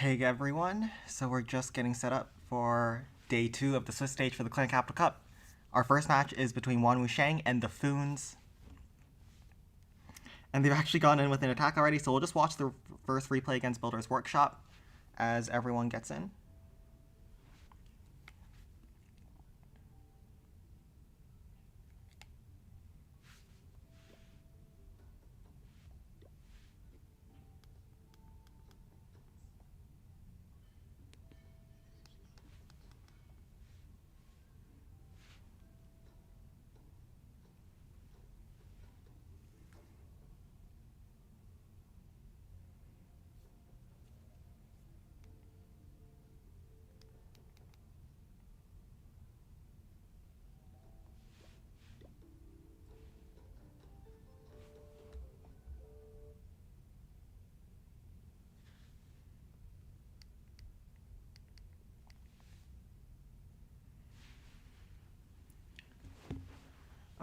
Hey everyone, so we're just getting set up for day 2 of the Swiss stage for the Clan Capital Cup. Our first match is between Wanang and the Fons. And they've actually gone in with an attack already, so we'll just watch the first replay against Builder's Workshop as everyone gets in.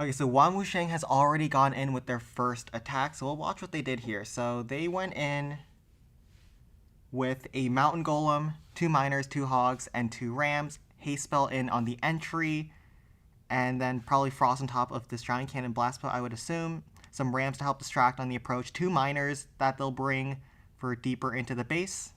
Okay, so Wanang has already gone in with their first attack, so we'll watch what they did here. So they went in with a Mountain Golem, 2 Miners, 2 Hogs, and 2 Rams. Haste Spell in on the entry, and then probably Frost on top of this Giant Cannon Blast Spell, I would assume. Some Rams to help distract on the approach. 2 Miners that they'll bring for deeper into the base.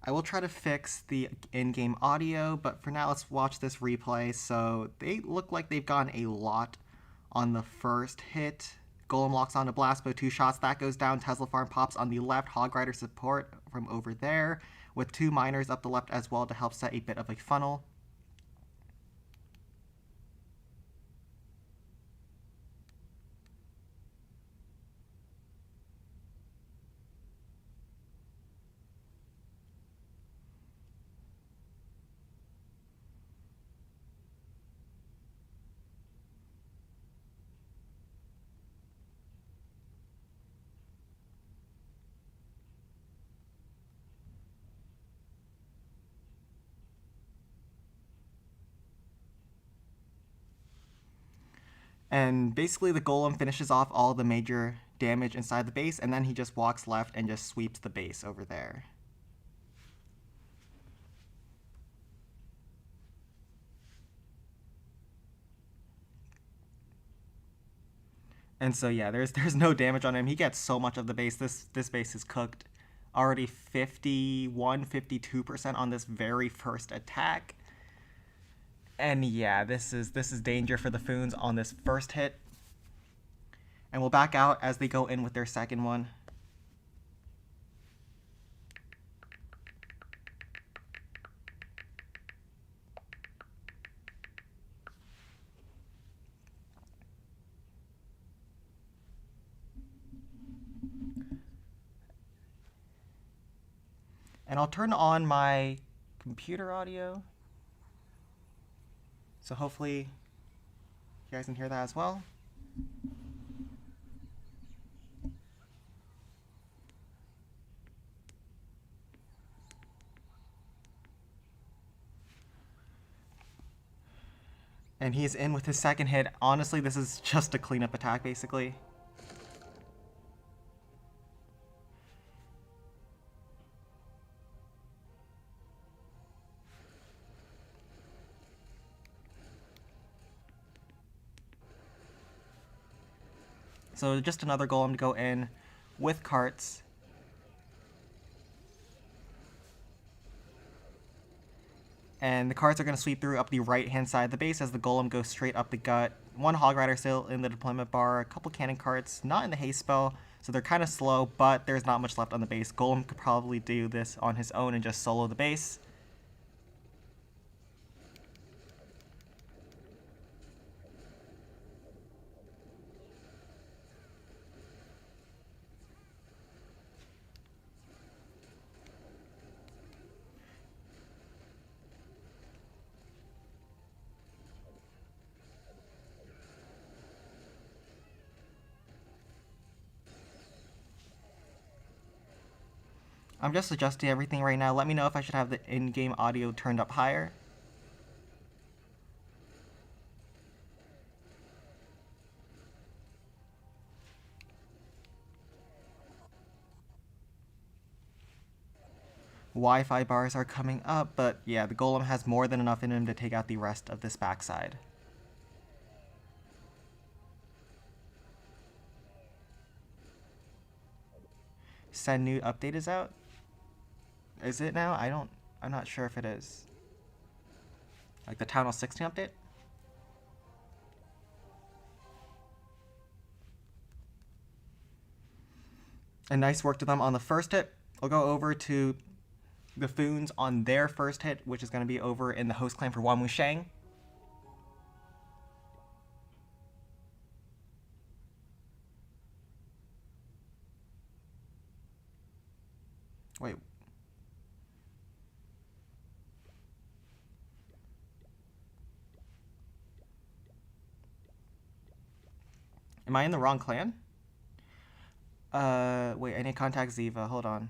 I will try to fix the in-game audio, but for now let's watch this replay. So they look like they've gone a lot on the first hit. Golem locks on a Blast Bow, 2 shots, that goes down. Tesla Farm pops on the left. Hog Rider support from over there with 2 Miners up the left as well to help set a bit of a funnel. And basically the Golem finishes off all the major damage inside the base, and then he just walks left and just sweeps the base over there. And so yeah, there's no damage on him. He gets so much of the base. This base is cooked. Already 51, 52% on this very first attack. And yeah, this is danger for the Fons on this first hit. And we'll back out as they go in with their second one. And I'll turn on my computer audio. So hopefully you guys can hear that as well. And he's in with his second hit. Honestly, this is just a cleanup attack, basically. So just another golem to go in with carts. And the carts are going to sweep through up the right-hand side of the base as the golem goes straight up the gut. 1 Hog Rider still in the deployment bar, a couple cannon carts, not in the haste spell, so they're kind of slow, but there's not much left on the base. Golem could probably do this on his own and just solo the base. I'm just adjusting everything right now. Let me know if I should have the in-game audio turned up higher. Wi-Fi bars are coming up, but yeah, the golem has more than enough in him to take out the rest of this backside. Send new update is out? Is it now? I'm not sure if it is. Like the Town Hall 16 update? And nice work to them on the first hit. We'll go over to the Fons on their first hit, which is going to be over in the host clan for Wanang. Wait. Am I in the wrong clan? Wait, I need to contact Ziva. Hold on.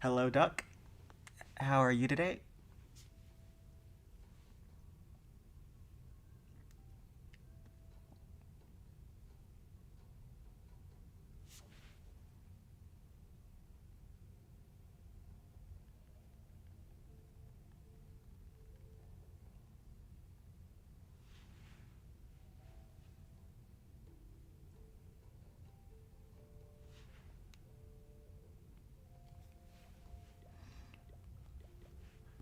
Hello, Duck. How are you today?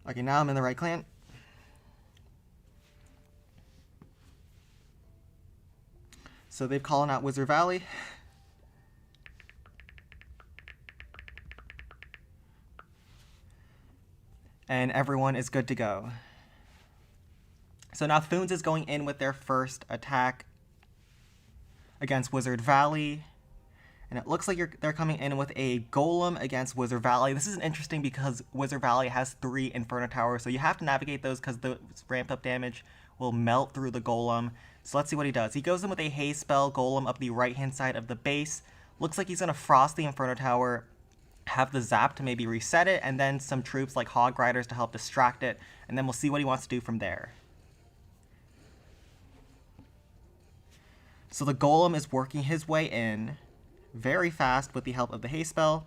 Okay, now I'm in the right clan. So they've called out Wizard Valley. And everyone is good to go. So now Fons is going in with their first attack against Wizard Valley. And it looks like they're coming in with a Golem against Wizard Valley. This is interesting because Wizard Valley has 3 Inferno Towers, so you have to navigate those because the ramped up damage will melt through the Golem. So let's see what he does. He goes in with a Haze Spell Golem up the right-hand side of the base. Looks like he's going to Frost the Inferno Tower, have the Zap to maybe reset it, and then some troops like Hog Riders to help distract it, and then we'll see what he wants to do from there. So the Golem is working his way in very fast with the help of the Haze Spell.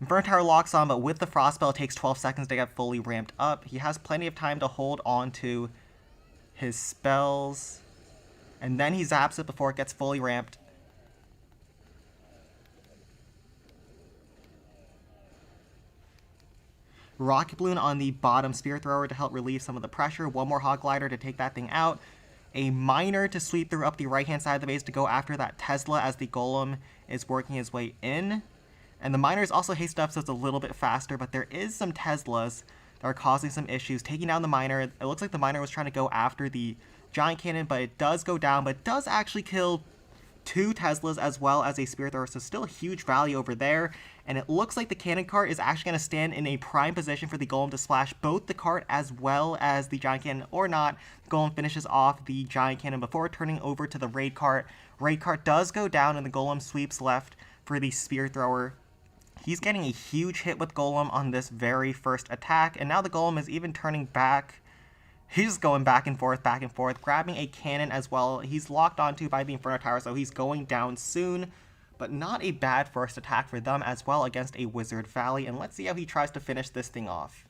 Inferno Tower locks on, but with the Frost Spell, it takes 12 seconds to get fully ramped up. He has plenty of time to hold on to his spells, and then he zaps it before it gets fully ramped. Rocket Balloon on the bottom Spear Thrower to help relieve some of the pressure. One more Hog Glider to take that thing out. A Miner to sweep through up the right-hand side of the base to go after that Tesla as the Golem is working his way in. And the Miner is also hasted up, so it's a little bit faster, but there is some Teslas that are causing some issues. Taking down the Miner. It looks like the Miner was trying to go after the Giant Cannon, but it does go down, but does actually kill 2 Teslas as well as a Spear Thrower, so still huge value over there. And it looks like the Cannon Cart is actually going to stand in a prime position for the Golem to splash both the cart as well as the Giant Cannon, or not. The Golem finishes off the Giant Cannon before turning over to the Raid Cart. Raid Cart does go down, and the Golem sweeps left for the Spear Thrower. He's getting a huge hit with Golem on this very first attack, and now the Golem is even turning back. He's just going back and forth, grabbing a cannon as well. He's locked onto by the Inferno Tower, so he's going down soon. But not a bad first attack for them as well against a Wizard Valley. And let's see how he tries to finish this thing off.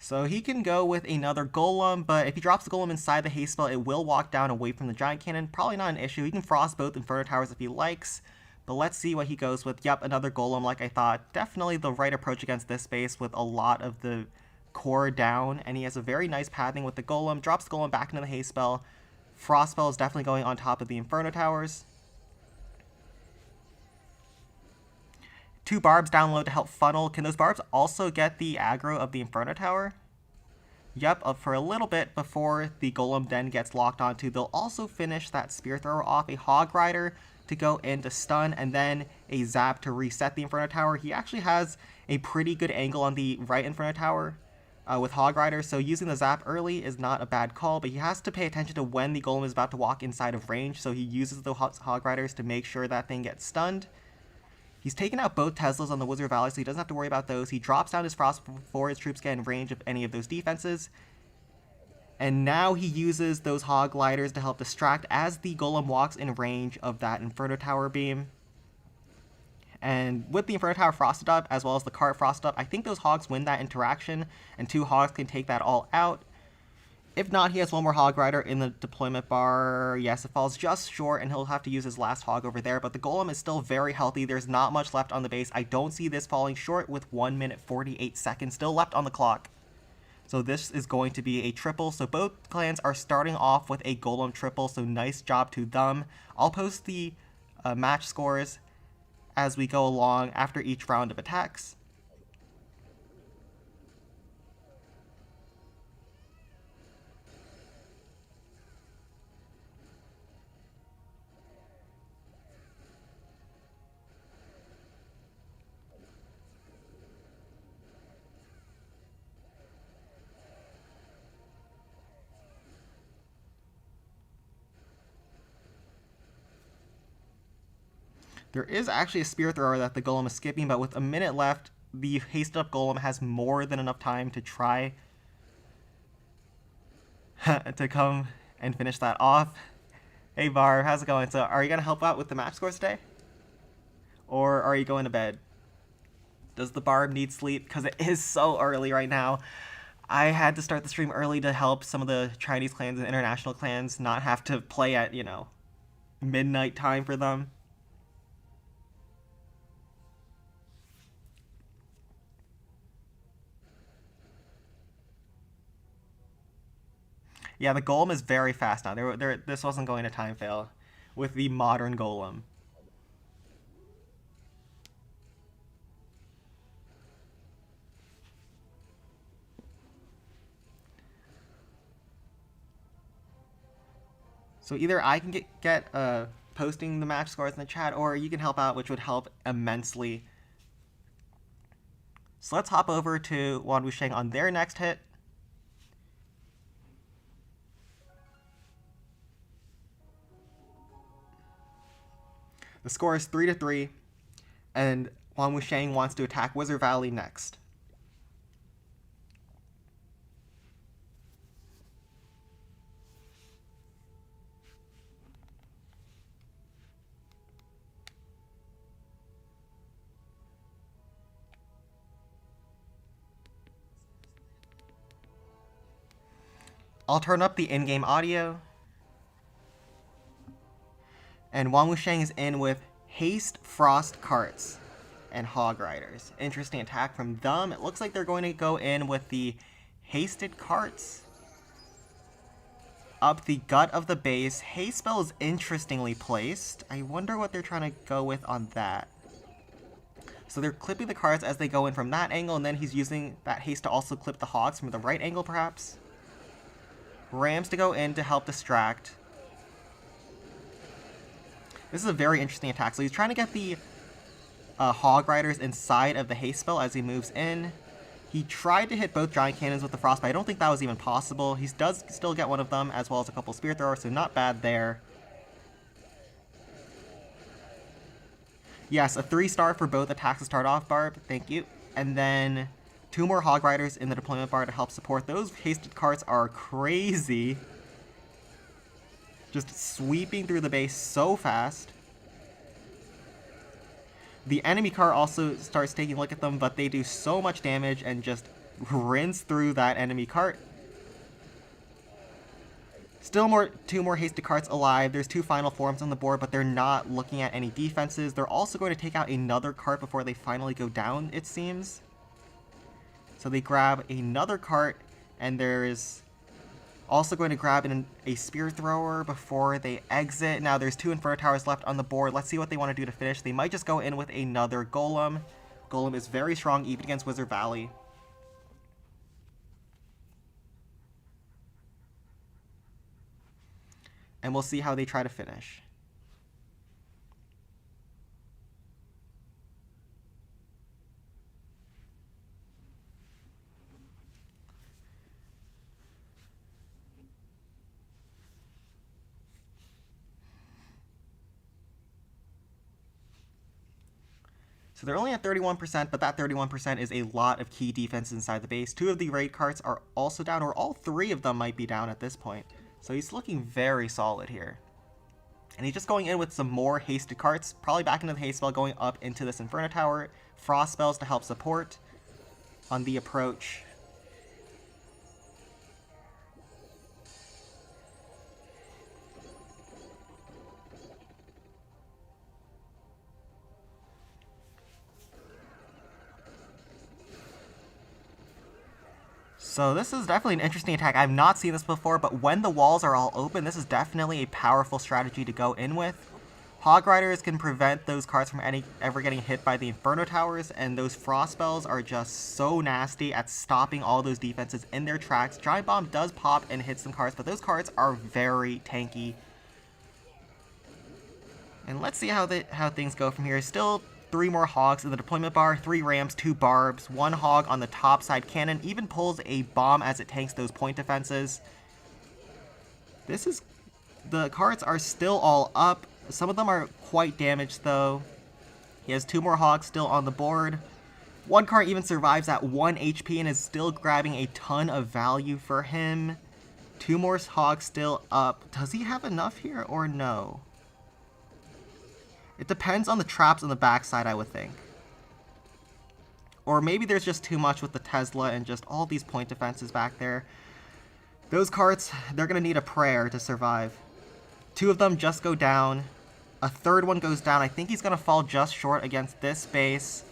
So he can go with another golem, but if he drops the golem inside the haste spell, it will walk down away from the giant cannon. Probably not an issue. He can frost both Inferno Towers if he likes. But let's see what he goes with. Yep, another golem like I thought. Definitely the right approach against this base with a lot of the core down. And he has a very nice pathing with the golem. Drops the golem back into the haste spell. Frost spell is definitely going on top of the Inferno Towers. 2 barbs down low to help funnel. Can those barbs also get the aggro of the Inferno Tower? Yep, for a little bit before the golem then gets locked onto. They'll also finish that spear thrower off. A hog rider to go in to stun, and then a zap to reset the Inferno Tower. He actually has a pretty good angle on the right Inferno Tower with hog riders, so using the zap early is not a bad call, but he has to pay attention to when the golem is about to walk inside of range, so he uses the hog riders to make sure that thing gets stunned. He's taken out both Teslas on the Wizard Valley, so he doesn't have to worry about those. He drops down his Frost before his troops get in range of any of those defenses. And now he uses those Hog Gliders to help distract as the Golem walks in range of that Inferno Tower beam. And with the Inferno Tower frosted up, as well as the cart frosted up, I think those Hogs win that interaction, and 2 Hogs can take that all out. If not, he has 1 more Hog Rider in the deployment bar. Yes, it falls just short, and he'll have to use his last Hog over there, but the Golem is still very healthy. There's not much left on the base. I don't see this falling short with 1 minute 48 seconds still left on the clock. So this is going to be a triple. So both clans are starting off with a Golem triple, so nice job to them. I'll post the match scores as we go along after each round of attacks. There is actually a spear thrower that the golem is skipping, but with a minute left, the hasted up golem has more than enough time to try to come and finish that off. Hey Barb, how's it going? So are you going to help out with the match scores today? Or are you going to bed? Does the Barb need sleep? Because it is so early right now. I had to start the stream early to help some of the Chinese clans and international clans not have to play at, you know, midnight time for them. Yeah, the golem is very fast now. This wasn't going to time fail with the modern golem. So either I can get posting the match scores in the chat, or you can help out, which would help immensely. So let's hop over to Wan Wusheng on their next hit. The score is 3-3, and Wan Wusheng wants to attack Wizard Valley next. I'll turn up the in-game audio. And Wan Wusheng is in with Haste, Frost, Carts, and Hog Riders. Interesting attack from them. It looks like they're going to go in with the Hasted Carts up the gut of the base. Haste spell is interestingly placed. I wonder what they're trying to go with on that. So they're clipping the cards as they go in from that angle, and then he's using that haste to also clip the Hogs from the right angle, perhaps. Rams to go in to help distract. This is a very interesting attack. So he's trying to get the Hog Riders inside of the haste spell as he moves in. He tried to hit both Giant Cannons with the Frost, but I don't think that was even possible. He does still get one of them, as well as a couple Spear Throwers, so not bad there. Yes, a 3-star for both attacks to start off, Barb. Thank you. And then 2 more Hog Riders in the deployment bar to help support. Those hasted carts are crazy. Just sweeping through the base so fast. The enemy car also starts taking a look at them, but they do so much damage and just rinse through that enemy cart. Still two more hasted carts alive. There's 2 final forms on the board, but they're not looking at any defenses. They're also going to take out another cart before they finally go down, it seems. So they grab another cart, and there's also going to grab a spear thrower before they exit. Now there's 2 Inferno Towers left on the board. Let's see what they want to do to finish. They might just go in with another Golem. Golem is very strong even against Wizard Valley. And we'll see how they try to finish. So they're only at 31%, but that 31% is a lot of key defense inside the base. 2 of the raid carts are also down, or all 3 of them might be down at this point. So he's looking very solid here. And he's just going in with some more hasted carts, probably back into the haste spell, going up into this Inferno Tower. Frost spells to help support on the approach. So this is definitely an interesting attack. I've not seen this before, but when the walls are all open, this is definitely a powerful strategy to go in with. Hog Riders can prevent those cards from ever getting hit by the Inferno Towers, and those Frost spells are just so nasty at stopping all those defenses in their tracks. Giant Bomb does pop and hit some cards, but those cards are very tanky. And let's see how things go from here. Still 3 more hogs in the deployment bar, 3 rams, 2 barbs, 1 hog on the top side cannon, even pulls a bomb as it tanks those point defenses. The cards are still all up. Some of them are quite damaged though. He has 2 more hogs still on the board. 1 card even survives at 1 HP and is still grabbing a ton of value for him. 2 more hogs still up. Does he have enough here or no? It depends on the traps on the backside, I would think. Or maybe there's just too much with the Tesla and just all these point defenses back there. Those carts, they're going to need a prayer to survive. 2 of them just go down. A 3rd one goes down. I think he's going to fall just short against this base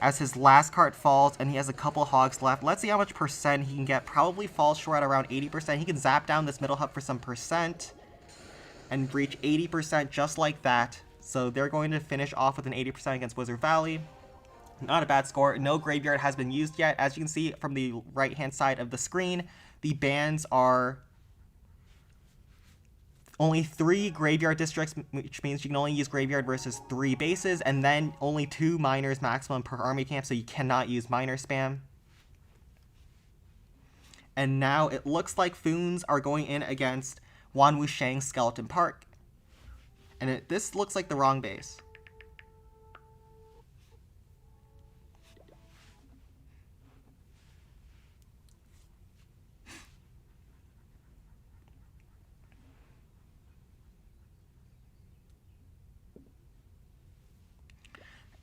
as his last cart falls, and he has a couple hogs left. Let's see how much percent he can get. Probably falls short at around 80%. He can zap down this middle hub for some percent and reach 80% just like that. So they're going to finish off with an 80% against Wizard Valley. Not a bad score. No graveyard has been used yet. As you can see from the right-hand side of the screen, the bans are only 3 graveyard districts, which means you can only use graveyard versus 3 bases, and then only 2 miners maximum per army camp, so you cannot use miner spam. And now it looks like Fons are going in against Wanwu Shang's Skeleton Park. And this looks like the wrong base.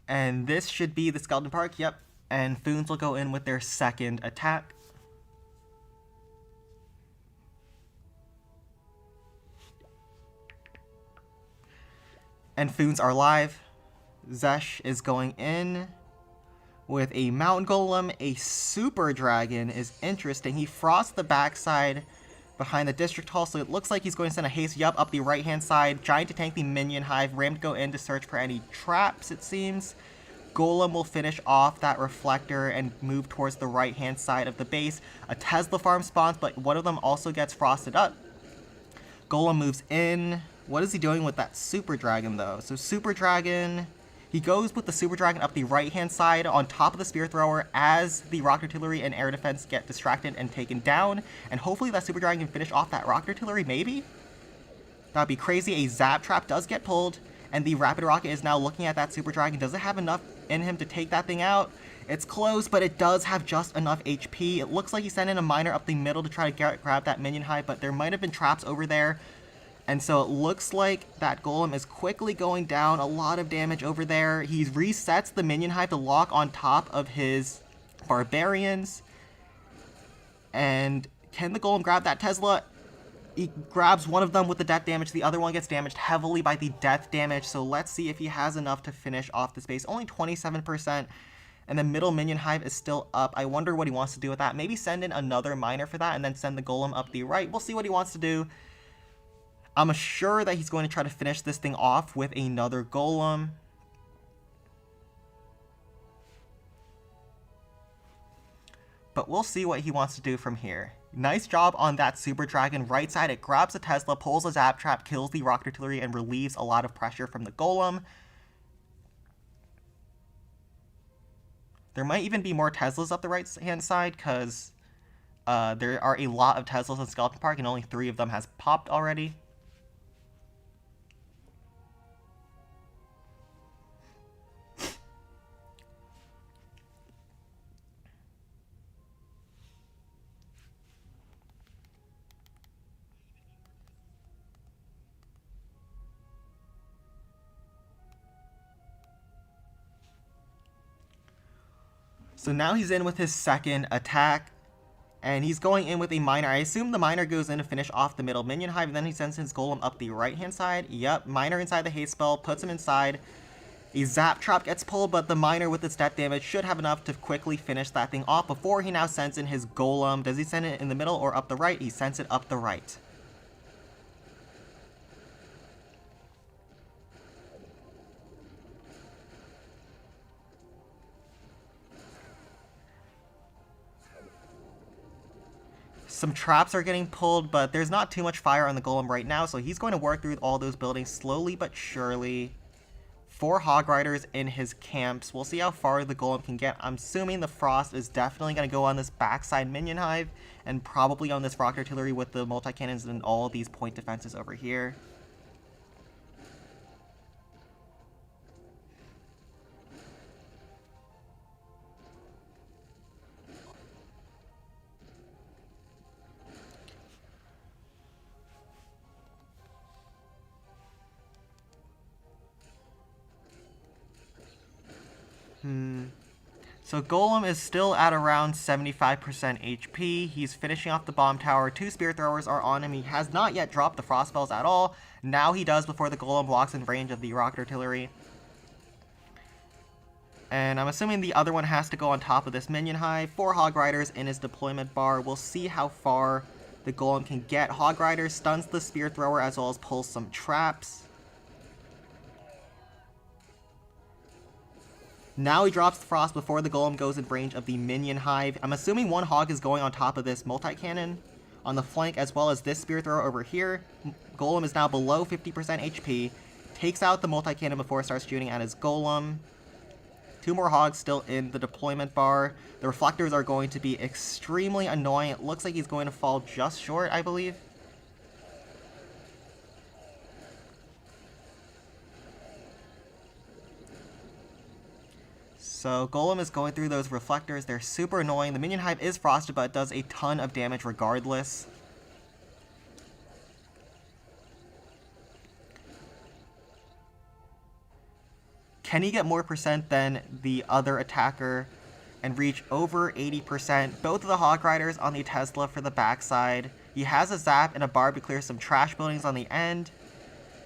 And this should be the Skeleton Park, yep. And Fons will go in with their 2nd attack. And Fons are live. Zesh is going in with a Mountain Golem. A Super Dragon is interesting. He frosts the backside behind the District Hall, so it looks like he's going to send a haste up the right-hand side. Giant to tank the Minion Hive. Ram to go in to search for any traps, it seems. Golem will finish off that Reflector and move towards the right-hand side of the base. A Tesla farm spawns, but one of them also gets frosted up. Golem moves in. What is he doing with that Super Dragon, though? So Super Dragon, he goes with the Super Dragon up the right-hand side on top of the Spear Thrower as the Rocket Artillery and Air Defense get distracted and taken down. And hopefully that Super Dragon can finish off that Rocket Artillery, maybe? That'd be crazy. A Zap Trap does get pulled, and the Rapid Rocket is now looking at that Super Dragon. Does it have enough in him to take that thing out? It's close, but it does have just enough HP. It looks like he sent in a Miner up the middle to try to grab that Minion Hive, but there might have been traps over there. And so it looks like that Golem is quickly going down. A lot of damage over there. He resets the Minion Hive to lock on top of his Barbarians. And can the golem grab that Tesla? He grabs one of them with the death damage. The other one gets damaged heavily by the death damage. So let's see if he has enough to finish off the space. Only 27%. And the middle minion hive is still up. I wonder what he wants to do with that. Maybe send in another miner for that and then send the golem up the right. We'll see what he wants to do. I'm sure that he's going to try to finish this thing off with another golem. But we'll see what he wants to do from here. Nice job on that Super Dragon. Right side, it grabs a Tesla, pulls a Zap Trap, kills the Rocket Artillery, and relieves a lot of pressure from the golem. There might even be more Teslas up the right-hand side, because there are a lot of Teslas in Skeleton Park, and only 3 of them has popped already. So now he's in with his second attack, and he's going in with a miner. I assume the miner goes in to finish off the middle minion hive, and then he sends his golem up the right-hand side. Yep, miner inside the haste spell, puts him inside. A Zap Trap gets pulled, but the miner with its death damage should have enough to quickly finish that thing off before he now sends in his golem. Does he send it in the middle or up the right? He sends it up the right. Some traps are getting pulled, but there's not too much fire on the golem right now, so he's going to work through all those buildings slowly but surely. 4 Hog Riders in his camps. We'll see how far the golem can get. I'm assuming the Frost is definitely going to go on this backside minion hive, and probably on this Rocket Artillery with the multi-cannons and all of these point defenses over here. So Golem is still at around 75% HP. He's finishing off the bomb tower. 2 spear throwers are on him. He has not yet dropped the frost spells at all. Now he does before the Golem walks in range of the rocket artillery. And I'm assuming the other one has to go on top of this minion hive. 4 Hog Riders in his deployment bar. We'll see how far the Golem can get. Hog Rider stuns the spear thrower as well as pulls some traps. Now he drops the frost before the golem goes in range of the minion hive. I'm assuming 1 hog is going on top of this multi-cannon on the flank as well as this spear thrower over here. Golem is now below 50% HP. Takes out the multi-cannon before it starts shooting at his golem. 2 more hogs still in the deployment bar. The reflectors are going to be extremely annoying. It looks like he's going to fall just short, I believe. So Golem is going through those reflectors. They're super annoying. The minion hive is frosted, but it does a ton of damage regardless. Can he get more percent than the other attacker and reach over 80%? Both of the Hog Riders on the Tesla for the backside. He has a zap and a barb to clear some trash buildings on the end.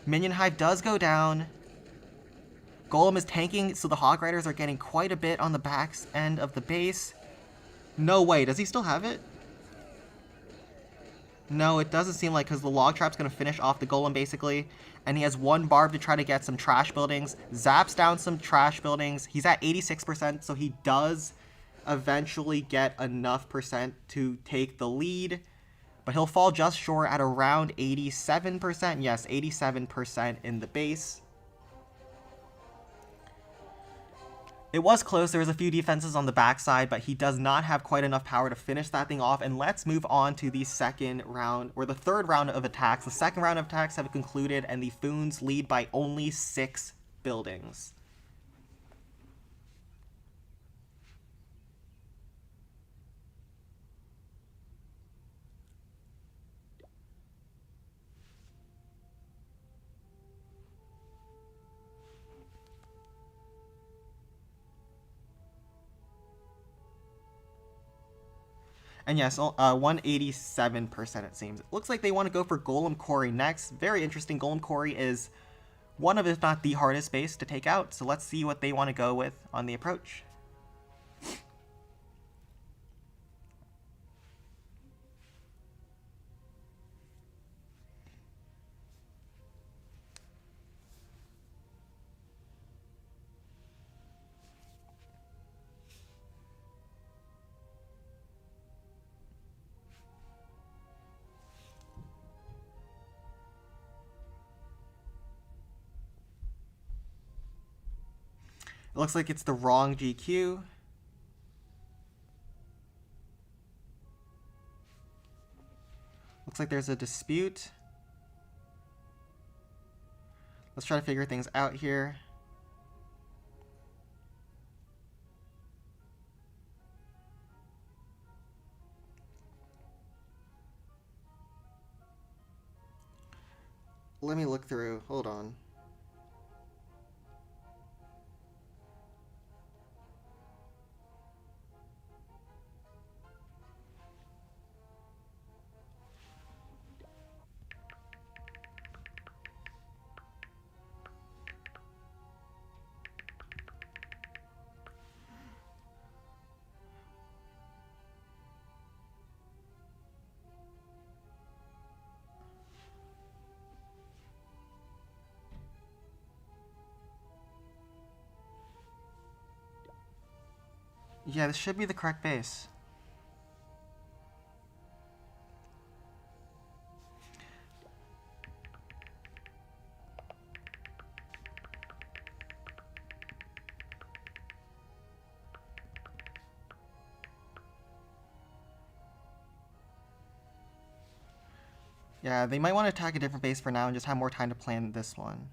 Minion hive does go down. Golem is tanking, so the Hog Riders are getting quite a bit on the back end of the base. No way, does he still have it? No, it doesn't seem like, because the log trap's going to finish off the Golem basically. And he has 1 barb to try to get some trash buildings. Zaps down some trash buildings. He's at 86%, so he does eventually get enough percent to take the lead. But he'll fall just short at around 87%. Yes, 87% in the base. It was close. There was a few defenses on the backside, but he does not have quite enough power to finish that thing off. And let's move on to the second round, or the third round of attacks. The second round of attacks have concluded, and the Fons lead by only 6 buildings. And yes, 187% it seems. It looks like they want to go for Golem Quarry next. Very interesting. Golem Quarry is one of, if not the hardest base to take out. So let's see what they want to go with on the approach. It looks like it's the wrong GQ. Looks like there's a dispute. Let's try to figure things out here. Let me look through. Hold on. Yeah, this should be the correct base. Yeah, they might want to attack a different base for now and just have more time to plan this one.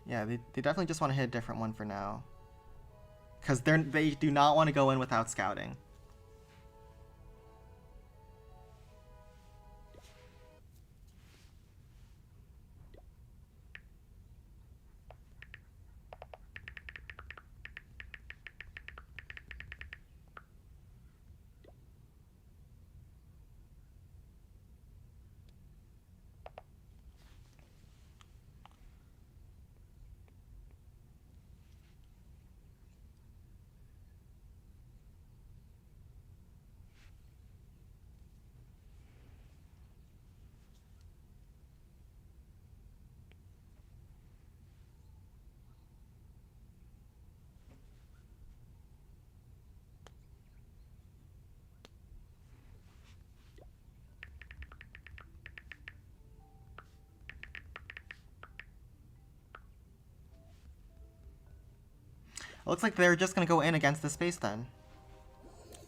Yeah, they definitely just want to hit a different one for now. Because they do not want to go in without scouting. It looks like they're just going to go in against this base then.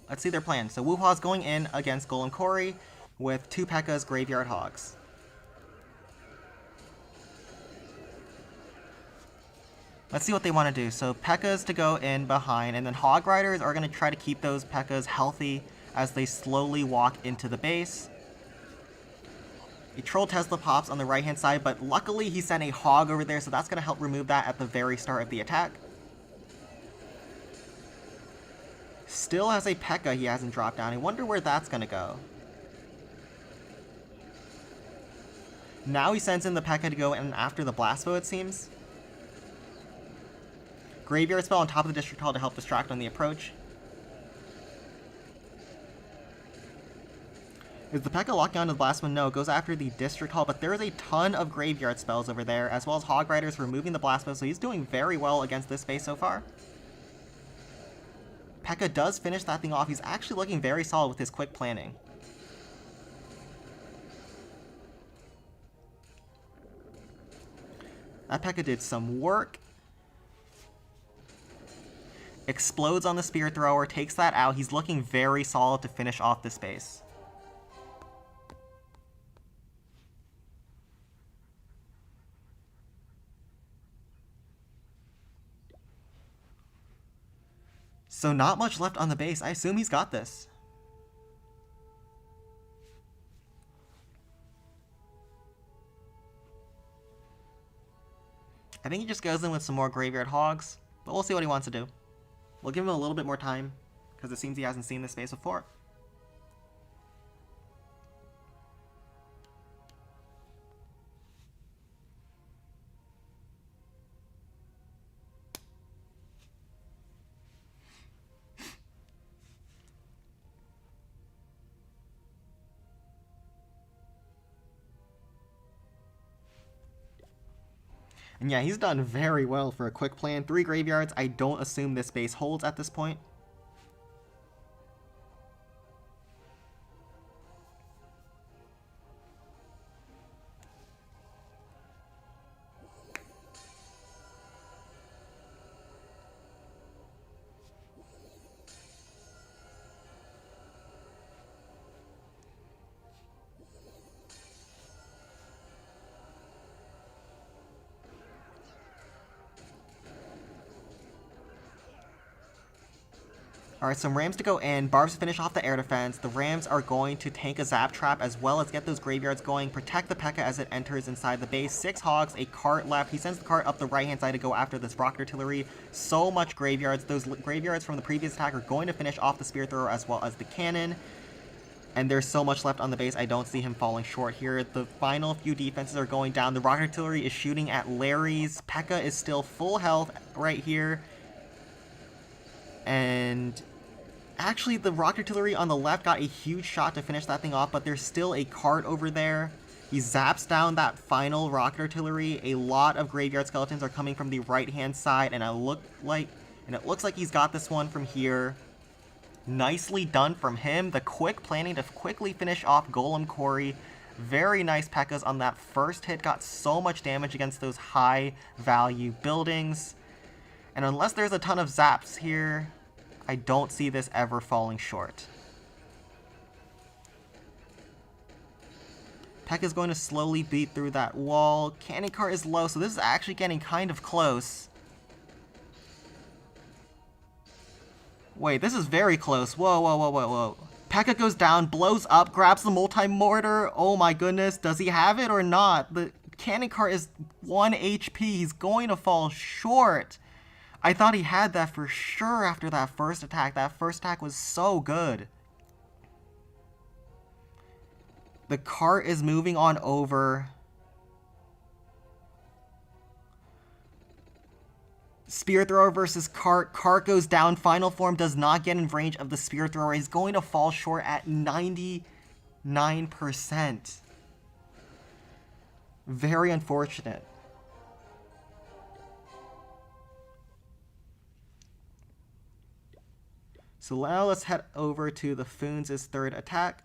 Let's see their plan. So Wuha's going in against Golem Quarry with 2 P.E.K.K.A.'s Graveyard Hogs. Let's see what they want to do. So P.E.K.K.A.'s to go in behind, and then Hog Riders are going to try to keep those P.E.K.K.A.'s healthy as they slowly walk into the base. A Troll Tesla pops on the right-hand side, but luckily he sent a Hog over there, so that's going to help remove that at the very start of the attack. Still has a P.E.K.K.A. he hasn't dropped down. I wonder where that's going to go. Now he sends in the P.E.K.K.A. to go in after the Blast Bow, it seems. Graveyard Spell on top of the District Hall to help distract on the approach. Is the P.E.K.K.A. locking onto the Blast Bow? No, it goes after the District Hall, but there is a ton of Graveyard Spells over there, as well as Hog Riders removing the Blast Bow, so he's doing very well against this base so far. P.E.K.K.A. does finish that thing off. He's actually looking very solid with his quick planning. That P.E.K.K.A. did some work. Explodes on the Spirit Thrower, takes that out. He's looking very solid to finish off this base. So not much left on the base. I assume he's got this. I think he just goes in with some more graveyard hogs, but we'll see what he wants to do. We'll give him a little bit more time, because it seems he hasn't seen this space before. And yeah, he's done very well for a quick plan. 3 graveyards. I don't assume this base holds at this point. Alright, some Rams to go in, Barbs to finish off the air defense. The Rams are going to tank a Zap Trap as well as get those graveyards going, protect the P.E.K.K.A. as it enters inside the base. 6 Hogs, a cart left. He sends the cart up the right-hand side to go after this Rocket Artillery. So much graveyards. Those graveyards from the previous attack are going to finish off the Spear Thrower as well as the cannon. And there's so much left on the base, I don't see him falling short here. The final few defenses are going down. The Rocket Artillery is shooting at Larry's. P.E.K.K.A. is still full health right here. And actually, the Rocket Artillery on the left got a huge shot to finish that thing off, but there's still a cart over there. He zaps down that final Rocket Artillery. A lot of Graveyard Skeletons are coming from the right-hand side, and it looks like he's got this one from here. Nicely done from him. The quick planning to quickly finish off Golem Quarry. Very nice P.E.K.K.As on that first hit. Got so much damage against those high-value buildings. And unless there's a ton of zaps here, I don't see this ever falling short. P.E.K.K.A. is going to slowly beat through that wall. Cannon cart is low, so this is actually getting kind of close. Wait, this is very close. Whoa, whoa, whoa, whoa, whoa. P.E.K.K.A. goes down, blows up, grabs the multi-mortar. Oh my goodness, does he have it or not? The cannon cart is 1 HP. He's going to fall short. I thought he had that for sure after that first attack. That first attack was so good. The cart is moving on over. Spear Thrower versus cart. Cart goes down. Final form does not get in range of the Spear Thrower. He's going to fall short at 99%. Very unfortunate. So now let's head over to the Fons' third attack.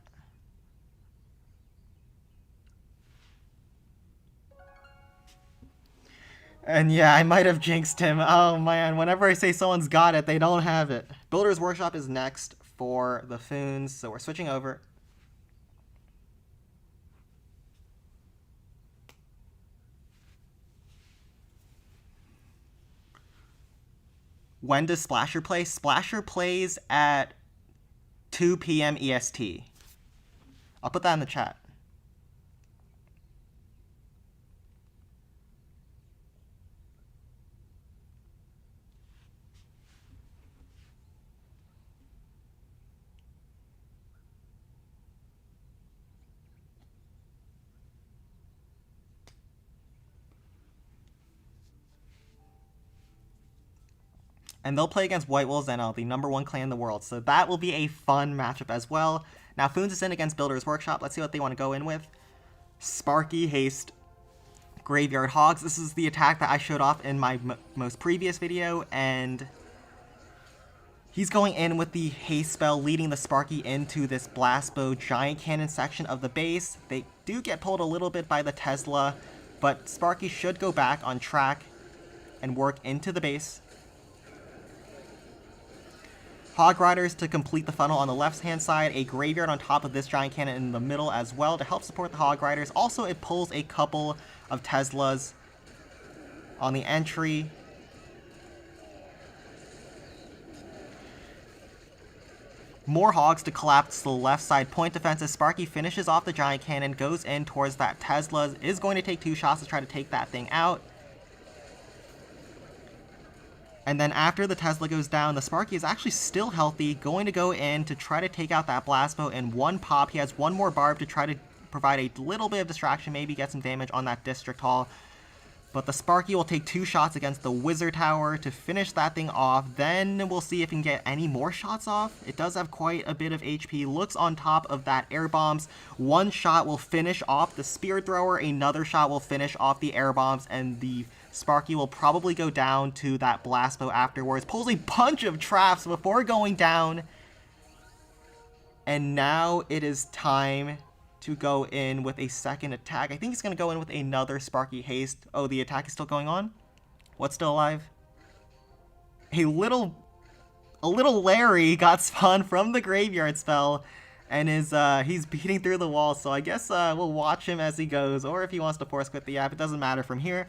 And yeah, I might have jinxed him. Oh man, whenever I say someone's got it, they don't have it. Builder's Workshop is next for the Fons, so we're switching over. When does Splasher play? Splasher plays at 2 p.m. EST. I'll put that in the chat. And they'll play against White Wolves NL, the #1 clan in the world. So that will be a fun matchup as well. Now, Fons is in against Builder's Workshop. Let's see what they want to go in with. Sparky, Haste, Graveyard Hogs. This is the attack that I showed off in my most previous video. And he's going in with the Haste spell, leading the Sparky into this Blast Bow Giant Cannon section of the base. They do get pulled a little bit by the Tesla, but Sparky should go back on track and work into the base. Hog Riders to complete the funnel on the left-hand side, a Graveyard on top of this Giant Cannon in the middle as well to help support the Hog Riders. Also, it pulls a couple of Teslas on the entry. More hogs to collapse the left side point defenses. Sparky finishes off the giant cannon, goes in towards that Tesla, is going to take 2 shots to try to take that thing out. And then after the Tesla goes down, the Sparky is actually still healthy, going to go in to try to take out that blast bow in one pop. He has one more barb to try to provide a little bit of distraction, maybe get some damage on that District Hall. But the Sparky will take 2 shots against the Wizard Tower to finish that thing off. Then we'll see if he can get any more shots off. It does have quite a bit of HP. Looks on top of that air bombs. 1 shot will finish off the Spear Thrower. Another shot will finish off the air bombs. And the Sparky will probably go down to that blast bow afterwards. Pulls a bunch of traps before going down. And now it is time to go in with a second attack. I think he's going to go in with another Sparky Haste. Oh, the attack is still going on? What's still alive? A little Larry got spawned from the graveyard spell and he's beating through the wall. So I guess we'll watch him as he goes, or if he wants to force quit the app, it doesn't matter from here.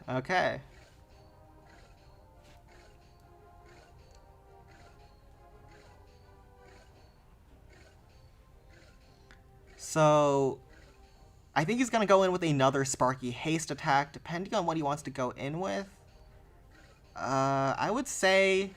Okay. So I think he's going to go in with another Sparky Haste attack, depending on what he wants to go in with. I would say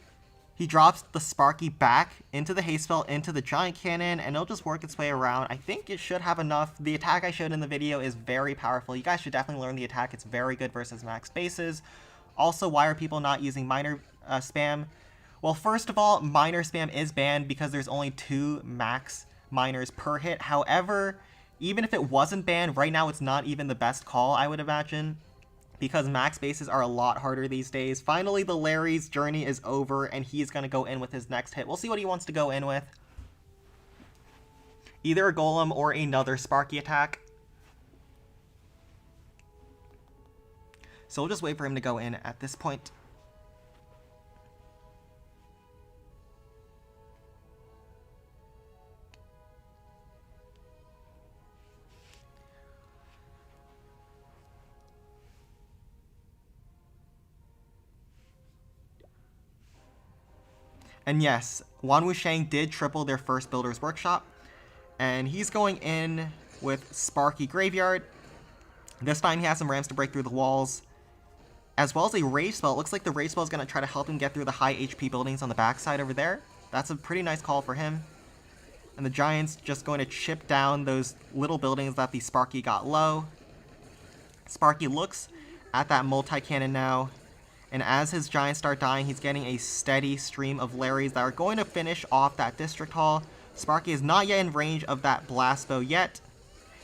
he drops the Sparky back into the haste spell, into the giant cannon, and it'll just work its way around. I think it should have enough. The attack I showed in the video is very powerful. You guys should definitely learn the attack. It's very good versus max bases. Also, why are people not using minor spam? Well, first of all, minor spam is banned because there's only 2 max minors per hit. However, even if it wasn't banned, right now it's not even the best call, I would imagine, because max bases are a lot harder these days. Finally, the Larry's journey is over, and he's going to go in with his next hit. We'll see what he wants to go in with. Either a Golem or another Sparky attack. So we'll just wait for him to go in at this point. And yes, Wanwu Shang did triple their first Builder's Workshop, and he's going in with Sparky Graveyard. This time he has some Rams to break through the walls, as well as a Rage Spell. It looks like the Rage Spell is going to try to help him get through the high HP buildings on the backside over there. That's a pretty nice call for him. And the Giant's just going to chip down those little buildings that the Sparky got low. Sparky looks at that multi-cannon now, and as his Giants start dying, he's getting a steady stream of Larrys that are going to finish off that District Hall. Sparky is not yet in range of that Blast Bow yet.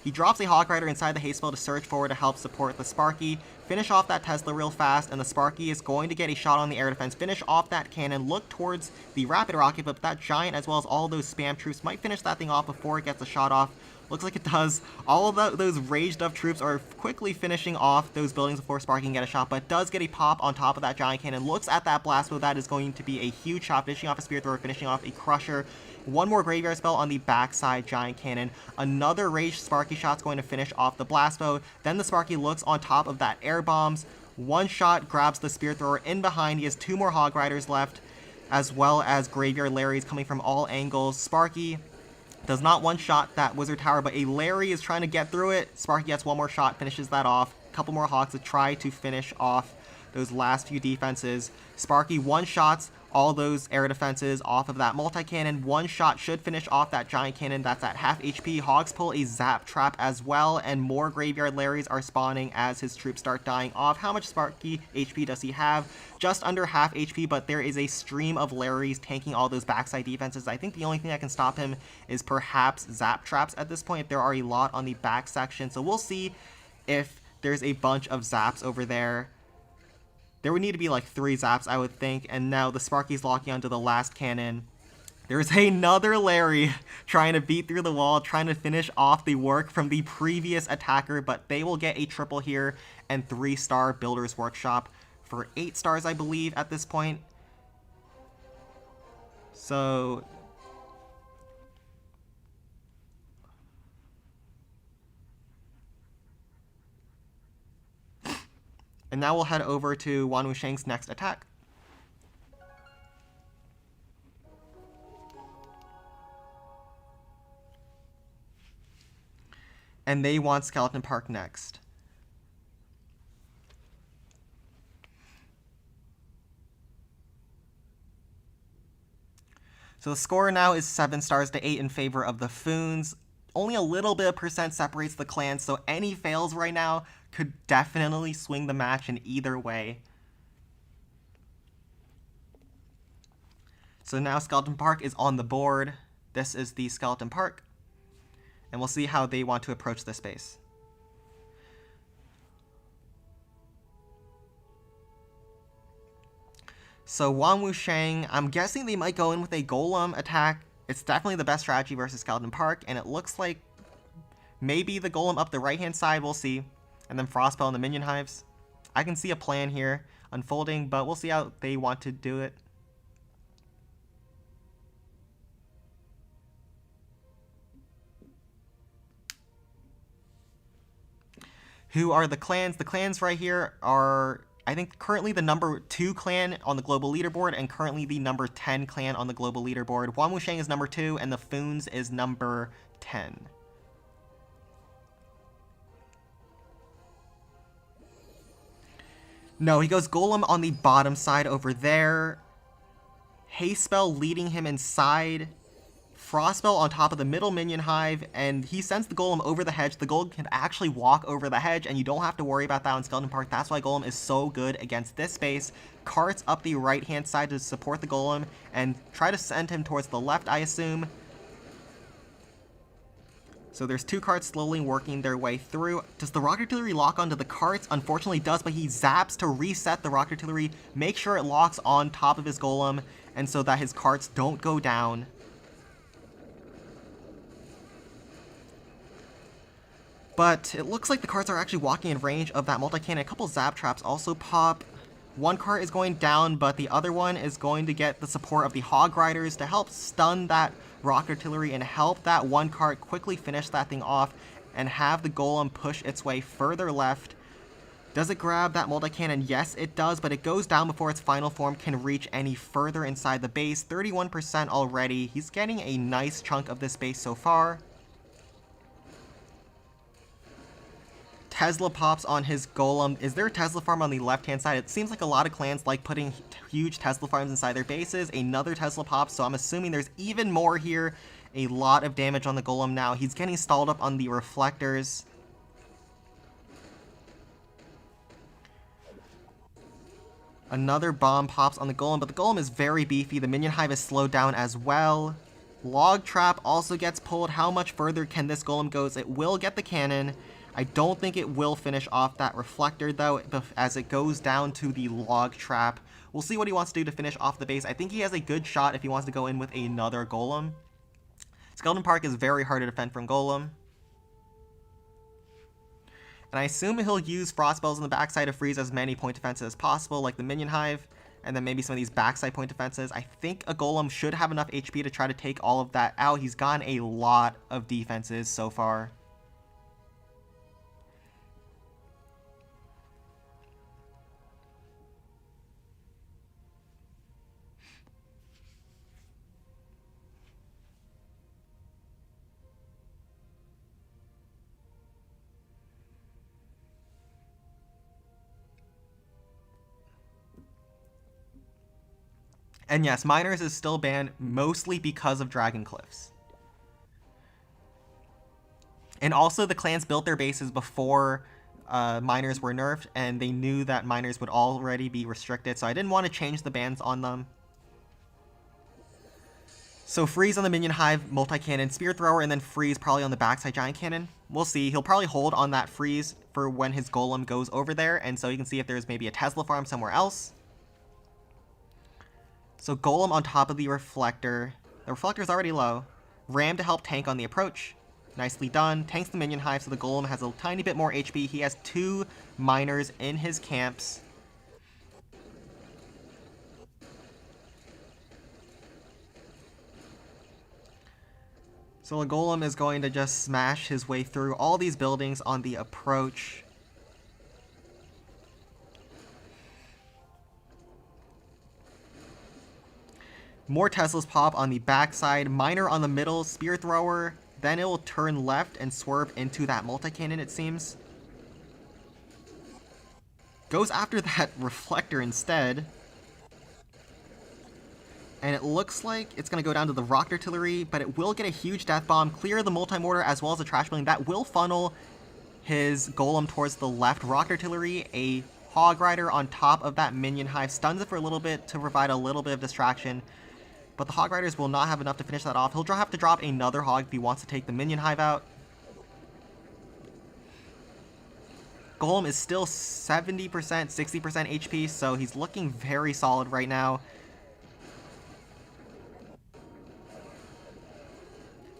He drops a Hog Rider inside the haste spell to surge forward to help support the Sparky. Finish off that Tesla real fast, and the Sparky is going to get a shot on the air defense. Finish off that cannon, look towards the Rapid Rocket, but that Giant as well as all those spam troops might finish that thing off before it gets a shot off. Looks like it does. All of those raged up troops are quickly finishing off those buildings before Sparky can get a shot, but does get a pop on top of that giant cannon. Looks at that blast bow. That is going to be a huge shot, finishing off a spear thrower, finishing off a crusher. One more graveyard spell on the backside giant cannon. Another raged Sparky shot's going to finish off the blast bow. Then the Sparky looks on top of that air bombs. One shot grabs the spear thrower in behind. He has 2 more Hog Riders left, as well as Graveyard Larrys coming from all angles. Sparky does not one-shot that Wizard Tower, but a Larry is trying to get through it. Sparky gets one more shot, finishes that off. A couple more Hogs to try to finish off those last few defenses. Sparky one-shots all those air defenses off of that multi-cannon. One shot should finish off that giant cannon. That's at half HP. Hogs pull a Zap Trap as well, and more Graveyard Larrys are spawning as his troops start dying off. How much Sparky HP does he have? Just under half HP, but there is a stream of Larrys tanking all those backside defenses. I think the only thing that can stop him is perhaps Zap Traps at this point. There are a lot on the back section, so we'll see if there's a bunch of Zaps over there. There would need to be like 3 Zaps, I would think, and now the Sparky's locking onto the last cannon. There's another Larry trying to beat through the wall, trying to finish off the work from the previous attacker, but they will get a triple here and 3-star Builder's Workshop for 8 stars, I believe, at this point. So And now we'll head over to Wan Wusheng's next attack. And they want Skeleton Park next. So the score now is 7 stars to 8 in favor of the Fons. Only a little bit of percent separates the clans, so any fails right now could definitely swing the match in either way. So now Skeleton Park is on the board. This is the Skeleton Park. And we'll see how they want to approach this base. So Wan Wusheng, I'm guessing they might go in with a Golem attack. It's definitely the best strategy versus Skeleton Park, and it looks like maybe the Golem up the right-hand side, we'll see. And then Frostbell and the Minion Hives. I can see a plan here unfolding, but we'll see how they want to do it. Who are the clans? The clans right here are, I think, currently the number 2 clan on the global leaderboard and currently the number 10 clan on the global leaderboard. Wan Wusheng is number 2 and the Fons is number 10. No, he goes Golem on the bottom side over there. Haste Spell leading him inside. Frostbell on top of the middle Minion Hive, and he sends the Golem over the hedge. The Golem can actually walk over the hedge, and you don't have to worry about that on Skeleton Park. That's why Golem is so good against this base. Carts up the right-hand side to support the Golem, and try to send him towards the left, I assume. So there's 2 carts slowly working their way through. Does the Rocket Artillery lock onto the carts? Unfortunately it does, but he zaps to reset the Rocket Artillery, make sure it locks on top of his Golem, and so that his carts don't go down. But it looks like the carts are actually walking in range of that multi-cannon. A couple zap traps also pop. One cart is going down, but the other one is going to get the support of the Hog Riders to help stun that Rocket Artillery and help that one cart quickly finish that thing off and have the Golem push its way further left. Does it grab that multi-cannon? Yes, it does, but it goes down before its final form can reach any further inside the base. 31% already. He's getting a nice chunk of this base so far. Tesla pops on his Golem. Is there a Tesla farm on the left-hand side? It seems like a lot of clans like putting huge Tesla farms inside their bases. Another Tesla pops, so I'm assuming there's even more here. A lot of damage on the Golem now. He's getting stalled up on the reflectors. Another bomb pops on the Golem, but the Golem is very beefy. The Minion Hive is slowed down as well. Log Trap also gets pulled. How much further can this Golem go? It will get the cannon. I don't think it will finish off that reflector, though, as it goes down to the Log Trap. We'll see what he wants to do to finish off the base. I think he has a good shot if he wants to go in with another Golem. Skeleton Park is very hard to defend from Golem. And I assume he'll use Frostbells on the backside to freeze as many point defenses as possible, like the Minion Hive, and then maybe some of these backside point defenses. I think a Golem should have enough HP to try to take all of that out. He's gotten a lot of defenses so far. And yes, Miners is still banned mostly because of Dragon Cliffs. And also the clans built their bases before Miners were nerfed, and they knew that Miners would already be restricted, so I didn't want to change the bans on them. So freeze on the Minion Hive, multi-cannon, Spear Thrower, and then freeze probably on the backside Giant Cannon. We'll see. He'll probably hold on that freeze for when his Golem goes over there, and so you can see if there's maybe a Tesla farm somewhere else. So Golem on top of the Reflector. The Reflector's already low. Ram to help tank on the approach. Nicely done. Tanks the Minion Hive so the Golem has a tiny bit more HP. He has 2 Miners in his camps. So the Golem is going to just smash his way through all these buildings on the approach. More Teslas pop on the backside, Miner on the middle, Spear Thrower, then it will turn left and swerve into that multi-cannon, it seems. Goes after that Reflector instead. And it looks like it's going to go down to the Rocket Artillery, but it will get a huge Death Bomb, clear the Multi-Mortar as well as the Trash Building. That will funnel his Golem towards the left. Rocket Artillery, a Hog Rider on top of that Minion Hive, stuns it for a little bit to provide a little bit of distraction. But the Hog Riders will not have enough to finish that off. He'll have to drop another Hog if he wants to take the Minion Hive out. Golem is still 70%, 60% HP, so he's looking very solid right now.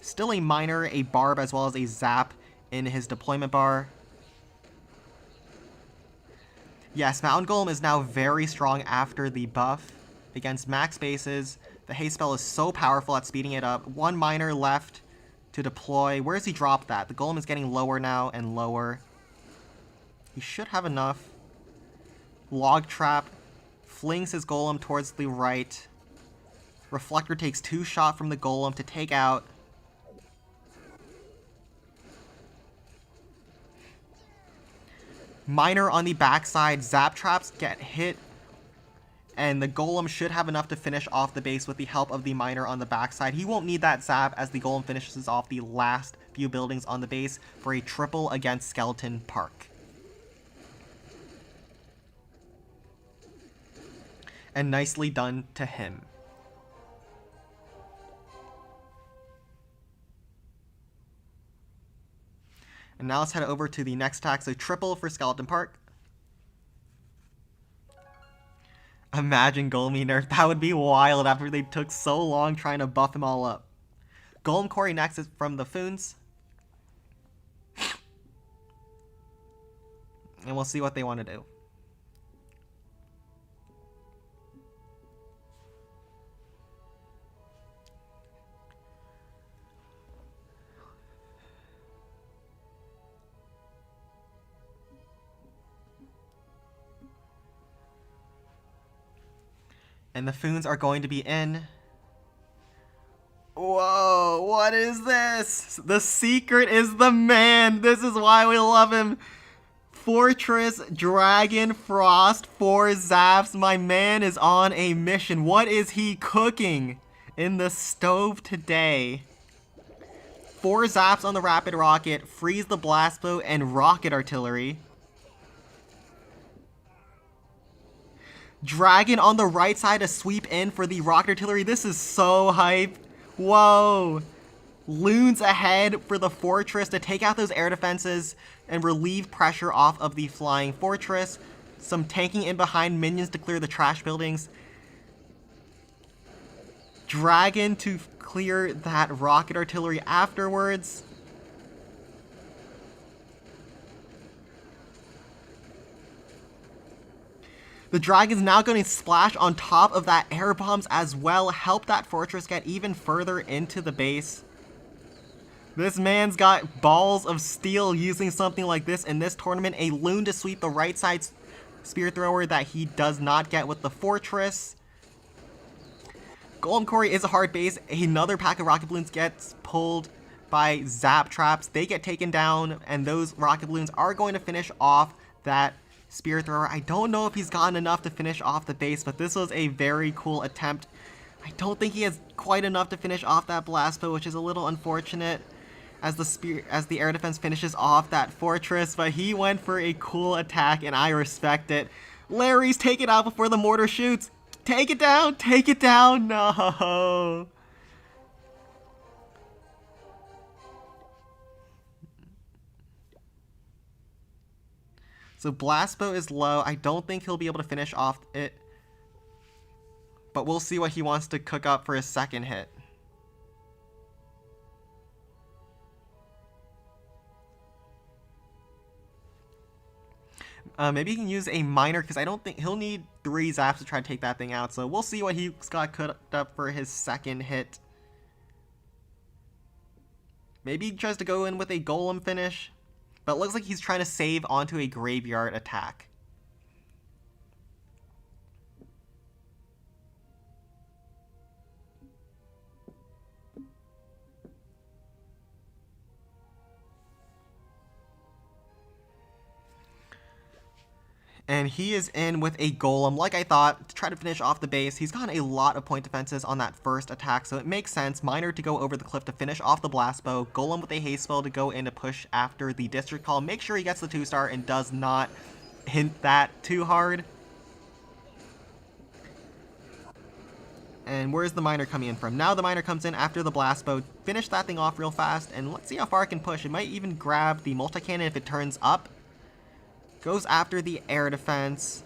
Still a Miner, a Barb, as well as a Zap in his deployment bar. Yes, Mountain Golem is now very strong after the buff. Against max bases, the haste spell is so powerful at speeding it up. One Miner left to deploy. Where does he drop that? The Golem is getting lower now and lower. He should have enough. Log Trap flings his Golem towards the right. Reflector takes 2 shots from the Golem to take out. Miner on the backside, Zap Traps get hit, and the Golem should have enough to finish off the base with the help of the Miner on the backside. He won't need that Zap as the Golem finishes off the last few buildings on the base for a triple against Skeleton Park. And nicely done to him. And now let's head over to the next attack. So triple for Skeleton Park. Imagine Golem being nerfed. That would be wild after they took so long trying to buff him all up. Golem Quarry next is from the Fons. And we'll see what they want to do. And the Fons are going to be in. Whoa, what is this? The Secret is the man. This is why we love him. Fortress, Dragon, Frost, 4 Zaps. My man is on a mission. What is he cooking in the stove today? 4 Zaps on the Rapid Rocket, freeze the Blast Bow, and Rocket Artillery. Dragon on the right side to sweep in for the Rocket Artillery. This is so hype. Whoa. Loons ahead for the Fortress to take out those air defenses and relieve pressure off of the Flying Fortress. Some tanking in behind minions to clear the trash buildings. Dragon to clear that Rocket Artillery afterwards. The Dragon's now going to splash on top of that air bombs as well, help that Fortress get even further into the base. This man's got balls of steel using something like this in this tournament. A Loon to sweep the right side Spear Thrower that he does not get with the Fortress. Golem Quarry is a hard base. Another pack of Rocket Balloons gets pulled by Zap Traps. They get taken down, and those Rocket Balloons are going to finish off that Spear Thrower. I don't know if he's gotten enough to finish off the base, but this was a very cool attempt. I don't think he has quite enough to finish off that Blast Bow, which is a little unfortunate as the air defense finishes off that Fortress, but he went for a cool attack, and I respect it. Larry's take it out before the mortar shoots. Take it down! Take it down! No! So Blast Bow is low. I don't think he'll be able to finish off it. But we'll see what he wants to cook up for his second hit. Maybe he can use a Miner, because I don't think he'll need 3 Zaps to try to take that thing out. So we'll see what he's got cooked up for his second hit. Maybe he tries to go in with a Golem finish. But it looks like he's trying to save onto a Graveyard attack. And he is in with a golem, like I thought, to try to finish off the base. He's gotten a lot of point defenses on that first attack, so it makes sense. Miner to go over the cliff to finish off the blast bow. Golem with a haste spell to go in to push after the district call. Make sure he gets the 2-star and does not hint that too hard. And where's the miner coming in from? Now the miner comes in after the blast bow. Finish that thing off real fast, and let's see how far it can push. It might even grab the multi-cannon if it turns up. Goes after the air defense.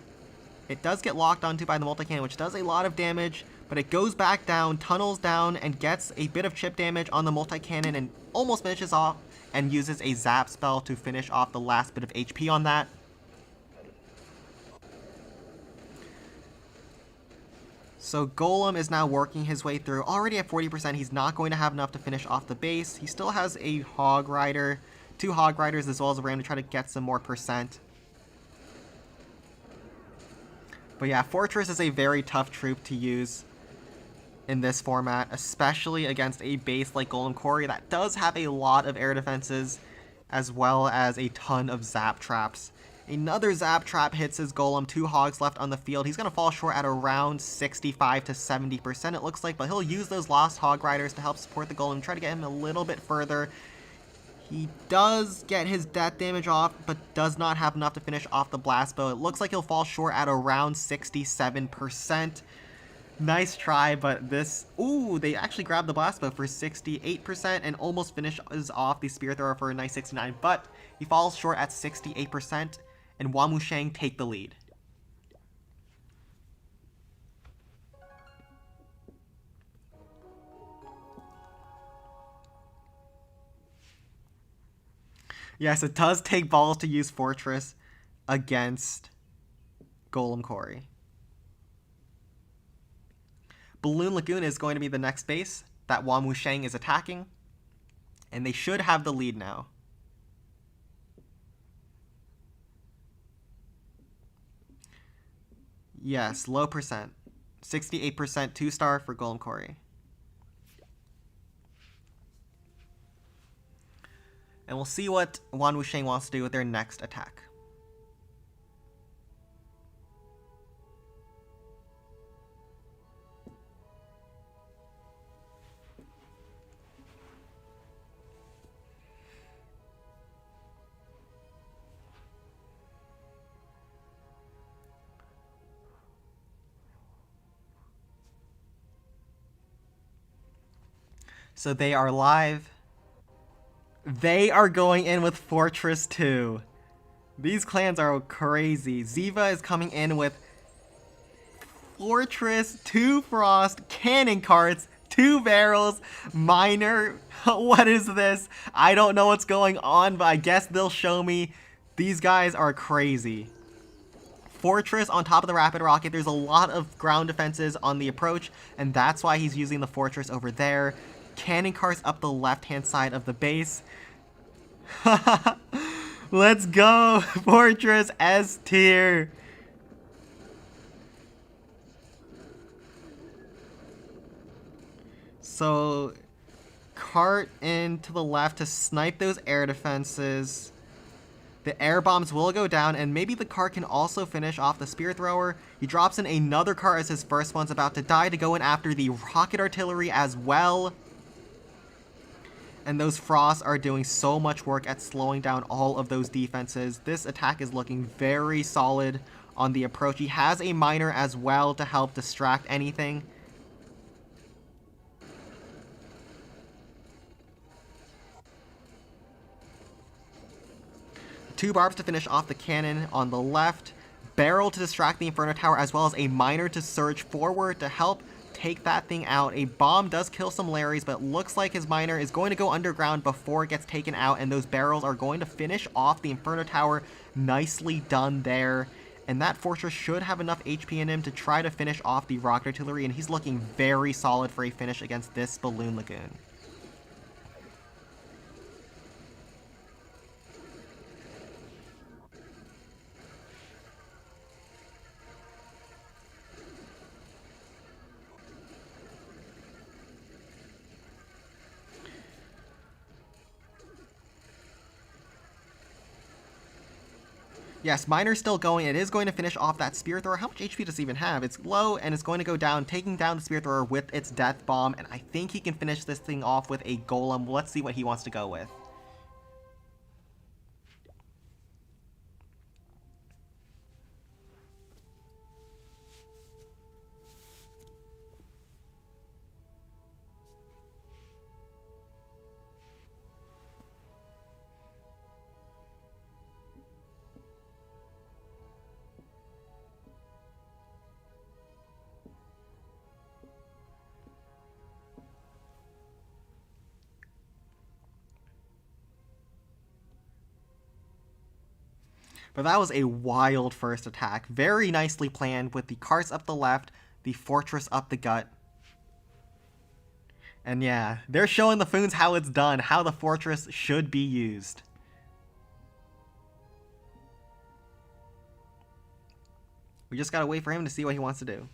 It does get locked onto by the multi-cannon, which does a lot of damage, but it goes back down, tunnels down, and gets a bit of chip damage on the multi-cannon and almost finishes off and uses a zap spell to finish off the last bit of HP on that. So Golem is now working his way through. Already at 40%, he's not going to have enough to finish off the base. He still has a Hog Rider, 2 Hog Riders, as well as a Ram to try to get some more percent. But yeah, Fortress is a very tough troop to use in this format, especially against a base like Golem Quarry that does have a lot of air defenses, as well as a ton of zap traps. Another zap trap hits his Golem, 2 hogs left on the field. He's going to fall short at around 65 to 70% it looks like, but he'll use those Lost Hog Riders to help support the Golem, try to get him a little bit further. He does get his death damage off, but does not have enough to finish off the blast bow. It looks like he'll fall short at around 67%. Nice try, but this... Ooh, they actually grabbed the blast bow for 68% and almost finishes off the spear thrower for a nice 69%, but he falls short at 68%, and Wanang take the lead. Yes, it does take balls to use Fortress against Golem Quarry. Balloon Lagoon is going to be the next base that Wanang is attacking, and they should have the lead now. Yes, low percent. 68% 2-star for Golem Quarry. And we'll see what Wanang wants to do with their next attack. So they are live. They are going in with Fortress 2. These clans are crazy. Ziva is coming in with Fortress, 2 Frost, Cannon Carts, 2 Barrels, Miner. What is this? I don't know what's going on, but I guess they'll show me. These guys are crazy. Fortress on top of the Rapid Rocket. There's a lot of ground defenses on the approach, and that's why he's using the Fortress over there. Cannon Carts up the left-hand side of the base. Let's go! Fortress S tier! So, cart in to the left to snipe those air defenses. The air bombs will go down, and maybe the cart can also finish off the spear thrower. He drops in another cart as his first one's about to die to go in after the rocket artillery as well. And those Frosts are doing so much work at slowing down all of those defenses. This attack is looking very solid on the approach. He has a Miner as well to help distract anything. Two barbs to finish off the cannon on the left. Barrel to distract the Inferno Tower, as well as a Miner to surge forward to help take that thing out. A bomb does kill some Larrys, but looks like his Miner is going to go underground before it gets taken out, and those barrels are going to finish off the Inferno Tower. Nicely done there. And that Fortress should have enough HP in him to try to finish off the Rocket Artillery, and he's looking very solid for a finish against this Balloon Lagoon. Yes, Miner's still going. It is going to finish off that Spear Thrower. How much HP does it even have? It's low, and it's going to go down, taking down the Spear Thrower with its Death Bomb, and I think he can finish this thing off with a Golem. Let's see what he wants to go with. But that was a wild first attack. Very nicely planned with the carts up the left, the fortress up the gut. And yeah, they're showing the Foons how it's done, how the fortress should be used. We just gotta wait for him to see what he wants to do.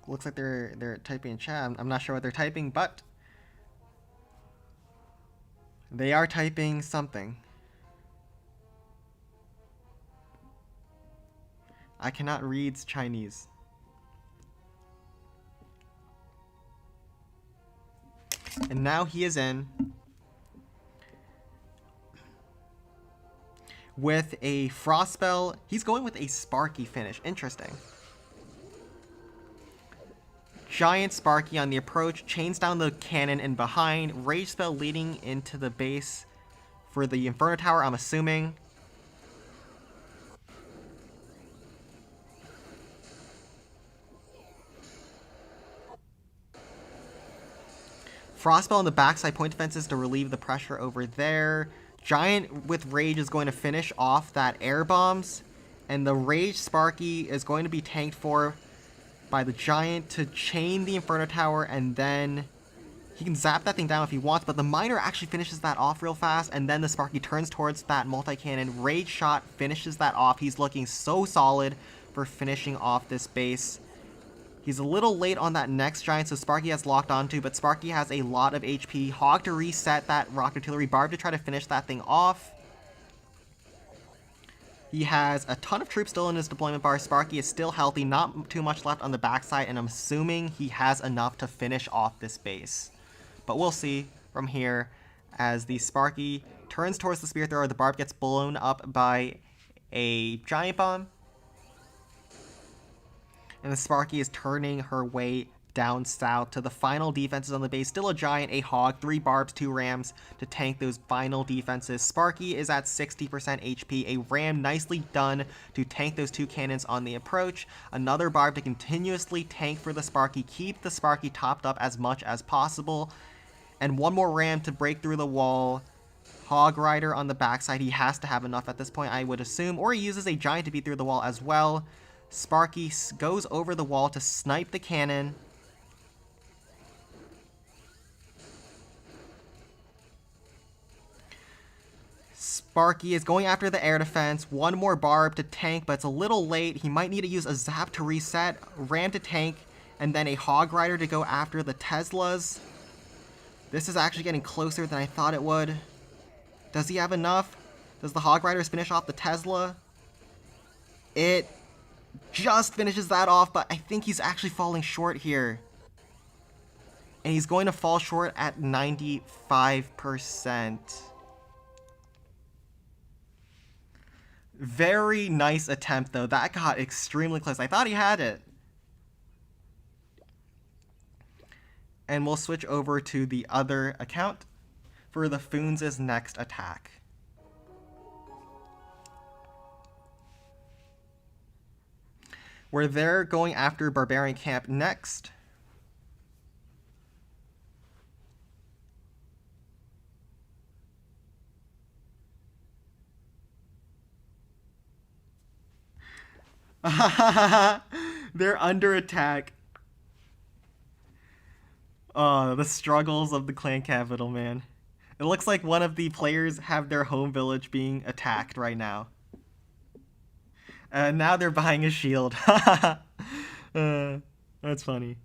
Looks like they're typing in chat. I'm not sure what they're typing, but they are typing something. I cannot read Chinese. And now he is in with a Frost Spell. He's going with a Sparky finish. Interesting. Giant Sparky on the approach, chains down the cannon in behind, Rage Spell leading into the base for the Inferno Tower, I'm assuming. Frost Spell on the backside, point defenses to relieve the pressure over there. Giant with Rage is going to finish off that Air Bombs, and the Rage Sparky is going to be tanked for by the Giant to chain the Inferno Tower, and then he can zap that thing down if he wants, but the Miner actually finishes that off real fast, and then the Sparky turns towards that multi-cannon. Rage Shot finishes that off. He's looking so solid for finishing off this base. He's a little late on that next Giant, so Sparky has locked onto, but Sparky has a lot of HP. Hog to reset that Rock Artillery. Barb to try to finish that thing off. He has a ton of troops still in his deployment bar. Sparky is still healthy, not too much left on the backside, and I'm assuming he has enough to finish off this base. But we'll see from here as the Sparky turns towards the Spear Thrower. The Barb gets blown up by a Giant Bomb. And the Sparky is turning her way down south to the final defenses on the base. Still a Giant, a Hog, 3 Barbs, 2 Rams to tank those final defenses. Sparky is at 60% HP. A Ram nicely done to tank those 2 cannons on the approach. Another Barb to continuously tank for the Sparky. Keep the Sparky topped up as much as possible. And 1 more Ram to break through the wall. Hog Rider on the backside. He has to have enough at this point, I would assume. Or he uses a Giant to beat through the wall as well. Sparky goes over the wall to snipe the cannon. Sparky is going after the air defense. 1 more Barb to tank, but it's a little late. He might need to use a Zap to reset. Ram to tank, and then a Hog Rider to go after the Teslas. This is actually getting closer than I thought it would. Does he have enough? Does the Hog Riders finish off the Tesla? It just finishes that off, but I think he's actually falling short here. And he's going to fall short at 95%. Very nice attempt, though. That got extremely close. I thought he had it. And we'll switch over to the other account for the Foons' next attack. Where they're going after Barbarian Camp next. They're under attack. The struggles of the clan capital, man. It looks like one of the players have their home village being attacked right now. Now they're buying a shield. That's funny.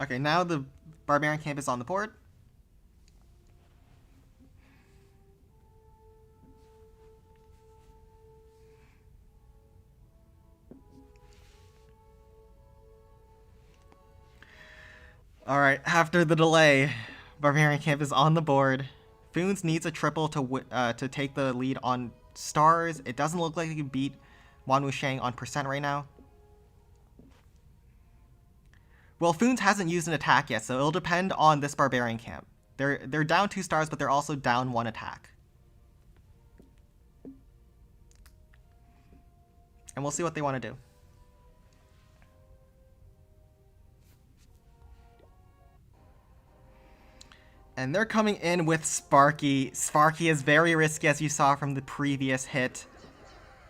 Okay, now the barbarian camp is on the board. Alright, after the delay, barbarian camp is on the board. Fons needs a triple to take the lead on stars. It doesn't look like he can beat Wan Wusheng on percent right now. Well, Fons hasn't used an attack yet, so it'll depend on this barbarian camp. They're down 2 stars, but they're also down 1 attack. And we'll see what they want to do. And they're coming in with Sparky. Sparky is very risky, as you saw from the previous hit.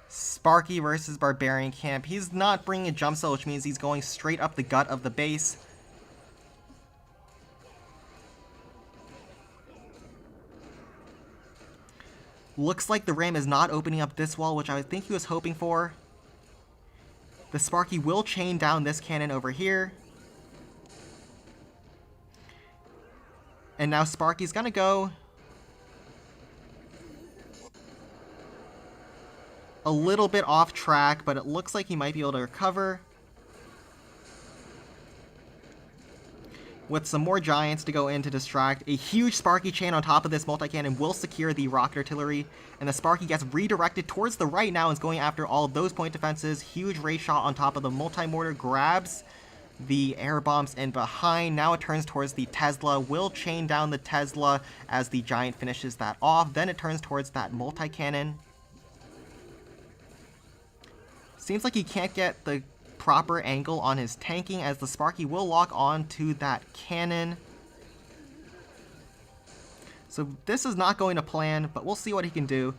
Sparky versus Barbarian Camp. He's not bringing a jump cell, which means he's going straight up the gut of the base. Looks like the Ram is not opening up this wall, which I think he was hoping for. The Sparky will chain down this cannon over here. And now Sparky's gonna go a little bit off track, but it looks like he might be able to recover. With some more giants to go in to distract, a huge Sparky chain on top of this multi-cannon will secure the rocket artillery, and the Sparky gets redirected towards the right now and is going after all of those point defenses. Huge ray shot on top of the multi-mortar, grabs the air bombs in behind. Now it turns towards the Tesla, will chain down the Tesla as the giant finishes that off. Then it turns towards that multi-cannon. Seems like he can't get the proper angle on his tanking, as the Sparky will lock on to that cannon. So this is not going to plan, but we'll see what he can do.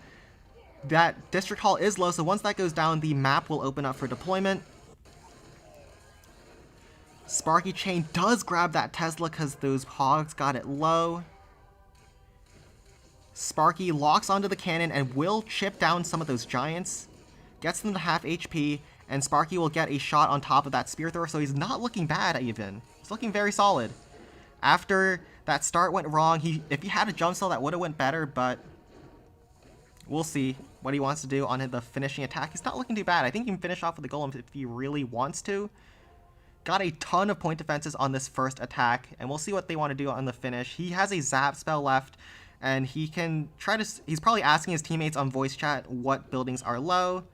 That district hall is low, so once that goes down, the map will open up for deployment. Sparky chain does grab that Tesla because those hogs got it low. Sparky locks onto the cannon and will chip down some of those giants. Gets them to half HP, and Sparky will get a shot on top of that spear thrower, so he's not looking bad even. He's looking very solid. After that start went wrong, if he had a jump cell, that would have went better, but we'll see what he wants to do on the finishing attack. He's not looking too bad. I think he can finish off with the golem if he really wants to. Got a ton of point defenses on this first attack, and we'll see what they want to do on the finish. He has a zap spell left, and he can try to... He's probably asking his teammates on voice chat what buildings are low,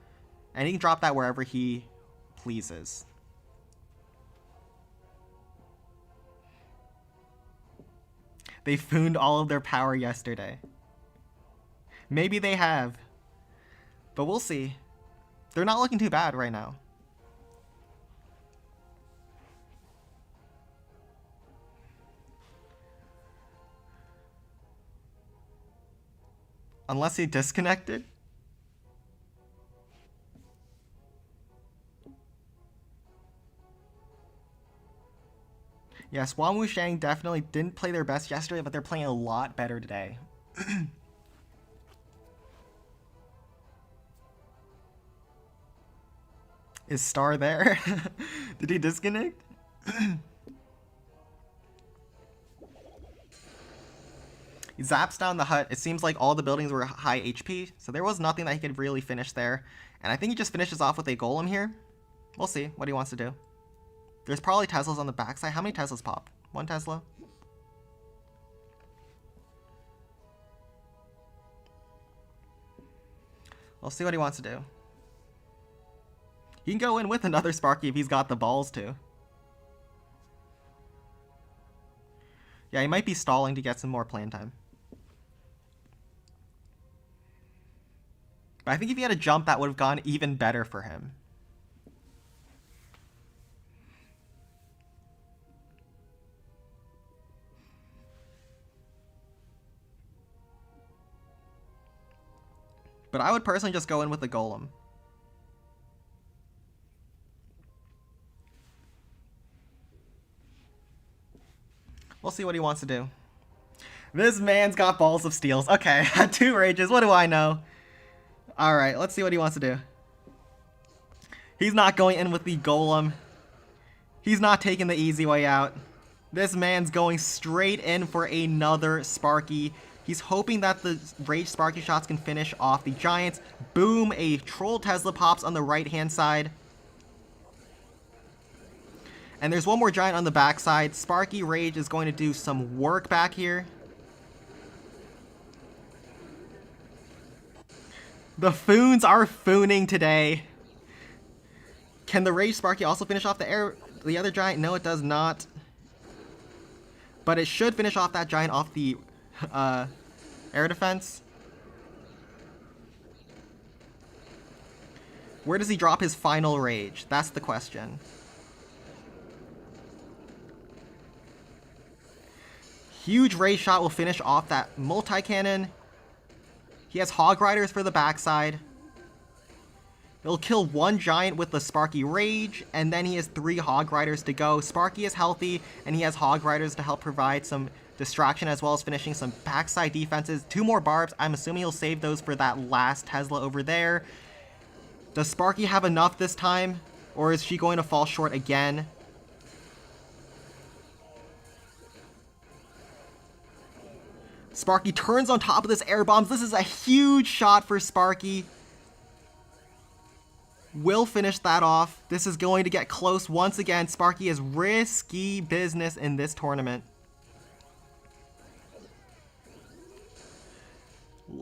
and he can drop that wherever he pleases. They fooned all of their power yesterday. Maybe they have, but we'll see. They're not looking too bad right now. Unless he disconnected? Yes, Wan Wusheng definitely didn't play their best yesterday, but they're playing a lot better today. Is Star there? Did he disconnect? He zaps down the hut. It seems like all the buildings were high HP, so there was nothing that he could really finish there. And I think he just finishes off with a golem here. We'll see what he wants to do. There's probably Teslas on the backside. How many Teslas pop? 1 Tesla? We'll see what he wants to do. He can go in with another Sparky if he's got the balls to. Yeah, he might be stalling to get some more plan time. But I think if he had a jump, that would have gone even better for him. But I would personally just go in with the golem. We'll see what he wants to do. This man's got balls of steels. Okay, 2 rages. What do I know? Alright, let's see what he wants to do. He's not going in with the golem. He's not taking the easy way out. This man's going straight in for another Sparky. He's hoping that the Rage Sparky shots can finish off the Giants. Boom, a Troll Tesla pops on the right-hand side. And there's one more Giant on the backside. Sparky Rage is going to do some work back here. The Foons are fooning today. Can the Rage Sparky also finish off the other Giant? No, it does not. But it should finish off that Giant off the air defense. Where does he drop his final Rage? That's the question. Huge Rage shot will finish off that multi-cannon. He has Hog Riders for the backside. He'll kill 1 Giant with the Sparky Rage, and then he has 3 Hog Riders to go. Sparky is healthy, and he has Hog Riders to help provide some distraction as well as finishing some backside defenses. 2 more barbs. I'm assuming he'll save those for that last Tesla over there. Does Sparky have enough this time, or is she going to fall short again? Sparky turns on top of this air bombs. This is a huge shot for Sparky. Will finish that off. This is going to get close once again. Sparky is risky business in this tournament.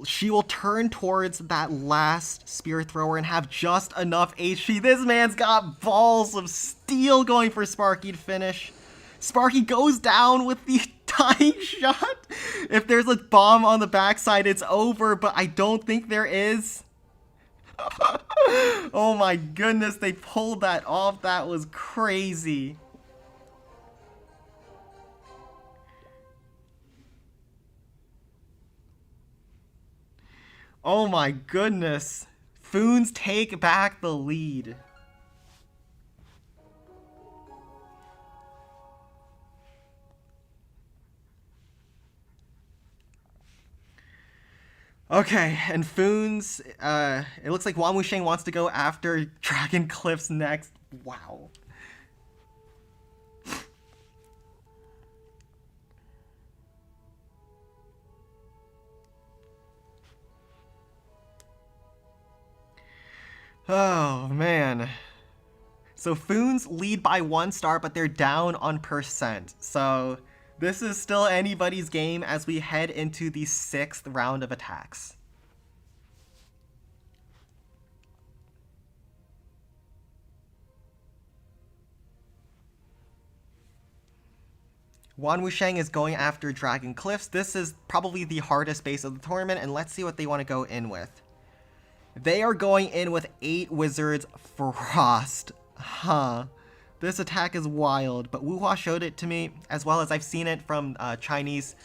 She will turn towards that last spear thrower and have just enough HP. This man's got balls of steel going for Sparky to finish. Sparky goes down with the dying shot. If there's a bomb on the backside, it's over, but I don't think there is. Oh my goodness, they pulled that off. That was crazy. Oh my goodness. Foons take back the lead. Okay, and Foons, it looks like Wanang wants to go after Dragon Cliffs next. Wow. Oh, man. So Foons lead by 1 star, but they're down on percent. So this is still anybody's game as we head into the 6th round of attacks. Wanang is going after Dragon Cliffs. This is probably the hardest base of the tournament, and let's see what they want to go in with. They are going in with 8 Wizards Frost. Huh. This attack is wild, but Wuhua showed it to me, as well as I've seen it from Chinese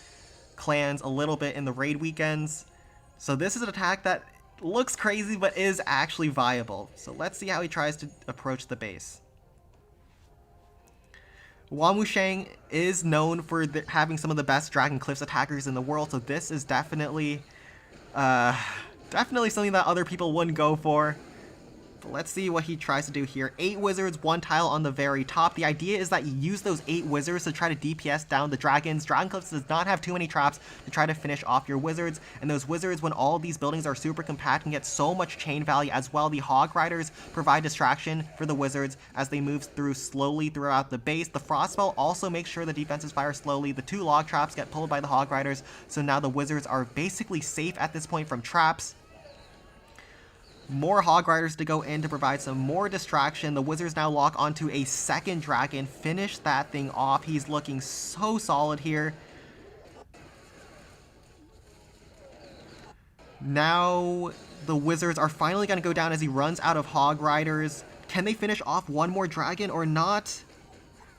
clans a little bit in the raid weekends. So this is an attack that looks crazy, but is actually viable. So let's see how he tries to approach the base. Wanang is known for having some of the best Dragon Cliffs attackers in the world, so this is definitely something that other people wouldn't go for. But let's see what he tries to do here. 8 Wizards, 1 tile on the very top. The idea is that you use those 8 Wizards to try to DPS down the Dragons. Dragon Cliffs does not have too many traps to try to finish off your Wizards. And those Wizards, when all of these buildings are super compact, can get so much chain value as well. The Hog Riders provide distraction for the Wizards as they move through slowly throughout the base. The Frost Spell also makes sure the defenses fire slowly. The 2 Log Traps get pulled by the Hog Riders. So now the Wizards are basically safe at this point from traps. More Hog Riders to go in to provide some more distraction. The Wizards now lock onto a 2nd Dragon. Finish that thing off. He's looking so solid here. Now the Wizards are finally going to go down as he runs out of Hog Riders. Can they finish off one more dragon or not?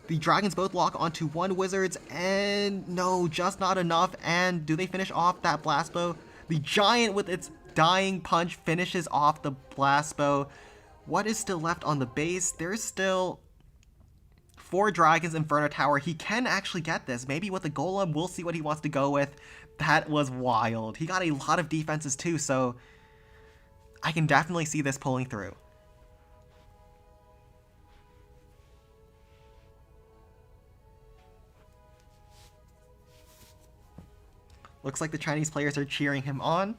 The dragons both lock onto one Wizards, and no, just not enough. And do they finish off that blast bow? The giant with its dying punch finishes off the blast bow. What is still left on the base? There's still 4 dragons, Inferno Tower. He can actually get this. Maybe with the golem, we'll see what he wants to go with. That was wild. He got a lot of defenses too, so I can definitely see this pulling through. Looks like the Chinese players are cheering him on.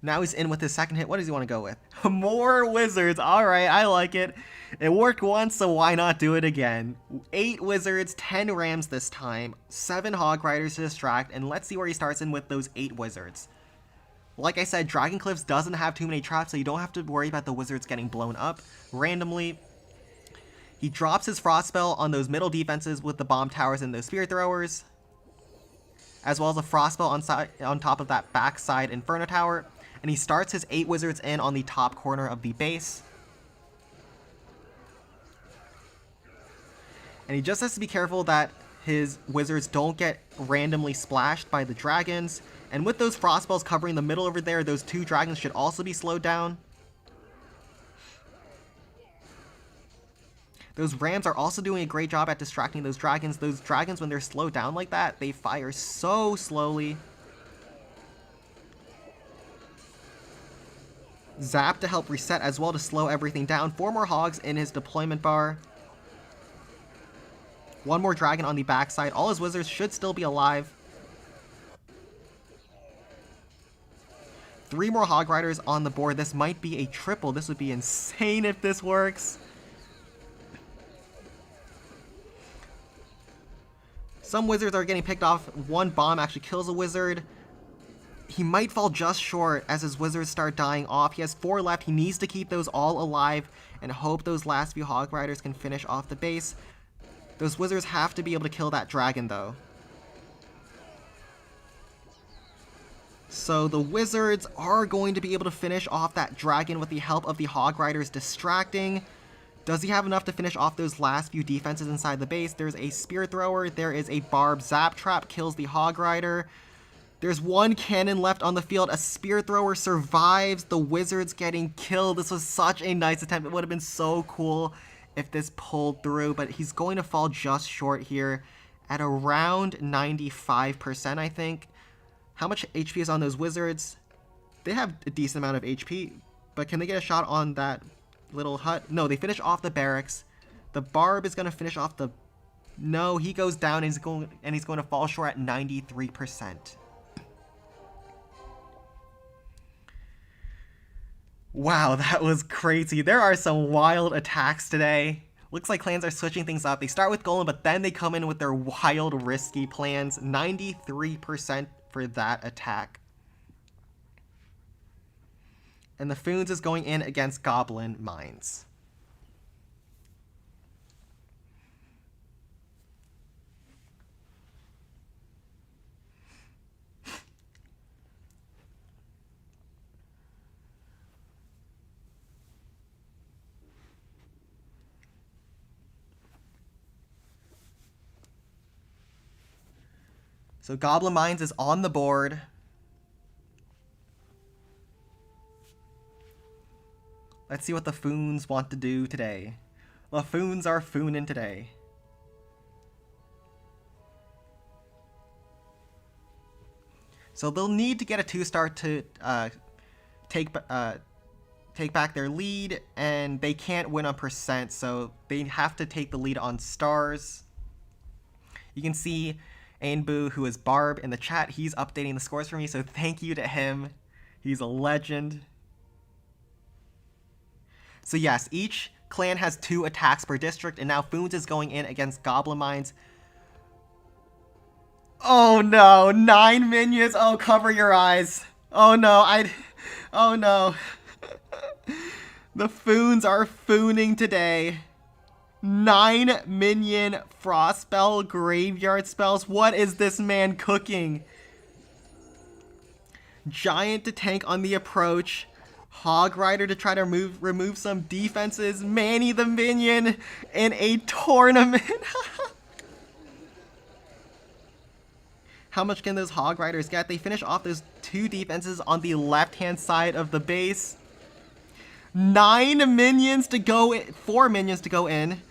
Now he's in with his second hit. What does he want to go with? More Wizards. All right, I like it. It worked once, so why not do it again? 8 Wizards, 10 Rams this time, 7 Hog Riders to distract, and let's see where he starts in with those 8 Wizards. Like I said, Dragon Cliffs doesn't have too many traps, so you don't have to worry about the Wizards getting blown up randomly. He drops his Frost Spell on those middle defenses with the Bomb Towers and those Spear Throwers, as well as a Frost Spell on top of that backside Inferno Tower. And he starts his 8 Wizards in on the top corner of the base. And he just has to be careful that his Wizards don't get randomly splashed by the dragons. And with those Frost Spells covering the middle over there, those 2 dragons should also be slowed down. Those Rams are also doing a great job at distracting those dragons. Those dragons, when they're slowed down like that, they fire so slowly. Zap to help reset as well to slow everything down. 4 more Hogs in his deployment bar. 1 more dragon on the backside. All his Wizards should still be alive. 3 more Hog Riders on the board. This might be a triple. This would be insane if this works. Some Wizards are getting picked off. 1 bomb actually kills a Wizard. He might fall just short as his Wizards start dying off. He has 4 left. He needs to keep those all alive and hope those last few Hog Riders can finish off the base. Those Wizards have to be able to kill that dragon, though. So the Wizards are going to be able to finish off that dragon with the help of the Hog Riders distracting. Does he have enough to finish off those last few defenses inside the base? There's a Spear Thrower. There is a Barb Zap Trap. Kills the Hog Rider. There's 1 cannon left on the field. A Spear Thrower survives. The Wizards getting killed. This was such a nice attempt. It would have been so cool if this pulled through, but he's going to fall just short here at around 95%, I think. How much HP is on those Wizards? They have a decent amount of HP, but can they get a shot on that little hut? No, they finish off the barracks. The Barb is going to finish off the... No, he goes down and he's going to fall short at 93%. Wow, that was crazy. There are some wild attacks today. Looks like clans are switching things up. They start with Golem, but then they come in with their wild, risky plans. 93% for that attack. And the Fons is going in against Goblin Mines. So Goblin Mines is on the board. Let's see what the Fons want to do today. The Fons are fooning today. So they'll need to get a 2-star to take back their lead, and they can't win on percent, so they have to take the lead on stars. You can see Ainbu, who is Barb, in the chat. He's updating the scores for me, so thank you to him. He's a legend. So yes, each clan has 2 attacks per district, and now Fons is going in against Goblin Mines. Oh no, 9 minions. Oh, cover your eyes. Oh no, oh no. The Foons are fooning today. 9 minion frost spell graveyard spells. What is this man cooking? Giant to tank on the approach. Hog Rider to try to remove some defenses. Manny the minion in a tournament. How much can those Hog Riders get? They finish off those 2 defenses on the left-hand side of the base. 9 minions to go in, 4 minions to go in.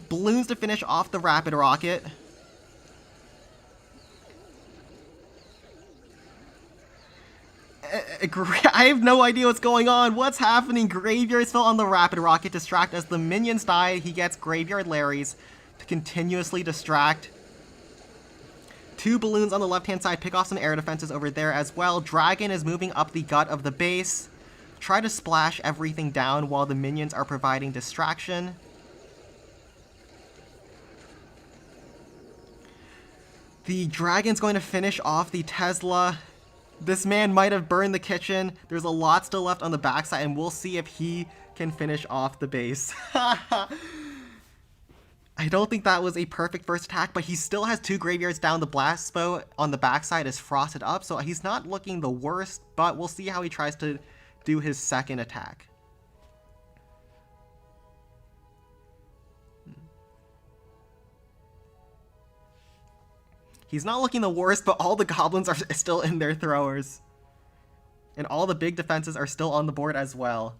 Balloons to finish off the Rapid Rocket. I have no idea what's going on. What's happening? Graveyard Spell on the Rapid Rocket. Distract as the minions die. He gets Graveyard Larrys to continuously distract. 2 balloons on the left-hand side. Pick off some air defenses over there as well. Dragon is moving up the gut of the base. Try to splash everything down while the minions are providing distraction. The Dragon's going to finish off the Tesla. This man might have burned the kitchen. There's a lot still left on the backside, and we'll see if he can finish off the base. I don't think that was a perfect first attack, but he still has 2 graveyards down. The blast bow on the backside is frosted up, so he's not looking the worst, but we'll see how he tries to do his second attack. He's not looking the worst, but all the goblins are still in their throwers. And all the big defenses are still on the board as well.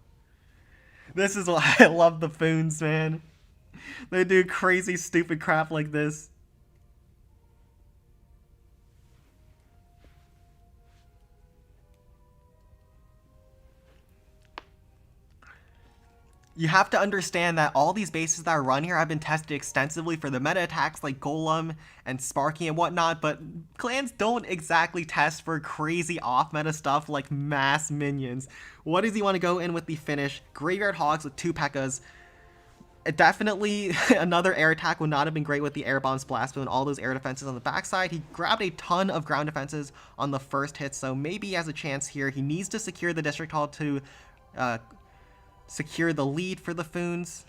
This is why I love the Foons, man. They do crazy, stupid crap like this. You have to understand that all these bases that are run here have been tested extensively for the meta attacks like Golem and Sparky and whatnot, but clans don't exactly test for crazy off-meta stuff like mass minions. What does he want to go in with the finish? Graveyard Hogs with 2 P.E.K.K.A.s. Definitely another air attack would not have been great with the Air Bombs, Blast Bow, and all those air defenses on the backside. He grabbed a ton of ground defenses on the first hit, so maybe he has a chance here. He needs to secure the District Hall to secure the lead for the Foons.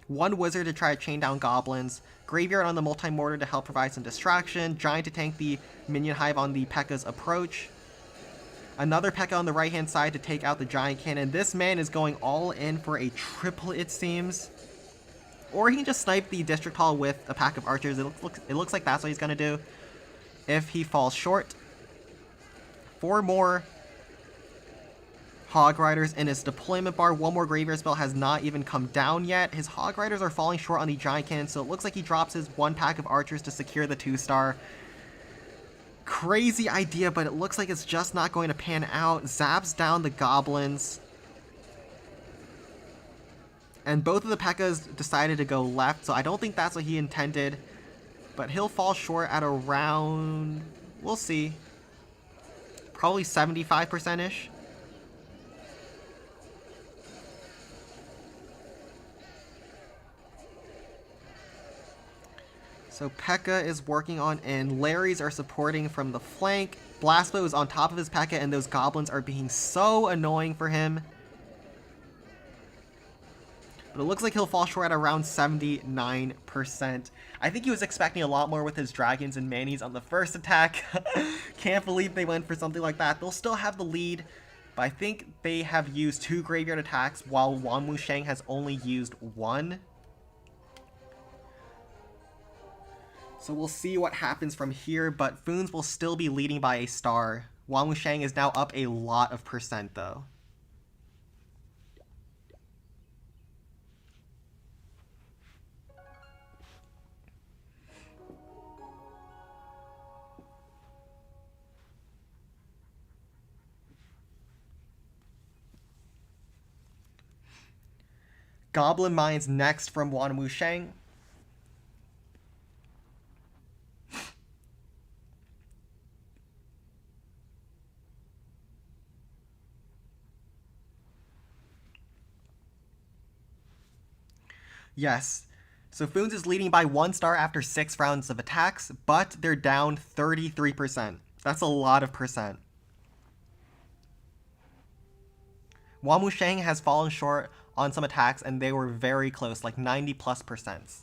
1 Wizard to try to chain down Goblins. Graveyard on the Multi-Mortar to help provide some distraction. Giant to tank the Minion Hive on the P.E.K.K.A's approach. Another P.E.K.K.A on the right-hand side to take out the Giant Cannon. This man is going all in for a triple, it seems. Or he can just snipe the District Hall with a pack of archers. It looks like that's what he's going to do. If he falls short. 4 more Hog Riders in his deployment bar. 1 more Graveyard Spell has not even come down yet. His Hog Riders are falling short on the Giant Cannon, so it looks like he drops his 1 pack of archers to secure the 2-star. Crazy idea, but it looks like it's just not going to pan out. Zaps down the Goblins. And both of the P.E.K.K.As decided to go left, so I don't think that's what he intended. But he'll fall short at around, we'll see, probably 75%-ish. So P.E.K.K.A is working on in. Larrys are supporting from the flank. Blast Bow is on top of his P.E.K.K.A, and those goblins are being so annoying for him. But it looks like he'll fall short at around 79%. I think he was expecting a lot more with his dragons and manis on the first attack. Can't believe they went for something like that. They'll still have the lead, but I think they have used 2 graveyard attacks while Wan Wusheng has only used 1. So we'll see what happens from here, but Foons will still be leading by a star. Wan Wusheng is now up a lot of percent, though. Goblin Mines next from Wan Wusheng. Yes, so Foons is leading by 1 star after 6 rounds of attacks, but they're down 33%. That's a lot of percent. Wamusheng has fallen short on some attacks, and they were very close, like 90+%.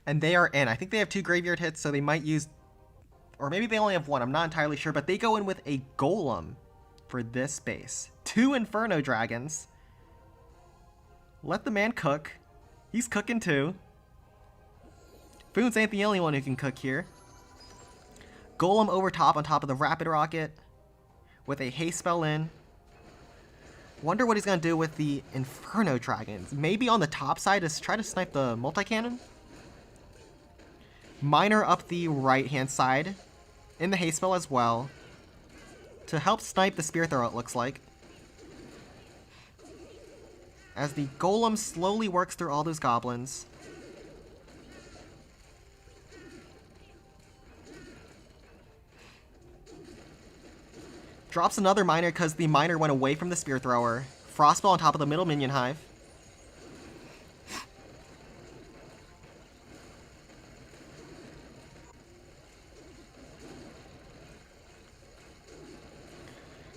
And they are in. I think they have 2 graveyard hits, so they might use... Or maybe they only have 1. I'm not entirely sure. But they go in with a Golem for this base. 2 Inferno Dragons. Let the man cook. He's cooking too. Fons ain't the only one who can cook here. Golem over top on top of the Rapid Rocket. With a haste spell in. Wonder what he's going to do with the Inferno Dragons. Maybe on the top side is try to snipe the multi-cannon? Miner up the right-hand side, in the haste spell as well, to help snipe the Spear Thrower, it looks like. As the Golem slowly works through all those goblins. Drops another Miner because the Miner went away from the Spear Thrower. Frostball on top of the middle minion hive.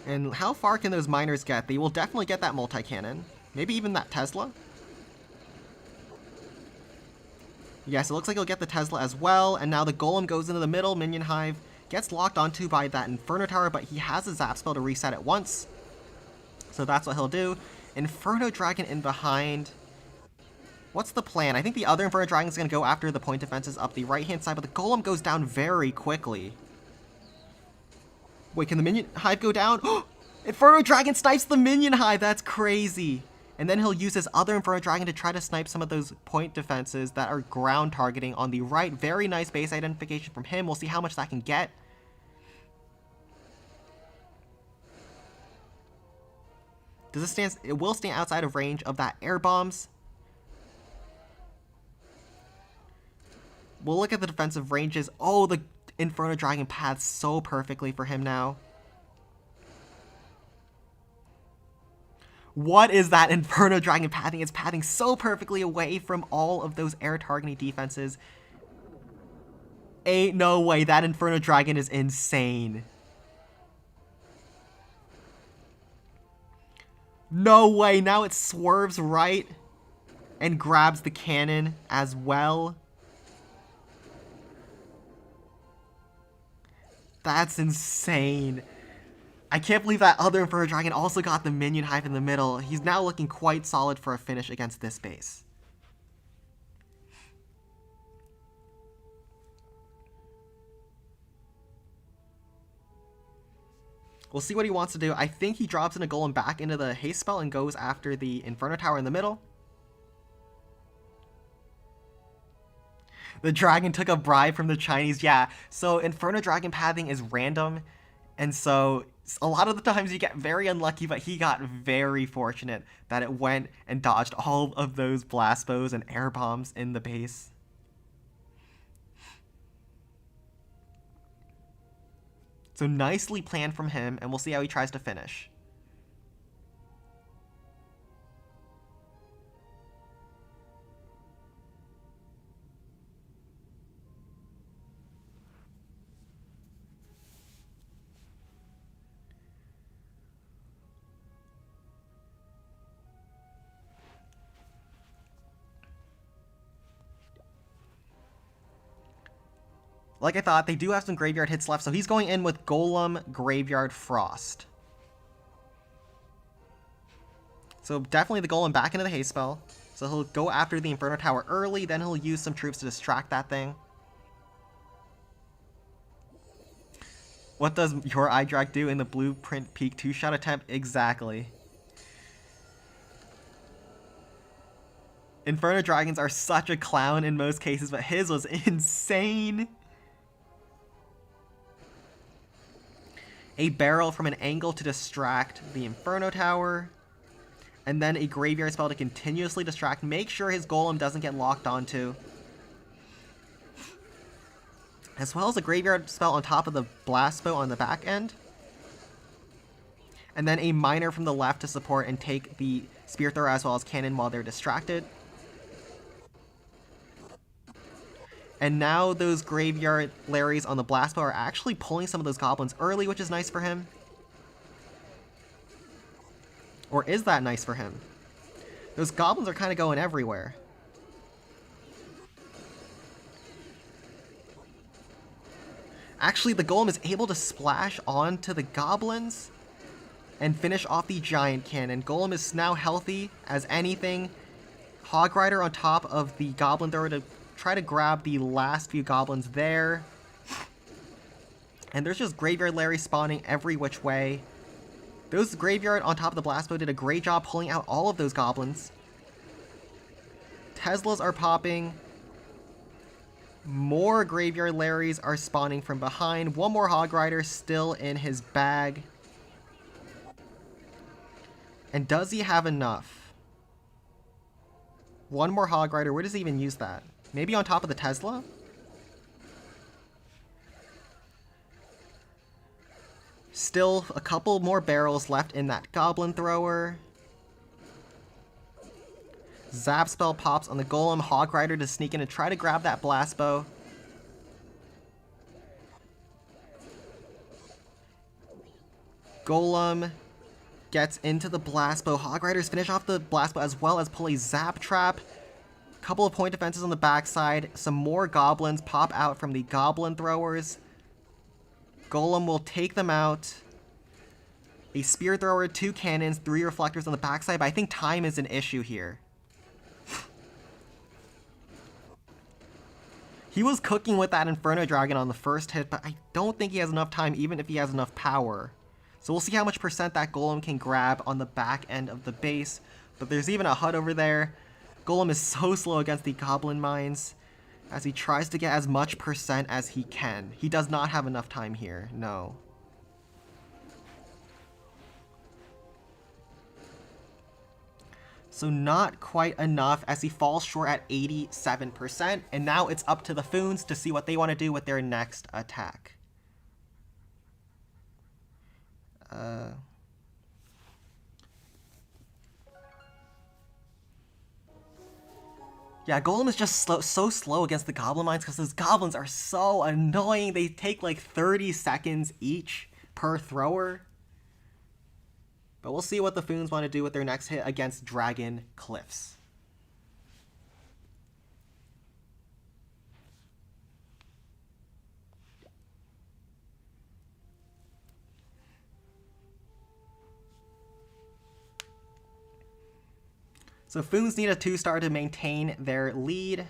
And how far can those miners get? They will definitely get that multi-cannon. Maybe even that Tesla? Yes, it looks like he'll get the Tesla as well. And now the Golem goes into the middle. Minion Hive gets locked onto by that Inferno Tower, but he has a Zap spell to reset it once. So that's what he'll do. Inferno Dragon in behind. What's the plan? I think the other Inferno Dragon is going to go after the point defenses up the right-hand side, but the Golem goes down very quickly. Wait, can the Minion Hive go down? Inferno Dragon snipes the Minion Hive! That's crazy! And then he'll use his other Inferno Dragon to try to snipe some of those point defenses that are ground targeting on the right. Very nice base identification from him. We'll see how much that can get. Does it stand? It will stand outside of range of that air bombs. We'll look at the defensive ranges. Oh, the Inferno Dragon paths so perfectly for him now. What is that Inferno Dragon pathing? It's pathing so perfectly away from all of those air targeting defenses. Ain't no way. That Inferno Dragon is insane. No way. Now it swerves right and grabs the cannon as well. That's insane. I can't believe that other Inferno Dragon also got the Minion Hive in the middle. He's now looking quite solid for a finish against this base. We'll see what he wants to do. I think he drops in a Golem back into the haste spell and goes after the Inferno Tower in the middle. The dragon took a bribe from the Chinese. Yeah, so Inferno Dragon pathing is random. And so a lot of the times you get very unlucky, but he got very fortunate that it went and dodged all of those blast bows and air bombs in the base. So nicely planned from him, and we'll see how he tries to finish. Like I thought, they do have some graveyard hits left, so he's going in with Golem, Graveyard, Frost. So definitely the Golem back into the haste spell. So he'll go after the Inferno Tower early, then he'll use some troops to distract that thing. What does your iDrag do in the Blueprint Peak 2-shot attempt? Exactly. Inferno Dragons are such a clown in most cases, but his was insane. A barrel from an angle to distract the Inferno Tower. And then a graveyard spell to continuously distract. Make sure his Golem doesn't get locked onto. As well as a graveyard spell on top of the blast bow on the back end. And then a miner from the left to support and take the spear thrower as well as cannon while they're distracted. And now those graveyard Larrys on the blast bow are actually pulling some of those goblins early, which is nice for him. Or is that nice for him? Those goblins are kind of going everywhere. Actually, the golem is able to splash onto the goblins and finish off the giant cannon. Golem is now healthy as anything. Hog Rider on top of the goblin thrower to try to grab the last few goblins there. And there's just graveyard Larry spawning every which way. Those graveyard on top of the blast bow did a great job pulling out all of those goblins. Teslas are popping. More graveyard Larrys are spawning from behind. One more Hog Rider still in his bag. And does he have enough? One more Hog Rider. Where does he even use that? Maybe on top of the Tesla? Still a couple more barrels left in that Goblin Thrower. Zap spell pops on the Golem. Hog Rider to sneak in and try to grab that blast bow. Golem gets into the blast bow. Hog Riders finish off the blast bow as well as pull a zap trap. Couple of point defenses on the backside. Some more goblins pop out from the Goblin Throwers. Golem will take them out. A spear thrower, 2 cannons, 3 reflectors on the backside, but I think time is an issue here. He was cooking with that Inferno Dragon on the first hit, but I don't think he has enough time, even if he has enough power. So we'll see how much percent that Golem can grab on the back end of the base. But there's even a hut over there. Golem is so slow against the Goblin Mines as he tries to get as much percent as he can. He does not have enough time here, no. So not quite enough as he falls short at 87%. And now it's up to the Foons to see what they want to do with their next attack. Yeah, Golem is just so slow against the Goblin Mines because those Goblins are so annoying. They take like 30 seconds each per thrower. But we'll see what the Foons want to do with their next hit against Dragon Cliffs. So Foons need a 2-star to maintain their lead.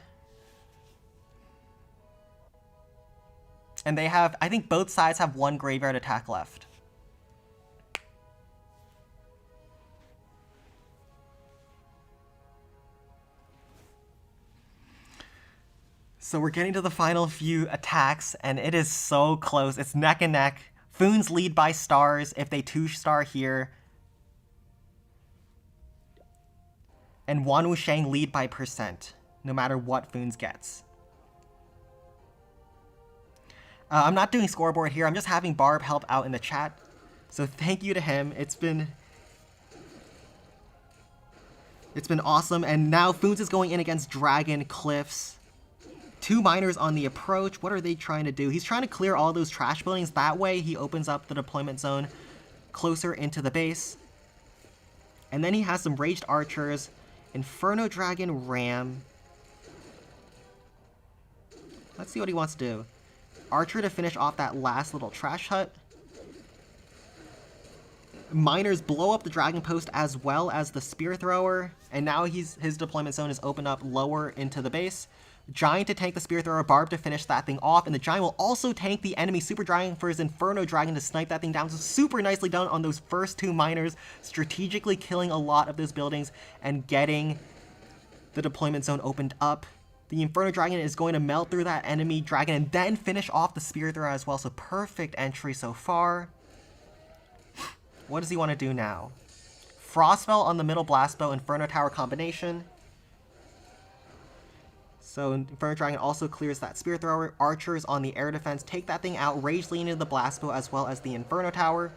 And they have, I think both sides have 1 graveyard attack left. So we're getting to the final few attacks, and it is so close. It's neck and neck. Foons lead by stars if they 2-star here. And Wan Wushang lead by percent, no matter what Foons gets. I'm not doing scoreboard here. I'm just having Barb help out in the chat. So thank you to him. It's been awesome. And now Foons is going in against Dragon Cliffs. 2 miners on the approach. What are they trying to do? He's trying to clear all those trash buildings. That way he opens up the deployment zone closer into the base. And then he has some raged archers. Inferno Dragon Ram. Let's see what he wants to do. Archer to finish off that last little trash hut. Miners blow up the Dragon Post as well as the Spear Thrower. And now his deployment zone is opened up lower into the base. Giant to tank the Spear Thrower, Barb to finish that thing off, and the Giant will also tank the enemy Super Dragon for his Inferno Dragon to snipe that thing down. So super nicely done on those first 2 miners, strategically killing a lot of those buildings and getting the deployment zone opened up. The Inferno Dragon is going to melt through that enemy dragon and then finish off the Spear Thrower as well, so perfect entry so far. What does he want to do now? Frostfell on the middle blast bow, Inferno Tower combination. So Inferno Dragon also clears that Spear Thrower. Archers on the air defense take that thing out. Rage lean into the blast bow as well as the Inferno Tower.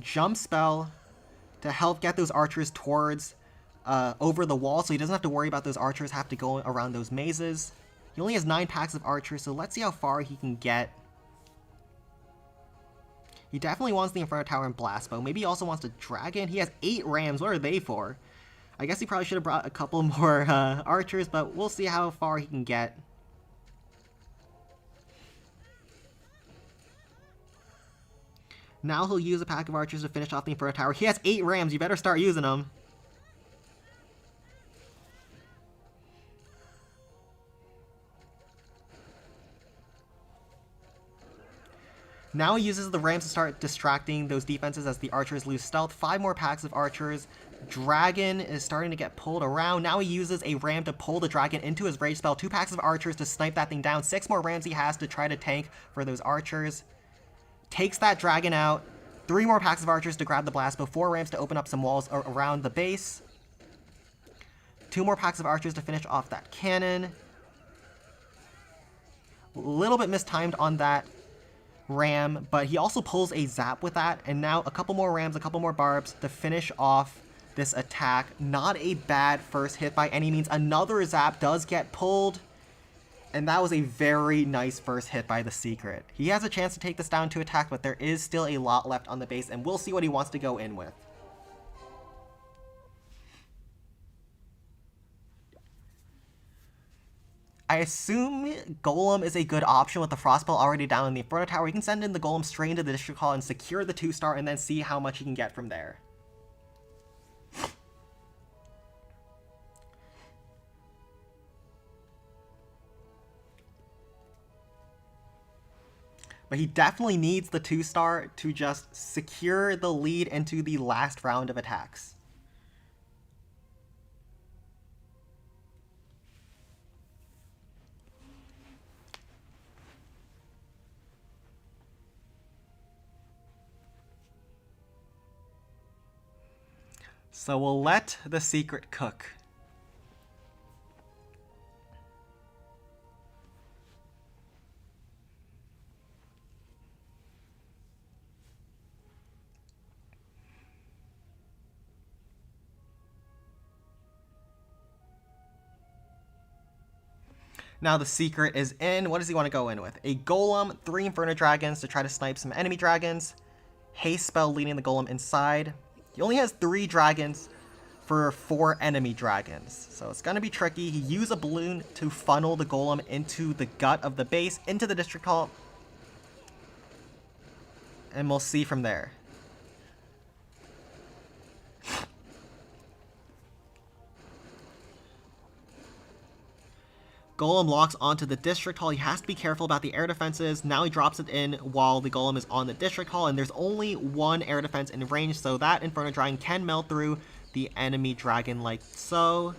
jump spell to help get those archers towards over the wall, so he doesn't have to worry about those archers have to go around those mazes. He only has 9 packs of archers, so let's see how far he can get. He definitely wants the Inferno Tower and Blast Bow. Maybe he also wants the Dragon. He has 8 Rams. What are they for? I guess he probably should have brought a couple more archers, but we'll see how far he can get. Now he'll use a pack of archers to finish off the Inferno Tower. He has 8 Rams. You better start using them. Now he uses the Rams to start distracting those defenses as the archers lose stealth. 5 more packs of archers. Dragon is starting to get pulled around. Now he uses a Ram to pull the Dragon into his Rage spell. 2 packs of archers to snipe that thing down. 6 more Rams he has to try to tank for those archers. Takes that Dragon out. 3 more packs of archers to grab the Blast Bow. 4 Rams to open up some walls around the base. 2 more packs of archers to finish off that cannon. A little bit mistimed on that Ram, but he also pulls a Zap with that, and now a couple more Rams, a couple more Barbs to finish off this attack. Not a bad first hit by any means. Another Zap does get pulled, and that was a very nice first hit by the Secret. He has a chance to take this down to attack, but there is still a lot left on the base, and we'll see what he wants to go in with. I assume Golem is a good option with the Frostball already down in the Inferno Tower. He can send in the Golem straight into the District Hall and secure the 2-star and then see how much he can get from there. But he definitely needs the 2-star to just secure the lead into the last round of attacks. So we'll let the Secret cook. Now the Secret is in. What does he want to go in with? A Golem, 3 Inferno Dragons to try to snipe some enemy dragons. Haste spell leading the Golem inside. He only has 3 dragons for 4 enemy dragons, so it's going to be tricky. He used a balloon to funnel the Golem into the gut of the base, into the District Hall, and we'll see from there. Golem locks onto the District Hall. He has to be careful about the air defenses. Now he drops it in while the Golem is on the District Hall, and there's only 1 air defense in range, so that Inferno Dragon can melt through the enemy dragon like so.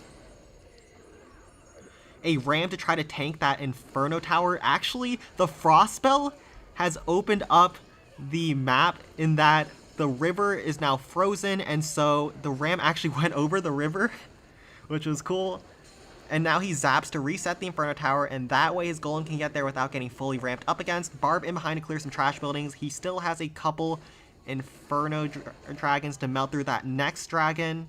A Ram to try to tank that Inferno Tower. Actually, the Frost spell has opened up the map in that the river is now frozen, and so the Ram actually went over the river, which was cool. And now he zaps to reset the Inferno Tower, and that way his Golem can get there without getting fully ramped up against. Barb in behind to clear some trash buildings. He still has a couple Inferno Dragons to melt through that next dragon.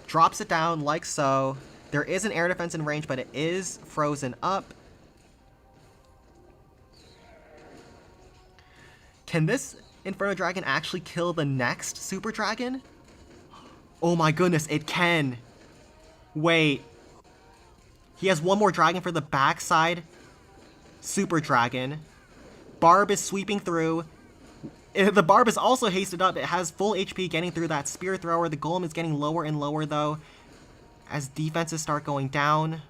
Drops it down like so. There is an air defense in range, but it is frozen up. Can this Inferno Dragon actually kill the next Super Dragon? Oh my goodness, it can. Wait. He has 1 more dragon for the backside Super Dragon. Barb is sweeping through. The Barb is also hasted up. It has full HP getting through that Spear Thrower. The Golem is getting lower and lower, though, as defenses start going down.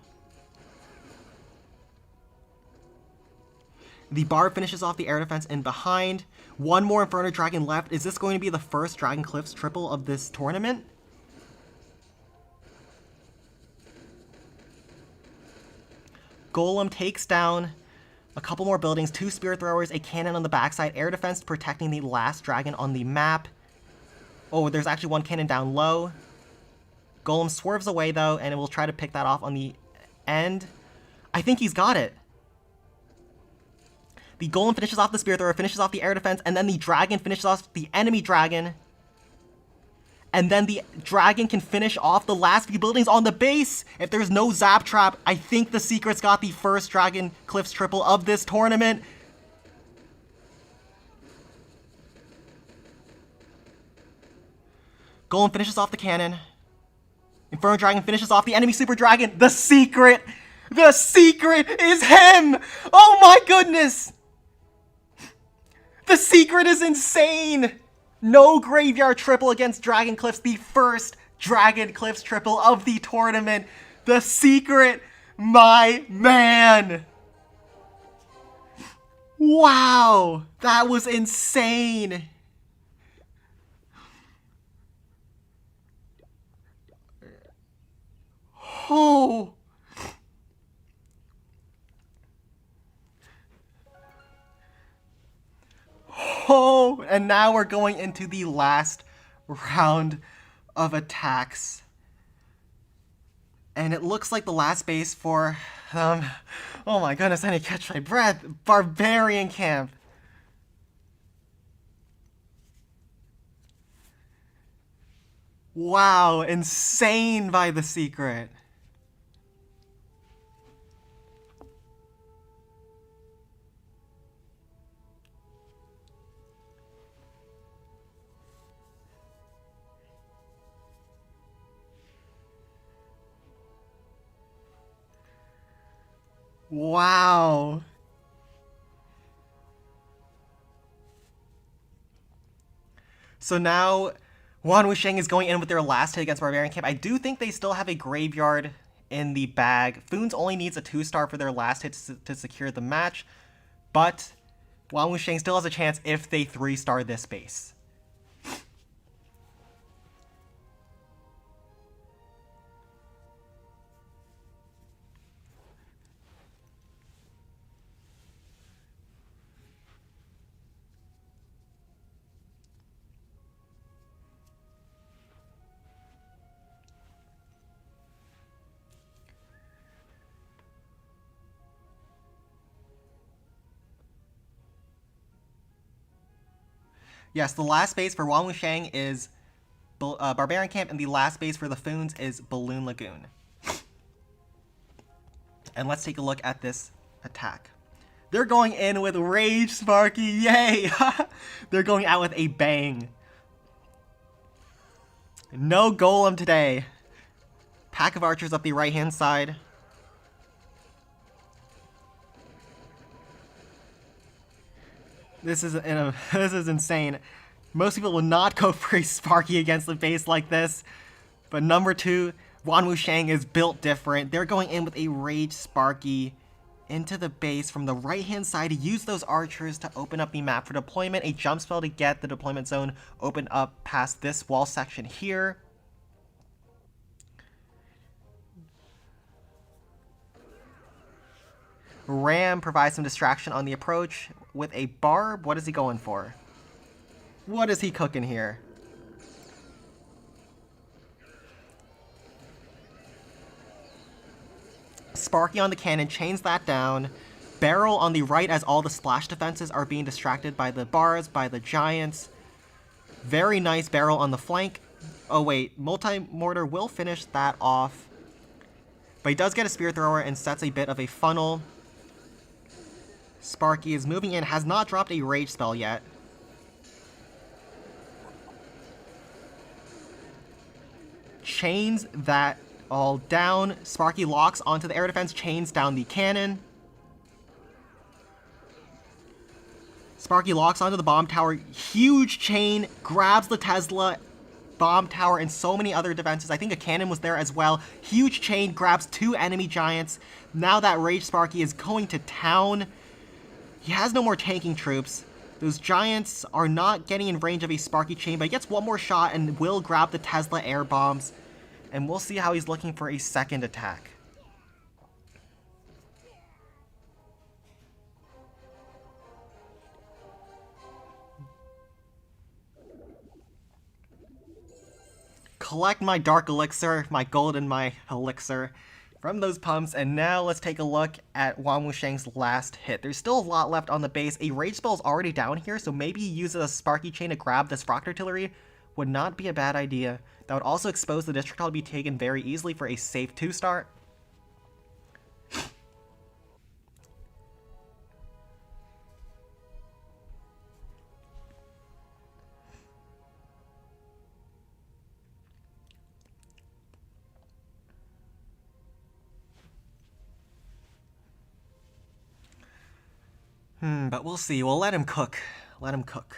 The Barb finishes off the air defense in behind. 1 more Inferno Dragon left. Is this going to be the first Dragon Cliffs triple of this tournament? Golem takes down a couple more buildings, 2 Spear Throwers, a cannon on the backside, air defense protecting the last dragon on the map. Oh, there's actually 1 cannon down low. Golem swerves away, though, and we'll try to pick that off on the end. I think he's got it. The golem finishes off the spear thrower, finishes off the air defense, and then the dragon finishes off the enemy dragon. And then the dragon can finish off the last few buildings on the base. If there's no zap trap, I think the Secret's got the first Dragon Cliffs triple of this tournament. Golem finishes off the cannon. Inferno Dragon finishes off the enemy Super Dragon. The Secret! The Secret is him! Oh my goodness! The Secret is insane! No graveyard triple against Dragon Cliffs. The first Dragon Cliffs triple of the tournament. The Secret, my man! Wow! That was insane! Oh! Oh! And now we're going into the last round of attacks. And it looks like the last base for, oh my goodness, I need to catch my breath. Barbarian Camp. Wow, insane by the Secret. Wow. So now Wan Wusheng is going in with their last hit against Barbarian Camp. I do think they still have a graveyard in the bag. Fons only needs a 2-star for their last hit to secure the match, but Wan Wusheng still has a chance if they 3-star this base. Yes, the last base for Wan Wusheng is Barbarian Camp, and the last base for the Fons is Balloon Lagoon. And let's take a look at this attack. They're going in with Rage Sparky, yay! They're going out with a bang. No Golem today. Pack of Archers up the right-hand side. This is insane. Most people will not go for a Sparky against the base like this. But number 2, Wan Wusheng is built different. They're going in with a Rage Sparky into the base from the right-hand side to use those archers to open up the map for deployment. A jump spell to get the deployment zone opened up past this wall section here. Ram provides some distraction on the approach with a barb. What is he going for? What is he cooking here? Sparky on the cannon chains that down. Barrel on the right as all the splash defenses are being distracted by the bars, by the giants. Very nice barrel on the flank. Oh wait, Multi-Mortar will finish that off. But he does get a spear thrower and sets a bit of a funnel. Sparky is moving in, has not dropped a rage spell yet. Chains that all down. Sparky locks onto the air defense, chains down the cannon. Sparky locks onto the bomb tower. Huge chain, grabs the Tesla, bomb tower, and so many other defenses. I think a cannon was there as well. Huge chain, grabs 2 enemy giants. Now that Rage Sparky is going to town. He has no more tanking troops. Those giants are not getting in range of a Sparky chain, but he gets one more shot and will grab the Tesla air bombs. And we'll see how he's looking for a second attack. Collect my dark elixir, my gold and my elixir. from those pumps, and now let's take a look at Wan Wusheng's last hit. There's still a lot left on the base. A rage spell is already down here, so maybe he uses a Sparky Chain to grab this Rock Artillery. Would not be a bad idea. That would also expose the District Hall to be taken very easily for a safe 2-star. But we'll see. We'll let him cook. Let him cook.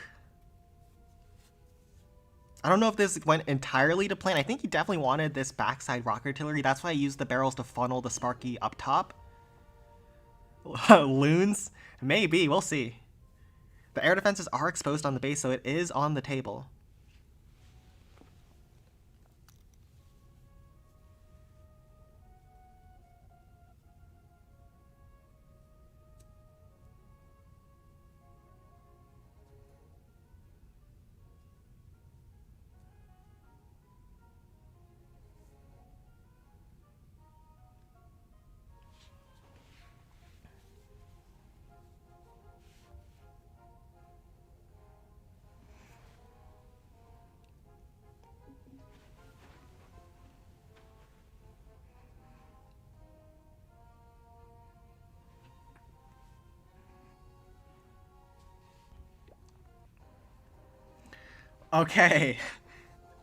I don't know if this went entirely to plan. I think he definitely wanted this backside rock artillery. That's why I used the barrels to funnel the Sparky up top. Loons? Maybe. We'll see. The air defenses are exposed on the base, so it is on the table. Okay.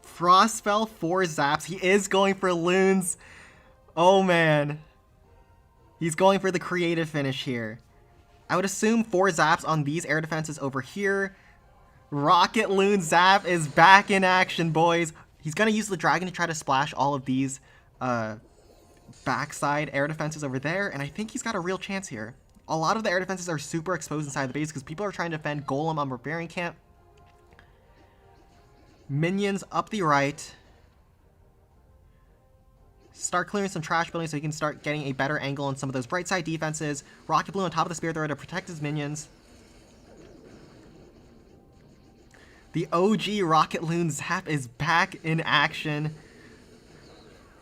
Frostspell, 4 zaps. He is going for loons. Oh man. He's going for the creative finish here. I would assume 4 zaps on these air defenses over here. Rocket Loon Zap is back in action, boys. He's going to use the dragon to try to splash all of these backside air defenses over there, and I think he's got a real chance here. A lot of the air defenses are super exposed inside the base because people are trying to defend Golem on Barbarian Camp. Minions up the right. Start clearing some trash buildings so he can start getting a better angle on some of those bright side defenses. Rocket Blue on top of the Spear Thrower to protect his minions. The OG Rocket Loon Zap is back in action.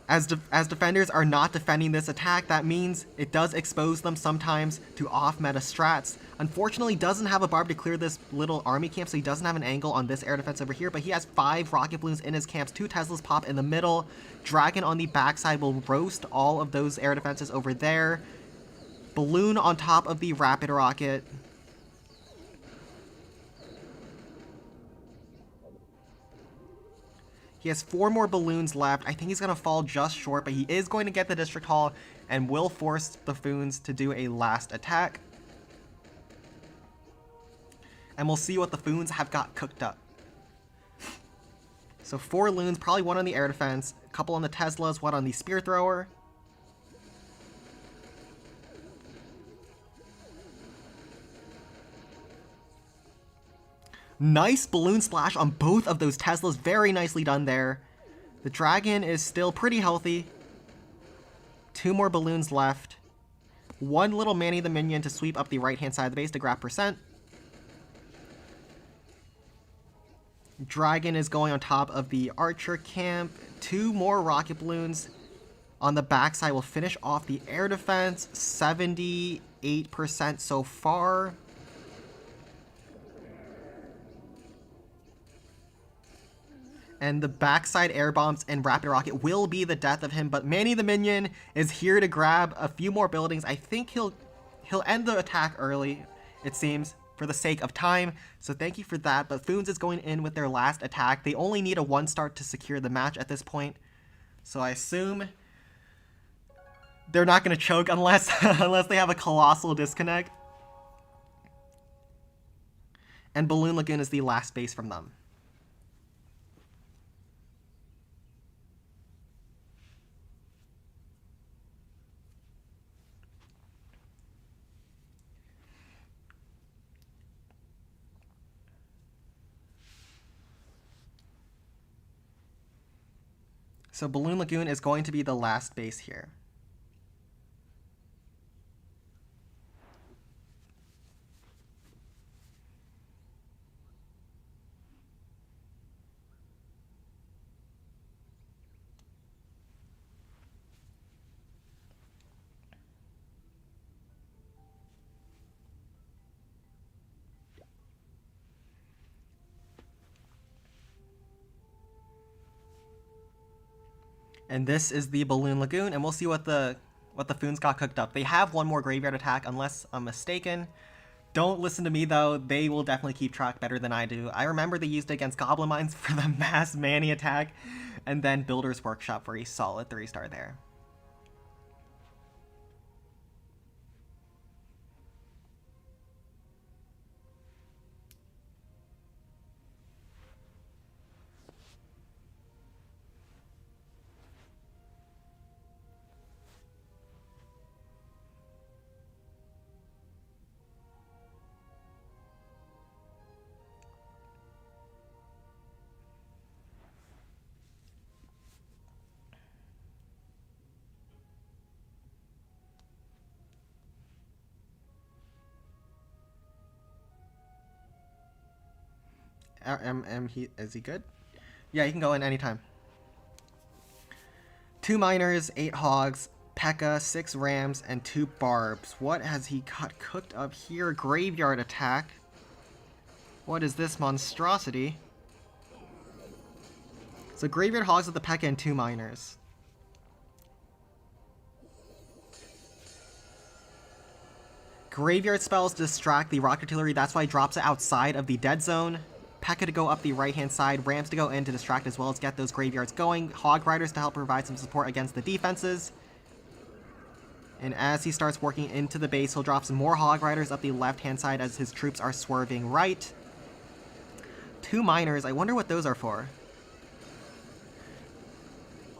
As defenders are not defending this attack, that means it does expose them sometimes to off-meta strats. Unfortunately, doesn't have a barb to clear this little army camp, so he doesn't have an angle on this air defense over here, but he has 5 rocket balloons in his camps, 2 Teslas pop in the middle. Dragon on the backside will roast all of those air defenses over there. Balloon on top of the rapid rocket. He has 4 more balloons left. I think he's going to fall just short, but he is going to get the District Hall and will force the Foons to do a last attack. And we'll see what the Foons have got cooked up. So 4 loons, probably 1 on the air defense, a couple on the Teslas, 1 on the Spear Thrower. Nice balloon splash on both of those Teslas. Very nicely done there. The dragon is still pretty healthy. 2 more balloons left. 1 little Manny the Minion to sweep up the right-hand side of the base to grab percent. Dragon is going on top of the Archer camp. 2 more rocket balloons on the backside will finish off the air defense. 78% so far. And the backside air bombs and rapid rocket will be the death of him, but Manny the Minion is here to grab a few more buildings. I think he'll end the attack early, it seems, for the sake of time. So thank you for that. But Foons is going in with their last attack. They only need a 1-star to secure the match at this point. So I assume they're not going to choke unless unless they have a colossal disconnect. And Balloon Lagoon is the last base from them. So Balloon Lagoon is going to be the last base here. And this is the Balloon Lagoon, and we'll see what the Foons got cooked up. They have one more graveyard attack, unless I'm mistaken. Don't listen to me, though. They will definitely keep track better than I do. I remember they used it against Goblin Mines for the Mass Manny attack, and then Builder's Workshop for a solid 3-star there. Is he good? Yeah, he can go in anytime. 2 miners, 8 hogs, P.E.K.K.A, 6 rams, and 2 barbs. What has he got cooked up here? Graveyard attack. What is this monstrosity? So graveyard hogs with the P.E.K.K.A and 2 miners. Graveyard spells distract the rock artillery. That's why it drops it outside of the dead zone. P.E.K.K.A to go up the right-hand side, Rams to go in to distract as well as get those graveyards going, Hog Riders to help provide some support against the defenses. And as he starts working into the base, he'll drop some more Hog Riders up the left-hand side as his troops are swerving right. 2 miners, I wonder what those are for.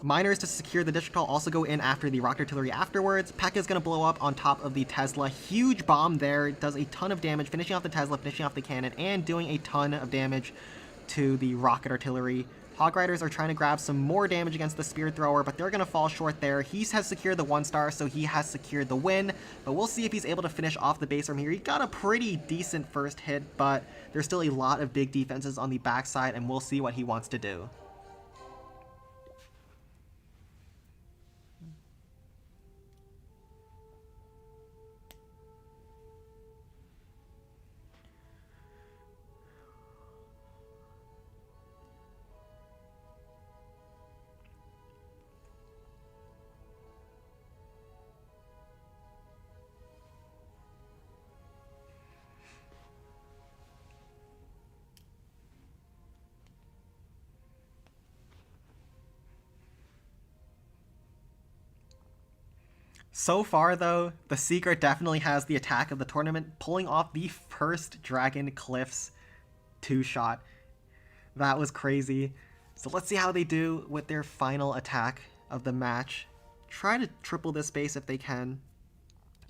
Miners to secure the district hall also go in after the rocket artillery afterwards. P.E.K.K.A is going to blow up on top of the Tesla. Huge bomb there. Does a ton of damage, finishing off the Tesla, finishing off the cannon, and doing a ton of damage to the rocket artillery. Hog Riders are trying to grab some more damage against the Spear Thrower, but they're going to fall short there. He has secured the 1-star, so he has secured the win. But we'll see if he's able to finish off the base from here. He got a pretty decent first hit, but there's still a lot of big defenses on the backside, and we'll see what he wants to do. So far, though, the Seeker definitely has the attack of the tournament, pulling off the first Dragon Cliffs 2-shot. That was crazy. So let's see how they do with their final attack of the match. Try to triple this base if they can.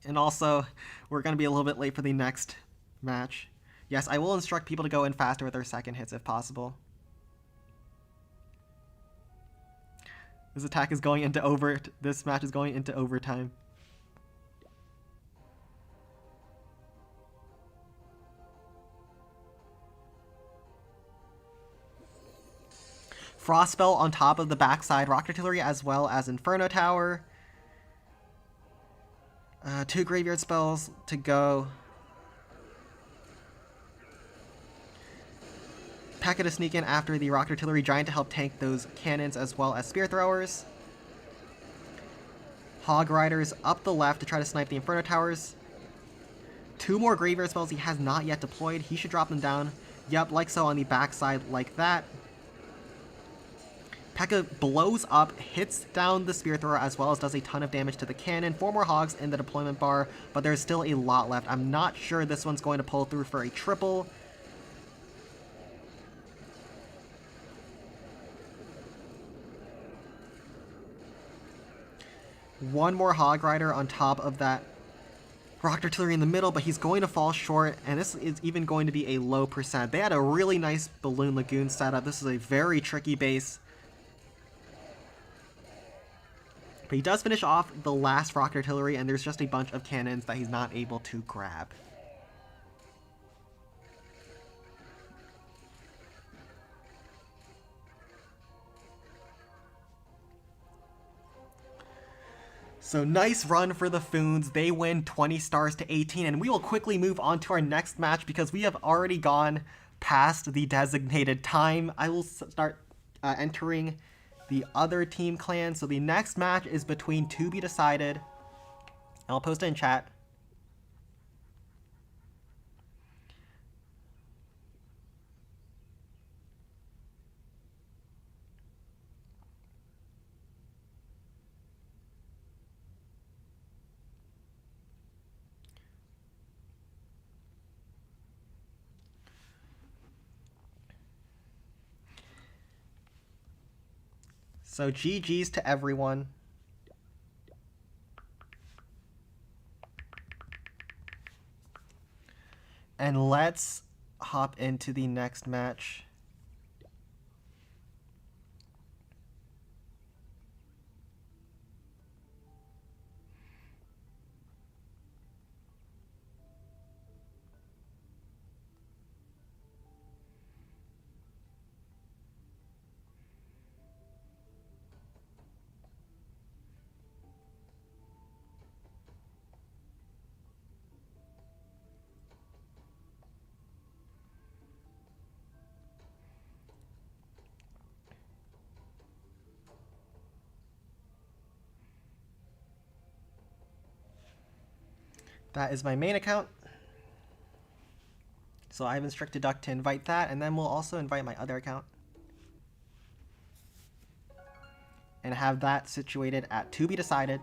And also, we're going to be a little bit late for the next match. Yes, I will instruct people to go in faster with their second hits if possible. This attack is going into this match is going into overtime. Frost Spell on top of the backside Rocket Artillery as well as Inferno Tower. 2 Graveyard Spells to go. P.E.K.K.A to sneak in after the Rocket Artillery Giant to help tank those cannons as well as Spear Throwers. Hog Riders up the left to try to snipe the Inferno Towers. 2 more Graveyard Spells he has not yet deployed. He should drop them down. Yep, like so on the backside like that. P.E.K.K.A blows up, hits down the Spear Thrower as well as does a ton of damage to the cannon. 4 more Hogs in the deployment bar, but there's still a lot left. I'm not sure this one's going to pull through for a triple. One more Hog Rider on top of that Rocket Artillery in the middle, but he's going to fall short, and this is even going to be a low percent. They had a really nice Balloon Lagoon setup. This is a very tricky base. But he does finish off the last Rocket Artillery, and there's just a bunch of cannons that he's not able to grab. So nice run for the Foons. They win 20 stars to 18, and we will quickly move on to our next match because we have already gone past the designated time. I will start entering the other team clan. So the next match is between To Be Decided. I'll post it in chat. So GG's to everyone. And let's hop into the next match. That is my main account. So I've instructed Duck to invite that, and then we'll also invite my other account. And have that situated at To Be Decided.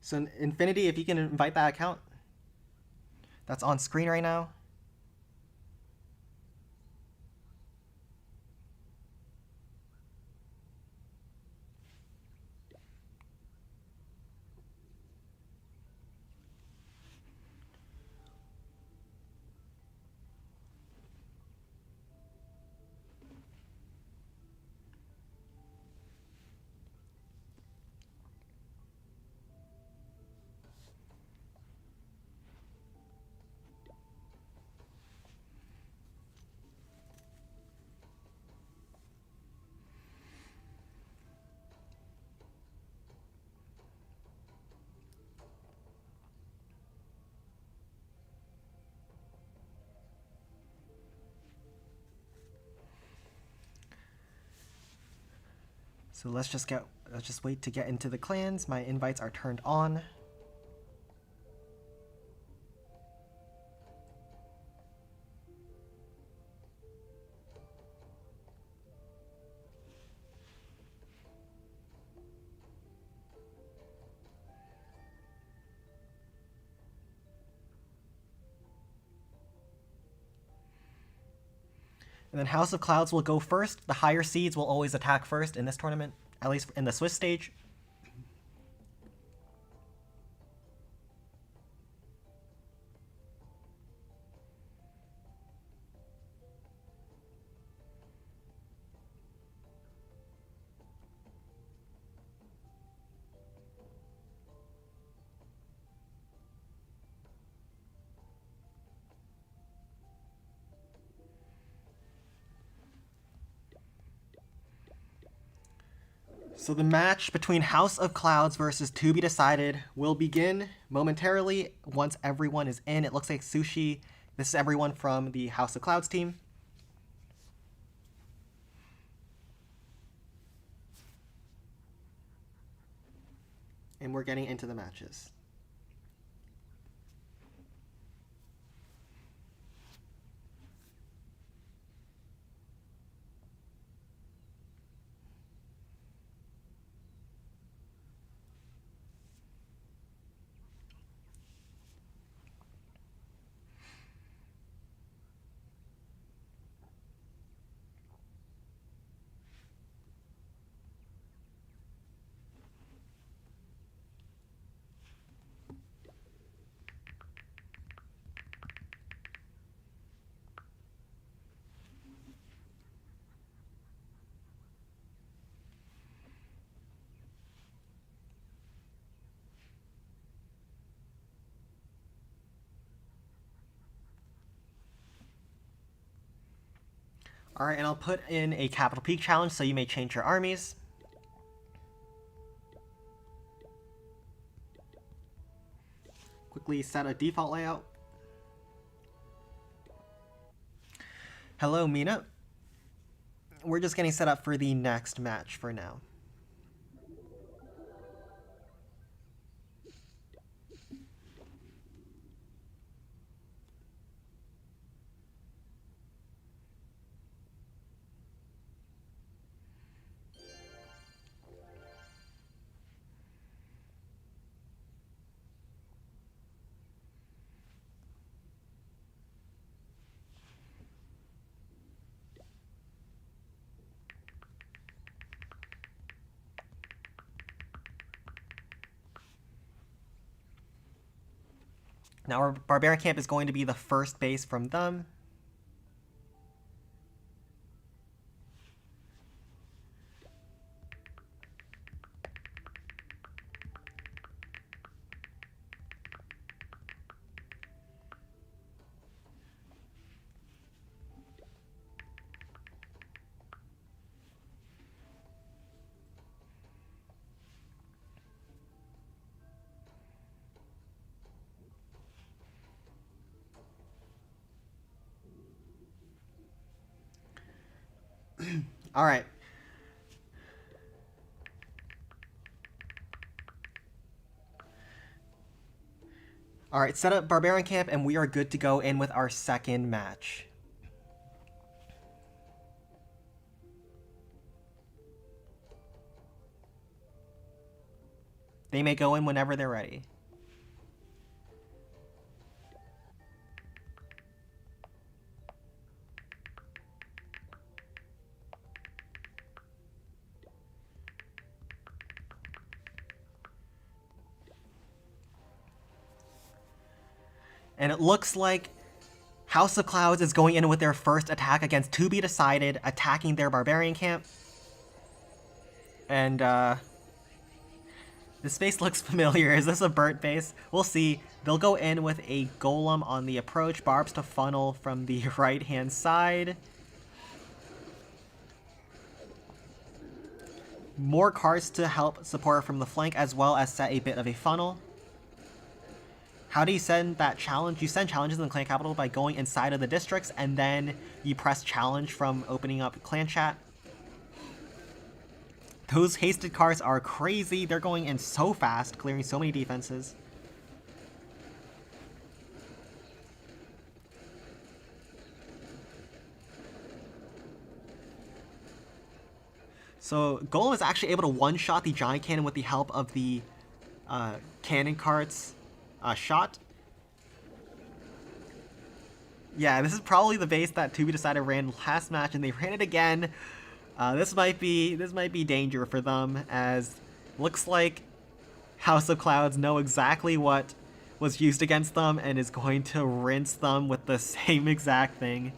So Infinity, if you can invite that account, that's on screen right now. So let's just wait to get into the clans. My invites are turned on. And then House of Clouds will go first. The higher seeds will always attack first in this tournament, at least in the Swiss stage. So the match between House of Clouds versus To Be Decided will begin momentarily once everyone is in. It looks like Sushi. This is everyone from the House of Clouds team. And we're getting into the matches. Alright, and I'll put in a capital peak challenge so you may change your armies. Quickly set a default layout. Hello, Mina. We're just getting set up for the next match for now. Now our Barbarian Camp is going to be the first base from them. All right. All right, set up Barbarian Camp, and we are good to go in with our second match. They may go in whenever they're ready. And it looks like House of Clouds is going in with their first attack against To Be Decided, attacking their Barbarian Camp. And, this base looks familiar. Is this a burnt base? We'll see. They'll go in with a Golem on the approach, barbs to funnel from the right-hand side. More cards to help support from the flank, as well as set a bit of a funnel. How do you send that challenge? You send challenges in the clan capital by going inside of the districts, and then you press challenge from opening up clan chat. Those hasted cards are crazy. They're going in so fast, clearing so many defenses. So Golem is actually able to one-shot the Giant Cannon with the help of the cannon cards shot. Yeah, this is probably the base that To Be Decided ran last match, and they ran it again. This might be danger for them, as looks like House of Clouds know exactly what was used against them and is going to rinse them with the same exact thing.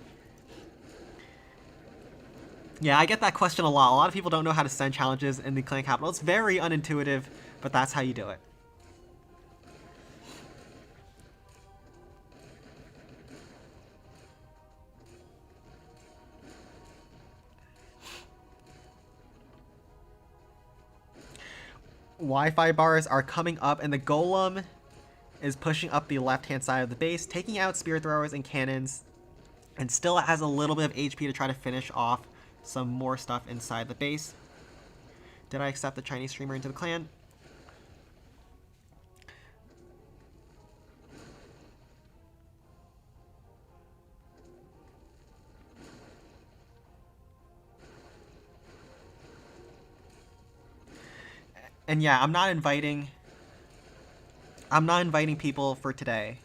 Yeah, I get that question a lot. A lot of people don't know how to send challenges in the clan capital. It's very unintuitive, but that's how you do it. Wi-Fi bars are coming up, and the Golem is pushing up the left-hand side of the base, taking out spear throwers and cannons, and still has a little bit of HP to try to finish off some more stuff inside the base. Did I accept the Chinese streamer into the clan? And yeah, I'm not inviting people for today.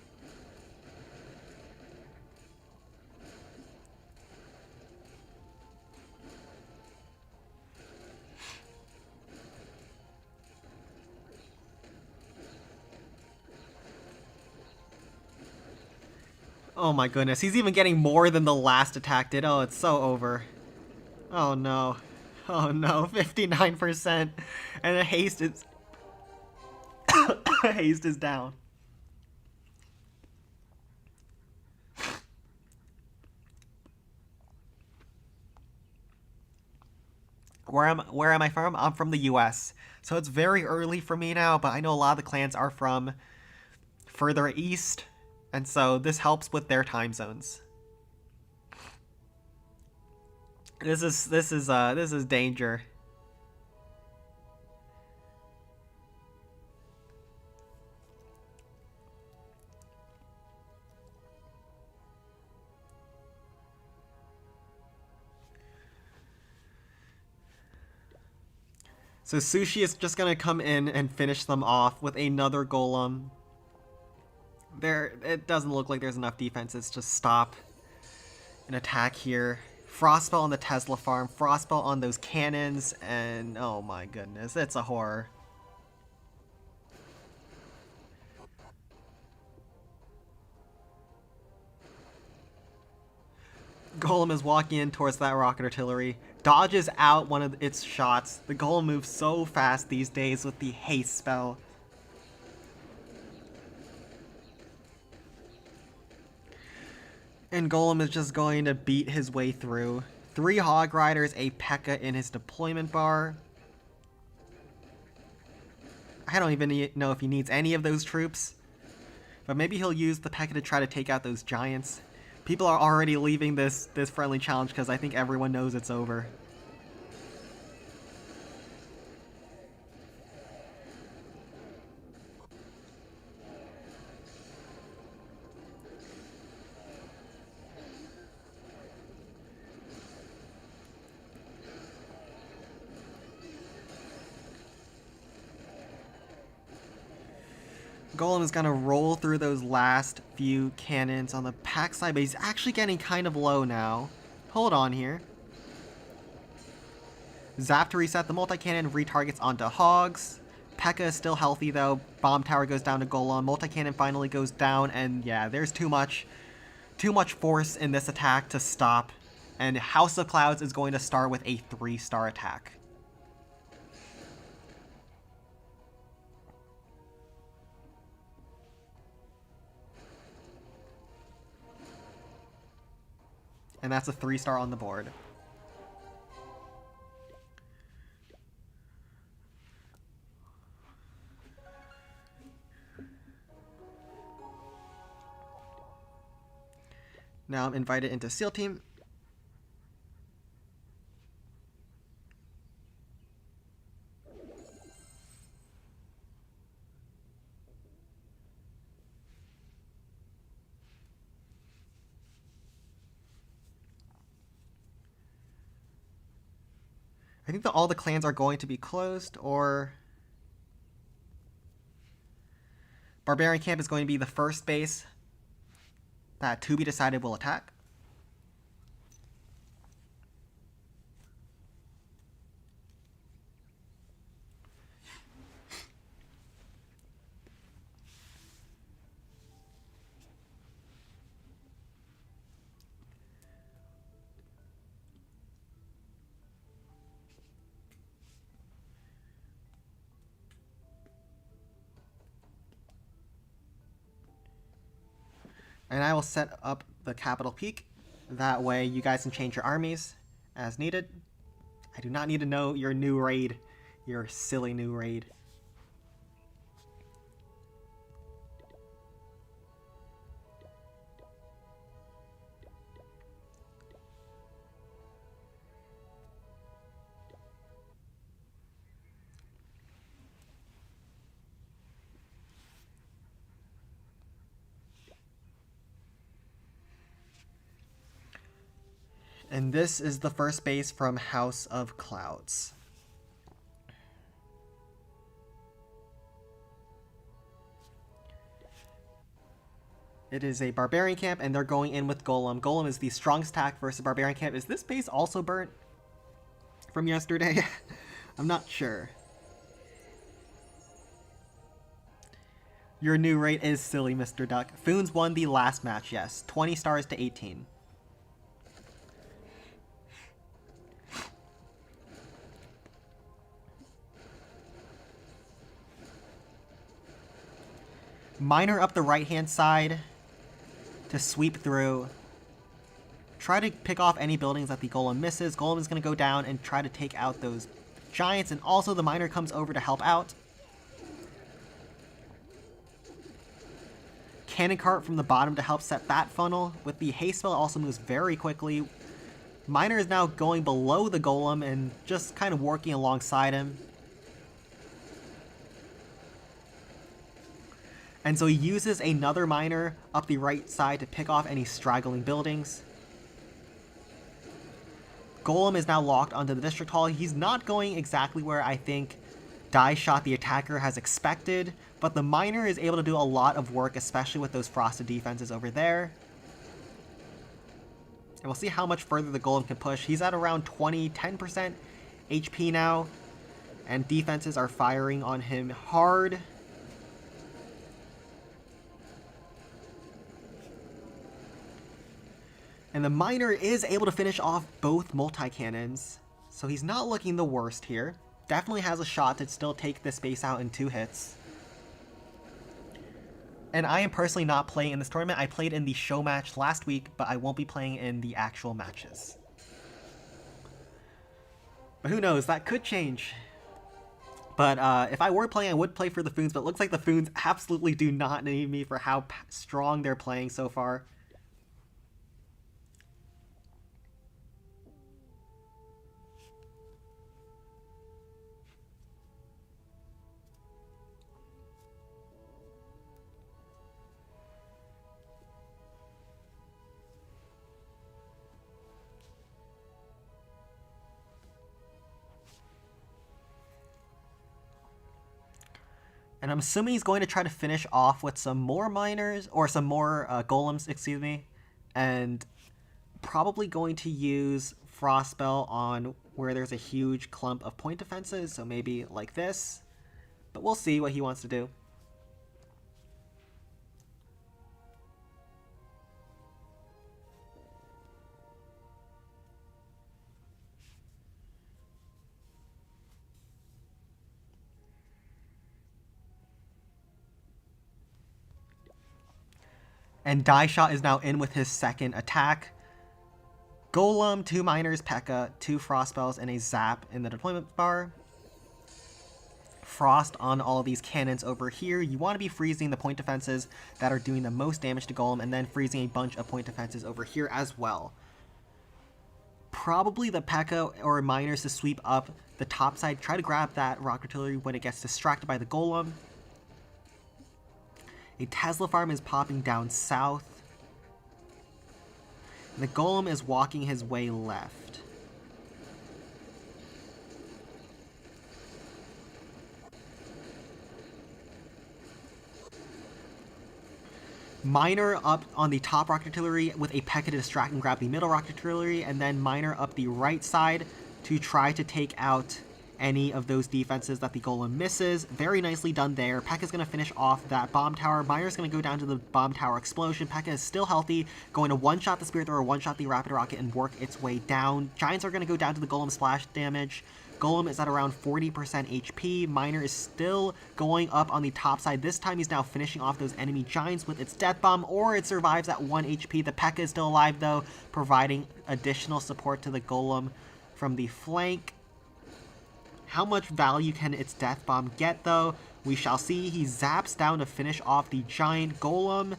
Oh my goodness, he's even getting more than the last attack did. Oh, it's so over. Oh no. Oh no, 59%. And the haste is haste is down. Where am I from? I'm from the US. So it's very early for me now, but I know a lot of the clans are from further east, and so this helps with their time zones. This is danger. So Sushi is just gonna come in and finish them off with another golem. It doesn't look like there's enough defenses to stop an attack here. Frostspell on the Tesla farm, Frostspell on those cannons, and oh my goodness, it's a horror. Golem is walking in towards that rocket artillery, dodges out one of its shots. The Golem moves so fast these days with the haste spell. And Golem is just going to beat his way through. 3 Hog Riders, a P.E.K.K.A. in his deployment bar. I don't even know if he needs any of those troops. But maybe he'll use the P.E.K.K.A. to try to take out those giants. People are already leaving this friendly challenge because I think everyone knows it's over. Golem is gonna roll through those last few cannons on the pack side, but he's actually getting kind of low now. Hold on here. Zap to reset. The multi-cannon retargets onto Hogs. P.E.K.K.A. is still healthy though. Bomb tower goes down to Golem. Multi-cannon finally goes down, and yeah, there's too much force in this attack to stop. And House of Clouds is going to start with a 3-star attack. And that's a 3-star on the board. Now I'm invited into SEAL Team. I think that all the clans are going to be closed, or Barbarian Camp is going to be the first base that to be decided will attack. And I will set up the capital peak. That way you guys can change your armies as needed. I do not need to know your new raid. Your silly new raid. And this is the first base from House of Clouds. It is a Barbarian Camp, and they're going in with Golem. Golem is the strongest attack versus Barbarian Camp. Is this base also burnt from yesterday? I'm not sure. Your new rate is silly, Mr. Duck. Fons won the last match, yes. 20 stars to 18. Miner up the right-hand side to sweep through. try to pick off any buildings that the golem misses. Golem is going to go down and try to take out those giants, and also the miner comes over to help out. Cannon cart from the bottom to help set that funnel. With the haste spell, also moves very quickly. Miner is now going below the golem and just kind of working alongside him. And so he uses another miner up the right side to pick off any straggling buildings. Golem is now locked onto the district hall. He's not going exactly where I think Die Shot the attacker has expected, but the miner is able to do a lot of work, especially with those frosted defenses over there. And we'll see how much further the golem can push. He's at around 10% HP now, and defenses are firing on him hard. And the miner is able to finish off both multi-cannons, so he's not looking the worst here. Definitely has a shot to still take this base out in 2 hits. And I am personally not playing in this tournament. I played in the show match last week, but I won't be playing in the actual matches. But who knows, that could change. But if I were playing, I would play for the Foons, but it looks like the Foons absolutely do not need me for how strong they're playing so far. And I'm assuming he's going to try to finish off with some more miners, or some more golems, excuse me. And probably going to use Frostspell on where there's a huge clump of point defenses, so maybe like this. But we'll see what he wants to do. And Die Shot is now in with his second attack. Golem, 2 miners, P.E.K.K.A, 2 frost spells, and a zap in the deployment bar. Frost on all of these cannons over here. You want to be freezing the point defenses that are doing the most damage to Golem, and then freezing a bunch of point defenses over here as well. Probably the P.E.K.K.A or miners to sweep up the top side. Try to grab that rock artillery when it gets distracted by the Golem. A Tesla farm is popping down south. And the golem is walking his way left. Miner up on the top rock artillery with a P.E.K.K.A to distract and grab the middle rock artillery, and then Miner up the right side to try to take out any of those defenses that the golem misses. Very nicely done there. P.E.K.K.A is going to finish off that bomb tower. Miner's going to go down to the bomb tower explosion. P.E.K.K.A is still healthy, going to one-shot the Spirit Thrower, one-shot the Rapid Rocket, and work its way down. Giants are going to go down to the golem splash damage. Golem is at around 40% HP. Miner is still going up on the top side. This time he's now finishing off those enemy giants with its death bomb, or it survives at 1 HP. The P.E.K.K.A is still alive though, providing additional support to the golem from the flank. How much value can its death bomb get though? We shall see. He zaps down to finish off the giant. Golem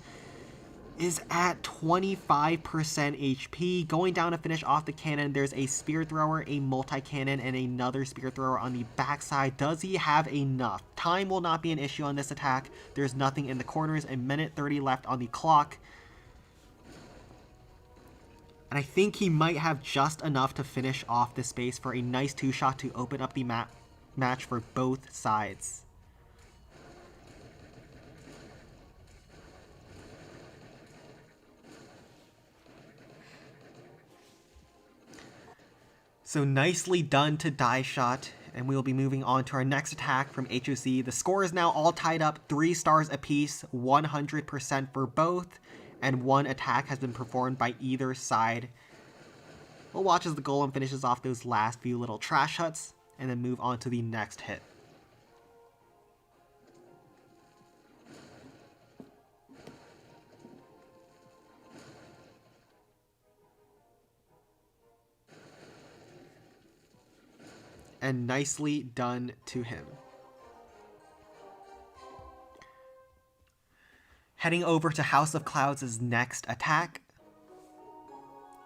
is at 25% HP. Going down to finish off the cannon, there's a spear thrower, a multi-cannon, and another spear thrower on the backside. Does he have enough? Time will not be an issue on this attack. There's nothing in the corners. A minute 30 left on the clock. And I think he might have just enough to finish off this space for a nice 2-shot to open up the match for both sides. So nicely done to Die Shot, and we will be moving on to our next attack from HOC. The score is now all tied up, 3 stars apiece, 100% for both, and 1 attack has been performed by either side. We'll watch as the golem finishes off those last few little trash huts, and then move on to the next hit. And nicely done to him. Heading over to House of Clouds' next attack.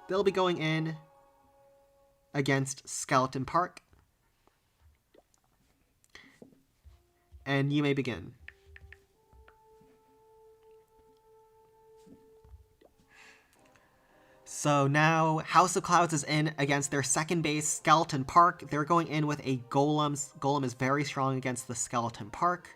They'll be going in against Skeleton Park. And you may begin. So now House of Clouds is in against their second base, Skeleton Park. They're going in with a Golem. Golem is very strong against the Skeleton Park.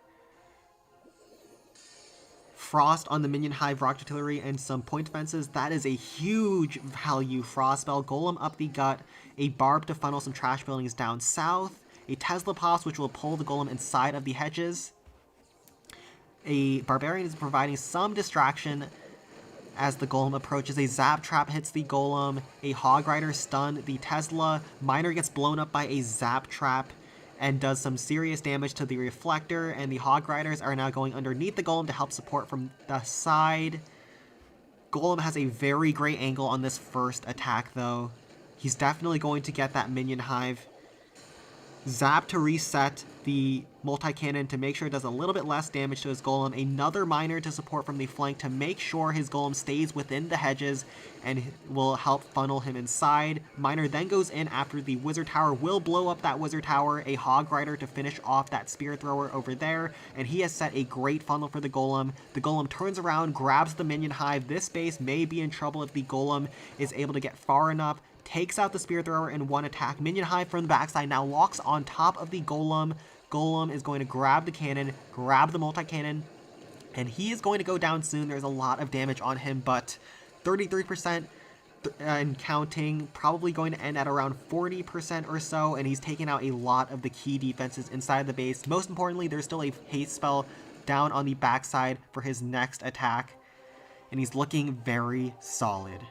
Frost on the Minion Hive, Rocket Artillery, and some point defenses. That is a huge value Frost spell. Golem up the gut, a Barb to funnel some trash buildings down south, a Tesla Pops which will pull the Golem inside of the hedges. A Barbarian is providing some distraction as the Golem approaches. A Zap Trap hits the Golem, a Hog Rider stun the Tesla, Miner gets blown up by a Zap Trap and does some serious damage to the Reflector, and the Hog Riders are now going underneath the Golem to help support from the side. Golem has a very great angle on this first attack though. He's definitely going to get that Minion Hive. Zap to reset the multi-cannon to make sure it does a little bit less damage to his Golem. Another Miner to support from the flank to make sure his Golem stays within the hedges and will help funnel him inside. Miner then goes in after the Wizard Tower, will blow up that Wizard Tower. A Hog Rider to finish off that Spear Thrower over there, and he has set a great funnel for the Golem. The Golem turns around, grabs the Minion Hive. This base may be in trouble if the Golem is able to get far enough. Takes out the Spear Thrower in one attack. Minion Hive from the backside now locks on top of the Golem. Golem is going to grab the cannon, grab the multi-cannon, and he is going to go down soon. There's a lot of damage on him, but 33% and counting, probably going to end at around 40% or so, and he's taken out a lot of the key defenses inside the base. Most importantly, there's still a haste spell down on the backside for his next attack, and he's looking very solid.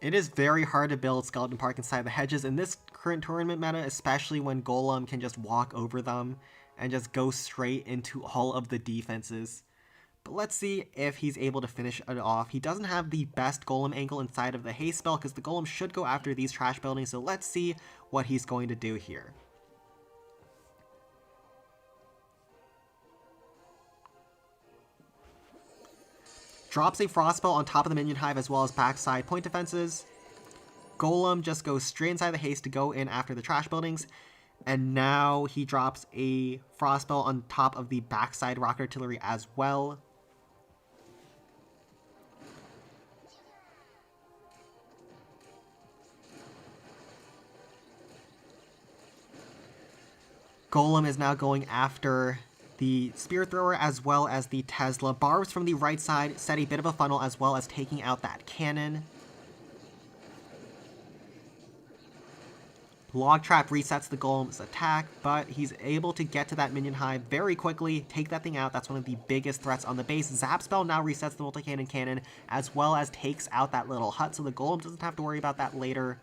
It is very hard to build Skeleton Park inside the hedges in this current tournament meta, especially when Golem can just walk over them and just go straight into all of the defenses. But let's see if he's able to finish it off. He doesn't have the best Golem angle inside of the haste spell because the Golem should go after these trash buildings, so let's see what he's going to do here. Drops a Frost spell on top of the Minion Hive as well as backside point defenses. Golem just goes straight inside the haste to go in after the trash buildings. And now he drops a Frost spell on top of the backside Rocket Artillery as well. Golem is now going after the Spear Thrower as well as the Tesla. Barbs from the right side set a bit of a funnel as well as taking out that cannon. Log Trap resets the Golem's attack, but he's able to get to that Minion Hive very quickly, take that thing out. That's one of the biggest threats on the base. Zap Spell now resets the multi-cannon as well as takes out that little hut, so the Golem doesn't have to worry about that later.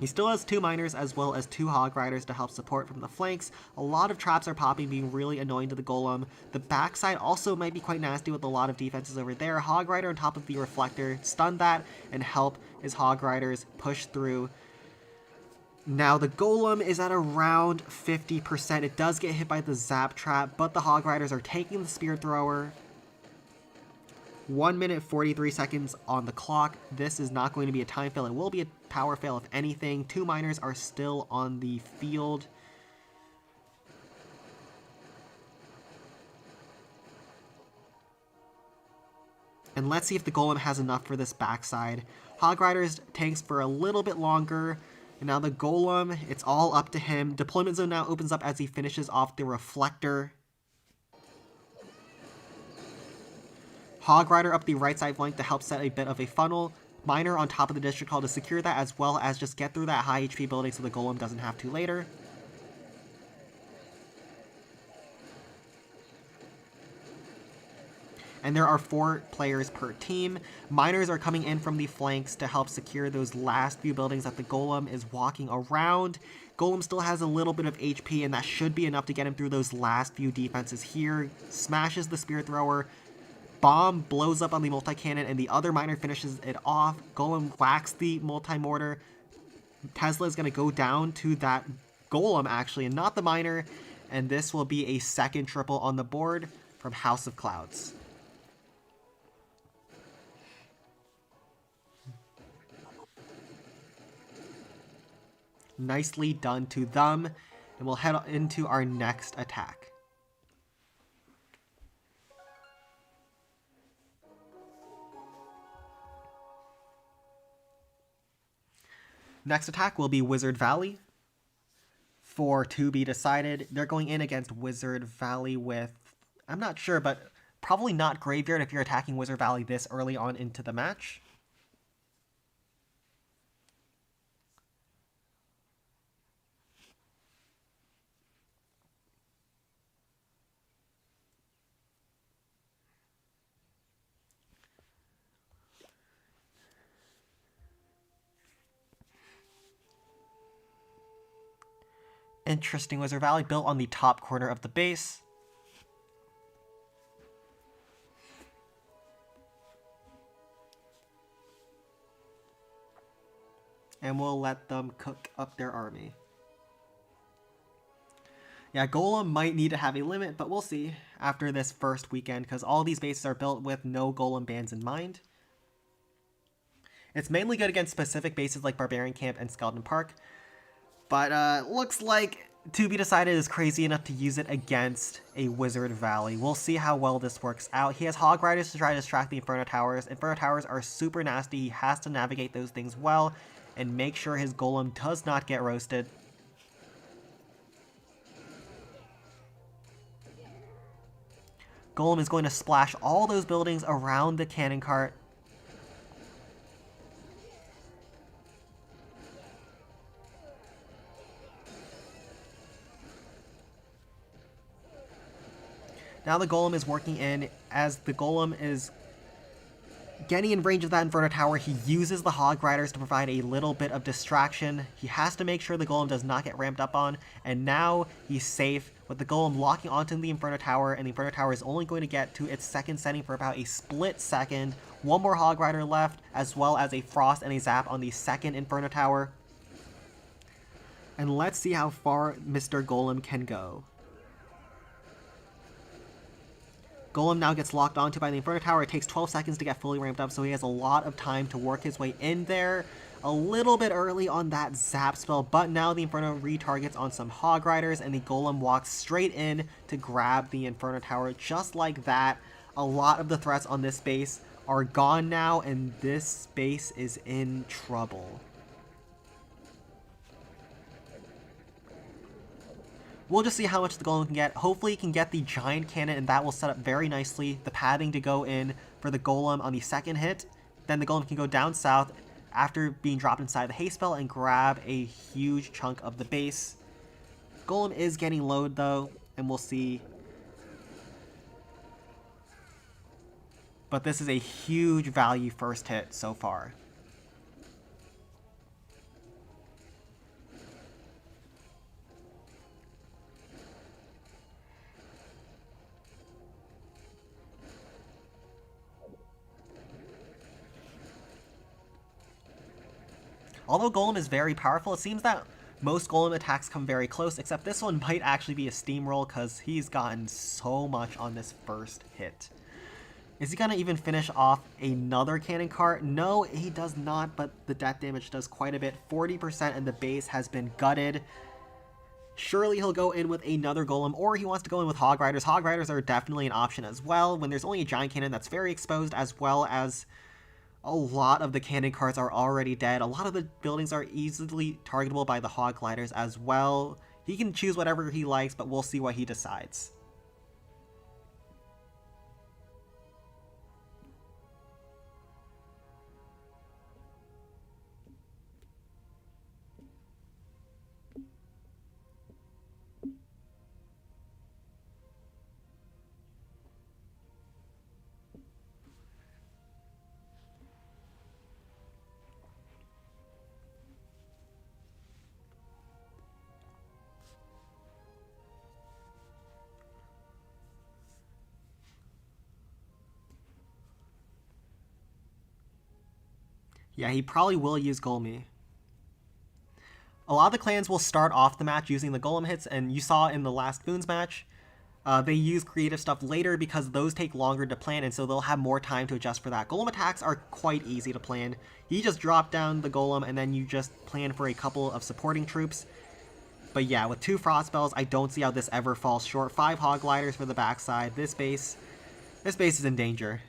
He still has 2 Miners as well as 2 Hog Riders to help support from the flanks. A lot of traps are popping, being really annoying to the Golem. The backside also might be quite nasty with a lot of defenses over there. Hog Rider on top of the Reflector, stun that and help his Hog Riders push through. Now the Golem is at around 50%. It does get hit by the Zap Trap, but the Hog Riders are taking the Spear Thrower. 1 minute 43 seconds on the clock. This is not going to be a time fail. It will be a power fail if anything. 2 Miners are still on the field. And let's see if the Golem has enough for this backside. Hog Riders tanks for a little bit longer. And now the Golem, it's all up to him. Deployment zone now opens up as he finishes off the Reflector. Hog Rider up the right side flank to help set a bit of a funnel. Miner on top of the District Hall to secure that as well as just get through that high HP building so the Golem doesn't have to later. and there are 4 players per team. Miners are coming in from the flanks to help secure those last few buildings that the Golem is walking around. Golem still has a little bit of HP, and that should be enough to get him through those last few defenses here. Smashes the Spear Thrower. Bomb blows up on the multi-cannon, and the other miner finishes it off. Golem whacks the multi-mortar. Tesla is going to go down to that Golem, actually, and not the miner. And this will be a second triple on the board from House of Clouds. Nicely done to them. And we'll head into our next attack. Next attack will be Wizard Valley. For to be decided, they're going in against Wizard Valley with, I'm not sure, but probably not Graveyard if you're attacking Wizard Valley this early on into the match. Interesting. Wizard Valley built on the top corner of the base. And we'll let them cook up their army. Yeah, Golem might need to have a limit, but we'll see after this first weekend, because all these bases are built with no Golem bans in mind. It's mainly good against specific bases like Barbarian Camp and Skeleton Park, but looks like to be decided is crazy enough to use it against a Wizard Valley. We'll see how well this works out. He has Hog Riders to try to distract the Inferno Towers. Inferno Towers are super nasty. He has to navigate those things well and make sure his Golem does not get roasted. Golem is going to splash all those buildings around the cannon cart. Now the Golem is working in. As the Golem is getting in range of that Inferno Tower, he uses the Hog Riders to provide a little bit of distraction. He has to make sure the Golem does not get ramped up on, and now he's safe with the Golem locking onto the Inferno Tower, and the Inferno Tower is only going to get to its second setting for about a split second. One more Hog Rider left, as well as a Frost and a Zap on the second Inferno Tower. And let's see how far Mr. Golem can go. Golem now gets locked onto by the Inferno Tower. It takes 12 seconds to get fully ramped up, so he has a lot of time to work his way in there. A little bit early on that Zap spell, but now the Inferno retargets on some Hog Riders, and the Golem walks straight in to grab the Inferno Tower just like that. A lot of the threats on this base are gone now, and this base is in trouble. We'll just see how much the Golem can get. Hopefully he can get the Giant Cannon, and that will set up very nicely the padding to go in for the Golem on the second hit. Then the Golem can go down south after being dropped inside the haste spell and grab a huge chunk of the base. Golem is getting low though, and we'll see. But this is a huge value first hit so far. Although Golem is very powerful, it seems that most Golem attacks come very close, except this one might actually be a steamroll because he's gotten so much on this first hit. Is he going to even finish off another cannon cart? No, he does not, but the death damage does quite a bit. 40% and the base has been gutted. Surely he'll go in with another Golem, or he wants to go in with Hog Riders. Hog Riders are definitely an option as well when there's only a Giant Cannon that's very exposed, as well as a lot of the cannon carts are already dead. A lot of the buildings are easily targetable by the Hog Gliders as well. He can choose whatever he likes, but we'll see what he decides. Yeah, he probably will use Golmi. A lot of the clans will start off the match using the Golem hits, and you saw in the last Boons match, they use creative stuff later because those take longer to plan, and so they'll have more time to adjust for that. Golem attacks are quite easy to plan. You just drop down the Golem, and then you just plan for a couple of supporting troops. But yeah, with 2 Frost Spells, I don't see how this ever falls short. 5 Hog Gliders for the backside. This base is in danger.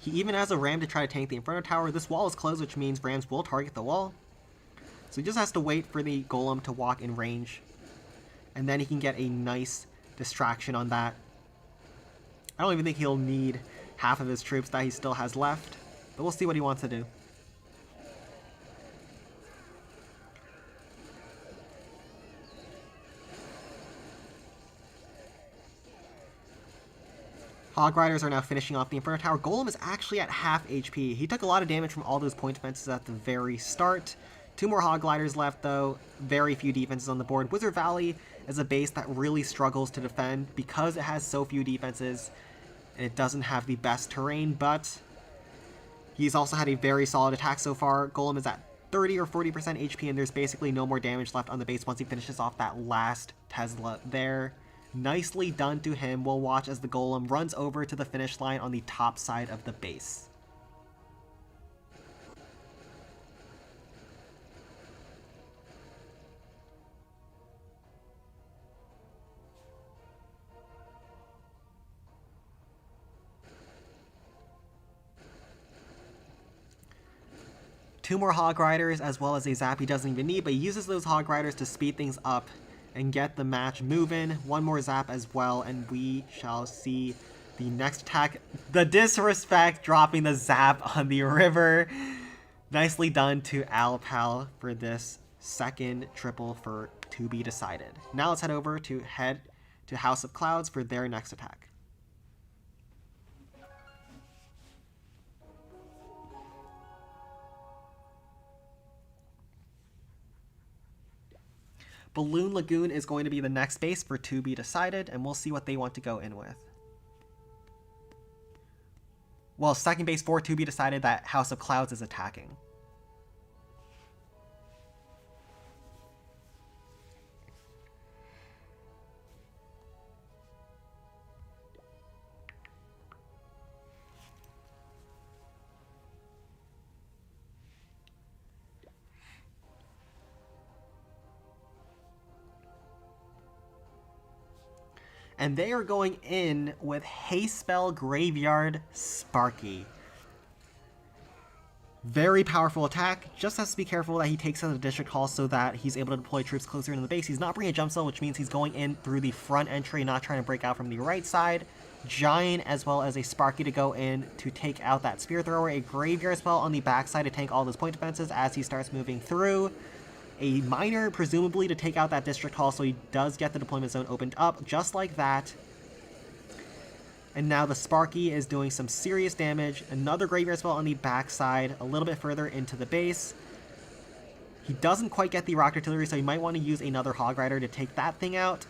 He even has a ram to try to tank the Inferno Tower. This wall is closed, which means rams will target the wall. So he just has to wait for the Golem to walk in range. And then he can get a nice distraction on that. I don't even think he'll need half of his troops that he still has left. But we'll see what he wants to do. Hog Riders are now finishing off the Inferno Tower. Golem is actually at half HP. He took a lot of damage from all those point defenses at the very start. 2 more Hog Gliders left, though. Very few defenses on the board. Wizard Valley is a base that really struggles to defend because it has so few defenses, and it doesn't have the best terrain, but he's also had a very solid attack so far. Golem is at 30 or 40% HP, and there's basically no more damage left on the base once he finishes off that last Tesla there. Nicely done to him. We'll watch as the Golem runs over to the finish line on the top side of the base. Two more Hog Riders as well as a Zap he doesn't even need, but he uses those Hog Riders to speed things up and get the match moving. One more Zap as well, and we shall see the next attack. The disrespect, dropping the Zap on the river. Nicely done to Alpal for this second triple for to be decided. Now let's head over to House of Clouds for their next attack. Balloon Lagoon is going to be the next base for to be decided, and we'll see what they want to go in with. Well, second base for to be decided that House of Clouds is attacking. And they are going in with Haste Spell Graveyard Sparky. Very powerful attack. Just has to be careful that he takes out the District Hall so that he's able to deploy troops closer into the base. He's not bringing a Jump Cell, which means he's going in through the front entry, not trying to break out from the right side. Giant as well as a Sparky to go in to take out that Spear Thrower. A Graveyard Spell on the backside to tank all those point defenses as he starts moving through. A Miner, presumably to take out that District Hall, so he does get the deployment zone opened up, just like that. And now the Sparky is doing some serious damage. Another Graveyard Spell on the backside, a little bit further into the base. He doesn't quite get the Rocket Artillery, so he might want to use another Hog Rider to take that thing out.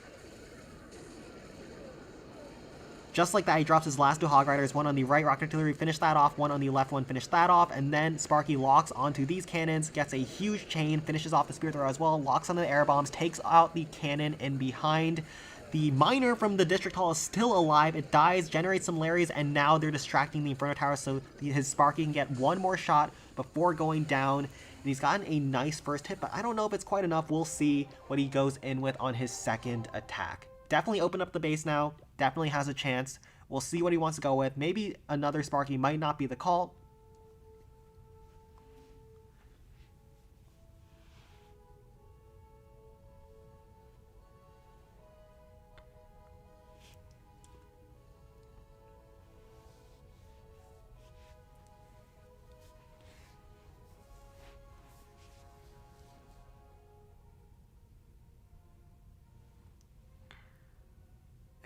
Just like that, he drops his last 2 Hog Riders, one on the right Rocket Artillery, finish that off, one on the left one, finish that off, and then Sparky locks onto these cannons, gets a huge chain, finishes off the Spear Thrower as well, locks onto the air bombs, takes out the cannon in behind. The Miner from the District Hall is still alive, it dies, generates some Larrys, and now they're distracting the Inferno Tower so his Sparky can get one more shot before going down. And he's gotten a nice first hit, but I don't know if it's quite enough. We'll see what he goes in with on his second attack. Definitely open up the base now, definitely has a chance. We'll see what he wants to go with. Maybe another Sparky might not be the call.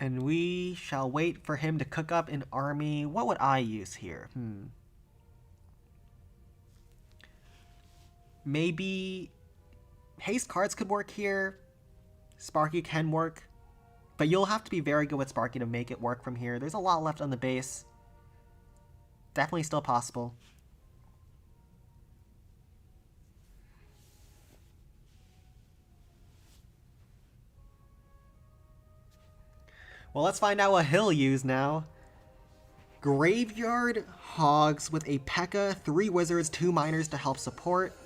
And we shall wait for him to cook up an army. What would I use here? Maybe haste cards could work here. Sparky can work. But you'll have to be very good with Sparky to make it work from here. There's a lot left on the base. Definitely still possible. Well, let's find out what he'll use now. Graveyard Hogs with a P.E.K.K.A, 3 Wizards, 2 Miners to help support.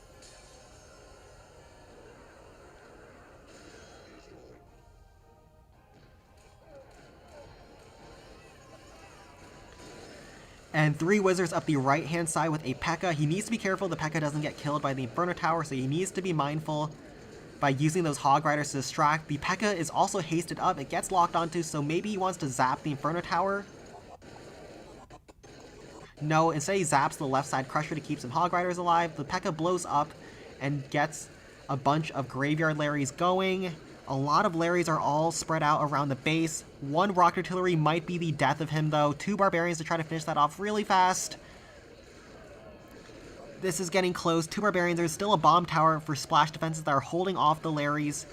And 3 Wizards up the right-hand side with a P.E.K.K.A. He needs to be careful the P.E.K.K.A doesn't get killed by the Inferno Tower, so he needs to be mindful by using those Hog Riders to distract. The P.E.K.K.A is also hasted up. It gets locked onto, so maybe he wants to zap the Inferno Tower. No, instead he zaps the left side Crusher to keep some Hog Riders alive. The P.E.K.K.A blows up and gets a bunch of Graveyard Larrys going. A lot of Larrys are all spread out around the base. 1 Rocket Artillery might be the death of him, though. 2 Barbarians to try to finish that off really fast. This is getting close. 2 Barbarians. There's still a Bomb Tower for splash defenses that are holding off the Larrys.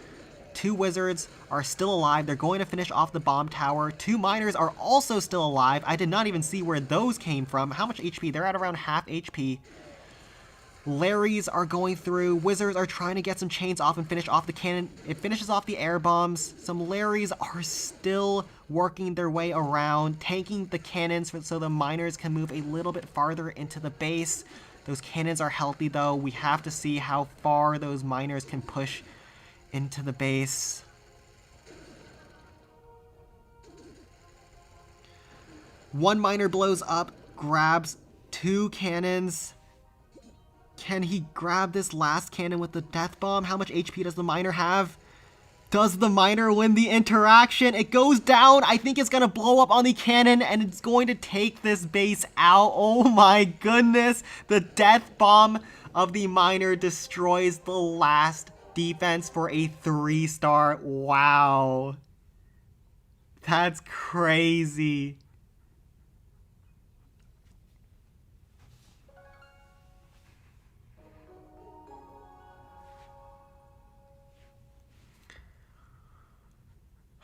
2 Wizards are still alive. They're going to finish off the Bomb Tower. 2 Miners are also still alive. I did not even see where those came from. How much HP? They're at around half HP. Larrys are going through. Wizards are trying to get some chains off and finish off the cannon. It finishes off the air bombs. Some Larrys are still working their way around, tanking the cannons so the Miners can move a little bit farther into the base. Those cannons are healthy, though. We have to see how far those Miners can push into the base. One Miner blows up, grabs 2 cannons. Can he grab this last cannon with the Death Bomb? How much HP does the Miner have? Does the Miner win the interaction? It goes down. I think it's going to blow up on the cannon, and it's going to take this base out. Oh my goodness. The Death Bomb of the Miner destroys the last defense for a 3-star. Wow. That's crazy.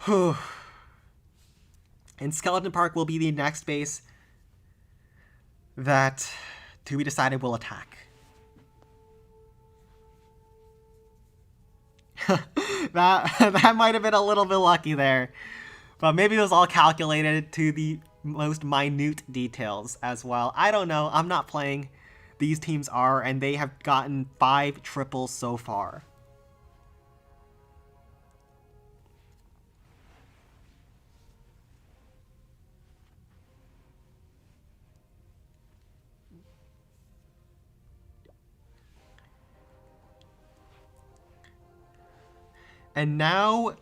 And Skeleton Park will be the next base that, to be decided, will attack. that might have been a little bit lucky there. But maybe it was all calculated to the most minute details as well. I don't know. I'm not playing. These teams are, and they have gotten 5 triples so far. And now,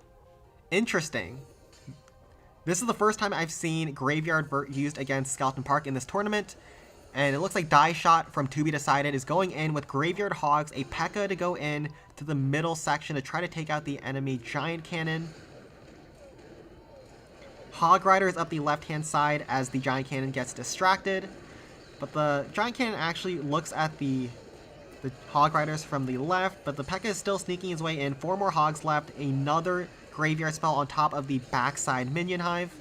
interesting. This is the first time I've seen Graveyard used against Skeleton Park in this tournament. And it looks like Die Shot from To Be Decided is going in with Graveyard Hogs, a P.E.K.K.A to go in to the middle section to try to take out the enemy Giant Cannon. Hog Rider is up the left-hand side as the Giant Cannon gets distracted. But the Giant Cannon actually looks at the Hog Riders from the left, but the P.E.K.K.A is still sneaking his way in. 4 more Hogs left, another Graveyard spell on top of the backside Minion Hive.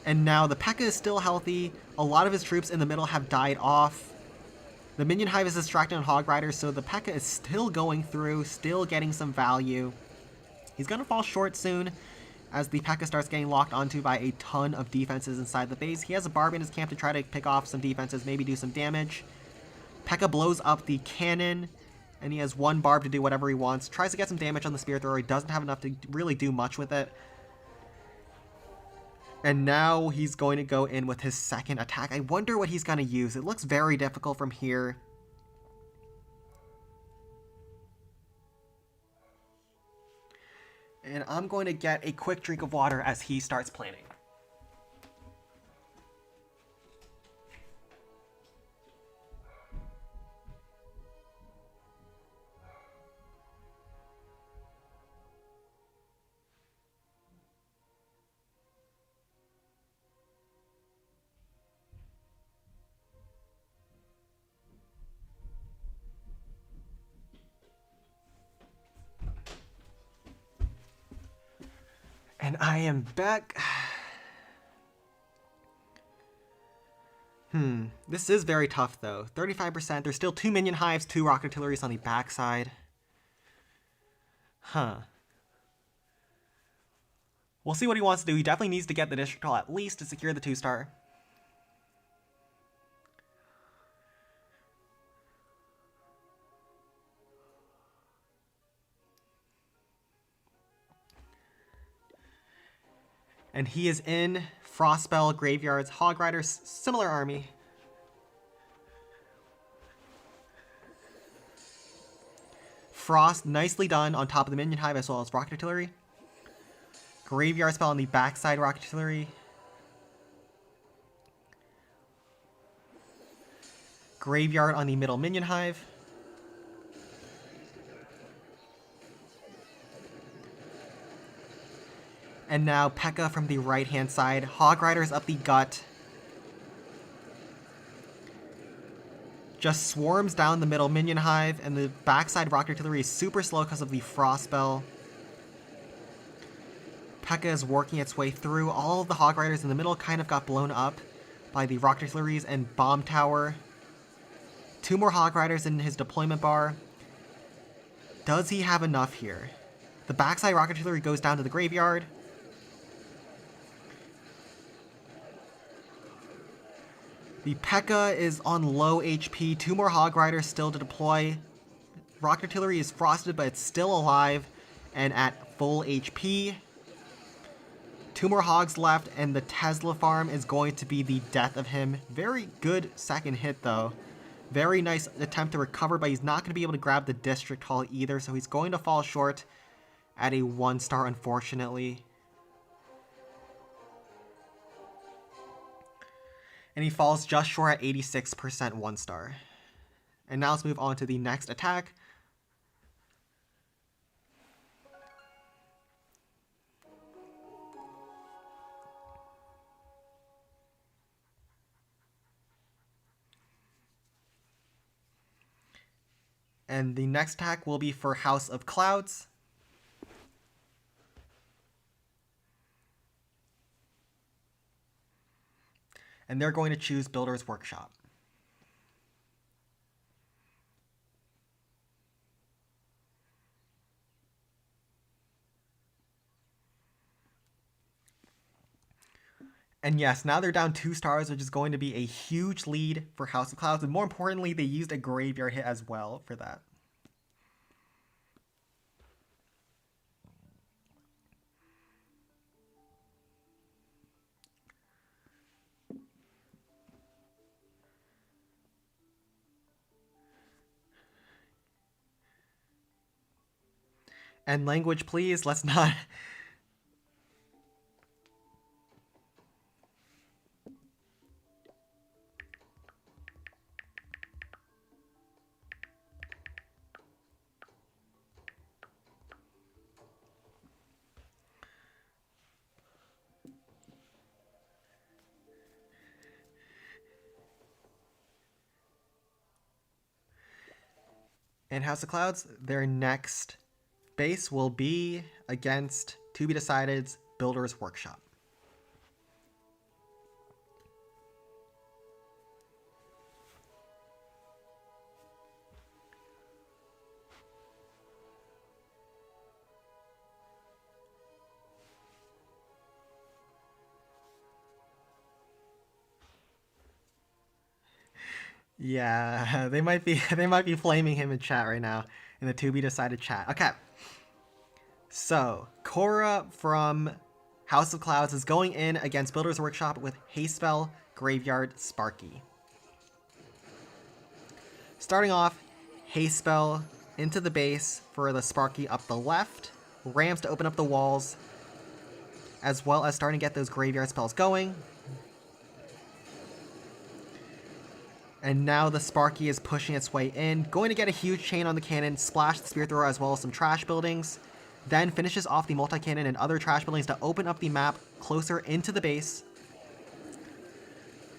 And now the P.E.K.K.A is still healthy. A lot of his troops in the middle have died off. The Minion Hive is distracted on Hog Riders, so the P.E.K.K.A is still going through, still getting some value. He's going to fall short soon, as the P.E.K.K.A starts getting locked onto by a ton of defenses inside the base. He has a Barb in his camp to try to pick off some defenses, maybe do some damage. P.E.K.K.A blows up the cannon, and he has 1 Barb to do whatever he wants. Tries to get some damage on the Spear Thrower. He doesn't have enough to really do much with it. And now he's going to go in with his second attack. I wonder what he's going to use. It looks very difficult from here. And I'm going to get a quick drink of water as he starts planning. And I am back. This is very tough though. 35%. There's still 2 minion hives, 2 rocket artilleries on the backside. We'll see what he wants to do. He definitely needs to get the district hall at least to secure the 2-star. And he is in Frostspell, Graveyards, Hog Riders, similar army. Frost, nicely done on top of the minion hive as well as rocket artillery. Graveyard spell on the backside, rocket artillery. Graveyard on the middle minion hive. And now P.E.K.K.A from the right-hand side. Hog Riders up the gut. Just swarms down the middle minion hive, and the backside rocket artillery is super slow because of the frost spell. P.E.K.K.A is working its way through. All of the Hog Riders in the middle kind of got blown up by the rocket artilleries and bomb tower. 2 more Hog Riders in his deployment bar. Does he have enough here? The backside rocket artillery goes down to the graveyard. The P.E.K.K.A is on low HP. 2 more Hog Riders still to deploy. Rocket artillery is frosted, but it's still alive and at full HP. 2 more Hogs left, and the Tesla farm is going to be the death of him. Very good second hit, though. Very nice attempt to recover, but he's not going to be able to grab the district hall either, so he's going to fall short at a 1-star, unfortunately. And he falls just short at 86% 1-star. And now let's move on to the next attack. And the next attack will be for House of Clouds. And they're going to choose Builder's Workshop. And yes, now they're down 2 stars, which is going to be a huge lead for House of Clouds. And more importantly, they used a graveyard hit as well for that. And language, please. Let's not... And House of Clouds, their next base will be against to be decided's Builder's Workshop. Yeah, they might be flaming him in chat right now in the to be decided chat. Okay. So, Cora from House of Clouds is going in against Builder's Workshop with Haste Spell, Graveyard, Sparky. Starting off, Haste Spell into the base for the Sparky up the left, Rams to open up the walls, as well as starting to get those Graveyard spells going. And now the Sparky is pushing its way in, going to get a huge chain on the cannon, splash the Spear Thrower as well as some trash buildings, then finishes off the multi-cannon and other trash buildings to open up the map closer into the base.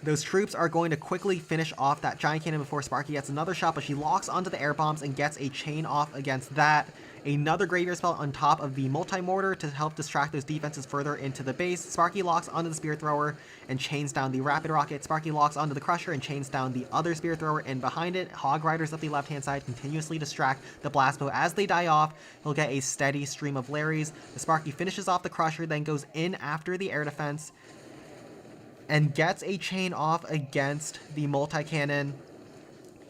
Those troops are going to quickly finish off that giant cannon before Sparky gets another shot, but she locks onto the air bombs and gets a chain off against that. Another graveyard spell on top of the multi-mortar to help distract those defenses further into the base. Sparky locks onto the spear thrower and chains down the rapid rocket. Sparky locks onto the crusher and chains down the other spear thrower, and behind it, Hog Riders up the left-hand side continuously distract the blast bow. As they die off, he'll get a steady stream of Larrys. The Sparky finishes off the crusher, then goes in after the air defense and gets a chain off against the multi-cannon.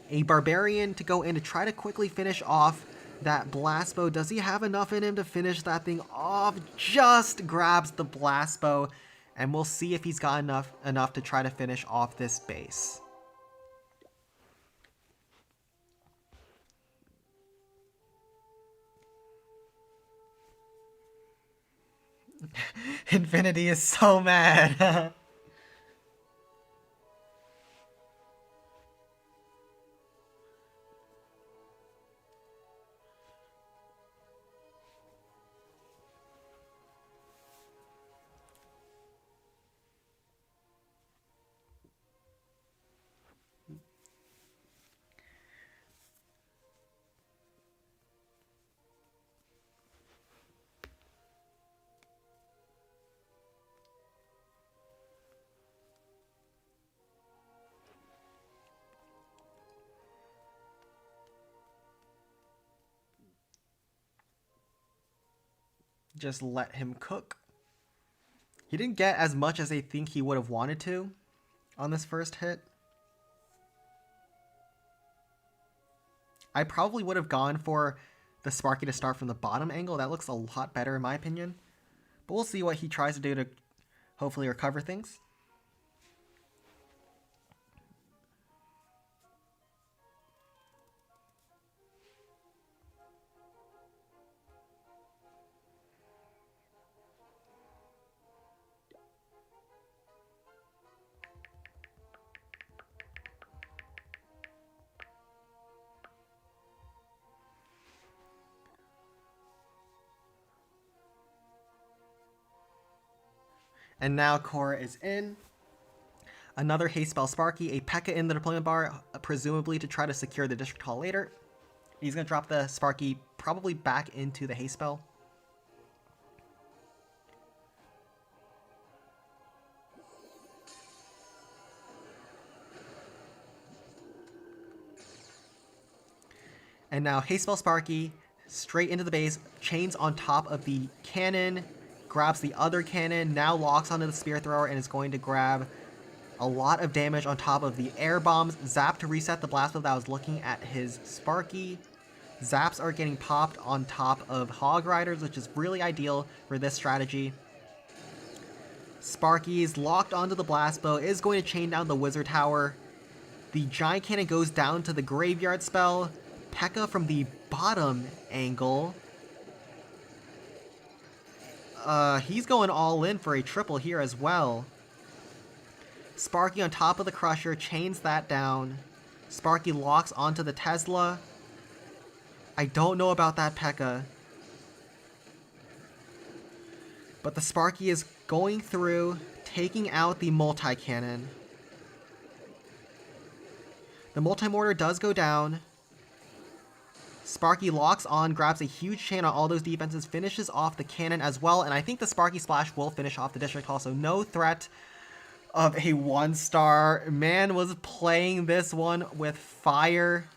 A Barbarian to go in to try to quickly finish off that blast bow. Does he have enough in him to finish that thing off? Just grabs the blast bow, and we'll see if he's got enough to try to finish off this base. Infinity is so mad. Just let him cook. He didn't get as much as I think he would have wanted to on this first hit. I probably would have gone for the Sparky to start from the bottom angle. That looks a lot better in my opinion. But we'll see what he tries to do to hopefully recover things. And now Korra is in. Another haste spell Sparky, a P.E.K.K.A in the deployment bar, presumably to try to secure the District Hall later. He's going to drop the Sparky probably back into the haste spell. And now haste spell Sparky, straight into the base, chains on top of the cannon, grabs the other cannon, now locks onto the spear thrower and is going to grab a lot of damage on top of the air bombs. Zap to reset the blast bow that was looking at his Sparky. Zaps are getting popped on top of Hog Riders, which is really ideal for this strategy. Sparky's locked onto the blast bow, is going to chain down the wizard tower. The giant cannon goes down to the graveyard spell. P.E.K.K.A from the bottom angle. He's going all in for a triple here as well. Sparky on top of the crusher, chains that down. Sparky locks onto the Tesla. I don't know about that P.E.K.K.A. But the Sparky is going through, taking out the multi-cannon. The multi-mortar does go down. Sparky locks on, grabs a huge chain on all those defenses, finishes off the cannon as well, and I think the Sparky Splash will finish off the District Hall, so no threat of a 1-star. Man was playing this one with fire.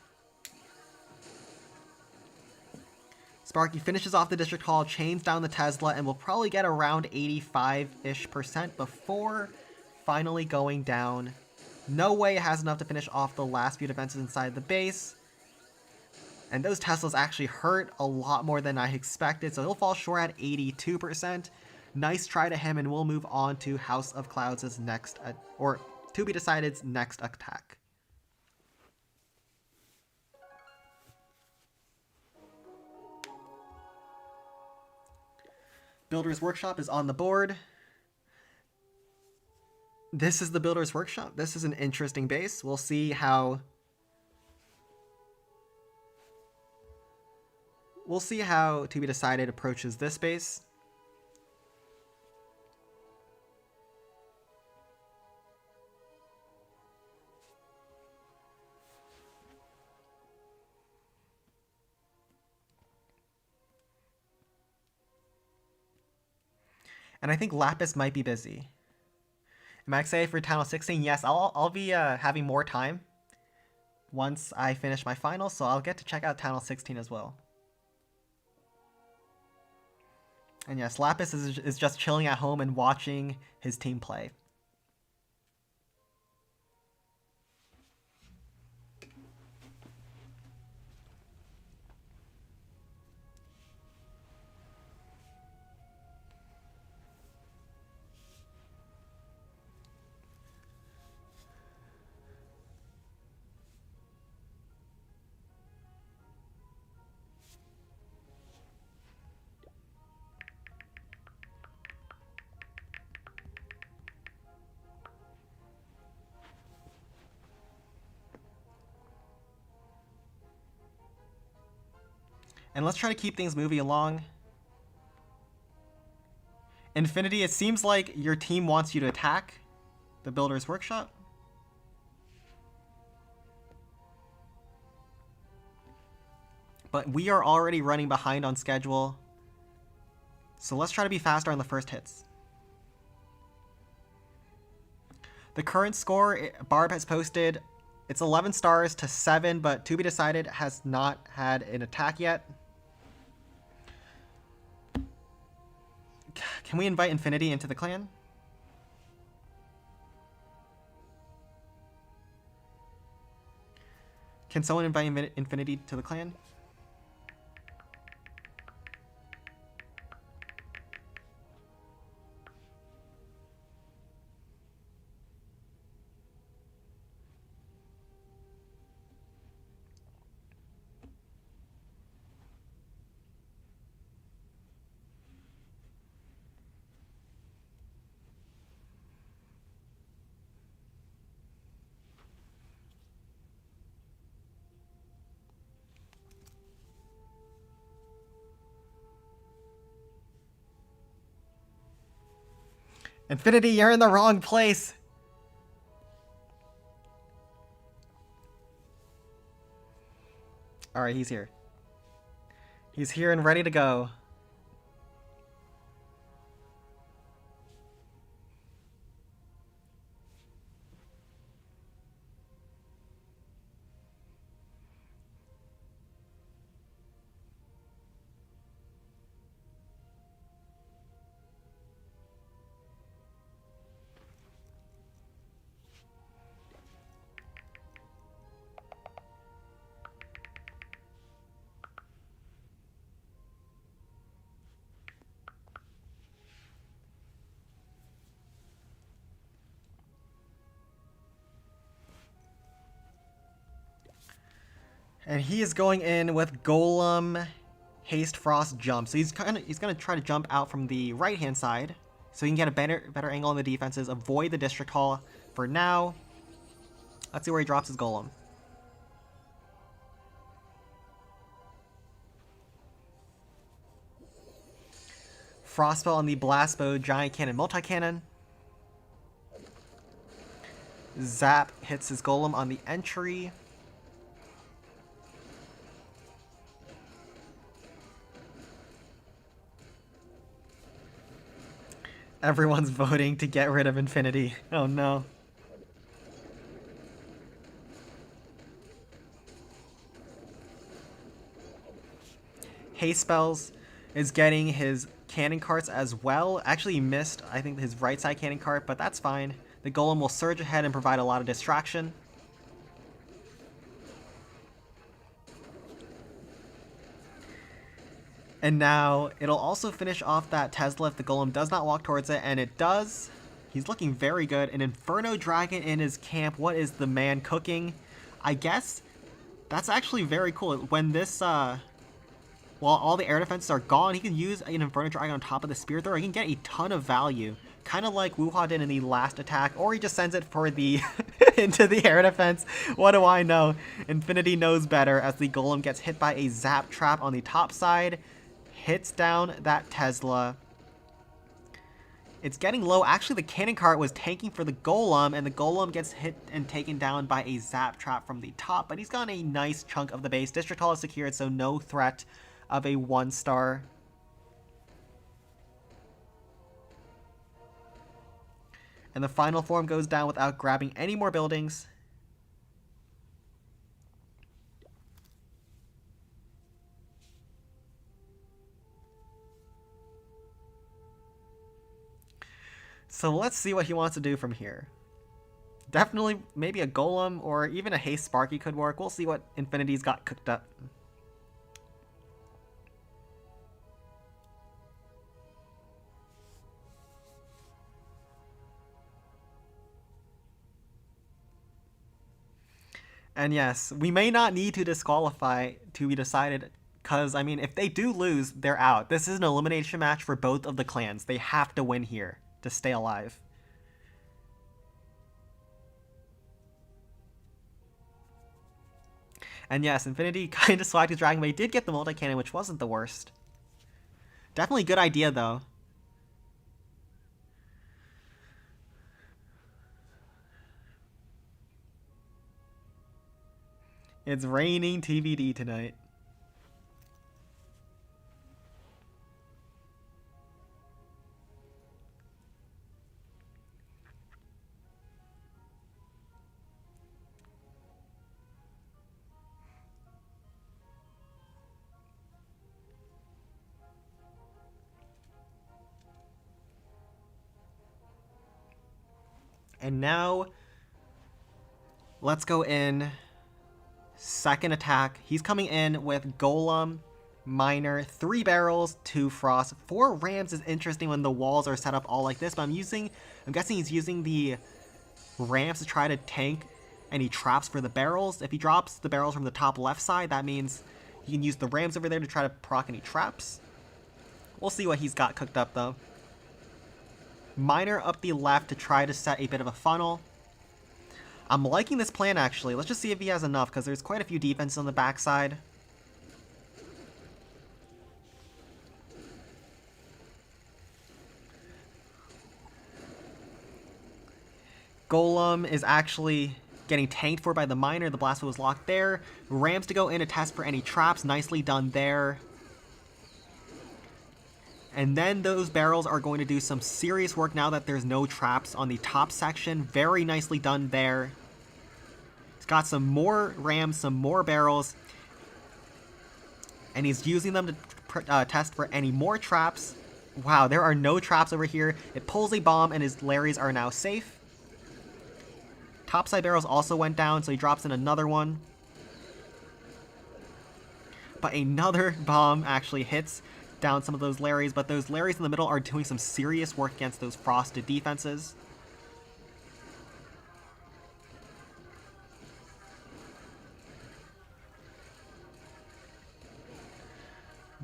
Sparky finishes off the District Hall, chains down the Tesla, and will probably get around 85-ish% before finally going down. No way it has enough to finish off the last few defenses inside the base. And those Teslas actually hurt a lot more than I expected, so he'll fall short at 82%. Nice try to him, and we'll move on to House of Clouds' next, or to be decided's next attack. Builder's Workshop is on the board. This is the Builder's Workshop. This is an interesting base. We'll see how To Be Decided approaches this base. And I think Lapis might be busy. Am I excited for Tunnel 16? Yes, I'll be having more time once I finish my finals, so I'll get to check out Tunnel 16 as well. And yes, Lapis is just chilling at home and watching his team play. And let's try to keep things moving along. Infinity, it seems like your team wants you to attack the Builder's Workshop. But we are already running behind on schedule. So let's try to be faster on the first hits. The current score, Barb has posted, it's 11 stars to 7, but to be decided has not had an attack yet. Can we invite Infinity into the clan? Can someone invite Infinity to the clan? Infinity, you're in the wrong place. All right, he's here. He's here and ready to go. And he is going in with Golem, Haste, Frost, Jump. So he's gonna try to jump out from the right hand side, so he can get a better angle on the defenses. Avoid the District Hall for now. Let's see where he drops his Golem. Frostspell on the Blast Bow, Giant Cannon, Multi Cannon. Zap hits his Golem on the entry. Everyone's voting to get rid of Infinity. Oh no. Haste Spells is getting his cannon carts as well. Actually, he missed, I think, his right side cannon cart, but that's fine. The Golem will surge ahead and provide a lot of distraction. And now, it'll also finish off that Tesla if the Golem does not walk towards it, and it does. He's looking very good. An Inferno Dragon in his camp. What is the man cooking? I guess that's actually very cool. When this, while all the air defenses are gone, he can use an Inferno Dragon on top of the Spear Thrower. He can get a ton of value. Kind of like Wuha did in the last attack, or he just sends it for the into the air defense. What do I know? Infinity knows better as the Golem gets hit by a Zap Trap on the top side. Hits down that Tesla. It's getting low. Actually, the cannon cart was tanking for the Golem, and the Golem gets hit and taken down by a Zap Trap from the top, but he's gotten a nice chunk of the base. District Hall is secured, so no threat of a 1-star. And the final form goes down without grabbing any more buildings. So let's see what he wants to do from here. Definitely maybe a Golem or even a Haste Sparky could work. We'll see what Infinity's got cooked up. And yes, we may not need to disqualify to be decided, because, I mean, if they do lose, they're out. This is an elimination match for both of the clans. They have to win here to stay alive. And yes, Infinity kind of swagged his Dragon, but he did get the multi-cannon, which wasn't the worst. Definitely a good idea, though. It's raining TBD tonight. And now, let's go in. Second attack. He's coming in with Golem, Miner, 3 barrels, 2 frost. 4 rams is interesting when the walls are set up all like this, but I'm guessing he's using the rams to try to tank any traps for the barrels. If he drops the barrels from the top left side, that means he can use the rams over there to try to proc any traps. We'll see what he's got cooked up though. Miner up the left to try to set a bit of a funnel. I'm liking this plan, actually. Let's just see if he has enough, because there's quite a few defenses on the backside. Golem is actually getting tanked for by the Miner. The Blast was locked there. Rams to go in to test for any traps. Nicely done there. And then those barrels are going to do some serious work now that there's no traps on the top section. Very nicely done there. He's got some more rams, some more barrels. And he's using them to test for any more traps. Wow, there are no traps over here. It pulls a bomb and his Larrys are now safe. Topside barrels also went down, so he drops in another one. But another bomb actually hits down some of those Larrys, but those Larrys in the middle are doing some serious work against those frosted defenses.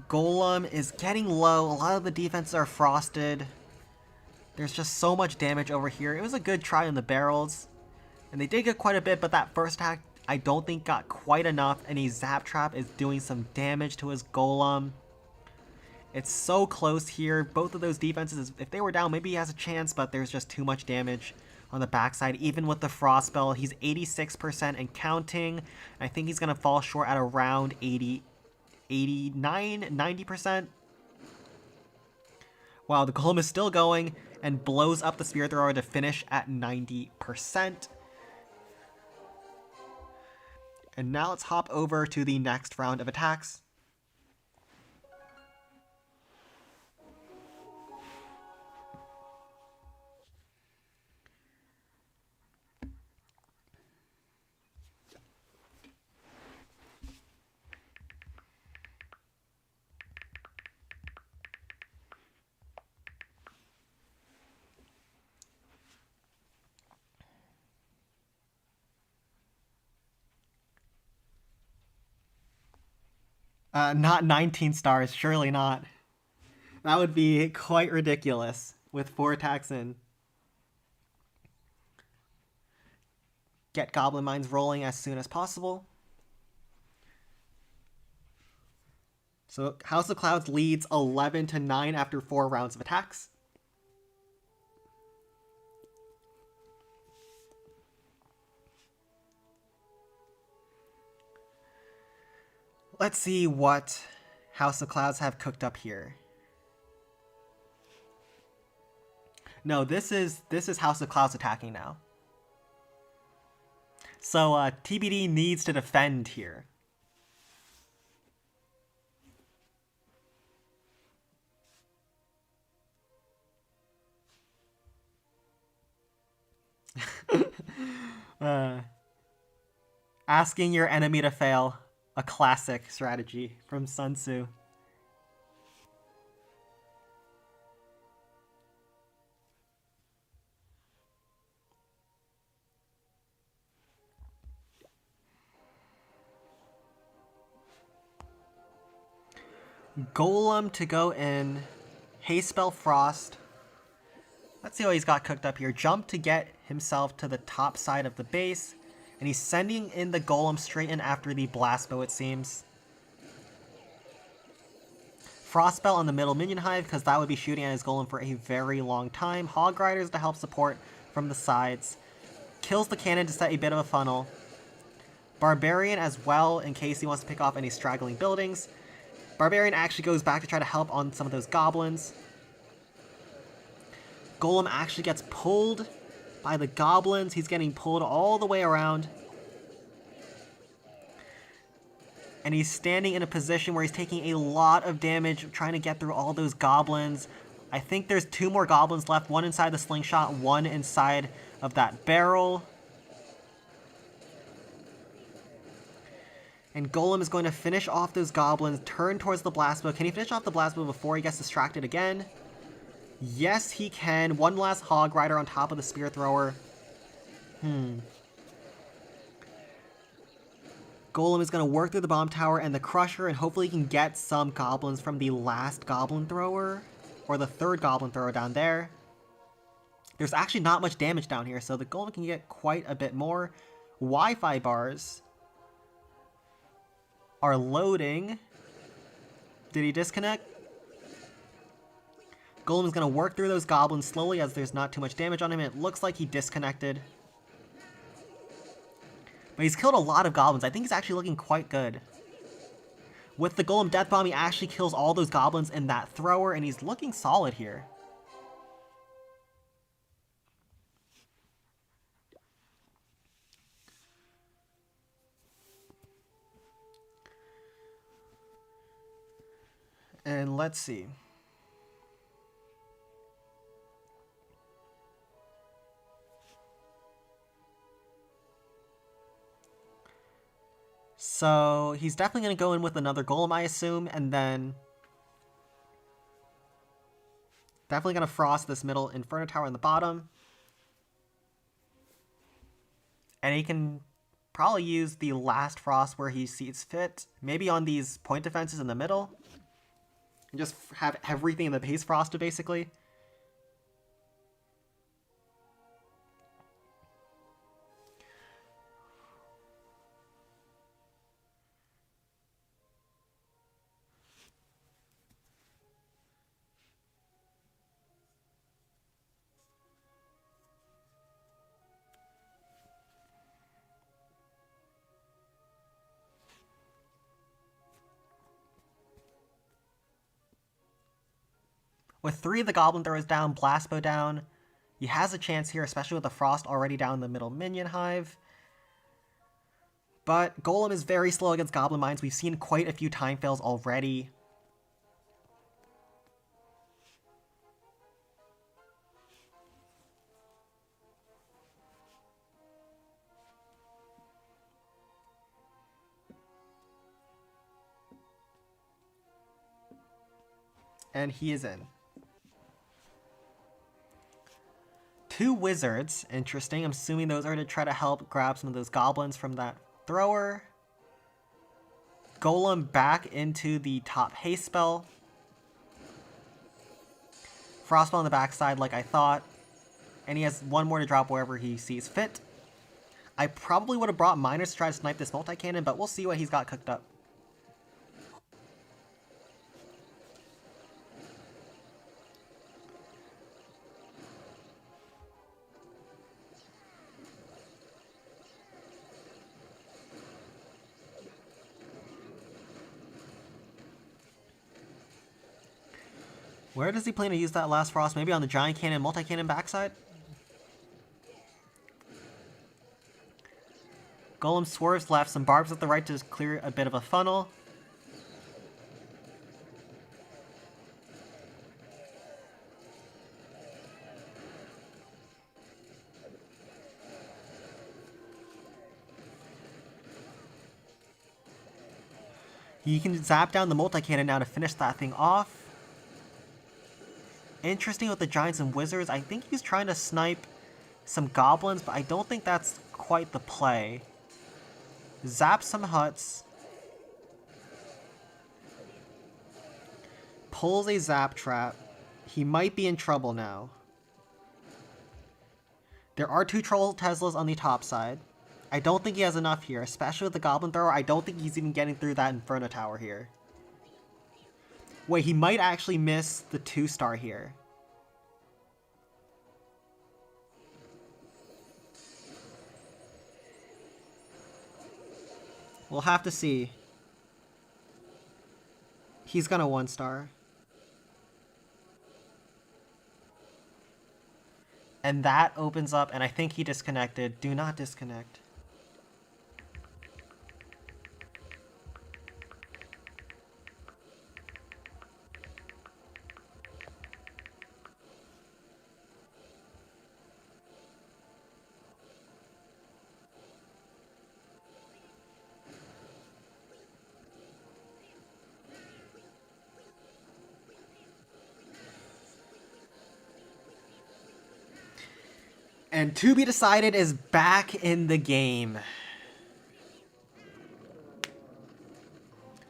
Golem is getting low. A lot of the defenses are frosted. There's just so much damage over here. It was a good try on the barrels, and they did get quite a bit, but that first attack I don't think got quite enough, and a Zap Trap is doing some damage to his Golem. It's so close here. Both of those defenses, if they were down, maybe he has a chance, but there's just too much damage on the backside. Even with the Frost Spell, he's 86% and counting. I think he's going to fall short at around 89, 90%. Wow, the Golem is still going and blows up the Spirit Thrower to finish at 90%. And now let's hop over to the next round of attacks. Not 19 stars, surely not. That would be quite ridiculous with 4 attacks in. Get Goblin Mines rolling as soon as possible. So House of Clouds leads 11-9 after 4 rounds of attacks. Let's see what House of Clouds have cooked up here. No, this is House of Clouds attacking now. So TBD needs to defend here. Asking your enemy to fail, a classic strategy from Sun Tzu. Golem to go in. Haste Spell Frost. Let's see what he's got cooked up here. Jump to get himself to the top side of the base. And he's sending in the Golem straight in after the Blast Bow, it seems. Frost Spell on the middle minion hive, because that would be shooting at his Golem for a very long time. Hog Riders to help support from the sides. Kills the cannon to set a bit of a funnel. Barbarian as well, in case he wants to pick off any straggling buildings. Barbarian actually goes back to try to help on some of those goblins. Golem actually gets pulled by the goblins. He's getting pulled all the way around. And he's standing in a position where he's taking a lot of damage trying to get through all those goblins. I think there's 2 more goblins left. One inside the slingshot, one inside of that barrel. And Golem is going to finish off those goblins, turn towards the blast bow. Can he finish off the blast bow before he gets distracted again? Yes, he can. One last Hog Rider on top of the Spear Thrower. Golem is going to work through the Bomb Tower and the Crusher, and hopefully he can get some goblins from the last Goblin Thrower. Or the 3rd Goblin Thrower down there. There's actually not much damage down here, so the Golem can get quite a bit more. Wi-Fi bars are loading. Did he disconnect? Golem is going to work through those goblins slowly as there's not too much damage on him. It looks like he disconnected. But he's killed a lot of goblins. I think he's actually looking quite good. With the Golem Death Bomb, he actually kills all those goblins in that thrower, and he's looking solid here. And let's see. So he's definitely going to go in with another Golem, I assume, and then definitely going to frost this middle Inferno Tower in the bottom. And he can probably use the last frost where he sees fit, maybe on these point defenses in the middle. And just have everything in the base frosted, basically. With 3 of the Goblin Throwers down, Blast Bow down, he has a chance here, especially with the Frost already down in the middle Minion Hive. But Golem is very slow against Goblin Mines. We've seen quite a few time fails already. And he is in. 2 wizards, interesting. I'm assuming those are to try to help grab some of those goblins from that thrower. Golem back into the top haste spell. Frostball on the backside like I thought. And he has 1 more to drop wherever he sees fit. I probably would have brought miners to try to snipe this multi-cannon, but we'll see what he's got cooked up. Where does he plan to use that last frost? Maybe on the giant cannon, multi-cannon backside? Golem swerves left, some barbs at the right to clear a bit of a funnel. You can zap down the multi-cannon now to finish that thing off. Interesting with the giants and wizards. I think he's trying to snipe some goblins, but I don't think that's quite the play. Zap some huts. Pulls a zap trap. He might be in trouble now. There are 2 troll Teslas on the top side. I don't think he has enough here, especially with the goblin thrower. I don't think he's even getting through that Inferno Tower here. Wait, he might actually miss the 2-star here. We'll have to see. He's gonna 1-star. And that opens up, and I think he disconnected. Do not disconnect. And To Be Decided is back in the game.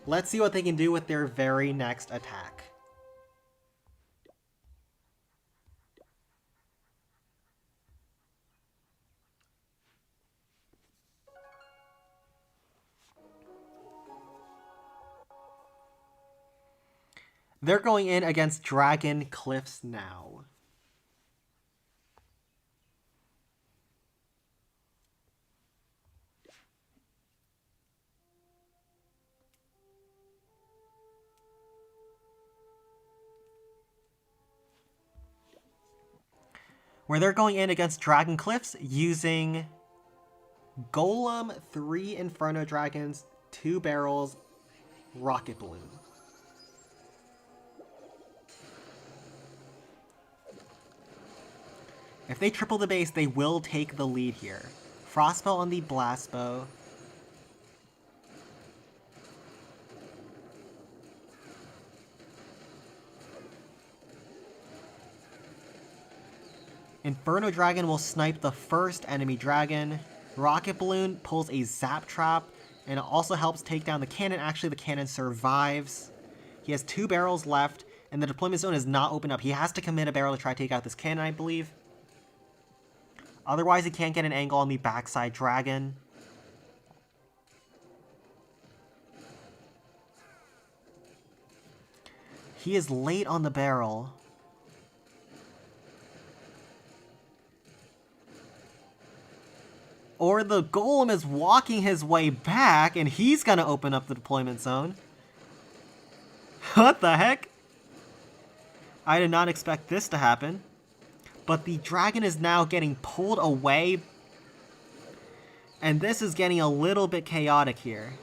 Let's see what they can do with their very next attack. They're going in against Dragon Cliffs now. Where they're going in against Dragon Cliffs using Golem, 3 Inferno Dragons, 2 Barrels, Rocket Balloon. If they triple the base, they will take the lead here. Frostbow on the Blast Bow. Inferno Dragon will snipe the first enemy dragon. Rocket Balloon pulls a Zap Trap, and it also helps take down the cannon. Actually, the cannon survives. He has 2 barrels left, and the deployment zone is not open up. He has to commit a barrel to try to take out this cannon, I believe. Otherwise, he can't get an angle on the backside dragon. He is late on the barrel. Or the Golem is walking his way back, and he's going to open up the deployment zone. What the heck? I did not expect this to happen. But the dragon is now getting pulled away. And this is getting a little bit chaotic here.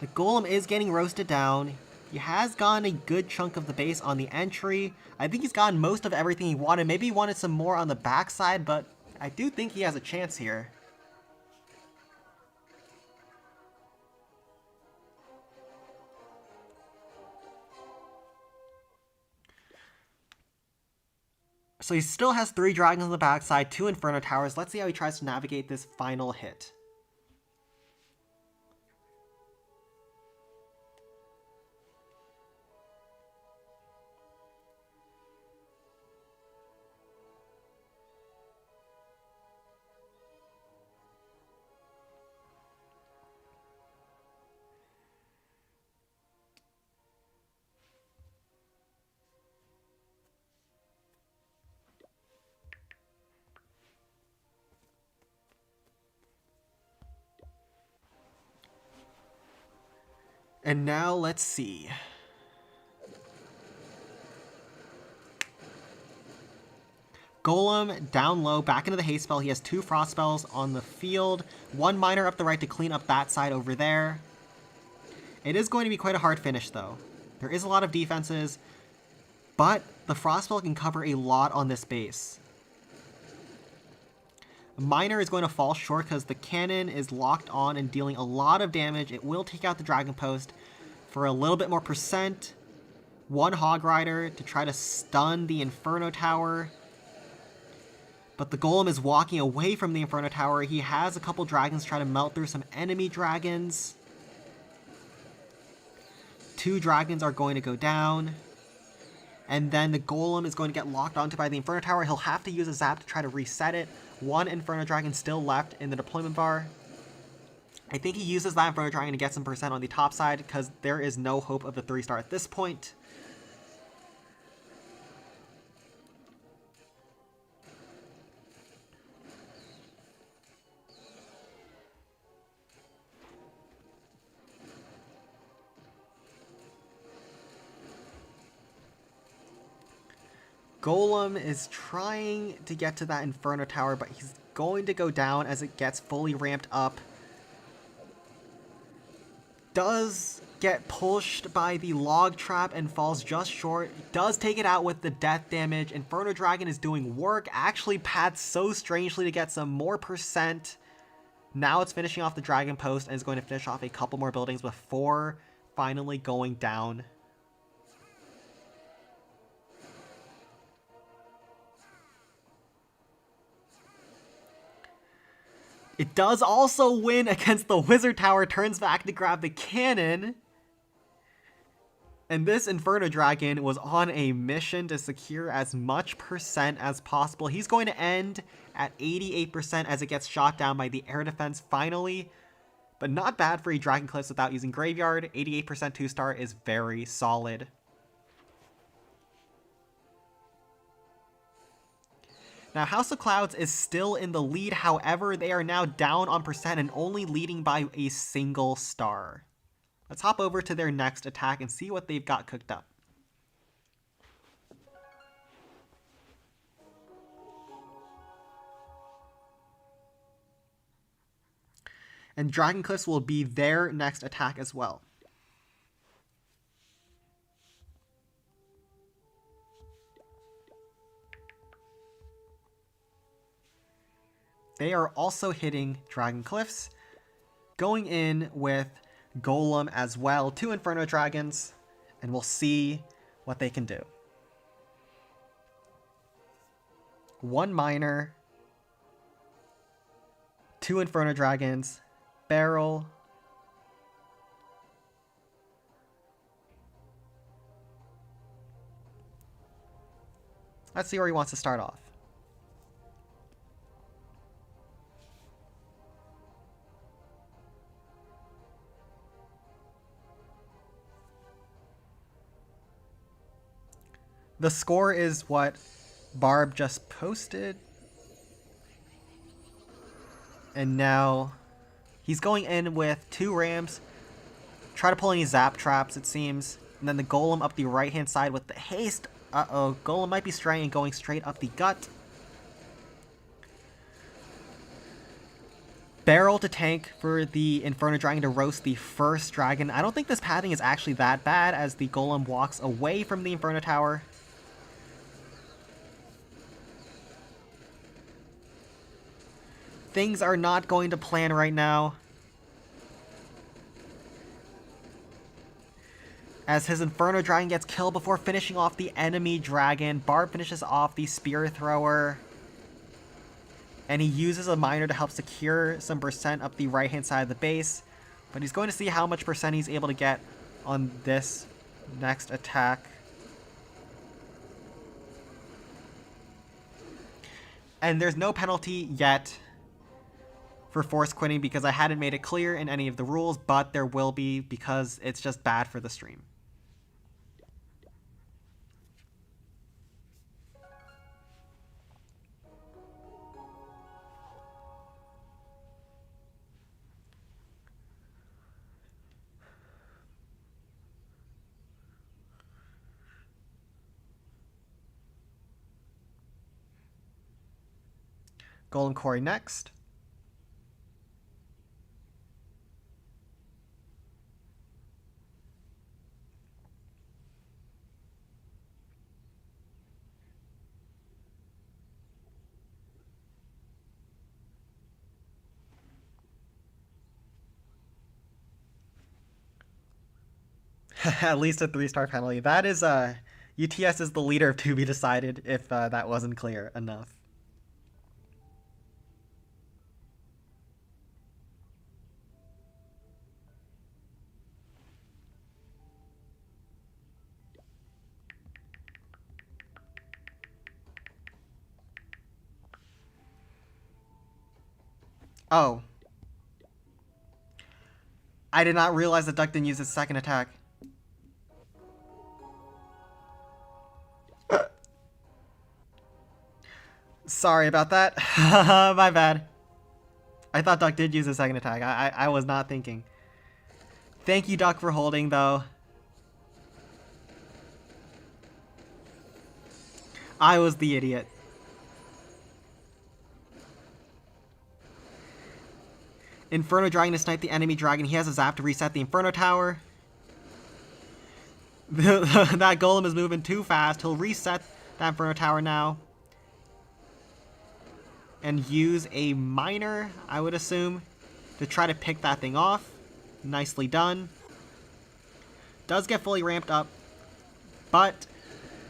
The Golem is getting roasted down. He has gotten a good chunk of the base on the entry. I think he's gotten most of everything he wanted. Maybe he wanted some more on the backside, but I do think he has a chance here. So he still has 3 dragons on the backside, 2 Inferno Towers. Let's see how he tries to navigate this final hit. And now let's see. Golem down low, back into the haste spell. He has 2 frost spells on the field. 1 miner up the right to clean up that side over there. It is going to be quite a hard finish, though. There is a lot of defenses, but the frost spell can cover a lot on this base. Miner is going to fall short because the cannon is locked on and dealing a lot of damage. It will take out the Dragon Post for a little bit more percent. 1 Hog Rider to try to stun the Inferno Tower. But the Golem is walking away from the Inferno Tower. He has a couple dragons try to melt through some enemy dragons. 2 dragons are going to go down. And then the Golem is going to get locked onto by the Inferno Tower. He'll have to use a zap to try to reset it. 1 Inferno Dragon still left in the deployment bar. I think he uses that Inferno Dragon to get some percent on the top side because there is no hope of the 3-star at this point. Golem is trying to get to that Inferno Tower, but he's going to go down as it gets fully ramped up. Does get pushed by the log trap and falls just short. Does take it out with the death damage. Inferno Dragon is doing work. Actually paths so strangely to get some more percent. Now it's finishing off the Dragon Post and is going to finish off a couple more buildings before finally going down. It does also win against the Wizard Tower, turns back to grab the cannon. And this Inferno Dragon was on a mission to secure as much percent as possible. He's going to end at 88% as it gets shot down by the air defense finally. But not bad for a Dragon Cliffs without using Graveyard. 88% 2-star is very solid. Now, House of Clouds is still in the lead. However, they are now down on percent and only leading by a single star. Let's hop over to their next attack and see what they've got cooked up. And Dragon Cliffs will be their next attack as well. They are also hitting Dragon Cliffs, going in with Golem as well, 2 Inferno Dragons, and we'll see what they can do. 1 Miner, 2 Inferno Dragons, Barrel, let's see where he wants to start off. The score is what Barb just posted. And now he's going in with 2 Rams. Try to pull any Zap Traps, it seems. And then the Golem up the right-hand side with the haste. Uh-oh, Golem might be straying and going straight up the gut. Barrel to tank for the Inferno Dragon to roast the first dragon. I don't think this pathing is actually that bad as the Golem walks away from the Inferno Tower. Things are not going to plan right now, as his Inferno Dragon gets killed before finishing off the enemy dragon. Barb finishes off the Spear Thrower, and he uses a Miner to help secure some percent up the right-hand side of the base, but he's going to see how much percent he's able to get on this next attack. And there's no penalty yet for force quitting because I hadn't made it clear in any of the rules, but there will be because it's just bad for the stream. Golem Quarry next. At least a 3-star penalty. That is UTS is the leader of to be decided, if that wasn't clear enough. Oh. I did not realize that Duck didn't use his second attack. Sorry about that. My bad. I thought Duck did use his second attack. I was not thinking. Thank you, Duck, for holding, though. I was the idiot. Inferno Dragon to snipe the enemy dragon. He has a zap to reset the Inferno Tower. That golem is moving too fast. He'll reset that Inferno Tower now. And use a miner, I would assume, to try to pick that thing off. Nicely done. Does get fully ramped up, but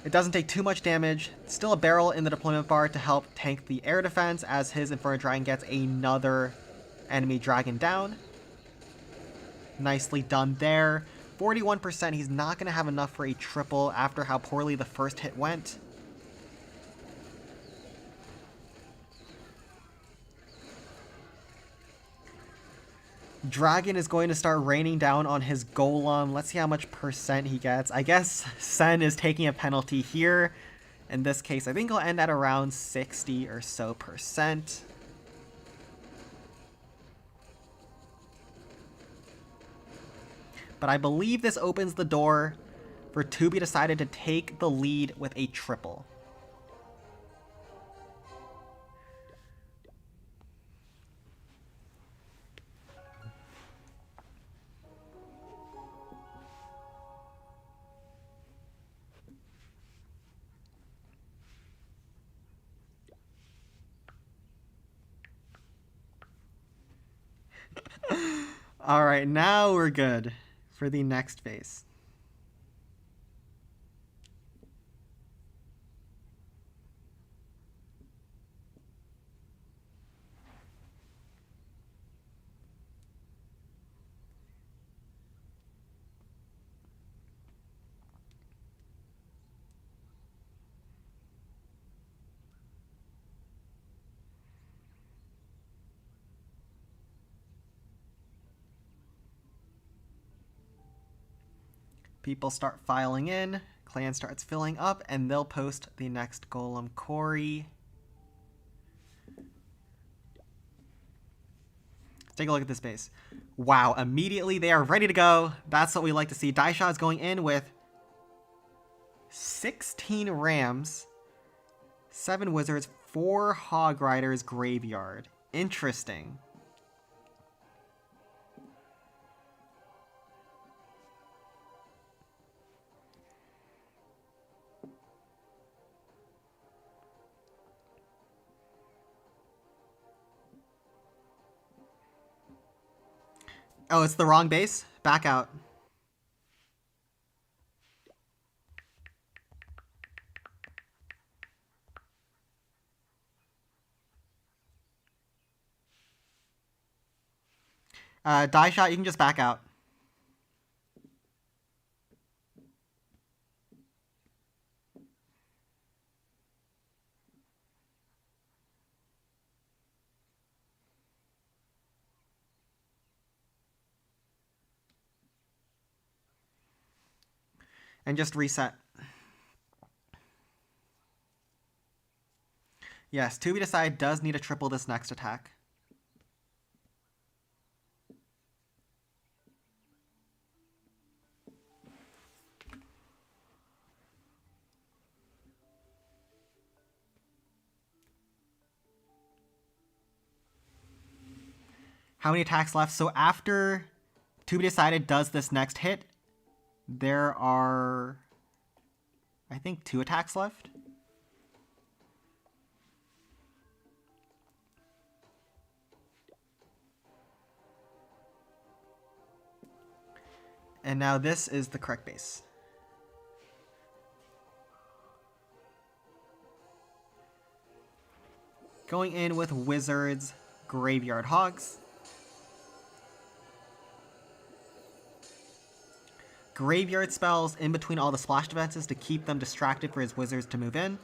it doesn't take too much damage. Still a barrel in the deployment bar to help tank the air defense as his Inferno Dragon gets another enemy dragon down. Nicely done there. 41%, he's not going to have enough for a triple after how poorly the first hit went. Dragon is going to start raining down on his golem. Let's see how much percent he gets. I guess Sen is taking a penalty here. In this case, I think he'll end at around 60 or so percent. But I believe this opens the door for To Be Decided to take the lead with a triple. All right, now we're good for the next phase. People start filing in, clan starts filling up, and they'll post the next golem quarry. Let's take a look at this base. Wow, immediately they are ready to go. That's what we like to see. Daisha is going in with 16 rams, 7 wizards, 4 hog riders, graveyard. Interesting. Oh, it's the wrong base? Back out. Die shot, you can just back out. And just reset. Yes, To Be Decided does need to triple this next attack. How many attacks left? So after To Be Decided does this next hit, there are, I think, 2 attacks left. And now this is the correct base. Going in with Wizards, Graveyard Hogs. Graveyard spells in between all the splash defenses to keep them distracted for his Wizards to move in.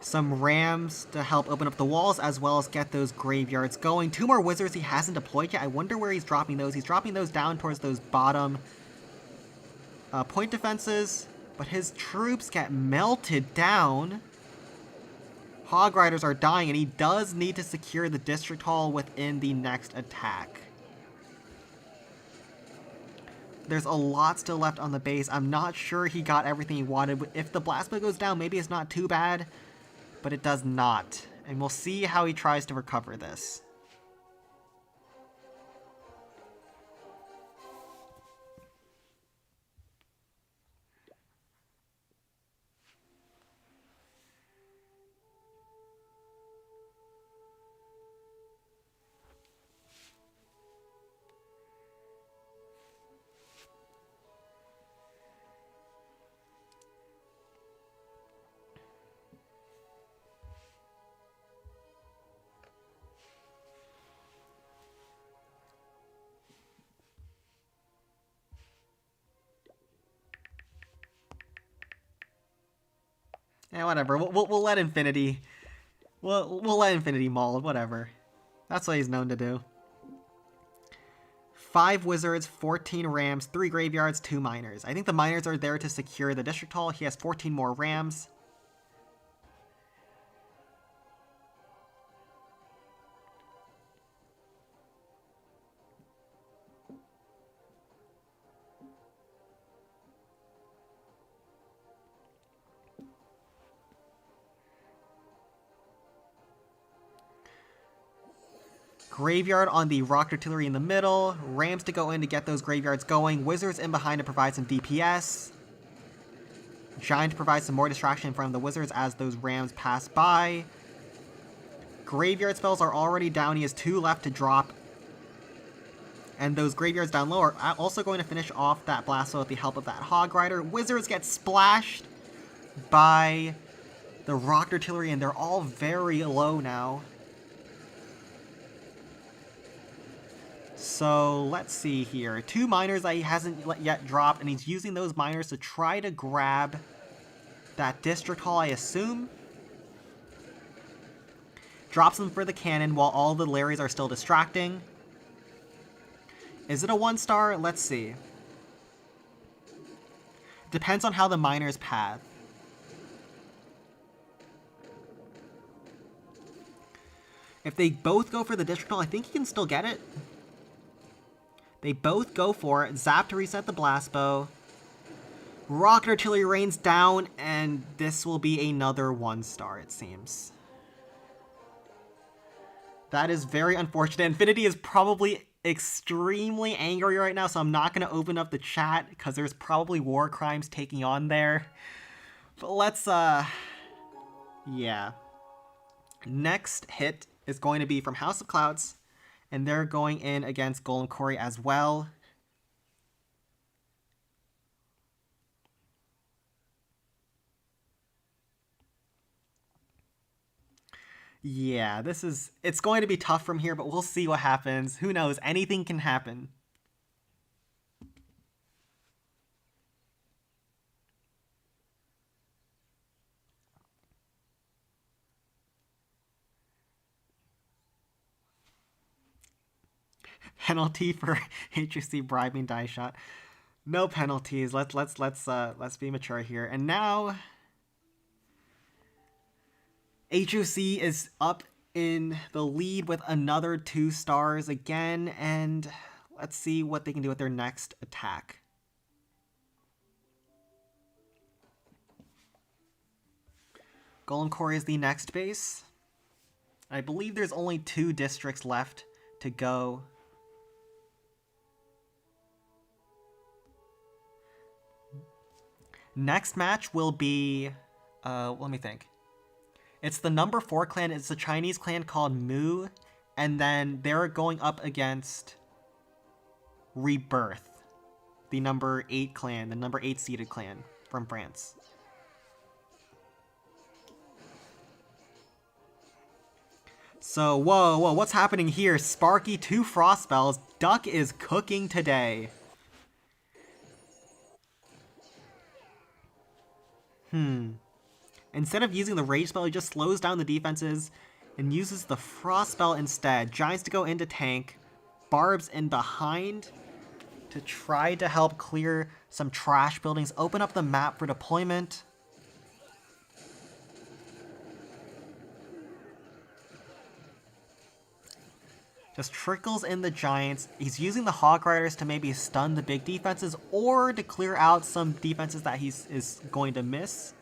Some Rams to help open up the walls, as well as get those graveyards going. 2 more Wizards he hasn't deployed yet. I wonder where he's dropping those. He's dropping those down towards those bottom point defenses, but his troops get melted down. Hog Riders are dying, and he does need to secure the District Hall within the next attack. There's a lot still left on the base. I'm not sure he got everything he wanted. If the Blast Blade goes down, maybe it's not too bad. But it does not. And we'll see how he tries to recover this. Yeah, whatever. We'll let Infinity. We'll let Infinity maul. Whatever. That's what he's known to do. 5 Wizards, 14 Rams, 3 Graveyards, 2 Miners. I think the Miners are there to secure the District Hall. He has 14 more Rams. Graveyard on the Rock Artillery in the middle. Rams to go in to get those graveyards going. Wizards in behind to provide some DPS. Giant to provide some more distraction in front of the Wizards as those Rams pass by. Graveyard spells are already down. He has 2 left to drop. And those graveyards down low are also going to finish off that Blasto with the help of that Hog Rider. Wizards get splashed by the Rock Artillery, and they're all very low now. So let's see here. 2 Miners that he hasn't yet dropped, and he's using those Miners to try to grab that District Hall, I assume. Drops them for the cannon while all the Larrys are still distracting. Is it a 1-star? Let's see. Depends on how the Miners path. If they both go for the District Hall, I think he can still get it. They both go for it. Zap to reset the Blast Bow. Rocket Artillery rains down, and this will be another 1-star, it seems. That is very unfortunate. Infinity is probably extremely angry right now, so I'm not going to open up the chat, because there's probably war crimes taking on there. But let's, yeah. Next hit is going to be from House of Clouds. And they're going in against Golem Quarry as well. Yeah, it's going to be tough from here, but we'll see what happens. Who knows? Anything can happen. Penalty for HUC bribing die shot. No penalties. Let's be mature here. And now HOC is up in the lead with another 2 stars again, and let's see what they can do with their next attack. Golem Quarry is the next base. I believe there's only 2 districts left to go. Next match will be, let me think. It's the number 4 clan. It's a Chinese clan called Mu, and then they're going up against Rebirth, the number 8 clan, the number 8 seeded clan from France. So, whoa, what's happening here? Sparky, 2 frost spells. Duck is cooking today. Instead of using the rage spell, he just slows down the defenses and uses the frost spell instead. Giants to go into tank, barbs in behind to try to help clear some trash buildings, open up the map for deployment. Just trickles in the Giants. He's using the Hog Riders to maybe stun the big defenses or to clear out some defenses that he is going to miss.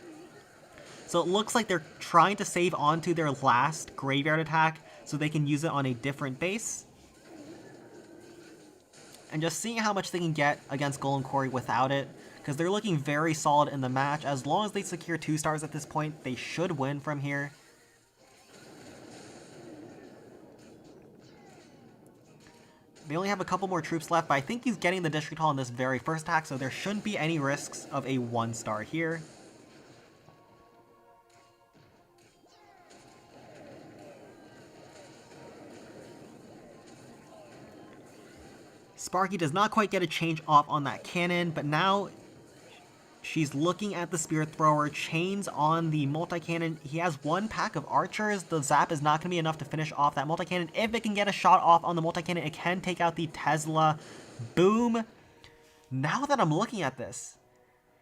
So it looks like they're trying to save onto their last graveyard attack so they can use it on a different base. And just seeing how much they can get against Golem Quarry without it, because they're looking very solid in the match. As long as they secure 2 stars at this point, they should win from here. They only have a couple more troops left, but I think he's getting the District Hall in this very first attack, so there shouldn't be any risks of a 1 star here. Sparky does not quite get a change off on that cannon, but now she's looking at the Spirit Thrower, chains on the multi-cannon. He has 1 pack of archers. The zap is not going to be enough to finish off that multi-cannon. If it can get a shot off on the multi-cannon, it can take out the Tesla. Boom. Now that I'm looking at this,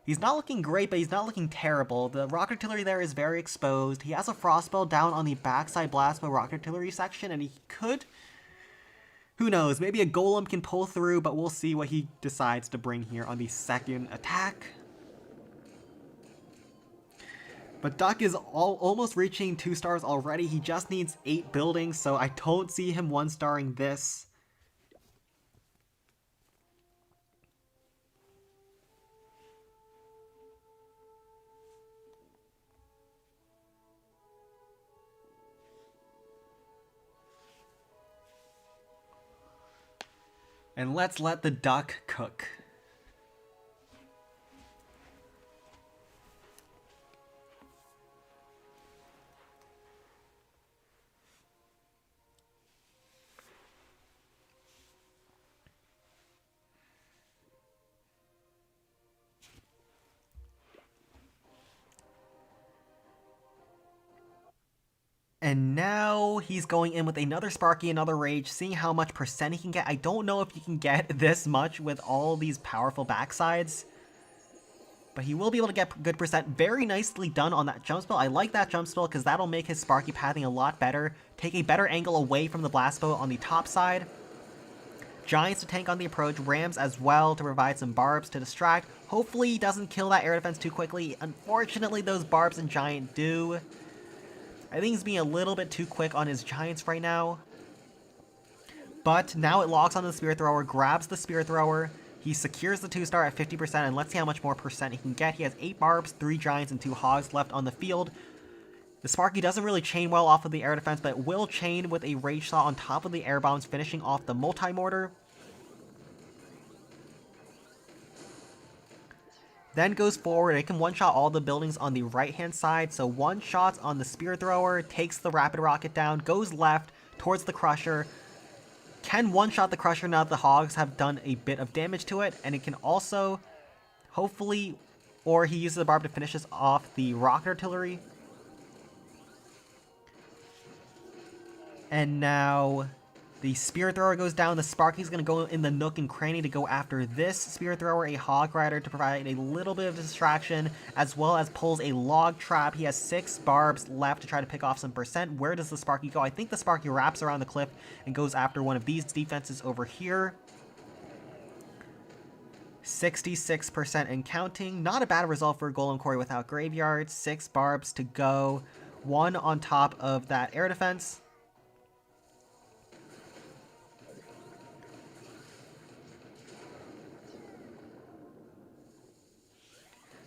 he's not looking great, but he's not looking terrible. The rocket artillery there is very exposed. He has a frost spell down on the backside blast bow rocket artillery section, and he could... Who knows, maybe a golem can pull through, but we'll see what he decides to bring here on the second attack. But Duck is almost reaching 2 stars already. He just needs 8 buildings, so I don't see him 1-starring this. And let's let the duck cook. And now he's going in with another Sparky, another Rage, seeing how much percent he can get. I don't know if he can get this much with all these powerful backsides, but he will be able to get good percent. Very nicely done on that jump spell. I like that jump spell because that'll make his Sparky pathing a lot better. Take a better angle away from the blast bow on the top side. Giants to tank on the approach, Rams as well to provide some barbs to distract. Hopefully he doesn't kill that air defense too quickly. Unfortunately, those barbs and Giant do. I think he's being a little bit too quick on his Giants right now. But now it locks on the Spirit Thrower, grabs the Spirit Thrower. He secures the 2-star at 50%, and let's see how much more percent he can get. He has 8 barbs, 3 Giants, and 2 Hogs left on the field. The Sparky doesn't really chain well off of the air defense, but it will chain with a Rage Saw on top of the air bombs, finishing off the multi-mortar. Then goes forward. It can one-shot all the buildings on the right-hand side. So one-shots on the Spirit Thrower, takes the Rapid Rocket down, goes left towards the Crusher. Can one-shot the Crusher now that the Hogs have done a bit of damage to it. And it can also, hopefully, or he uses the Barb to finish this off the Rocket Artillery. And now The Spear Thrower goes down. The Sparky's going to go in the nook and cranny to go after this Spear Thrower, a Hog Rider, to provide a little bit of distraction, as well as pulls a Log Trap. He has 6 barbs left to try to pick off some percent. Where does the Sparky go? I think the Sparky wraps around the cliff and goes after one of these defenses over here. 66% and counting. Not a bad result for Golem Quarry without Graveyard. 6 barbs to go. 1 on top of that air defense.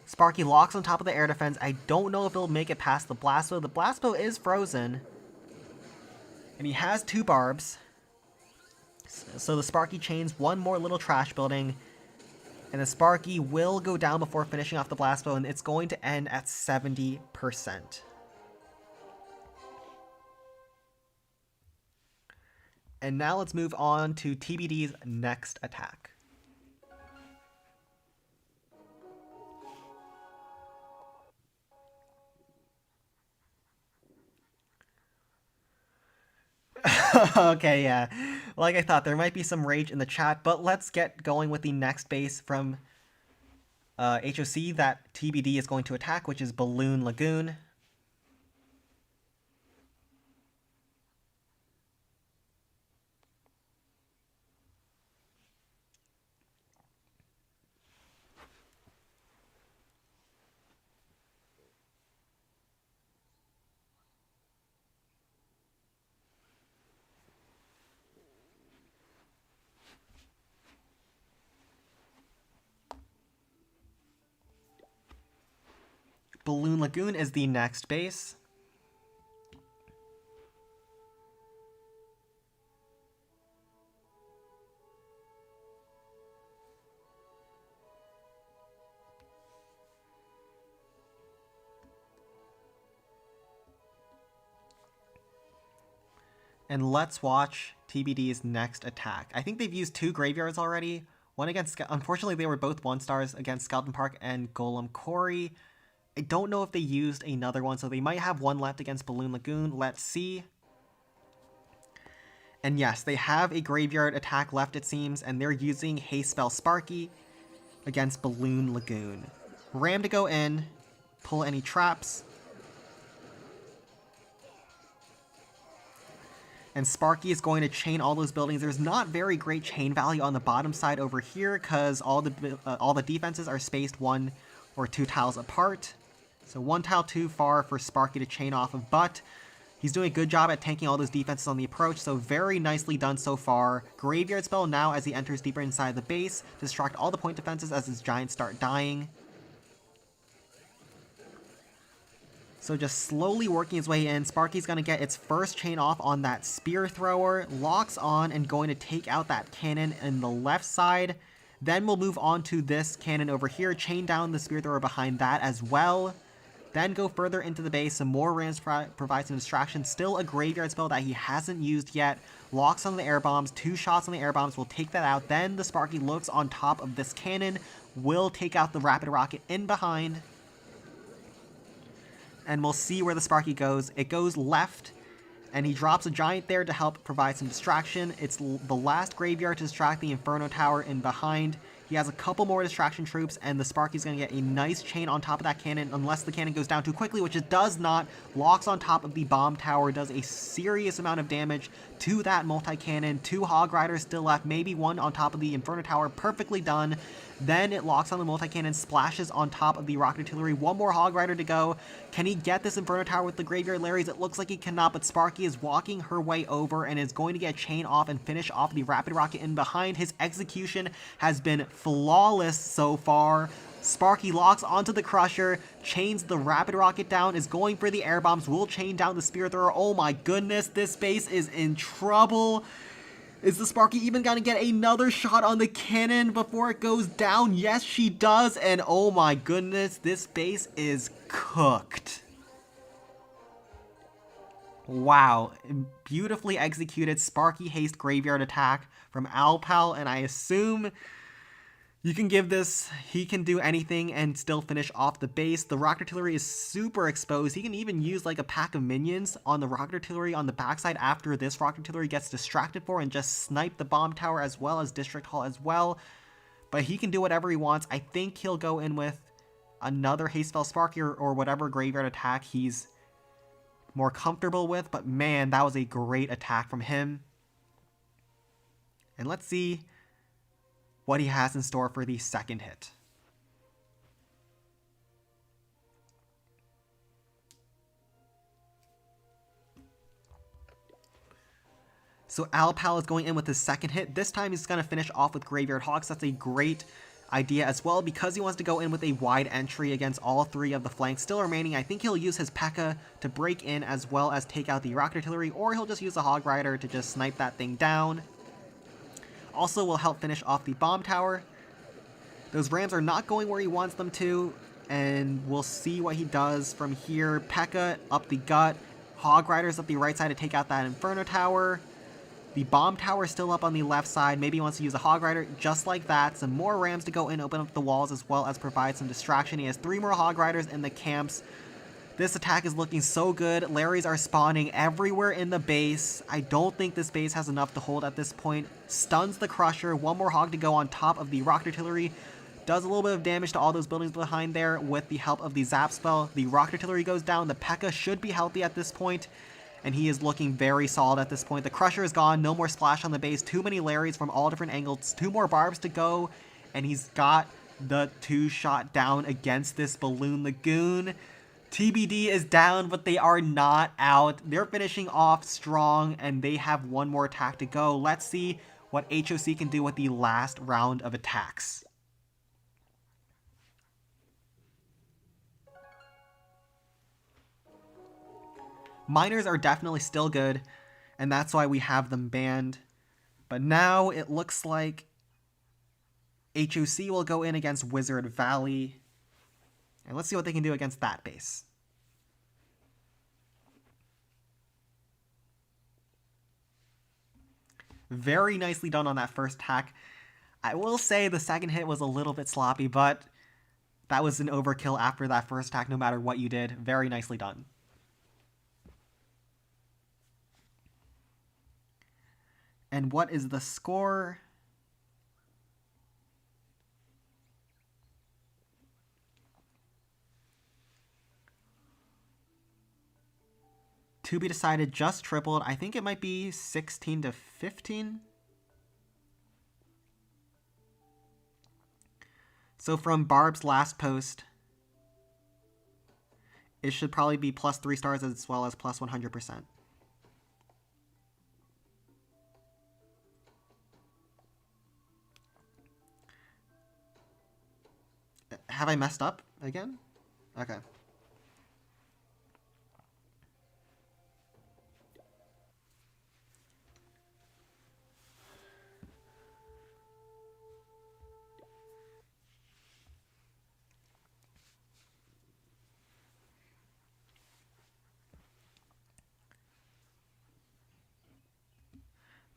Sparky locks on top of the air defense. I don't know if it'll make it past the Blast Bow. The Blast Bow is frozen. And he has 2 barbs. So the Sparky chains one more little trash building. And the Sparky will go down before finishing off the Blast Bow. And it's going to end at 70%. And now let's move on to TBD's next attack. Okay, yeah. Like I thought, there might be some rage in the chat, but let's get going with the next base from HOC that TBD is going to attack, which is Balloon Lagoon. Balloon Lagoon is the next base. And let's watch TBD's next attack. I think they've used 2 graveyards already. One against, unfortunately, they were both 1-stars against Skeleton Park and Golem Quarry. I don't know if they used another one, so they might have one left against Balloon Lagoon. Let's see. And yes, they have a graveyard attack left, it seems, and they're using Haste Spell Sparky against Balloon Lagoon. Ram to go in, pull any traps. And Sparky is going to chain all those buildings. There's not very great chain value on the bottom side over here because all the defenses are spaced 1 or 2 tiles apart. So 1 tile too far for Sparky to chain off of, but he's doing a good job at tanking all those defenses on the approach, so very nicely done so far. Graveyard Spell now as he enters deeper inside the base. Distract all the point defenses as his giants start dying. So just slowly working his way in. Sparky's going to get its first chain off on that Spear Thrower. Locks on and going to take out that cannon in the left side. Then we'll move on to this cannon over here. Chain down the Spear Thrower behind that as well. Then go further into the base. Some more rams provide some distraction. Still a graveyard spell that he hasn't used yet. Locks on the air bombs. 2 shots on the air bombs will take that out. Then the Sparky looks on top of this cannon. Will take out the Rapid Rocket in behind. And we'll see where the Sparky goes. It goes left, and he drops a giant there to help provide some distraction. It's the last graveyard to distract the Inferno Tower in behind. He has a couple more distraction troops, and the Sparky's going to get a nice chain on top of that cannon, unless the cannon goes down too quickly, which it does not. Locks on top of the bomb tower, does a serious amount of damage to that multi-cannon. 2 Hog Riders still left, maybe 1 on top of the Inferno Tower, perfectly done. Then it locks on the multi-cannon, splashes on top of the Rocket Artillery. 1 more Hog Rider to go. Can he get this Inferno Tower with the Graveyard Larrys? It looks like he cannot, but Sparky is walking her way over and is going to get a chain off and finish off the Rapid Rocket in behind. His execution has been flawless so far. Sparky locks onto the Crusher, chains the Rapid Rocket down, is going for the air bombs, will chain down the Spear Thrower. Oh my goodness, this base is in trouble. Is the Sparky even gonna get another shot on the cannon before it goes down? Yes, she does, and oh my goodness, this base is cooked. Wow, beautifully executed Sparky Haste Graveyard attack from Alpal, and I assume You can give this, he can do anything and still finish off the base. The rocket artillery is super exposed. He can even use like a pack of minions on the rocket artillery on the backside after this rocket artillery gets distracted for and just snipe the bomb tower as well as district hall as well. But he can do whatever he wants. I think he'll go in with another haste spell Sparky or whatever graveyard attack he's more comfortable with. But man, that was a great attack from him. And let's see what he has in store for the second hit. So Alpal is going in with his second hit. This time he's going to finish off with Graveyard Hawks. That's a great idea as well because he wants to go in with a wide entry against all three of the flanks still remaining. I think he'll use his P.E.K.K.A. to break in as well as take out the rocket artillery, or he'll just use a Hog Rider to just snipe that thing down. Also will help finish off the bomb tower. Those Rams are not going where he wants them to, and we'll see what he does from here. P.E.K.K.A. up the gut, Hog Riders up the right side to take out that Inferno Tower. The bomb tower is still up on the left side. Maybe he wants to use a Hog Rider just like that. Some more Rams to go in, open up the walls, as well as provide some distraction. He has 3 more Hog Riders in the camps. This attack is looking so good. Larrys are spawning everywhere in the base. I don't think this base has enough to hold at this point. Stuns the Crusher. 1 more Hog to go on top of the Rocket Artillery. Does a little bit of damage to all those buildings behind there with the help of the Zap spell. The Rocket Artillery goes down. The P.E.K.K.A. should be healthy at this point, and he is looking very solid at this point. The Crusher is gone. No more splash on the base. Too many Larrys from all different angles. 2 more Barbs to go, and he's got the 2-shot down against this Balloon Lagoon. TBD is down, but they are not out. They're finishing off strong, and they have 1 more attack to go. Let's see what HOC can do with the last round of attacks. Miners are definitely still good, and that's why we have them banned. But now it looks like HOC will go in against Wizard Valley. And let's see what they can do against that base. Very nicely done on that first attack. I will say the second hit was a little bit sloppy, but that was an overkill after that first attack no matter what you did. Very nicely done. And what is the score? To be decided, just tripled. I think it might be 16 to 15. So from Barb's last post, it should probably be plus 3 stars as well as plus 100%. Have I messed up again? Okay.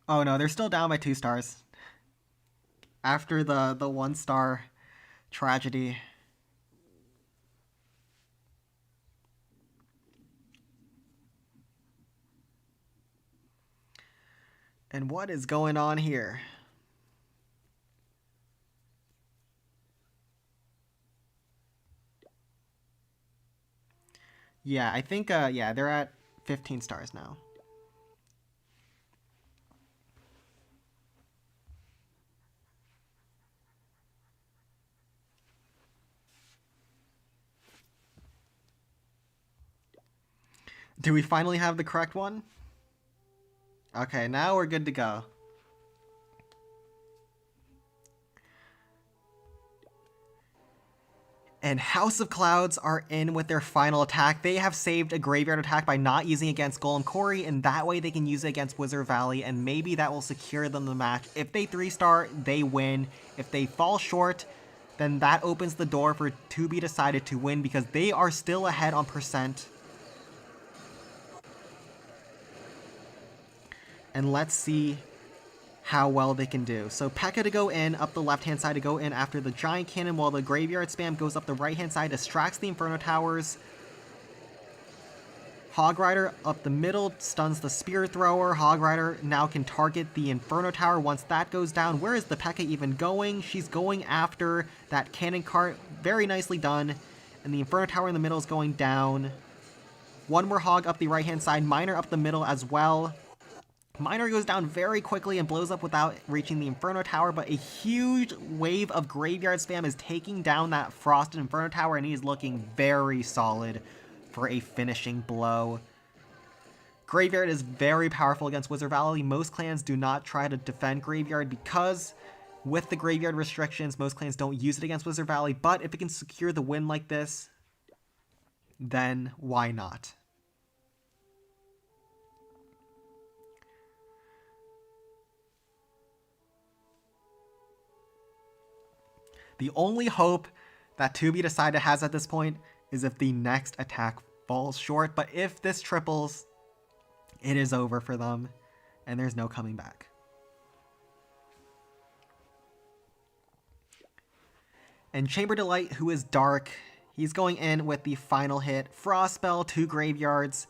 Oh no, they're still down by 2 stars. After the 1-star tragedy. And what is going on here? Yeah, I think, yeah, they're at 15 stars now. Do we finally have the correct one? Okay, now we're good to go. And House of Clouds are in with their final attack. They have saved a graveyard attack by not using against Golem Quarry, and that way they can use it against Wizard Valley, and maybe that will secure them the match. If they 3-star, they win. If they fall short, then that opens the door for To Be Decided to win because they are still ahead on percent. And let's see how well they can do. So P.E.K.K.A to go in, up the left-hand side to go in after the Giant Cannon, while the Graveyard Spam goes up the right-hand side, distracts the Inferno Towers. Hog Rider up the middle, stuns the Spirit Thrower. Hog Rider now can target the Inferno Tower once that goes down. Where is the P.E.K.K.A even going? She's going after that Cannon Cart. Very nicely done. And the Inferno Tower in the middle is going down. One more Hog up the right-hand side. Miner up the middle as well. Miner goes down very quickly and blows up without reaching the Inferno Tower, but a huge wave of Graveyard Spam is taking down that Frosted Inferno Tower, and he is looking very solid for a finishing blow. Graveyard is very powerful against Wizard Valley. Most clans do not try to defend Graveyard because with the Graveyard restrictions, most clans don't use it against Wizard Valley, but if it can secure the win like this, then why not? The only hope that To Be Decided has at this point is if the next attack falls short, but if this triples, it is over for them, and there's no coming back. And Chamber Delight, who is dark, he's going in with the final hit. Frost Spell, 2 Graveyards,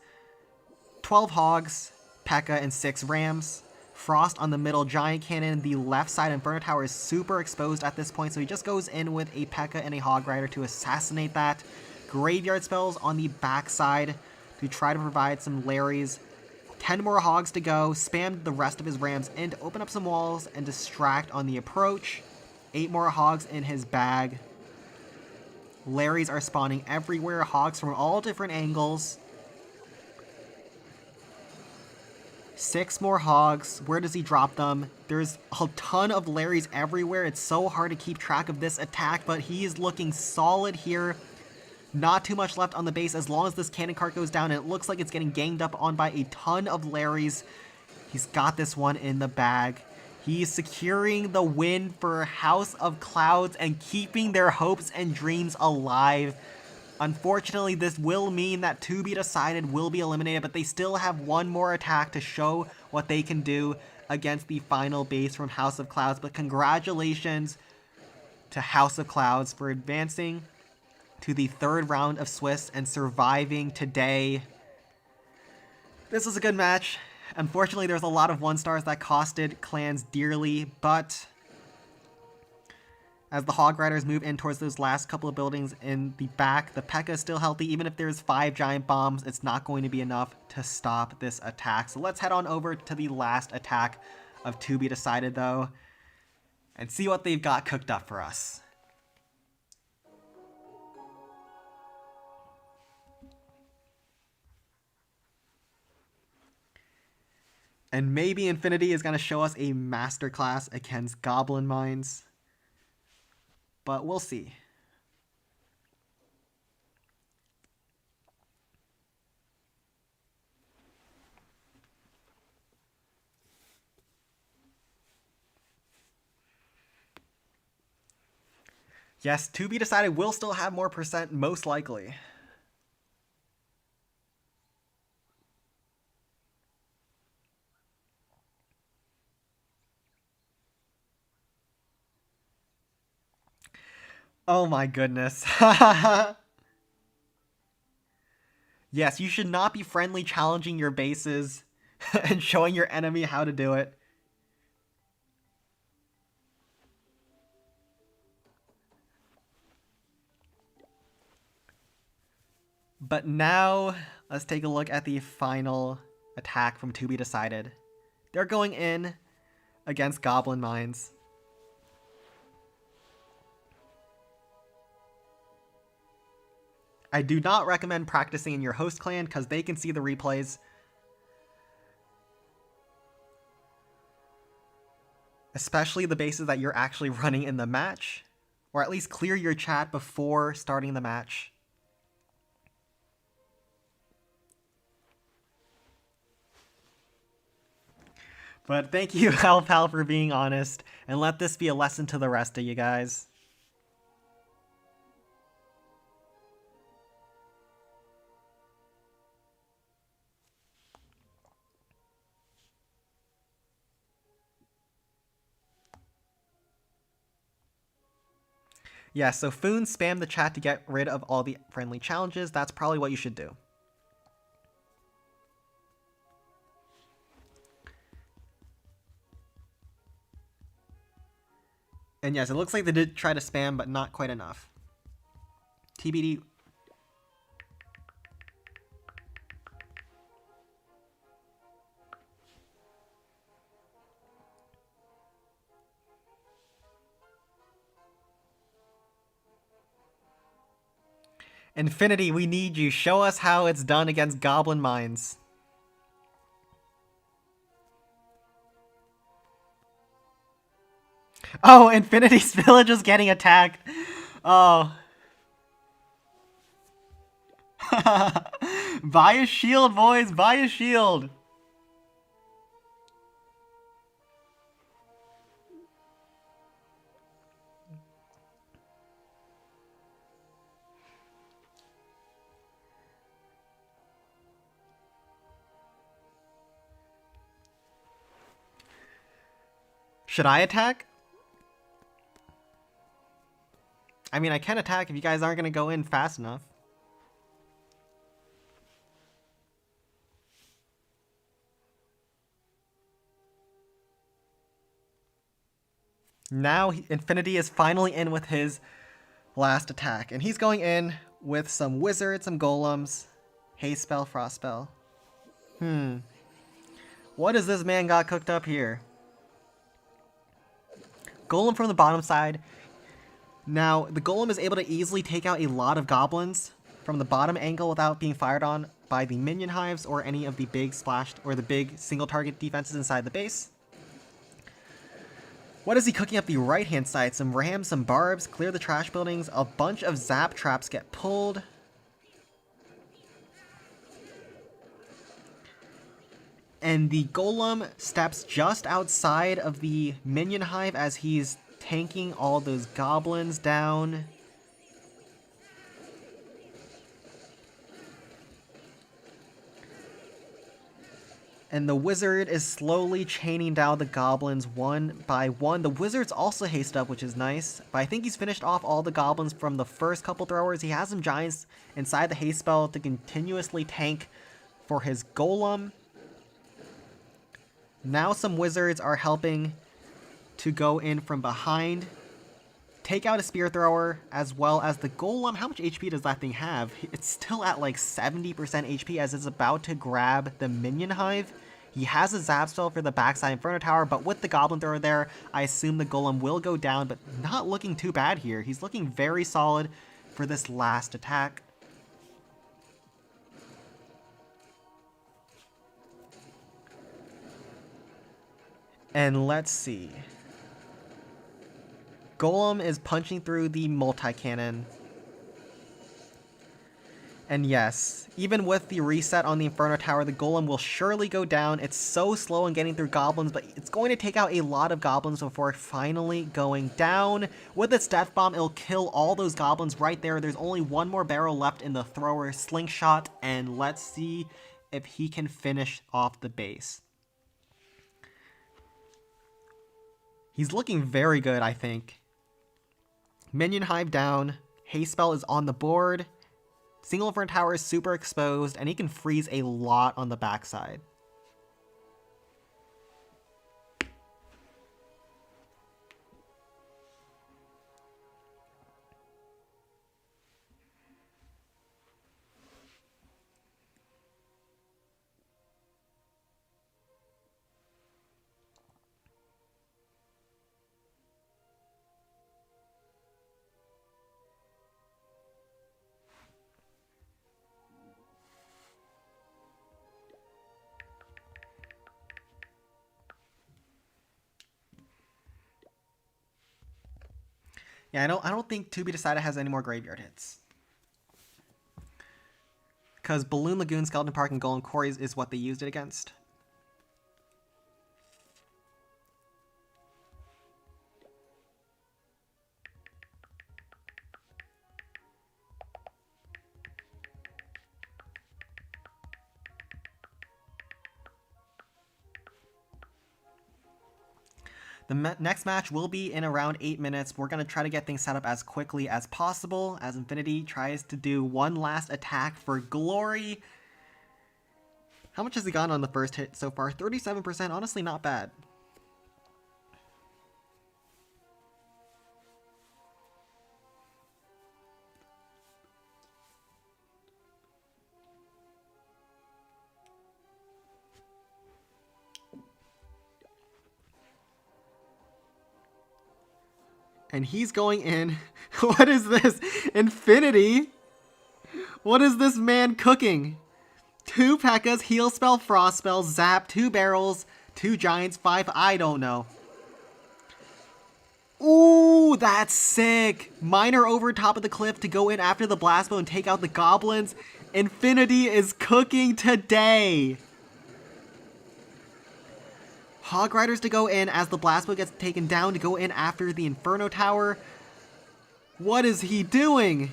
12 Hogs, P.E.K.K.A, and 6 Rams. Frost on the middle, Giant Cannon. The left side Inferno Tower is super exposed at this point, so he just goes in with a P.E.K.K.A and a Hog Rider to assassinate that. Graveyard spells on the backside to try to provide some Larrys. 10 more Hogs to go. Spam the rest of his Rams in to open up some walls and distract on the approach. 8 more Hogs in his bag. Larrys are spawning everywhere. Hogs from all different angles. 6 more Hogs. Where does he drop them? There's a ton of Larrys everywhere. It's so hard to keep track of this attack, but he is looking solid here. Not too much left on the base as long as this cannon cart goes down, and it looks like it's getting ganged up on by a ton of Larrys. He's got this one in the bag. He's securing the win for House of Clouds and keeping their hopes and dreams alive. Unfortunately, this will mean that To Be Decided will be eliminated, but they still have one more attack to show what they can do against the final base from House of Clouds. But congratulations to House of Clouds for advancing to the 3rd round of Swiss and surviving today. This was a good match. Unfortunately, there's a lot of 1-stars that costed clans dearly, but as the Hog Riders move in towards those last couple of buildings in the back, the P.E.K.K.A is still healthy. Even if there's 5 giant bombs, it's not going to be enough to stop this attack. So let's head on over to the last attack of To Be Decided, though, and see what they've got cooked up for us. And maybe Infinity is going to show us a masterclass against Goblin Mines. But we'll see. Yes, To Be Decided will still have more percent, most likely. Oh my goodness. Yes, you should not be friendly challenging your bases and showing your enemy how to do it. But now, let's take a look at the final attack from To Be Decided. They're going in against Goblin Mines. I do not recommend practicing in your host clan because they can see the replays. Especially the bases that you're actually running in the match. Or at least clear your chat before starting the match. But thank you, Alpal, for being honest. And let this be a lesson to the rest of you guys. Yeah, so Fons spam the chat to get rid of all the friendly challenges. That's probably what you should do. And yes, it looks like they did try to spam, but not quite enough. TBD. Infinity, we need you. Show us how it's done against Goblin Mines. Oh, Infinity's village is getting attacked. Oh. Buy a shield, boys. Buy a shield. Should I attack? I mean, I can attack if you guys aren't going to go in fast enough. Now Infinity is finally in with his last attack. And he's going in with some wizards, some golems, haste spell, frost spell. What has this man got cooked up here? Golem from the bottom side. Now, the golem is able to easily take out a lot of goblins from the bottom angle without being fired on by the minion hives or any of the big splashed or the big single target defenses inside the base. What is he cooking up the right hand side? Some rams, some barbs, clear the trash buildings, a bunch of zap traps get pulled. And the golem steps just outside of the minion hive as he's tanking all those goblins down. And the wizard is slowly chaining down the goblins one by one. The wizard's also haste up, which is nice. But I think he's finished off all the goblins from the first couple throwers. He has some giants inside the haste spell to continuously tank for his golem. Now some wizards are helping to go in from behind, take out a spear thrower, as well as the golem. How much HP does that thing have? It's still at like 70% HP as it's about to grab the minion hive. He has a zap spell for the backside Inferno Tower, but with the goblin thrower there, I assume the golem will go down, but not looking too bad here. He's looking very solid for this last attack. And let's see. Golem is punching through the multi-cannon. And yes, even with the reset on the Inferno Tower, the Golem will surely go down. It's so slow in getting through goblins, but it's going to take out a lot of goblins before finally going down. With its Death Bomb, it'll kill all those goblins right there. There's only one more barrel left in the thrower slingshot, and let's see if he can finish off the base. He's looking very good, I think. Minion Hive down. Haste Spell is on the board. Single Inferno Tower is super exposed, and he can freeze a lot on the backside. Yeah, I don't think To Be Decided has any more graveyard hits. Because Balloon Lagoon, Skeleton Park, and Golem Quarries is what they used it against. The next match will be in around 8 minutes. We're going to try to get things set up as quickly as possible as Infinity tries to do one last attack for glory. How much has he gotten on the first hit so far? 37%. Honestly, not bad. And he's going in. What is this? Infinity? What is this man cooking? 2 P.E.K.K.A.s, heal spell, frost spell, zap, 2 barrels, 2 giants, 5, I don't know. Ooh, that's sick. Miner over top of the cliff to go in after the blast bow and take out the goblins. Infinity is cooking today. Hog Riders to go in as the blast bow gets taken down to go in after the Inferno Tower. What is he doing?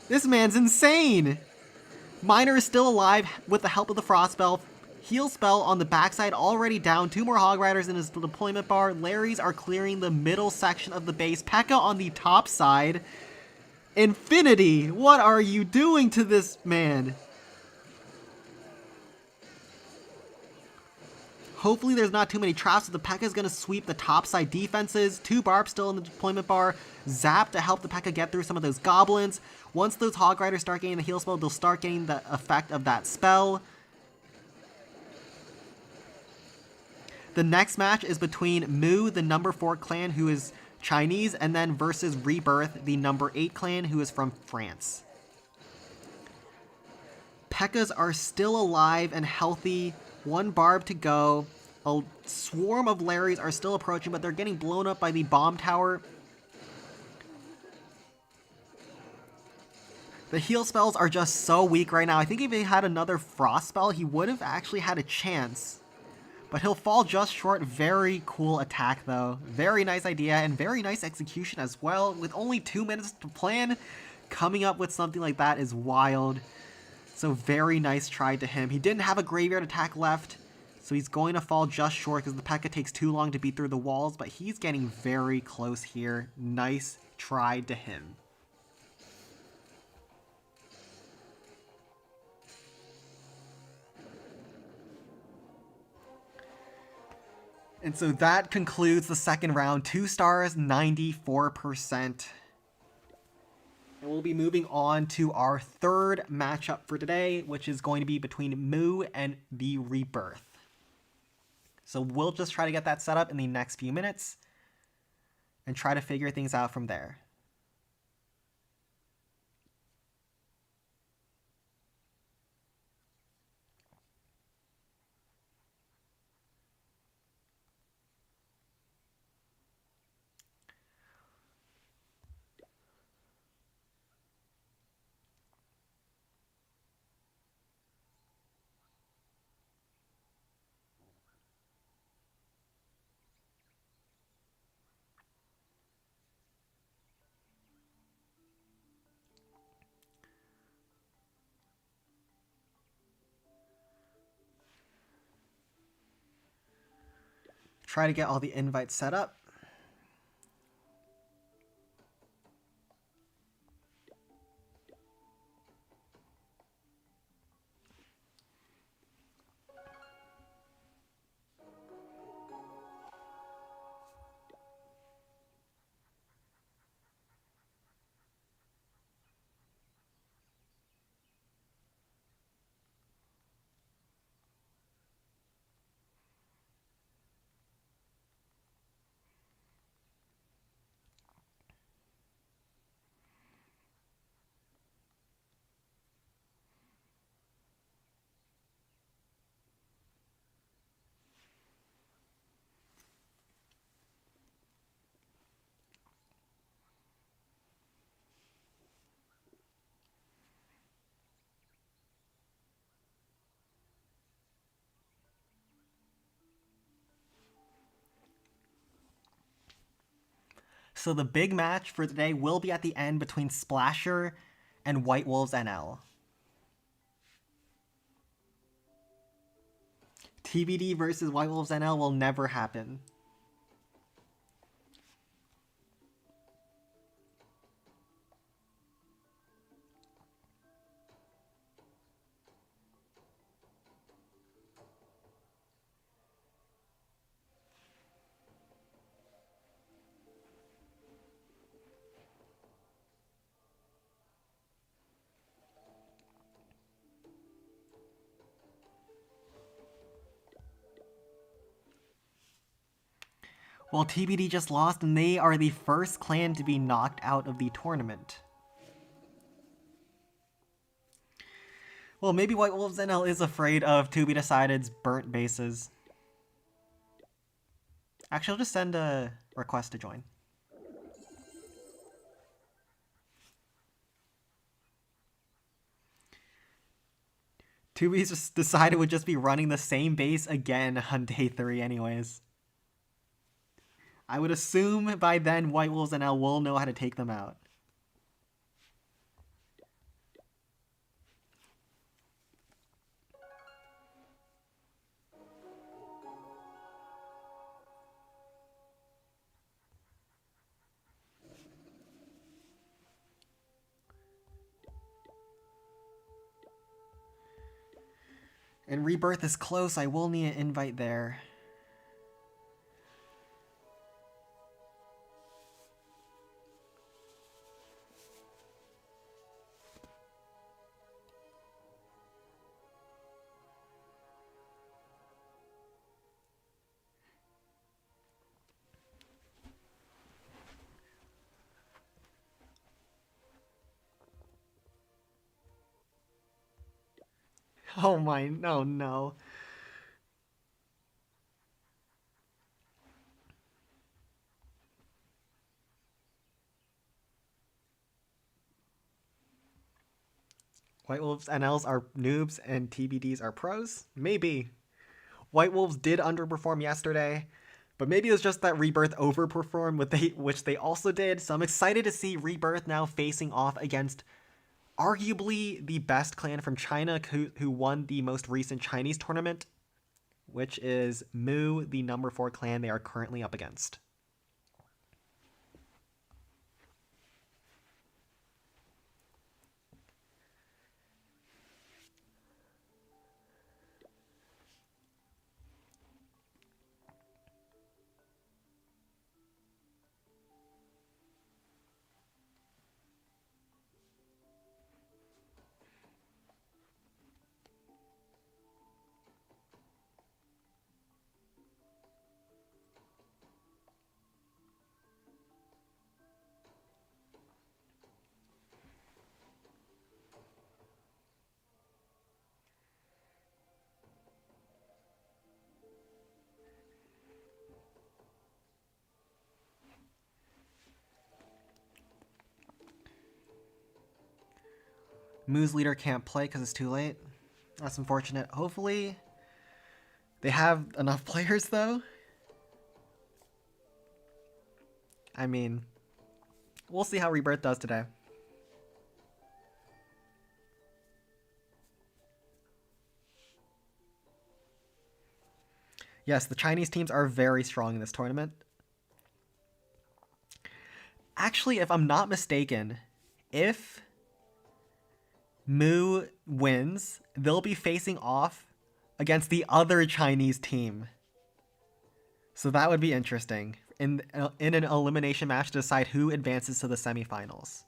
This man's insane. Miner is still alive with the help of the Frost Spell. Heal spell on the backside already down. 2 more Hog Riders in his deployment bar. Larrys are clearing the middle section of the base. P.E.K.K.A on the top side. Infinity, what are you doing to this man? Hopefully there's not too many traps, so the P.E.K.K.A is going to sweep the topside defenses. 2 Barbs still in the deployment bar. Zap to help the P.E.K.K.A get through some of those goblins. Once those Hog Riders start getting the heal spell, they'll start getting the effect of that spell. The next match is between Mu, the number 4 clan, who is Chinese, and then versus Rebirth, the number 8 clan, who is from France. P.E.K.K.As are still alive and healthy. 1 Barb to go. A swarm of Larrys are still approaching, but they're getting blown up by the bomb tower. The heal spells are just so weak right now. I think if he had another frost spell, he would have actually had a chance. But he'll fall just short. Very cool attack, though. Very nice idea and very nice execution as well. With only 2 minutes to plan, coming up with something like that is wild. So very nice try to him. He didn't have a graveyard attack left, so he's going to fall just short because the P.E.K.K.A takes too long to beat through the walls, but he's getting very close here. Nice try to him. And so that concludes the second round. 2 stars, 94%. And we'll be moving on to our third matchup for today, which is going to be between Mu and the Rebirth. So we'll just try to get that set up in the next few minutes and try to figure things out from there. Try to get all the invites set up. So the big match for today will be at the end between Splasher and White Wolves NL. TBD versus White Wolves NL will never happen. Well, TBD just lost, and they are the first clan to be knocked out of the tournament. Well, maybe White Wolves NL is afraid of To Be Decided's burnt bases. Actually, I'll just send a request to join. To Be just decided would just be running the same base again on day 3 anyways. I would assume by then White Wolves NL will know how to take them out. And Rebirth is close. I will need an invite there. Oh my, no, no. White Wolves NLs are noobs and TBDs are pros? Maybe. White Wolves did underperform yesterday, but maybe it was just that Rebirth overperformed, which they also did. So I'm excited to see Rebirth now facing off against arguably the best clan from China who won the most recent Chinese tournament, which is Mu, the number 4 clan they are currently up against. Mu's leader can't play because it's too late. That's unfortunate. Hopefully, they have enough players, though. I mean, we'll see how Rebirth does today. Yes, the Chinese teams are very strong in this tournament. Actually, if I'm not mistaken, if Mu wins, they'll be facing off against the other Chinese team. So that would be interesting in an elimination match to decide who advances to the semifinals.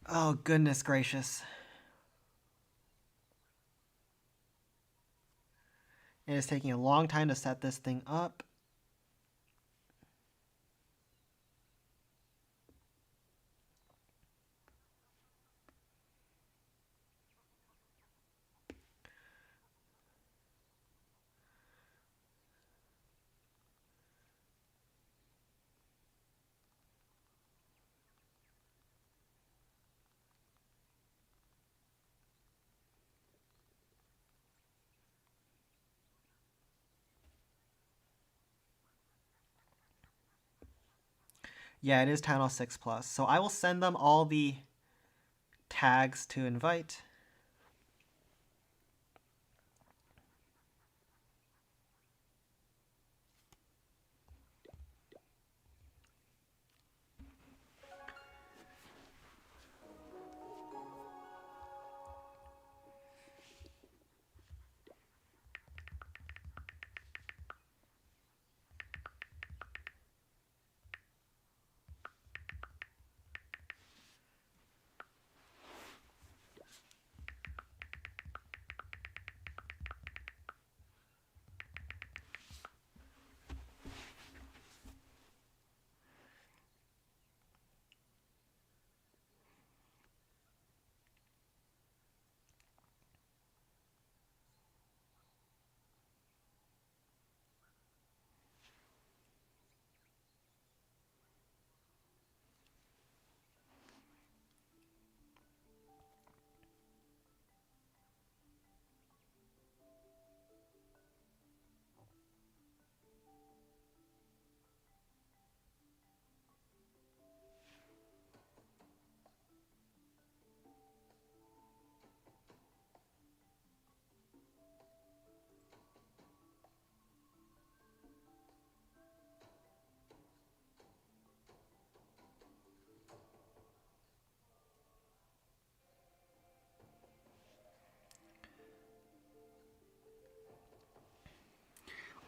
Oh, goodness gracious. It is taking a long time to set this thing up. Yeah, it is Town Hall 6 Plus. So I will send them all the tags to invite.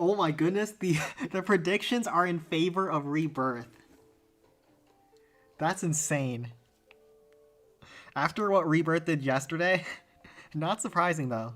Oh my goodness, the predictions are in favor of Rebirth. That's insane. After what Rebirth did yesterday, not surprising though.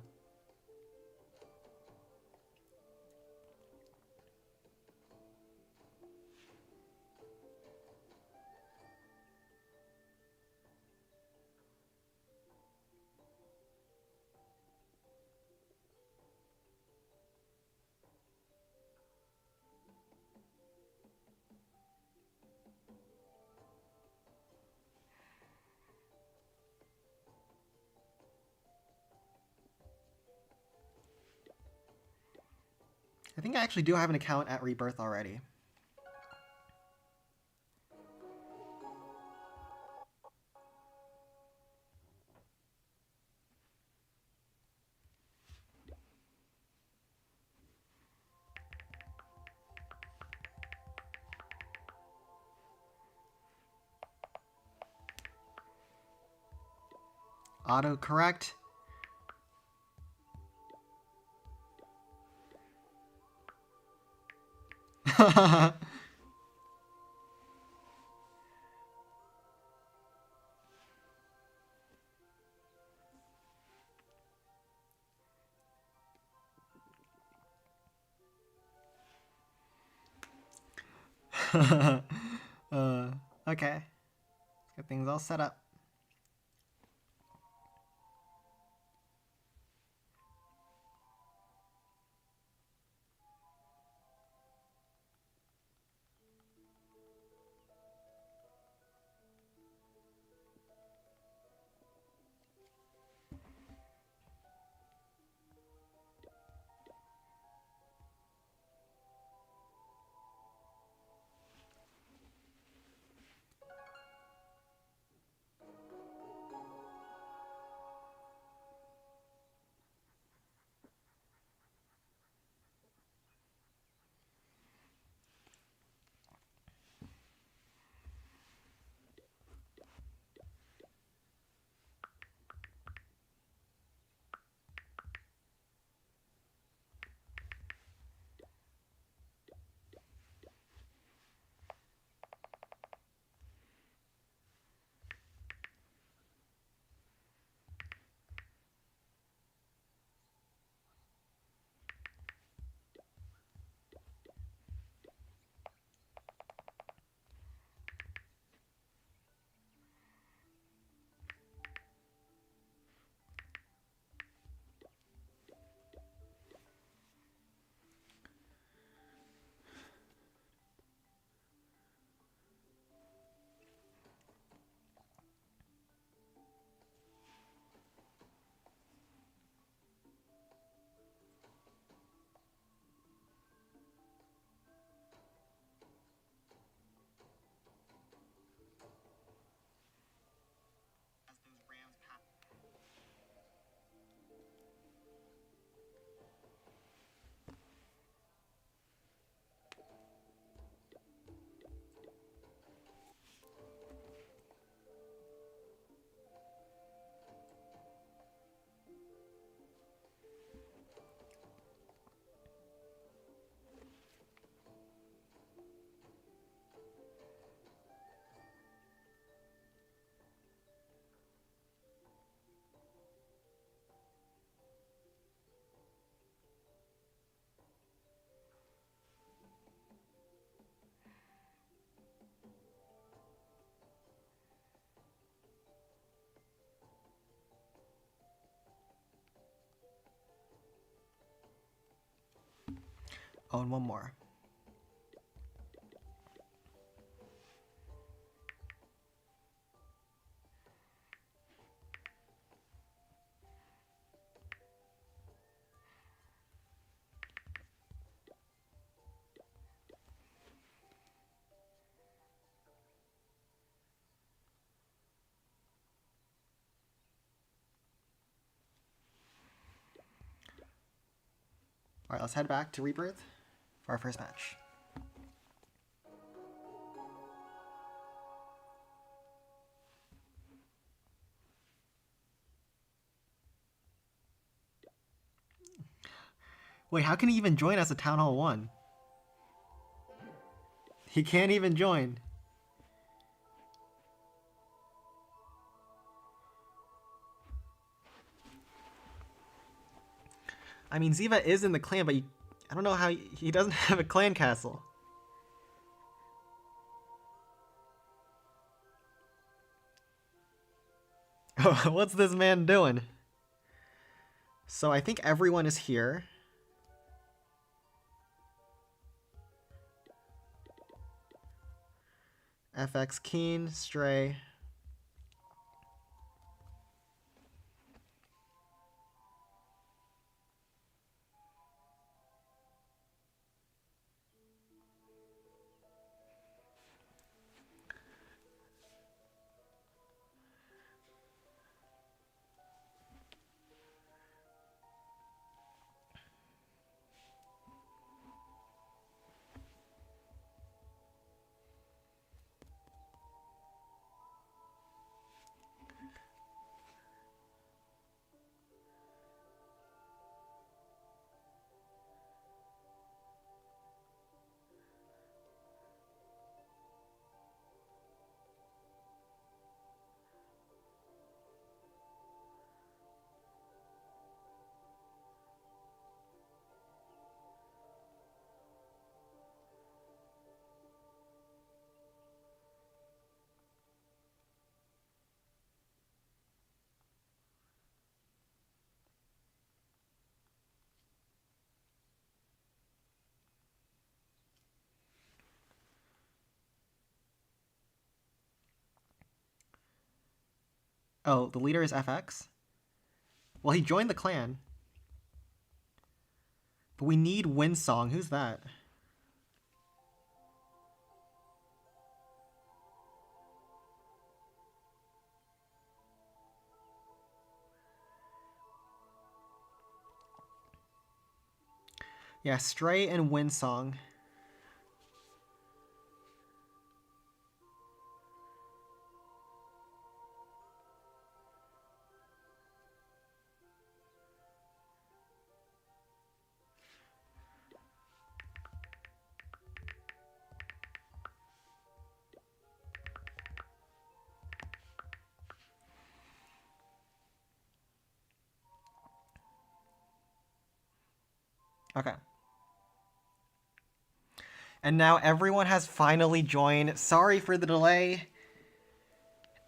I think I actually do have an account at Rebirth already. Autocorrect. Okay. Let's get things all set up. Oh, and one more. All right, let's head back to Rebirth for our first match. Wait, how can he even join as a Town Hall 1? He can't even join. I mean, Ziva is in the clan, but I don't know how he doesn't have a clan castle. What's this man doing? So I think everyone is here. FX Keen, Stray. Oh, the leader is FX? Well, he joined the clan. But we need Windsong. Who's that? Yeah, Stray and Windsong. Okay. And now everyone has finally joined. Sorry for the delay.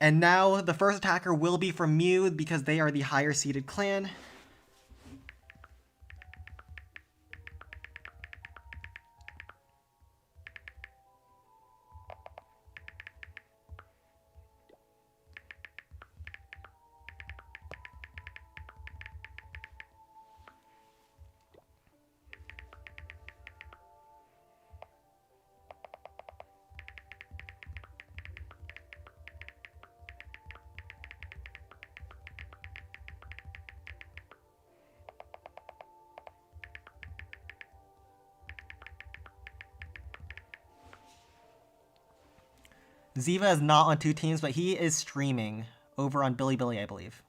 And now the first attacker will be from Mew because they are the higher seeded clan. Ziva is not on 2 teams, but he is streaming over on Bilibili, I believe.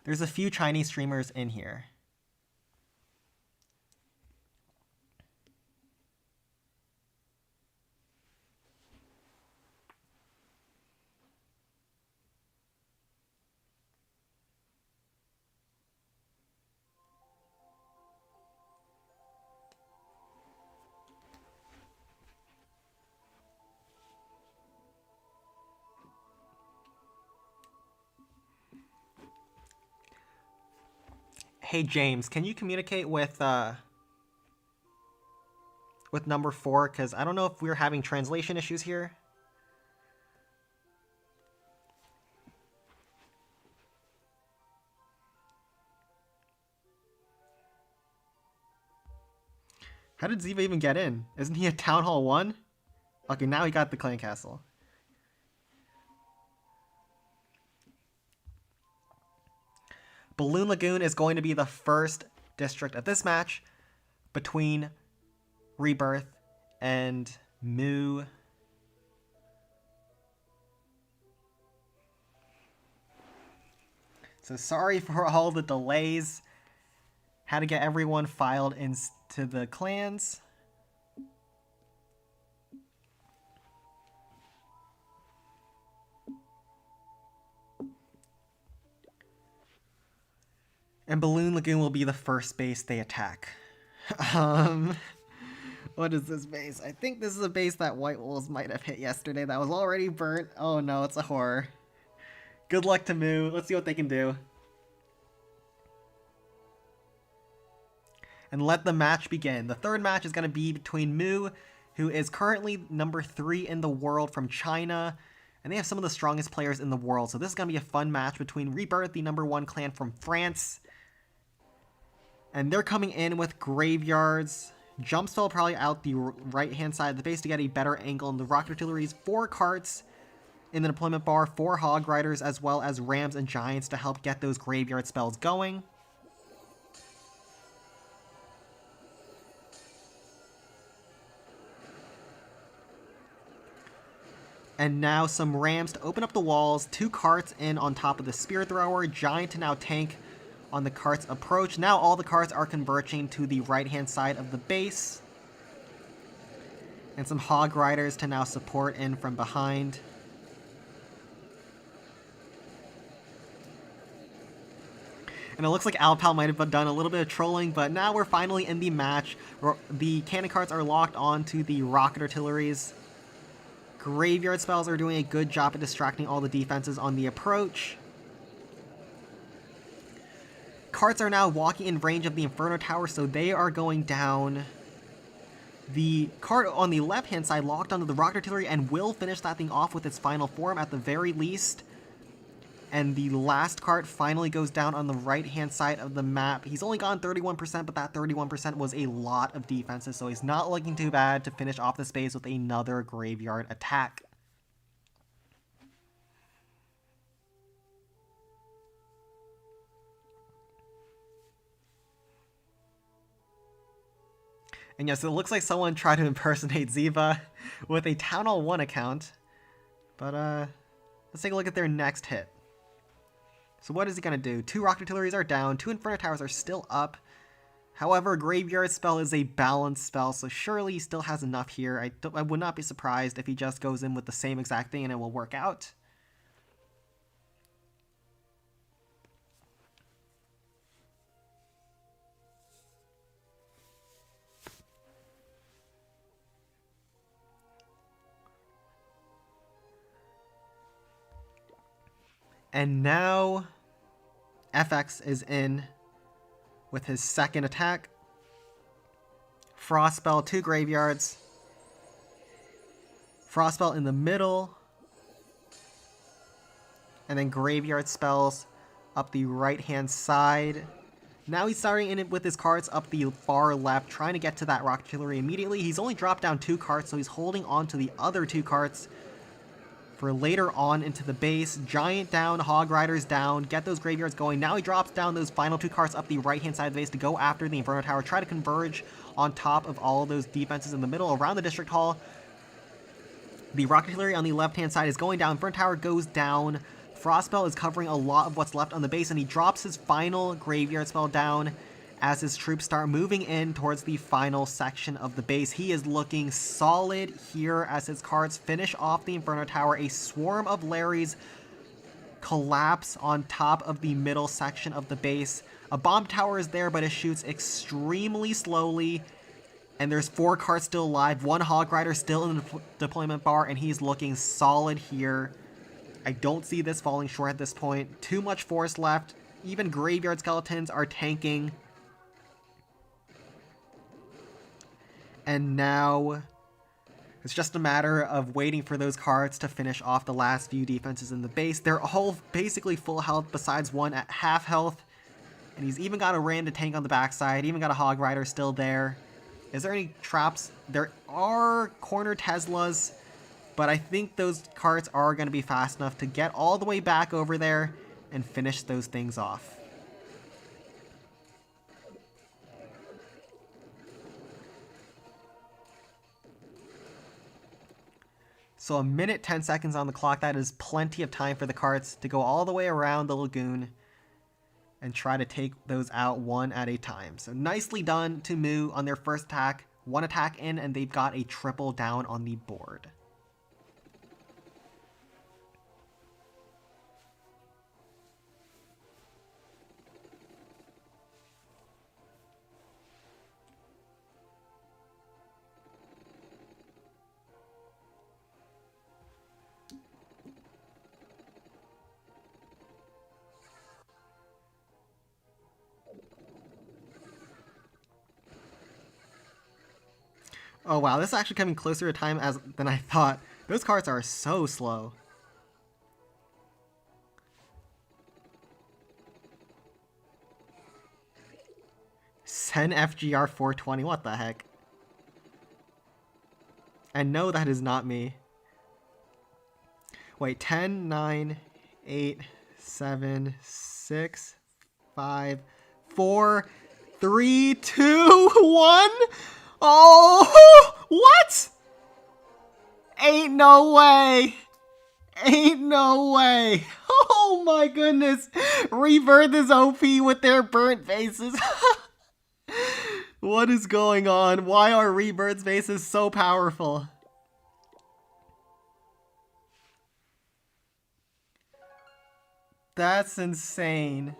There's a few Chinese streamers in here. Hey James, can you communicate with number 4? Because I don't know if we're having translation issues here. How did Ziva even get in? Isn't he a Town Hall 1? Okay, now he got the clan castle. Balloon Lagoon is going to be the first district of this match between Rebirth and Moo. So sorry for all the delays. Had to get everyone filed into the clans. And Balloon Lagoon will be the first base they attack. What is this base? I think this is a base that White Wolves might have hit yesterday that was already burnt. Oh no, it's a horror. Good luck to Moo. Let's see what they can do. And let the match begin. The third match is going to be between Moo, who is currently number 3 in the world from China. And they have some of the strongest players in the world. So this is going to be a fun match between Rebirth, the number 1 clan from France. And they're coming in with graveyards. Jump spell probably out the right-hand side of the base to get a better angle. And the Rocket Artillery's 4 carts in the deployment bar, 4 Hog Riders, as well as Rams and Giants to help get those graveyard spells going. And now some Rams to open up the walls, 2 carts in on top of the Spirit Thrower, Giant to now tank on the cart's approach. Now all the carts are converging to the right-hand side of the base. And some Hog Riders to now support in from behind. And it looks like Alpal might have done a little bit of trolling, but now we're finally in the match. The cannon carts are locked onto the Rocket Artilleries. Graveyard spells are doing a good job at distracting all the defenses on the approach. Carts are now walking in range of the Inferno Tower, so they are going down. The cart on the left-hand side locked onto the Rocket Artillery and will finish that thing off with its final form at the very least. And the last cart finally goes down on the right-hand side of the map. He's only gone 31%, but that 31% was a lot of defenses, so he's not looking too bad to finish off the space with another graveyard attack. And yes, it looks like someone tried to impersonate Ziva with a Town Hall 1 account. But let's take a look at their next hit. So what is he going to do? 2 Rocket Artilleries are down, 2 Inferno Towers are still up. However, Graveyard Spell is a balanced spell, so surely he still has enough here. I would not be surprised if he just goes in with the same exact thing and it will work out. And now FX is in with his second attack. Frost Spell, 2 graveyards. Frost Spell in the middle. And then graveyard spells up the right-hand side. Now he's starting in it with his carts up the far left, trying to get to that Rocket Artillery immediately. He's only dropped down 2 carts, so he's holding on to the other 2 carts for later on into the base. Giant down, Hog Riders down, get those graveyards going. Now he drops down those final 2 carts up the right-hand side of the base to go after the Inferno Tower, try to converge on top of all of those defenses in the middle around the District Hall. The Rocket Artillery on the left-hand side is going down, Inferno Tower goes down. Frostspell is covering a lot of what's left on the base, and he drops his final graveyard spell down as his troops start moving in towards the final section of the base. He is looking solid here as his cards finish off the Inferno Tower. A swarm of Larrys collapse on top of the middle section of the base. A bomb tower is there, but it shoots extremely slowly. And there's 4 cards still alive, 1 Hog Rider still in the deployment bar, and he's looking solid here. I don't see this falling short at this point. Too much force left. Even Graveyard Skeletons are tanking. And now it's just a matter of waiting for those cards to finish off the last few defenses in the base. They're all basically full health besides one at half health. And he's even got a Ram to tank on the backside. Even got a Hog Rider still there. Is there any traps? There are corner Teslas, but I think those carts are going to be fast enough to get all the way back over there and finish those things off. So a minute, 10 seconds on the clock. That is plenty of time for the carts to go all the way around the lagoon and try to take those out one at a time. So nicely done to Moo on their first attack. One attack in, and they've got a triple down on the board. Oh wow, this is actually coming closer to time than I thought. Those cards are so slow. Sen FGR 420, what the heck? And no, that is not me. Wait, 10, 9, 8, 7, 6, 5, 4, 3, 2, 1? Oh, what? Ain't no way. Ain't no way. Oh my goodness. Rebirth is OP with their burnt faces. What is going on? Why are Rebirth's faces so powerful? That's insane.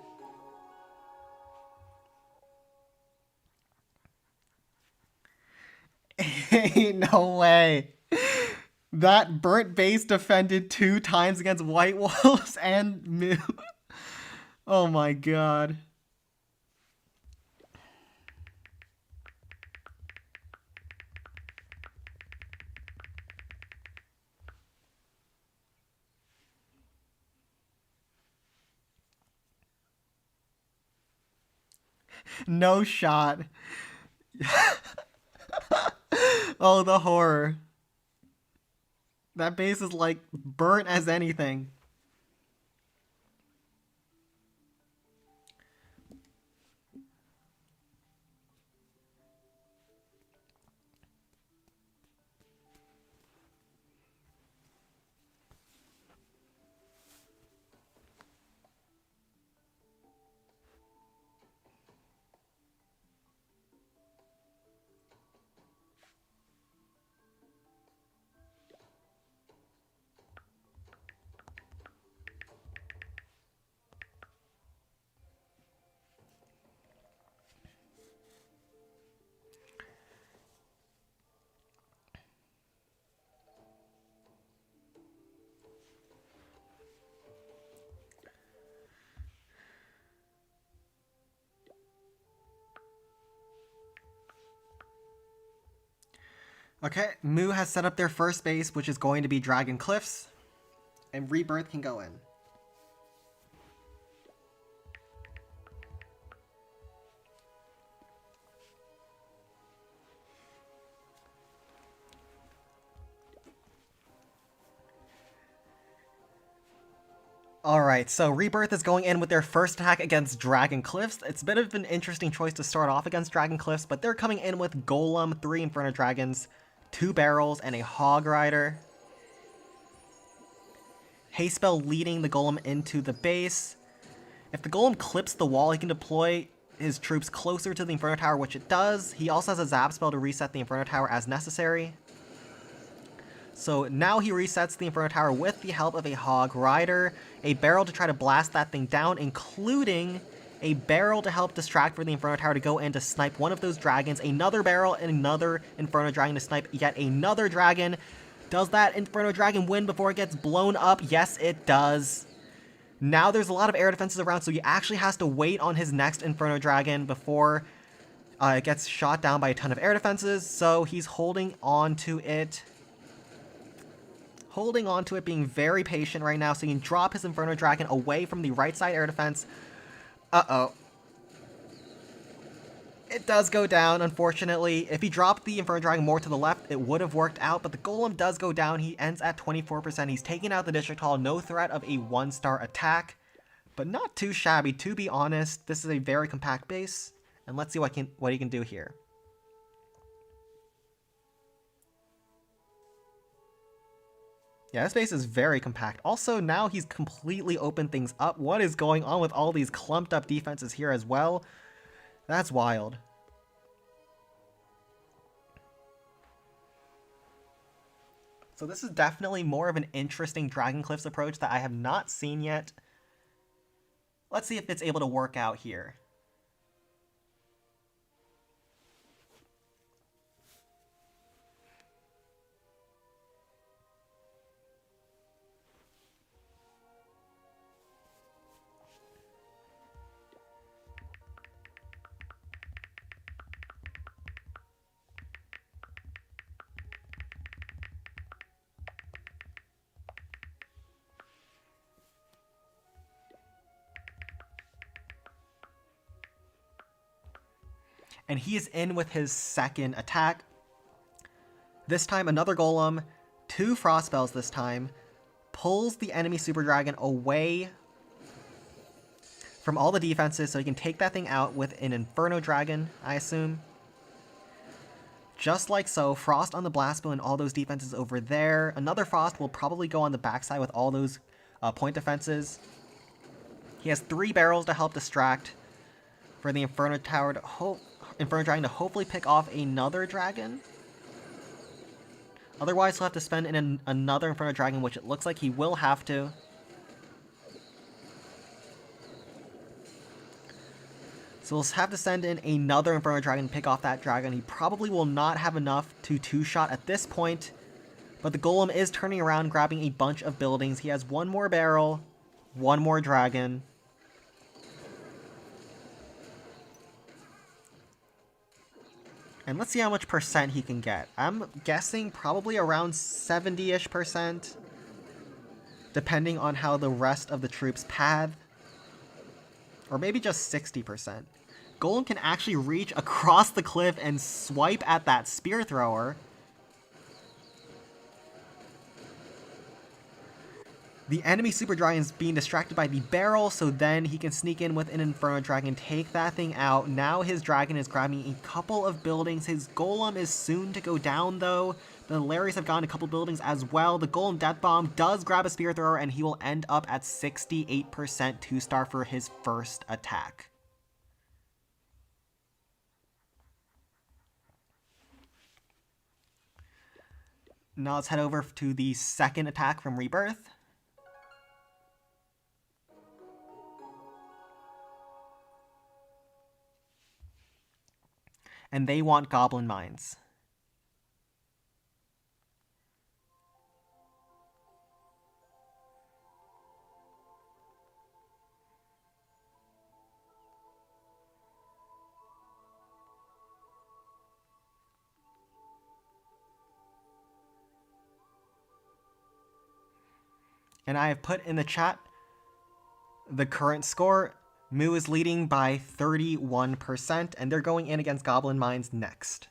Ain't no way. That burnt base defended 2 times against White Wolves and Moo. Oh my god. No shot. Oh, the horror. That base is like burnt as anything. Okay, Moo has set up their first base, which is going to be Dragon Cliffs, and Rebirth can go in. Alright, so Rebirth is going in with their first attack against Dragon Cliffs. It's a bit of an interesting choice to start off against Dragon Cliffs, but they're coming in with Golem, 3 Inferno Dragons, 2 Barrels, and a Hog Rider. Haste Spell leading the Golem into the base. If the Golem clips the wall, he can deploy his troops closer to the Inferno Tower, which it does. He also has a Zap Spell to reset the Inferno Tower as necessary. So now he resets the Inferno Tower with the help of a Hog Rider, a Barrel to try to blast that thing down, including a Barrel to help distract for the Inferno Tower to go in to snipe one of those dragons, another Barrel, and another Inferno Dragon to snipe yet another dragon. Does that Inferno Dragon win before it gets blown up? Yes, it does. Now there's a lot of air defenses around, so he actually has to wait on his next Inferno Dragon before it gets shot down by a ton of air defenses, so he's holding on to it. Being very patient right now, so he can drop his Inferno Dragon away from the right side air defense. Uh-oh. It does go down, unfortunately. If he dropped the Inferno Dragon more to the left, it would have worked out, but the Golem does go down. He ends at 24%. He's taking out the District Hall. No threat of a 1-star attack, but not too shabby, to be honest. This is a very compact base, and let's see what he can do here. Yeah, this base is very compact. Also, now he's completely opened things up. What is going on with all these clumped up defenses here as well? That's wild. So this is definitely more of an interesting Dragon Cliffs approach that I have not seen yet. Let's see if it's able to work out here. And he is in with his second attack. This time, another Golem, 2 Frost Spells this time, pulls the enemy Super Dragon away from all the defenses so he can take that thing out with an Inferno Dragon, I assume. Just like so, Frost on the Blast Bow and all those defenses over there. Another Frost will probably go on the backside with all those point defenses. He has 3 barrels to help distract for the Inferno Dragon to hopefully pick off another dragon. Otherwise, he'll have to spend in another Inferno Dragon, which it looks like he will have to. So we'll have to send in another Inferno Dragon to pick off that dragon. He probably will not have enough to 2-shot at this point. But the Golem is turning around, grabbing a bunch of buildings. He has 1 more barrel, 1 more dragon. And let's see how much percent he can get. I'm guessing probably around 70-ish%, depending on how the rest of the troops path. Or maybe just 60%. Golem can actually reach across the cliff and swipe at that spear thrower. The enemy Super Dragon is being distracted by the barrel, so then he can sneak in with an Inferno Dragon, take that thing out. Now his dragon is grabbing a couple of buildings. His Golem is soon to go down, though. The Larrys have gotten a couple buildings as well. The Golem Death Bomb does grab a Spear Thrower, and he will end up at 68% 2-star for his first attack. Now let's head over to the second attack from Rebirth. And they want Goblin Mines. And I have put in the chat the current score. Mu is leading by 31%, and they're going in against Goblin Mines next.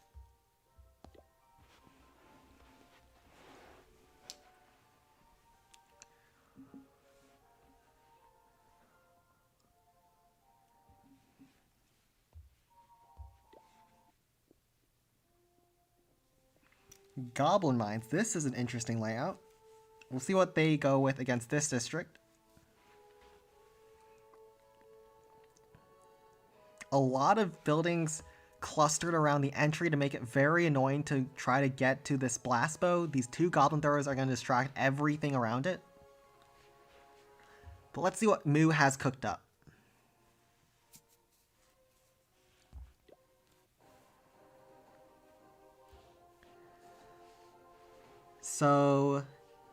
Goblin Mines, this is an interesting layout. We'll see what they go with against this district. A lot of buildings clustered around the entry to make it very annoying to try to get to this blast bow. These 2 goblin throwers are going to distract everything around it. But let's see what Mu has cooked up. So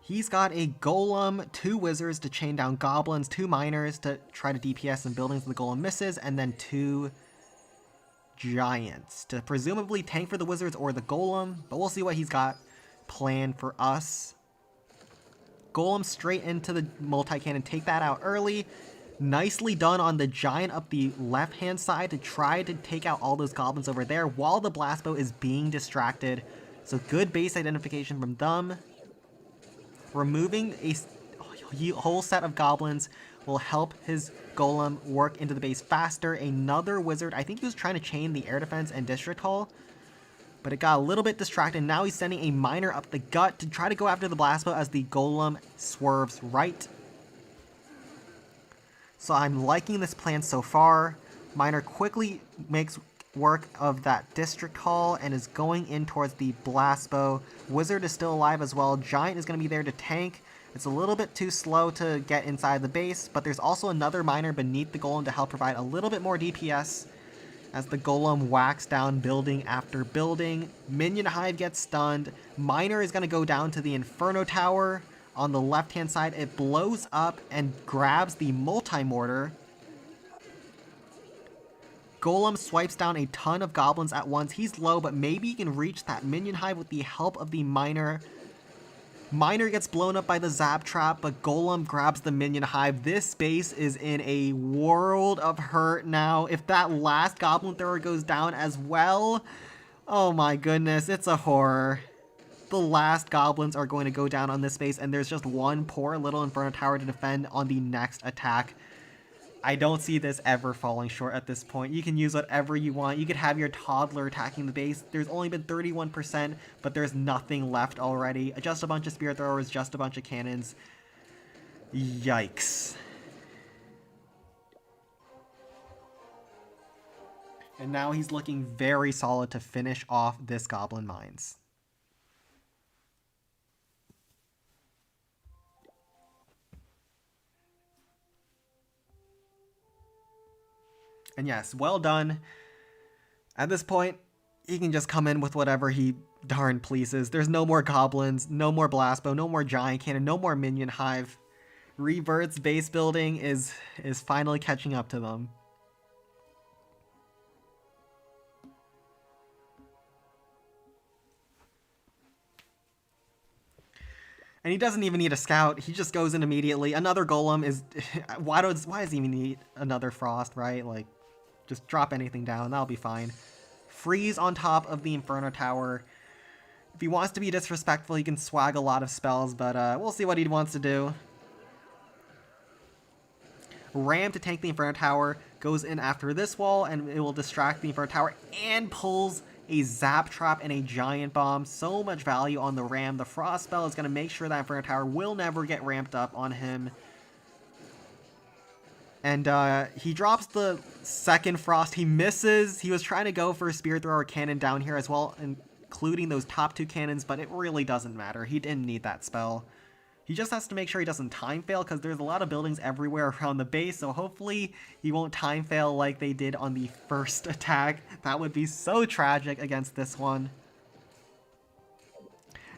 he's got a Golem, 2 Wizards to chain down Goblins, 2 Miners to try to DPS some buildings the Golem misses, and then 2 Giants to presumably tank for the Wizards or the Golem, but we'll see what he's got planned for us. Golem straight into the multi-cannon, take that out early. Nicely done on the Giant up the left-hand side to try to take out all those Goblins over there while the blast bow is being distracted. So good base identification from them. Removing a whole set of Goblins will help his Golem work into the base faster. Another Wizard, I think he was trying to chain the Air Defense and District Hall. but it got a little bit distracted. Now he's sending a miner up the gut to try to go after the blast bow as the golem swerves right. So I'm liking this plan so far. Miner quickly makes work of that district hall and is going in towards the blast bow. Wizard is still alive as well. Giant is going to be there to tank. It's a little bit too slow to get inside the base, but there's also another miner beneath the golem to help provide a little bit more DPS as the golem whacks down building after building. Minion hive gets stunned. Miner is going to go down to the Inferno Tower on the left-hand side. It blows up and grabs the multi-mortar. Golem swipes down a ton of goblins at once. He's low, but maybe he can reach that minion hive with the help of the miner. Miner gets blown up by the zap trap, but Golem grabs the minion hive. This base is in a world of hurt now. If that last goblin thrower goes down as well, oh my goodness, it's a horror. The last goblins are going to go down on this base, and there's just one poor little Inferno Tower to defend on the next attack. I don't see this ever falling short at this point. You can use whatever you want. You could have your toddler attacking the base. There's only been 31%, but there's nothing left already. Just a bunch of spear throwers, just a bunch of cannons. Yikes. And now he's looking very solid to finish off this Goblin Mines. And yes, well done. At this point, he can just come in with whatever he darn pleases. There's no more goblins, no more blast bow, no more giant cannon, no more minion hive. Rebirth's base building is finally catching up to them. And he doesn't even need a scout. He just goes in immediately. Another golem is... Why does he even need another frost, right? Like, just drop anything down. That'll be fine. Freeze on top of the Inferno Tower. If he wants to be disrespectful, he can swag a lot of spells, but we'll see what he wants to do. Ram to tank the Inferno Tower. Goes in after this wall, and it will distract the Inferno Tower, and pulls a zap trap and a giant bomb. So much value on the Ram. The frost spell is going to make sure that Inferno Tower will never get ramped up on him. And he drops the second frost. He misses. He was trying to go for a spear thrower cannon down here as well, including those top two cannons, but it really doesn't matter. He didn't need that spell. He just has to make sure he doesn't time fail, because there's a lot of buildings everywhere around the base, so hopefully he won't time fail like they did on the first attack. That would be so tragic against this one.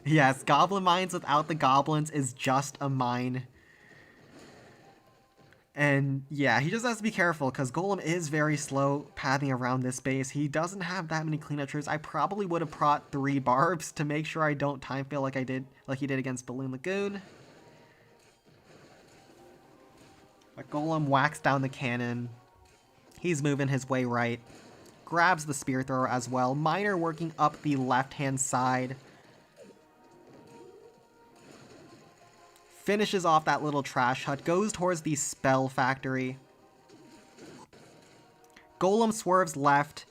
Yes, Goblin Mines without the goblins is just a mine. And yeah, he just has to be careful, because Golem is very slow pathing around this base. He doesn't have that many cleanup troops. I probably would have brought 3 barbs to make sure I don't time fail like he did against Balloon Lagoon. But Golem whacks down the cannon. He's moving his way right. Grabs the spear thrower as well. Miner working up the left-hand side. Finishes off that little trash hut, goes towards the spell factory. Golem swerves left,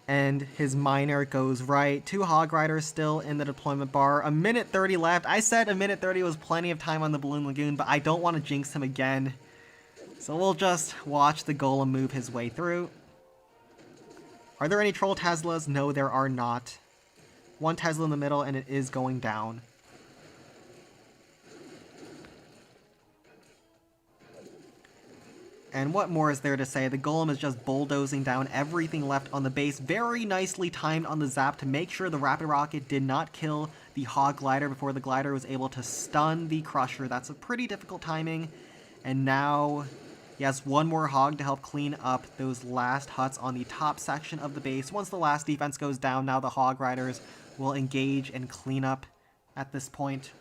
and his miner goes right. 2 hog riders still in the deployment bar. 1:30 left. I said 1:30 was plenty of time on the Balloon Lagoon, but I don't want to jinx him again. So we'll just watch the Golem move his way through. Are there any Troll Teslas? No, there are not. 1 Tesla in the middle, and it is going down. And what more is there to say? The Golem is just bulldozing down everything left on the base. Very nicely timed on the zap to make sure the Rapid Rocket did not kill the Hog Glider before the Glider was able to stun the Crusher. That's a pretty difficult timing. And now he has 1 more Hog to help clean up those last huts on the top section of the base. Once the last defense goes down, now the Hog Riders will engage and clean up at this point.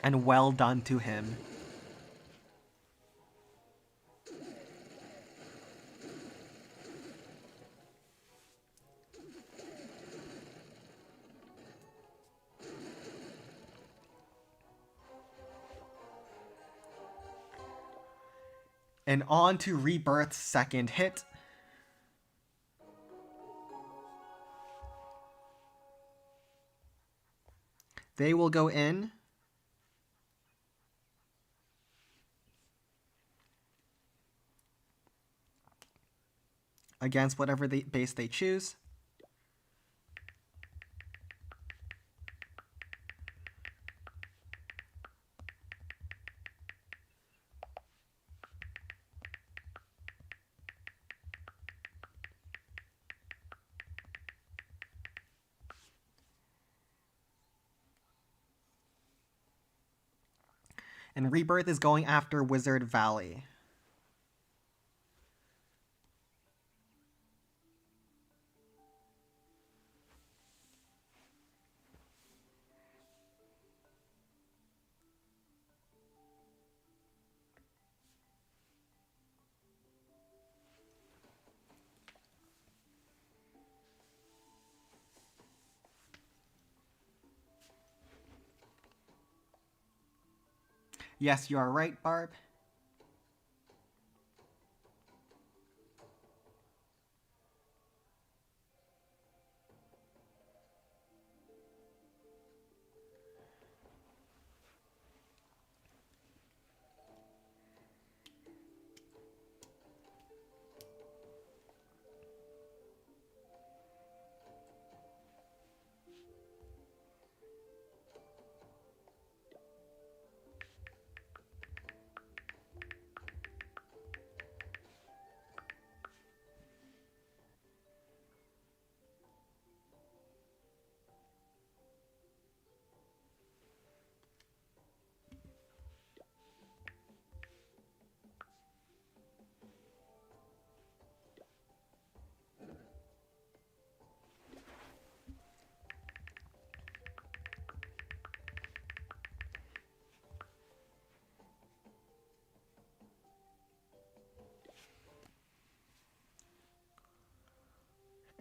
And well done to him. And on to Rebirth's second hit. They will go in. Against whatever base they choose. And Rebirth is going after Wizard Valley. Yes, you are right, Barb.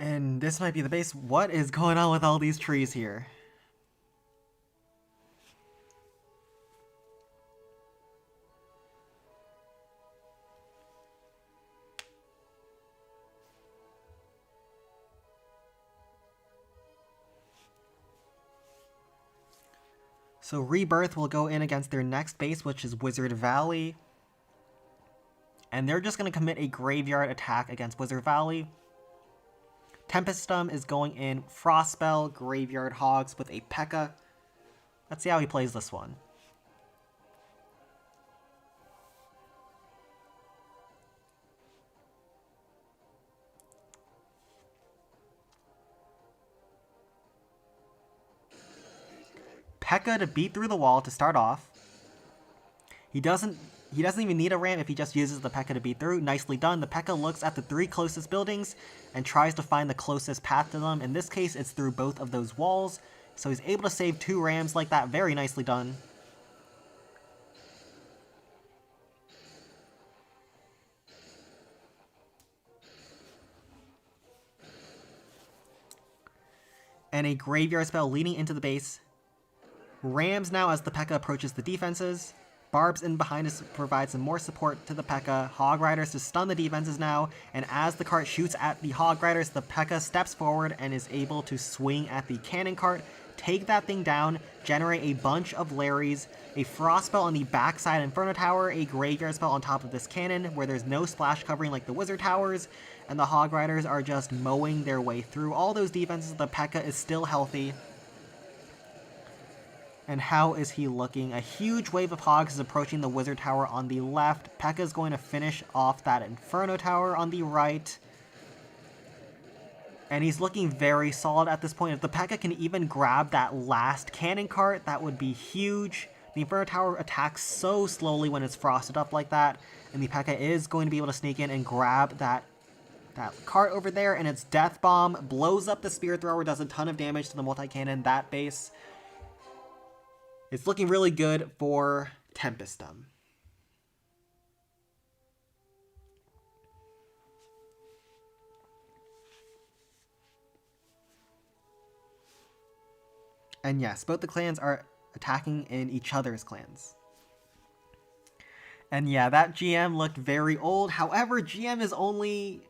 And this might be the base. What is going on with all these trees here? So Rebirth will go in against their next base, which is Wizard Valley. And they're just going to commit a graveyard attack against Wizard Valley. Tempestum is going in Frostspell, Graveyard Hogs with a P.E.K.K.A. Let's see how he plays this one. P.E.K.K.A. to beat through the wall to start off. He doesn't even need a ramp if he just uses the P.E.K.K.A. to beat through. Nicely done. The P.E.K.K.A. looks at the 3 closest buildings and tries to find the closest path to them. In this case, it's through both of those walls. So he's able to save 2 rams like that. Very nicely done. And a graveyard spell leading into the base. Rams now as the P.E.K.K.A. approaches the defenses. Barbs in behind us to provide some more support to the P.E.K.K.A. Hog Riders to stun the defenses now, and as the cart shoots at the Hog Riders, the P.E.K.K.A. steps forward and is able to swing at the cannon cart, take that thing down, generate a bunch of Larrys, a Frost spell on the backside Inferno Tower, a Graveyard spell on top of this cannon where there's no splash covering like the Wizard Towers, and the Hog Riders are just mowing their way through all those defenses. The P.E.K.K.A. is still healthy. And how is he looking? A huge wave of Hogs is approaching the Wizard Tower on the left. P.E.K.K.A. is going to finish off that Inferno Tower on the right. And he's looking very solid at this point. If the P.E.K.K.A. can even grab that last cannon cart, that would be huge. The Inferno Tower attacks so slowly when it's frosted up like that. And the P.E.K.K.A. is going to be able to sneak in and grab that cart over there. And its Death Bomb blows up the Spear Thrower, does a ton of damage to the multi-cannon, that base. It's looking really good for Tempestum. And yes, both the clans are attacking in each other's clans. And yeah, that GM looked very old. However, GM is only,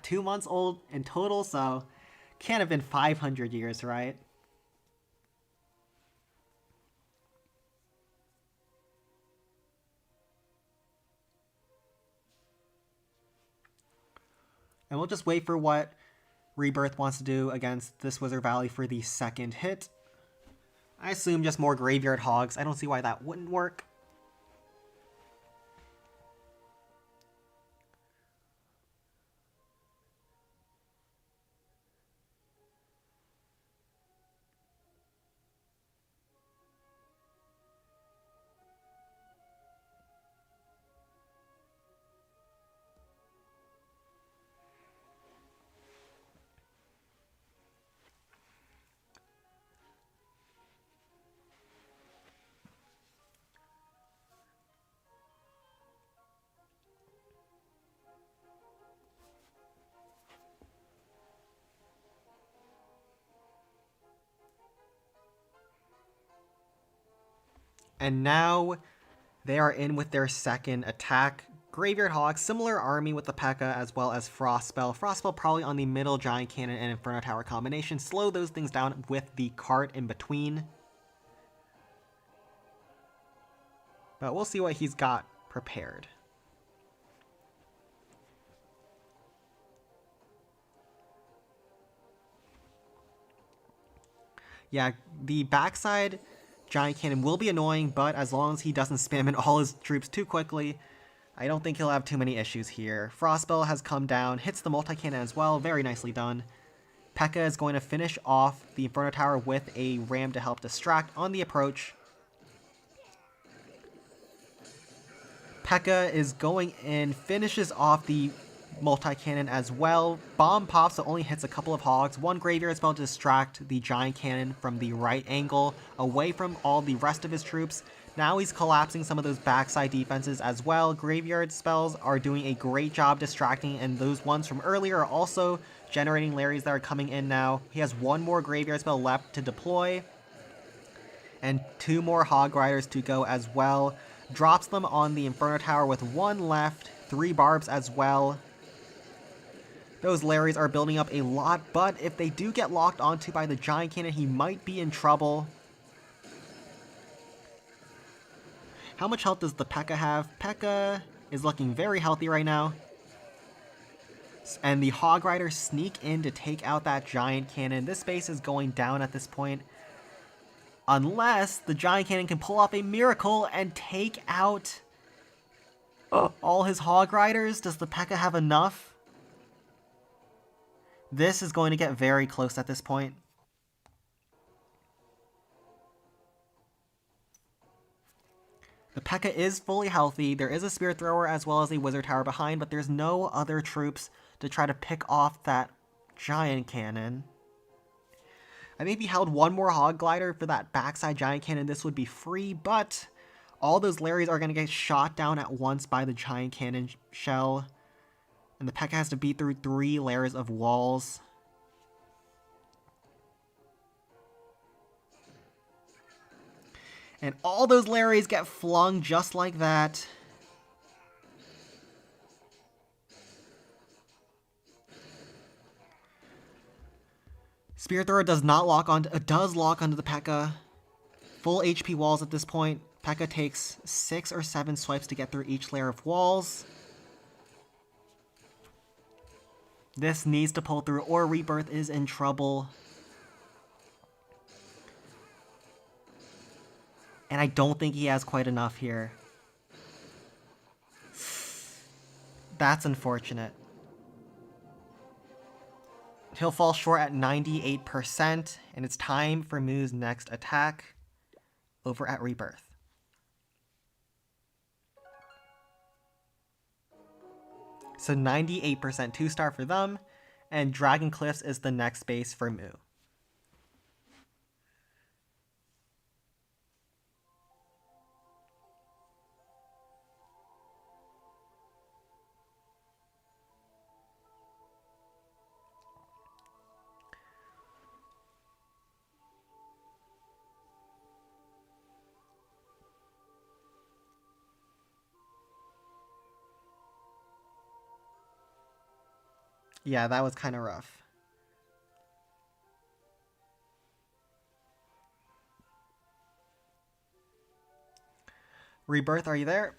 2 months old in total, so can't have been 500 years, right? And we'll just wait for what Rebirth wants to do against this Wizard Valley for the second hit. I assume just more Graveyard Hogs. I don't see why that wouldn't work. And now they are in with their second attack. Graveyard Hog, similar army with the P.E.K.K.A. as well as Frostspell. Frostspell probably on the middle Giant Cannon and Inferno Tower combination. Slow those things down with the cart in between. But we'll see what he's got prepared. Yeah, the backside Giant Cannon will be annoying, but as long as he doesn't spam in all his troops too quickly, I don't think he'll have too many issues here. Frostspell has come down, hits the multi-cannon as well, very nicely done. P.E.K.K.A. is going to finish off the Inferno Tower with a ram to help distract on the approach. P.E.K.K.A. is going in, finishes off the multi-cannon as well. Bomb pops, so only hits a couple of hogs. One Graveyard Spell to distract the Giant Cannon from the right angle, away from all the rest of his troops. Now he's collapsing some of those backside defenses as well. Graveyard Spells are doing a great job distracting, and those ones from earlier are also generating Larrys that are coming in now. He has one more Graveyard Spell left to deploy, and 2 more Hog Riders to go as well. Drops them on the Inferno Tower with 1 left, 3 Barbs as well. Those Larrys are building up a lot, but if they do get locked onto by the Giant Cannon, he might be in trouble. How much health does the P.E.K.K.A. have? P.E.K.K.A. is looking very healthy right now. And the Hog Riders sneak in to take out that Giant Cannon. This base is going down at this point. Unless the Giant Cannon can pull off a miracle and take out all his Hog Riders. Does the P.E.K.K.A. have enough? This is going to get very close at this point. The P.E.K.K.A. is fully healthy. There is a Spirit Thrower as well as a Wizard Tower behind, but there's no other troops to try to pick off that Giant Cannon. I think if he held one more Hog Glider for that backside Giant Cannon, this would be free, but all those Larrys are going to get shot down at once by the Giant Cannon shell. And the P.E.K.K.A. has to beat through 3 layers of walls. And all those Larrys get flung just like that. Spirit Thrower does not lock on. Does lock onto the P.E.K.K.A. Full HP walls at this point. P.E.K.K.A. takes 6 or 7 swipes to get through each layer of walls. This needs to pull through, or Rebirth is in trouble. And I don't think he has quite enough here. That's unfortunate. He'll fall short at 98%, and it's time for Moo's next attack over at Rebirth. So 98% 2-star for them, and Dragon Cliffs is the next base for Moo. Yeah, that was kind of rough. Rebirth, are you there?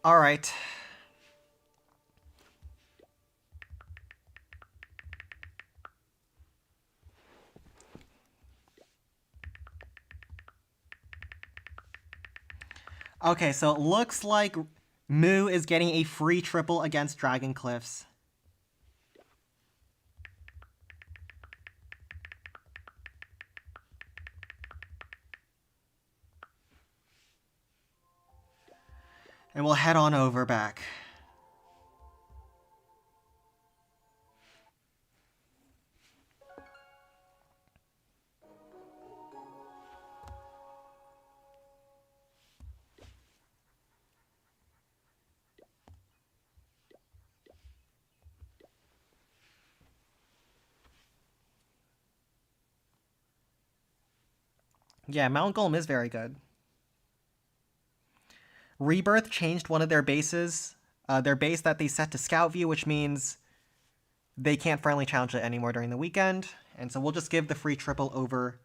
All right. Okay, so it looks like Moo is getting a free triple against Dragon Cliffs. And we'll head on over back. Yeah, Mount Golem is very good. Rebirth changed one of their bases, their base that they set to Scout View, which means they can't friendly challenge it anymore during the weekend. And so we'll just give the free triple over.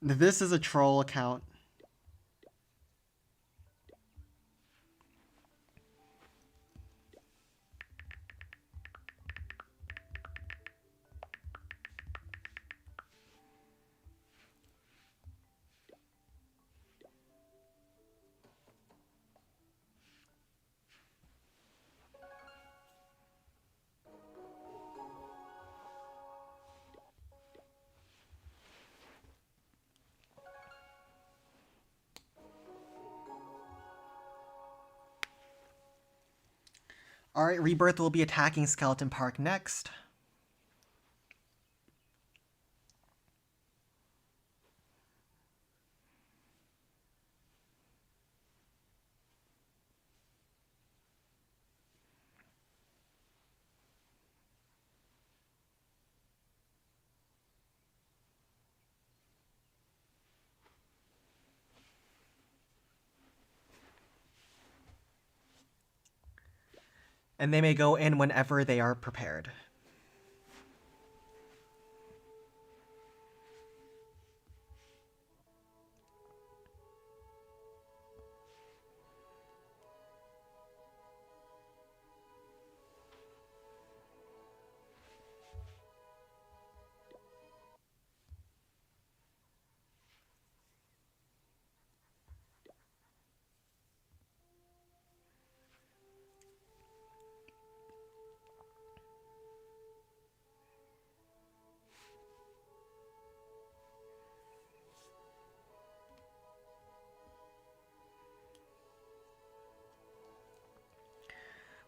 This is a troll account. Alright, Rebirth will be attacking Skeleton Park next. And they may go in whenever they are prepared.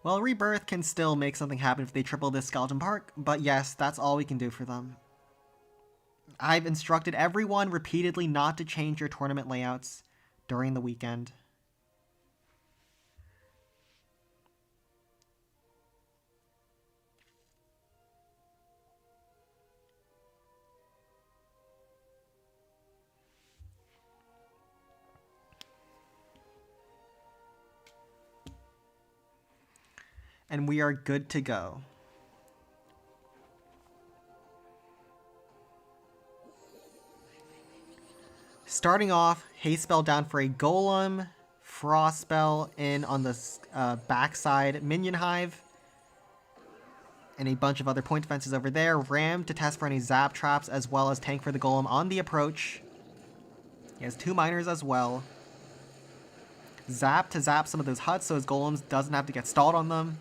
Well, Rebirth can still make something happen if they triple this Skeleton Park, but yes, that's all we can do for them. I've instructed everyone repeatedly not to change your tournament layouts during the weekend. And we are good to go. Starting off, haste spell down for a Golem, frost spell in on the backside minion hive, and a bunch of other point defenses over there. Ram to test for any zap traps, as well as tank for the Golem on the approach. He has 2 miners as well. Zap to zap some of those huts so his Golems doesn't have to get stalled on them.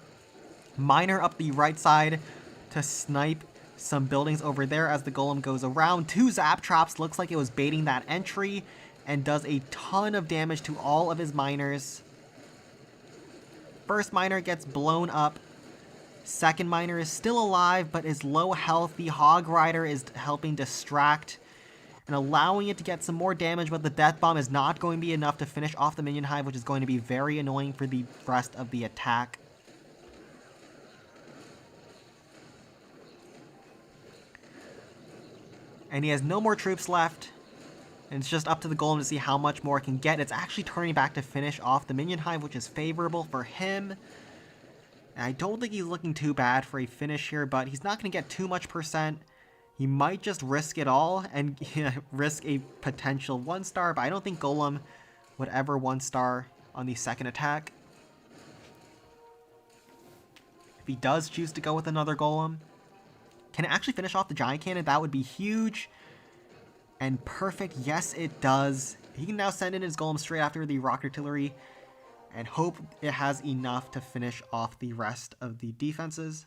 Miner up the right side to snipe some buildings over there as the Golem goes around. 2 zap traps, looks like it was baiting that entry, and does a ton of damage to all of his miners. First miner gets blown up. Second miner is still alive, but is low health. The Hog Rider is helping distract and allowing it to get some more damage, but the Death Bomb is not going to be enough to finish off the minion hive, which is going to be very annoying for the rest of the attack. And he has no more troops left. And it's just up to the Golem to see how much more it can get. It's actually turning back to finish off the minion hive, which is favorable for him. And I don't think he's looking too bad for a finish here, but he's not going to get too much percent. He might just risk it all and risk a potential 1-star, but I don't think Golem would ever 1-star on the second attack. If he does choose to go with another Golem, can it actually finish off the Giant Cannon? That would be huge and perfect. Yes, it does. He can now send in his Golem straight after the Rocket Artillery and hope it has enough to finish off the rest of the defenses.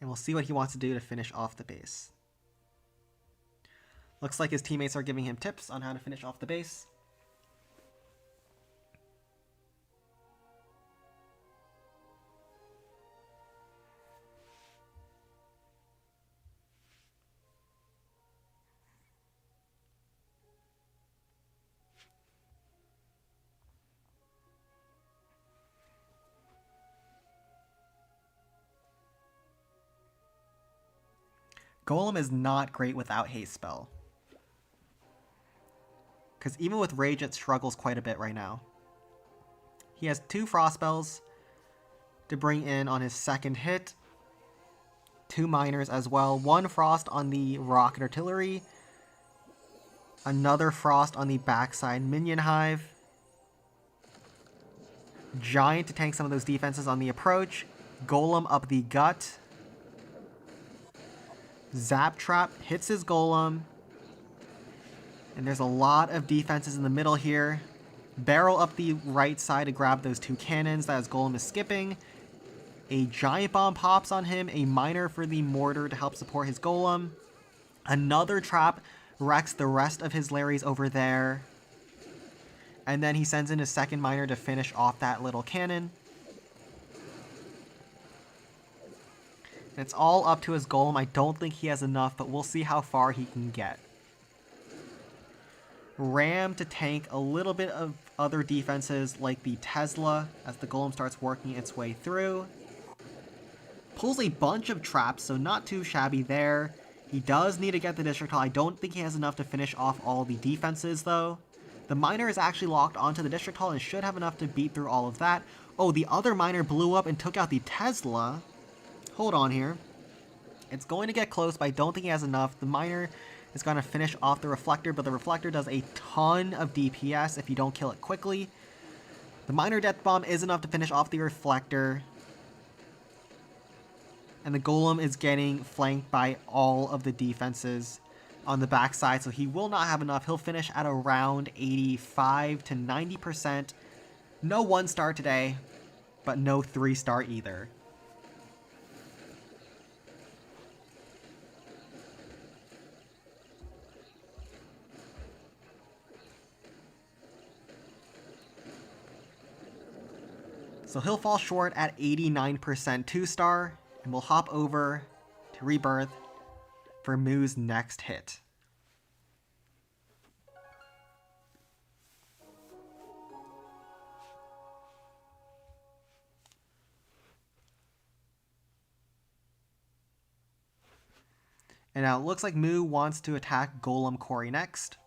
And we'll see what he wants to do to finish off the base. Looks like his teammates are giving him tips on how to finish off the base. Golem is not great without Haste Spell. Because even with Rage, it struggles quite a bit right now. He has 2 Frost Spells to bring in on his second hit. 2 Miners as well. 1 Frost on the Rocket Artillery. Another Frost on the backside Minion Hive. Giant to tank some of those defenses on the approach. Golem up the gut. Zap Trap hits his Golem. And there's a lot of defenses in the middle here. Barrel up the right side to grab those 2 cannons that his Golem is skipping. A Giant Bomb pops on him. A Miner for the Mortar to help support his Golem. Another Trap wrecks the rest of his Larrys over there. And then he sends in his second Miner to finish off that little cannon. It's all up to his Golem. I don't think he has enough, but we'll see how far he can get. Ram to tank a little bit of other defenses like the Tesla as the Golem starts working its way through. Pulls a bunch of traps, so not too shabby there. He does need to get the District Hall. I don't think he has enough to finish off all the defenses, though. The Miner is actually locked onto the District Hall and should have enough to beat through all of that. Oh, the other Miner blew up and took out the Tesla. Hold on here. It's going to get close, but I don't think he has enough. The Miner is going to finish off the Reflector, but the Reflector does a ton of DPS if you don't kill it quickly. The Miner Death Bomb is enough to finish off the Reflector. And the Golem is getting flanked by all of the defenses on the backside, so he will not have enough. He'll finish at around 85 to 90%. No 1-star today, but no 3-star either. So he'll fall short at 89% 2-star, and we'll hop over to Rebirth for Moo's next hit. And now it looks like Moo wants to attack Golem Quarry next.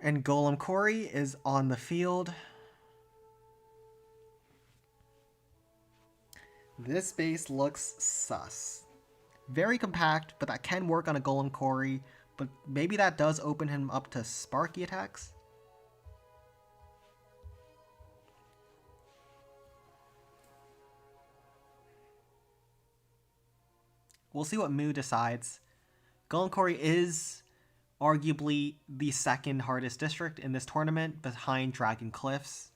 And Golem Corey is on the field. This base looks sus. Very compact, but that can work on a Golem Corey. But maybe that does open him up to Sparky attacks. We'll see what Moo decides. Golem Corey is arguably the second hardest district in this tournament, behind Dragon Cliffs.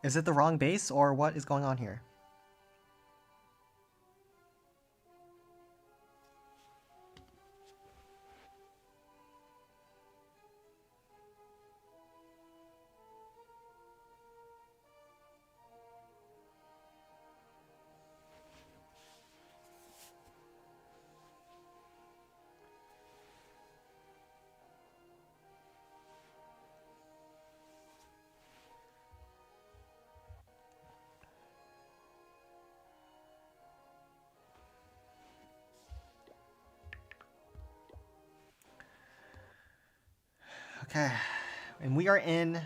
Is it the wrong base, or what is going on here? Okay, and we are in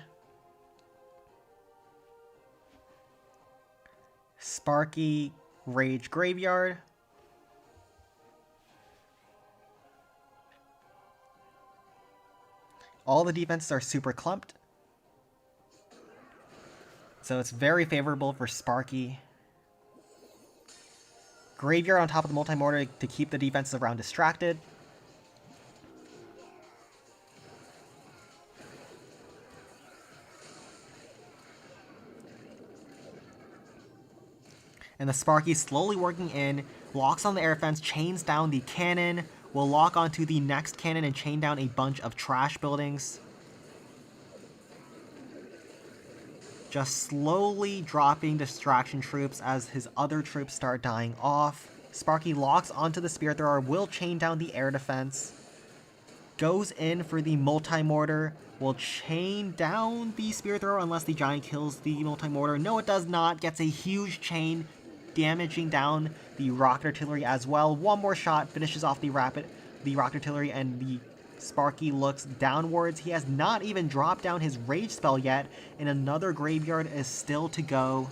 Sparky Rage Graveyard. All the defenses are super clumped, so it's very favorable for Sparky. Graveyard on top of the multi-mortar to keep the defenses around distracted. And the Sparky slowly working in, locks on the air fence, chains down the cannon, will lock onto the next cannon and chain down a bunch of trash buildings. Just slowly dropping distraction troops as his other troops start dying off. Sparky locks onto the Spear Thrower, will chain down the air defense. Goes in for the multi-mortar, will chain down the Spear Thrower unless the Giant kills the multi-mortar. No, it does not. Gets a huge chain, damaging down the rocket artillery as well. One more shot finishes off the rocket artillery, and the Sparky looks downwards. He has not even dropped down his rage spell yet, and another graveyard is still to go.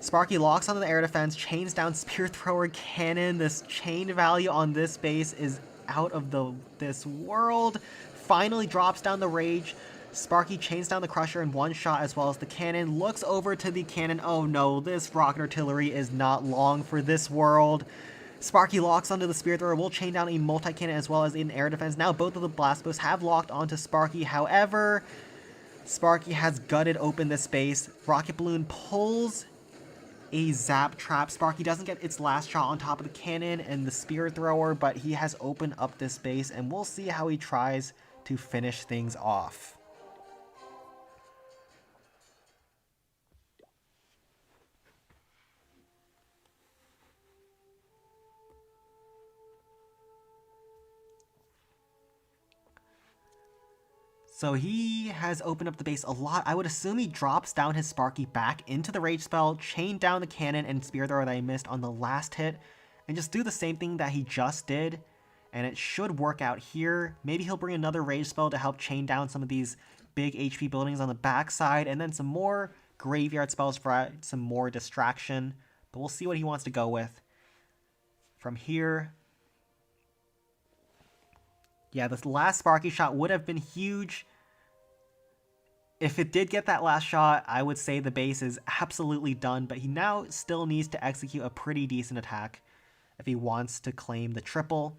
Sparky locks onto the air defense, chains down Spear Thrower cannon. This chain value on this base is out of this world. Finally drops down the rage. Sparky chains down the Crusher in one shot as well as the cannon. Looks over to the cannon. Oh no, this rocket artillery is not long for this world. Sparky locks onto the Spear Thrower, will chain down a multi-cannon as well as in air defense. Now both of the blast bows have locked onto Sparky. However, Sparky has gutted open this space. Rocket Balloon pulls a zap trap. Sparky doesn't get its last shot on top of the cannon and the Spear Thrower, but he has opened up this base, and we'll see how he tries to finish things off. So he has opened up the base a lot. I would assume he drops down his Sparky back into the Rage spell, chain down the cannon and Spear Thrower that I missed on the last hit, and just do the same thing that he just did, and it should work out here. Maybe he'll bring another Rage spell to help chain down some of these big HP buildings on the backside, and then some more graveyard spells for some more distraction, but we'll see what he wants to go with. From here, Yeah, this last Sparky shot would have been huge. If it did get that last shot, I would say the base is absolutely done, but he now still needs to execute a pretty decent attack if he wants to claim the triple.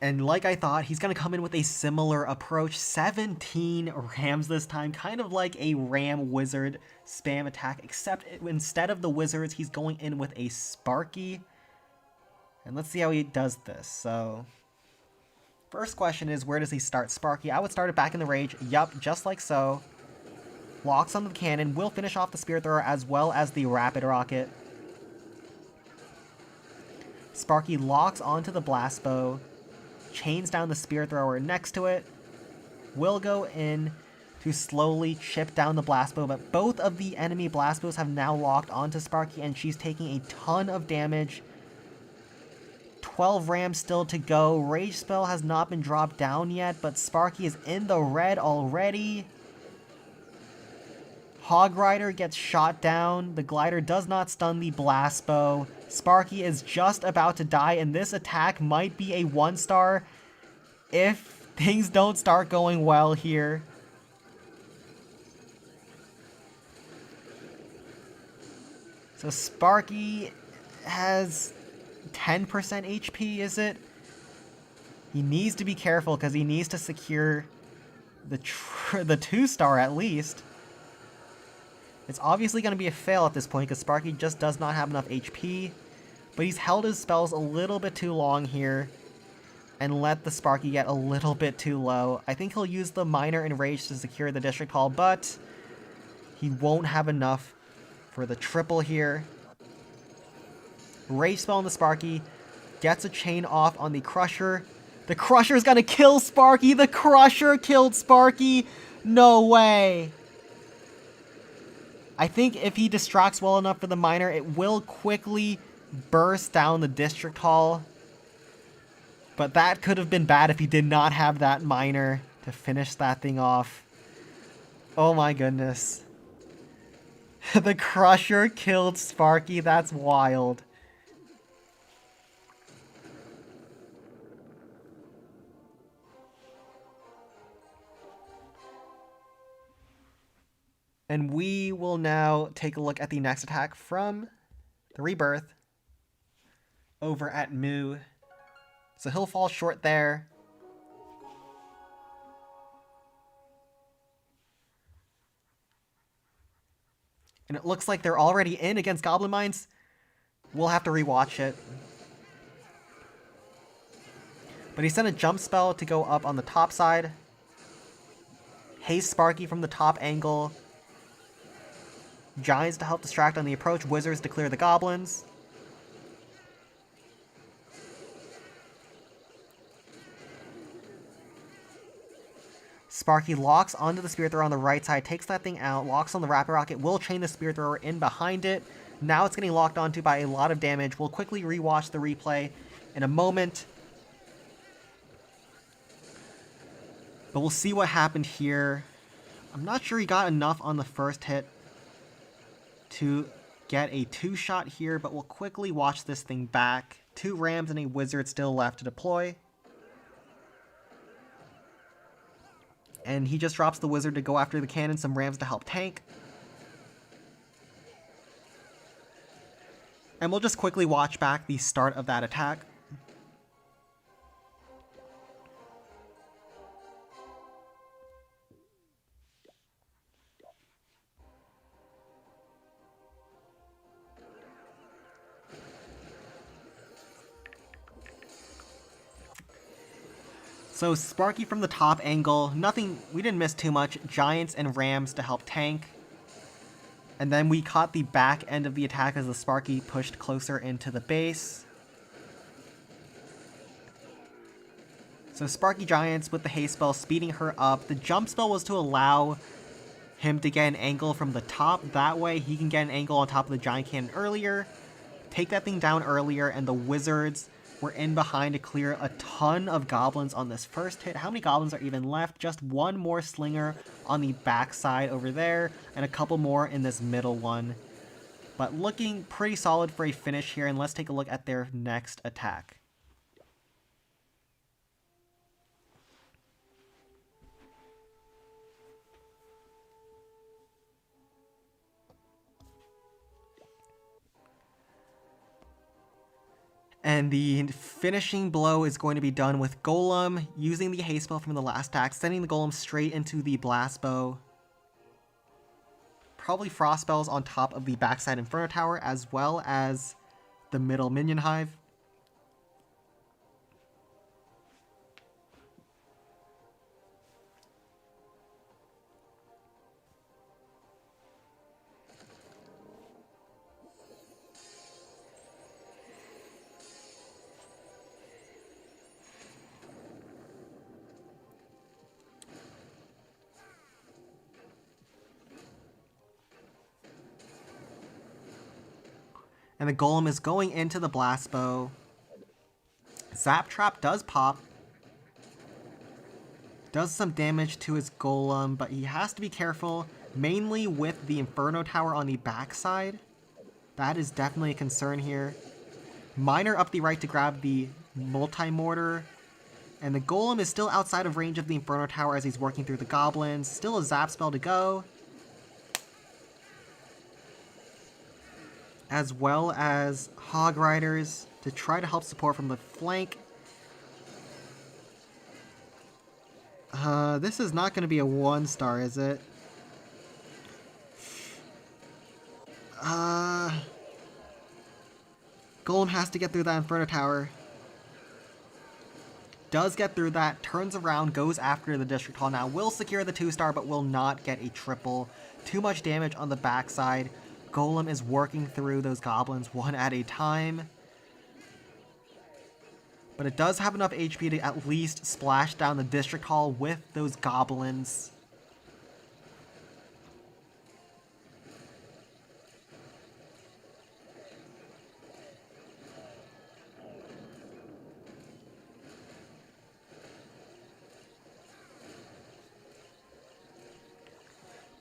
And like I thought, he's going to come in with a similar approach. 17 rams this time, kind of like a ram wizard spam attack, except instead of the wizards, he's going in with a Sparky. And let's see how he does this. So, first question is, where does he start Sparky? I would start it back in the rage. Yup, just like so. Locks onto the cannon, will finish off the Spirit Thrower as well as the Rapid Rocket. Sparky locks onto the Blast Bow. Chains down the Spirit Thrower next to it. Will go in to slowly chip down the Blast Bow, but both of the enemy Blast Bows have now locked onto Sparky, and she's taking a ton of damage. 12 rams still to go. Rage Spell has not been dropped down yet, but Sparky is in the red already. Hog Rider gets shot down. The glider does not stun the Blast Bow. Sparky is just about to die, and this attack might be a 1-star if things don't start going well here. So Sparky has 10% HP, is it? He needs to be careful because he needs to secure the 2-star at least. It's obviously going to be a fail at this point because Sparky just does not have enough HP. But he's held his spells a little bit too long here and let the Sparky get a little bit too low. I think he'll use the Minor Enrage to secure the District Hall, but he won't have enough for the triple here. Rage Spell on the Sparky. Gets a chain off on the Crusher. The Crusher's going to kill Sparky. The Crusher killed Sparky. No way. I think if he distracts well enough for the Minor, it will quickly burst down the District Hall. But that could have been bad if he did not have that Minor to finish that thing off. Oh my goodness. The Crusher killed Sparky. That's wild. And we will now take a look at the next attack from the Rebirth over at Mu. So he'll fall short there. And it looks like they're already in against Goblin Mines. We'll have to rewatch it. But he sent a jump spell to go up on the top side. Haste Sparky from the top angle. Giants to help distract on the approach. Wizards to clear the goblins. Sparky locks onto the Spirit Thrower on the right side, takes that thing out, locks on the Rapid Rocket, will chain the Spirit Thrower in behind it. Now it's getting locked onto by a lot of damage. We'll quickly rewatch the replay in a moment. But we'll see what happened here. I'm not sure he got enough on the first hit to get a 2-shot here, but we'll quickly watch this thing back. 2 rams and a wizard still left to deploy. And he just drops the wizard to go after the cannon, some rams to help tank. And we'll just quickly watch back the start of that attack. So Sparky from the top angle, nothing, we didn't miss too much. Giants and rams to help tank. And then we caught the back end of the attack as the Sparky pushed closer into the base. So Sparky Giants with the haste spell speeding her up. The jump spell was to allow him to get an angle from the top. That way he can get an angle on top of the giant cannon earlier. Take that thing down earlier, and the wizards were in behind to clear a ton of goblins on this first hit. How many goblins are even left? Just one more slinger on the backside over there, and a couple more in this middle one. But looking pretty solid for a finish here, and let's take a look at their next attack. And the finishing blow is going to be done with Golem, using the haste spell from the last attack, sending the Golem straight into the blast bow. Probably frost spells on top of the backside Inferno Tower, as well as the middle minion hive. And the Golem is going into the blast bow. Zap Trap does pop. Does some damage to his Golem, but he has to be careful, mainly with the Inferno Tower on the backside. That is definitely a concern here. Miner up the right to grab the Multi-Mortar. And the Golem is still outside of range of the Inferno Tower as he's working through the Goblins. Still a Zap spell to go. As well as Hog Riders to try to help support from the flank. This is not going to be a 1-star, is it? Golem has to get through that Inferno Tower. Does get through that, turns around, goes after the District Hall now. Will secure the 2-star, but will not get a triple. Too much damage on the backside. Golem is working through those goblins one at a time. But it does have enough HP to at least splash down the District Hall with those goblins.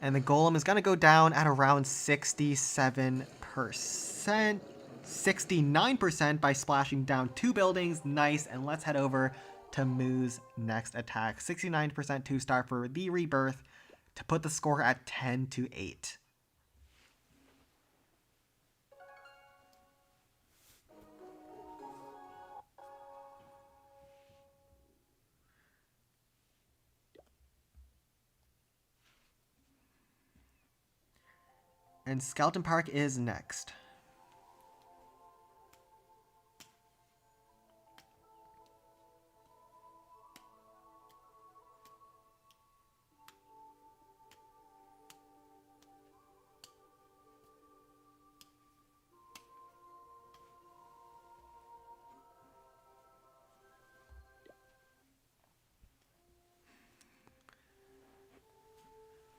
And the Golem is going to go down at around 67%. 69% by splashing down 2 buildings. Nice. And let's head over to Moo's next attack. 69% 2-star for the Rebirth to put the score at 10-8. And Skeleton Park is next.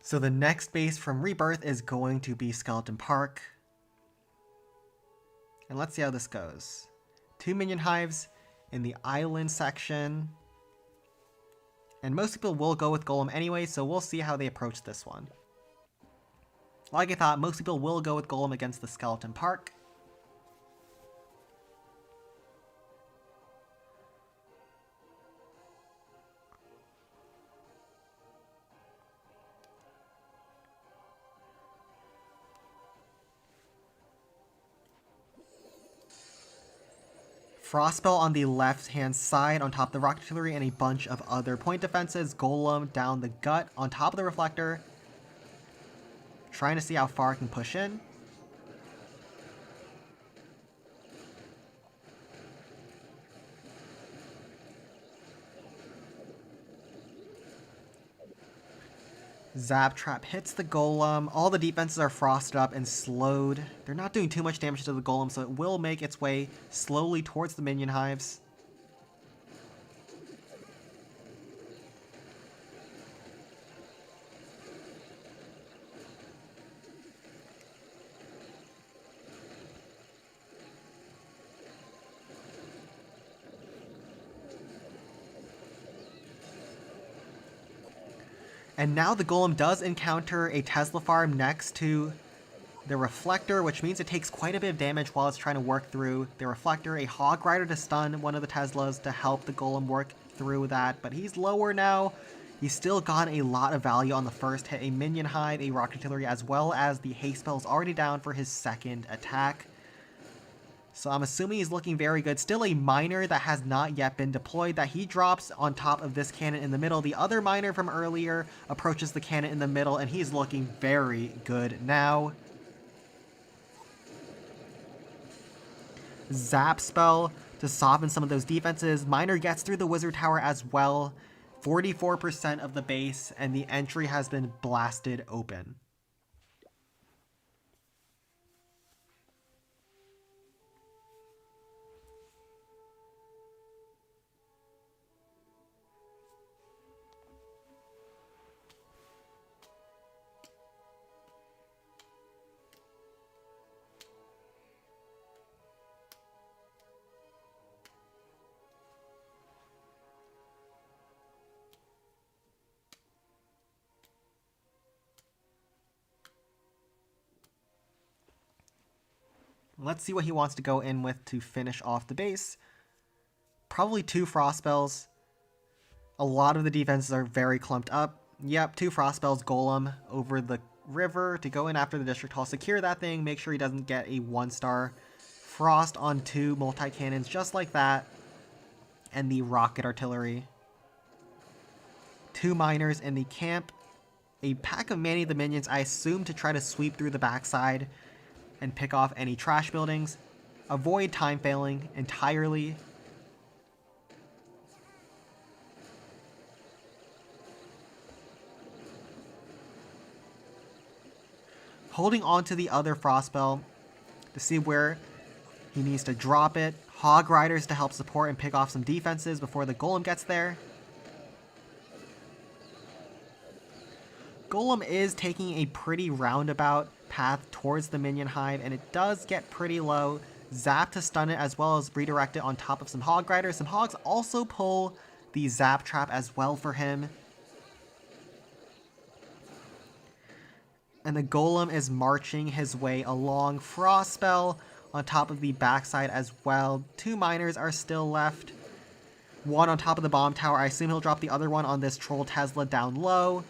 So the next base from Rebirth is going to be Skeleton Park. And let's see how this goes. 2 minion hives in the island section. And most people will go with Golem anyway, so we'll see how they approach this one. Like I thought, most people will go with Golem against the Skeleton Park. Frostspell on the left-hand side on top of the Rocket Artillery and a bunch of other point defenses. Golem down the gut on top of the Reflector. Trying to see how far it can push in. Zap Trap hits the Golem. All the defenses are frosted up and slowed. They're not doing too much damage to the Golem, so it will make its way slowly towards the minion hives. And now the Golem does encounter a Tesla farm next to the Reflector, which means it takes quite a bit of damage while it's trying to work through the Reflector. A Hog Rider to stun one of the Teslas to help the Golem work through that, but he's lower now. He's still got a lot of value on the first hit. A Minion Hive, a Rock Artillery, as well as the Haste Spell is already down for his second attack. So I'm assuming he's looking very good. Still a Miner that has not yet been deployed that he drops on top of this cannon in the middle. The other Miner from earlier approaches the cannon in the middle, and he's looking very good now. Zap spell to soften some of those defenses. Miner gets through the Wizard Tower as well. 44% of the base, and the entry has been blasted open. Let's see what he wants to go in with to finish off the base. Probably 2 Frost Spells. A lot of the defenses are very clumped up. Yep, 2 Frost Spells, Golem over the river to go in after the District Hall. Secure that thing, make sure he doesn't get a 1-star. Frost on 2 multi-cannons just like that. And the Rocket Artillery. 2 Miners in the camp. A pack of Manny the Minions, I assume, to try to sweep through the backside and pick off any trash buildings. Avoid time failing entirely. Holding on to the other Frost Spell to see where he needs to drop it. Hog Riders to help support and pick off some defenses before the Golem gets there. Golem is taking a pretty roundabout path towards the Minion Hive, and it does get pretty low. Zap to stun it as well as redirect it on top of some Hog Riders. Some Hogs also pull the Zap Trap as well for him. And the Golem is marching his way along. Frost Spell on top of the backside as well. 2 Miners are still left. 1 on top of the Bomb Tower. I assume he'll drop the other one on this Troll Tesla down low.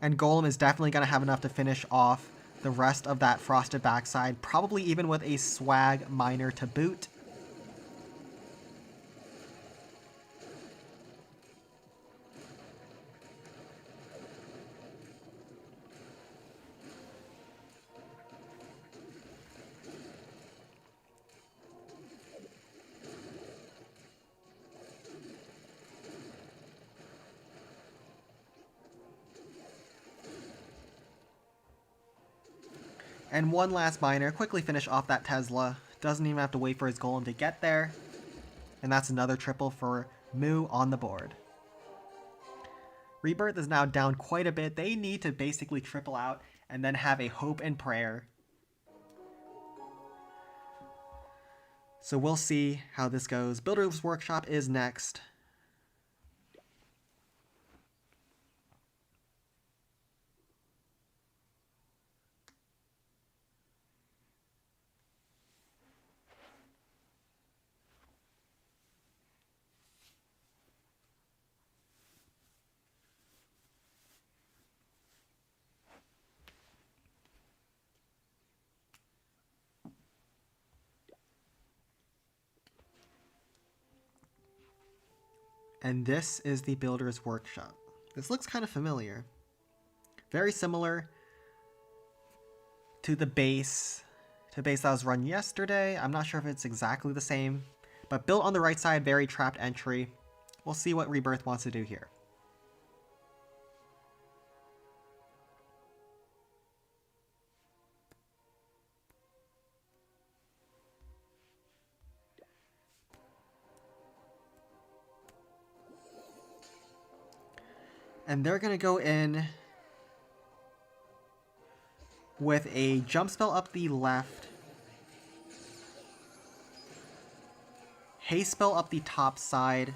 And Golem is definitely going to have enough to finish off the rest of that Frosted backside, probably even with a Swag Miner to boot. And one last Miner, quickly finish off that Tesla. Doesn't even have to wait for his Golem to get there. And that's another triple for Moo on the board. Rebirth is now down quite a bit. They need to basically triple out and then have a hope and prayer. So we'll see how this goes. Builder's Workshop is next. And this is the Builder's Workshop. This looks kind of familiar. Very similar to the base, that was run yesterday. I'm not sure if it's exactly the same, but built on the right side, very trapped entry. We'll see what Rebirth wants to do here. And they're going to go in with a jump spell up the left, haste spell up the top side,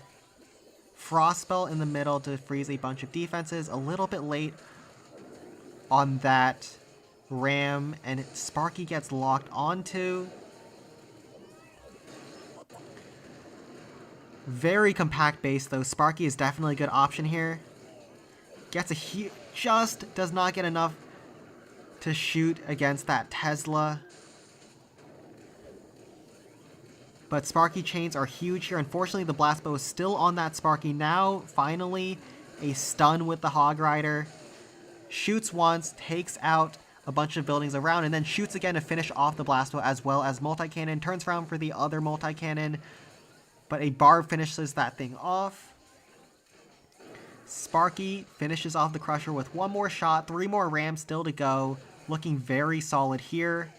frost spell in the middle to freeze a bunch of defenses. A little bit late on that ram, and Sparky gets locked onto. Very compact base though. Sparky is definitely a good option here. Gets a just does not get enough to shoot against that Tesla. But Sparky chains are huge here. Unfortunately, the blast bow is still on that Sparky. Now, finally, a stun with the Hog Rider. Shoots once, takes out a bunch of buildings around, and then shoots again to finish off the blast bow as well as multi-cannon. Turns around for the other multi-cannon, but a barb finishes that thing off. Sparky finishes off the Crusher with one more shot. 3 more rams still to go. Looking very solid here.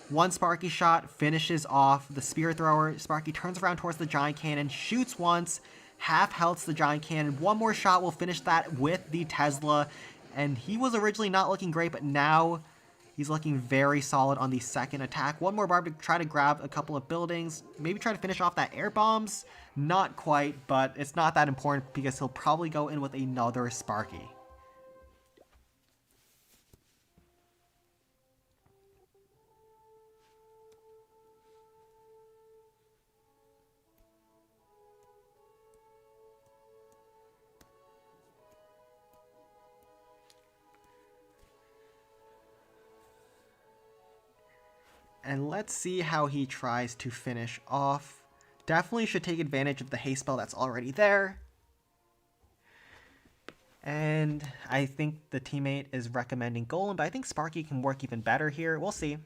One Sparky shot finishes off the Spear Thrower. Sparky turns around towards the Giant Cannon, shoots once, half healths the Giant Cannon. One more shot will finish that with the Tesla. And he was originally not looking great, but now he's looking very solid on the second attack. One more barb to try to grab a couple of buildings. Maybe try to finish off that air bombs. Not quite, but it's not that important because he'll probably go in with another Sparky. And let's see how he tries to finish off. Definitely should take advantage of the haste spell that's already there. And I think the teammate is recommending Golem, but I think Sparky can work even better here. We'll see.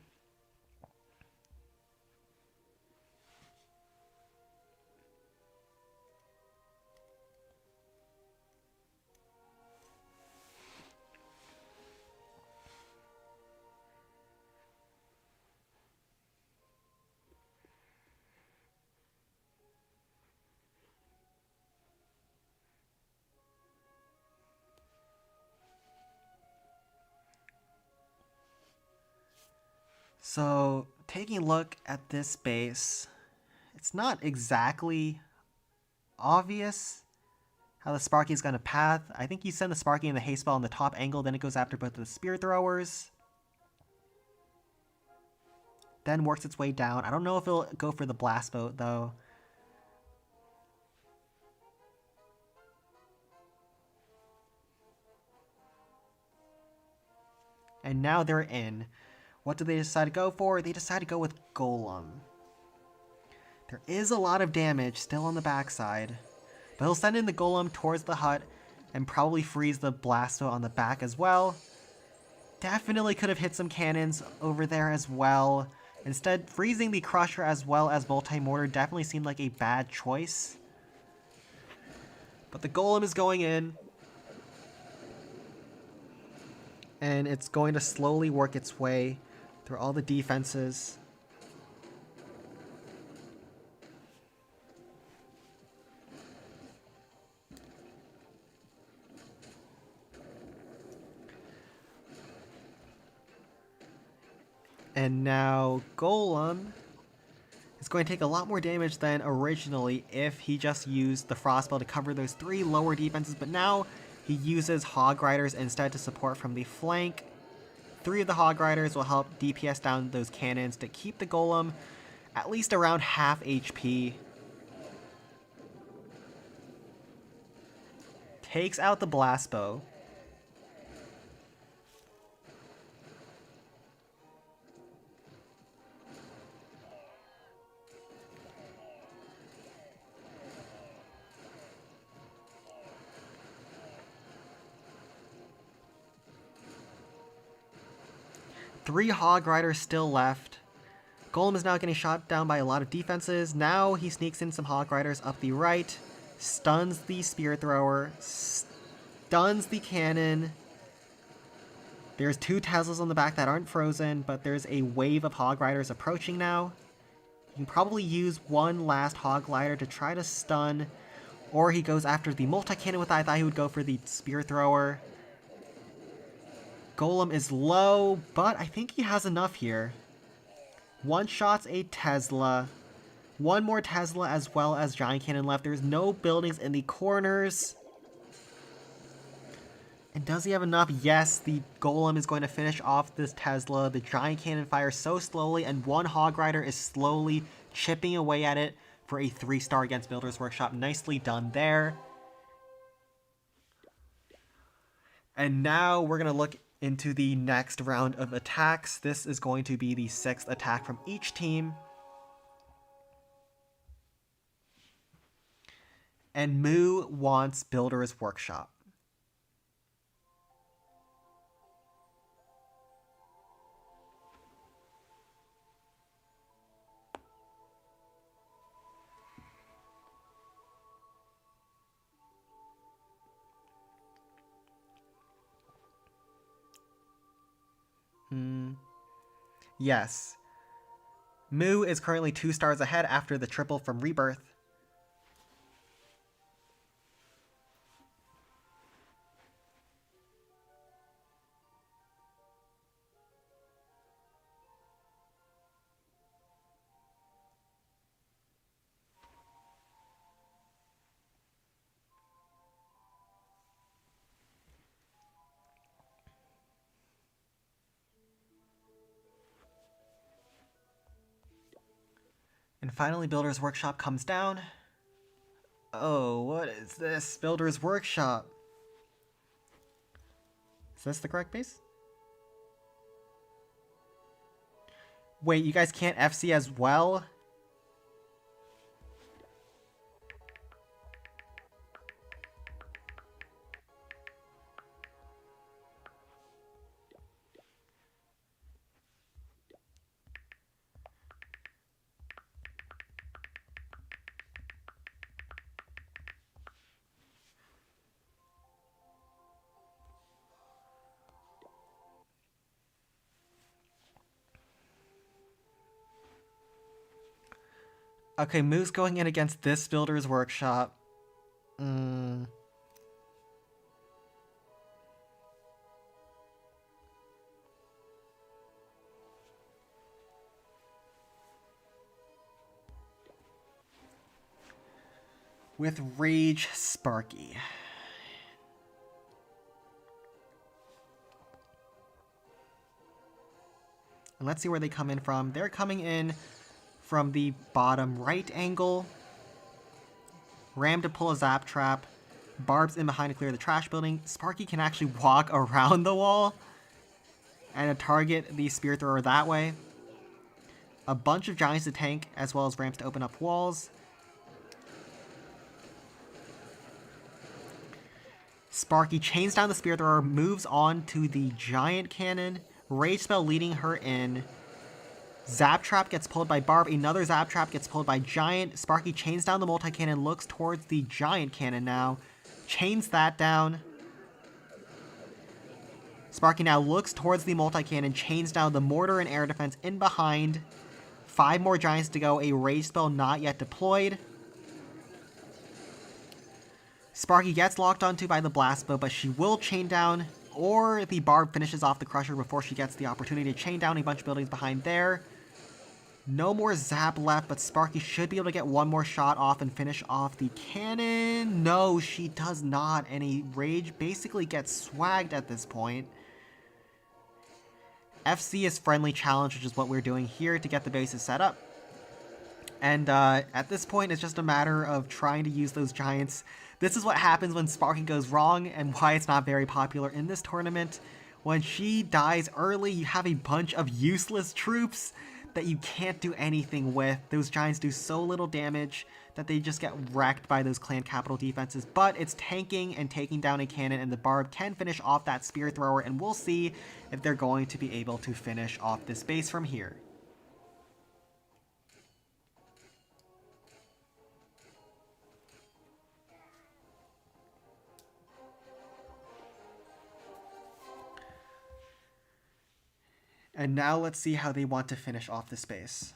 So, taking a look at this base, it's not exactly obvious how the Sparky is going to path. I think you send the Sparky in the haste spell on the top angle, then it goes after both of the Spear Throwers. Then works its way down. I don't know if it'll go for the Blast Boat, though. And now they're in. What do they decide to go for? They decide to go with Golem. There is a lot of damage still on the backside, but he'll send in the Golem towards the hut and probably freeze the Blasto on the back as well. Definitely could have hit some cannons over there as well. Instead, freezing the Crusher as well as Multi-Mortar definitely seemed like a bad choice. But the Golem is going in, and it's going to slowly work its way through all the defenses. And now Golem is going to take a lot more damage than originally if he just used the Frostspell to cover those 3 lower defenses, but now he uses Hog Riders instead to support from the flank. 3 of the Hog Riders will help DPS down those cannons to keep the Golem at least around half HP. Takes out the Blast Bow. Three Hog Riders still left. Golem is now getting shot down by a lot of defenses. Now he sneaks in some Hog Riders up the right, stuns the Spear Thrower, stuns the cannon. There's 2 Teslas on the back that aren't frozen, but there's a wave of Hog Riders approaching now. You can probably use one last Hog Rider to try to stun, or he goes after the multi-cannon with that. I thought he would go for the Spear Thrower. Golem is low, but I think he has enough here. One shot's a Tesla. One more Tesla as well as Giant Cannon left. There's no buildings in the corners. And does he have enough? Yes, the Golem is going to finish off this Tesla. The Giant Cannon fires so slowly, and one Hog Rider is slowly chipping away at it for a 3-star against Builder's Workshop. Nicely done there. And now we're going to look into the next round of attacks. This is going to be the 6th attack from each team. And Moo wants Builder's Workshop. Yes. Moo is currently 2 stars ahead after the triple from Rebirth. And finally, Builder's Workshop comes down. Oh, what is this? Builder's Workshop. Is this the correct base? Wait, you guys can't FC as well? Okay, Moo's going in against this Builder's Workshop. With Rage Sparky. And let's see where they come in from. They're coming in from the bottom right angle. Ram to pull a Zap Trap. Barb's in behind to clear the trash building. Sparky can actually walk around the wall and target the Spear Thrower that way. A bunch of Giants to tank, as well as ramps to open up walls. Sparky chains down the Spear Thrower, moves on to the Giant Cannon. Rage Spell leading her in. Zap Trap gets pulled by Barb. Another Zap Trap gets pulled by Giant. Sparky chains down the multi-cannon, looks towards the Giant Cannon now. Chains that down. Sparky now looks towards the multi-cannon, chains down the mortar and air defense in behind. 5 more Giants to go. A Rage Spell not yet deployed. Sparky gets locked onto by the Blast Bow, but she will chain down, or the Barb finishes off the Crusher before she gets the opportunity to chain down a bunch of buildings behind there. No more Zap left, but Sparky should be able to get one more shot off and finish off the cannon. No, she does not, and a Rage basically gets swagged at this point. FC is Friendly Challenge, which is what we're doing here to get the bases set up. And at this point, it's just a matter of trying to use those Giants. This is what happens when Sparky goes wrong and why it's not very popular in this tournament. When she dies early, you have a bunch of useless troops that you can't do anything with. Those Giants do so little damage that they just get wrecked by those clan capital defenses. But it's tanking and taking down a cannon, and the Barb can finish off that Spear Thrower, and we'll see if they're going to be able to finish off this base from here. And now let's see how they want to finish off the space.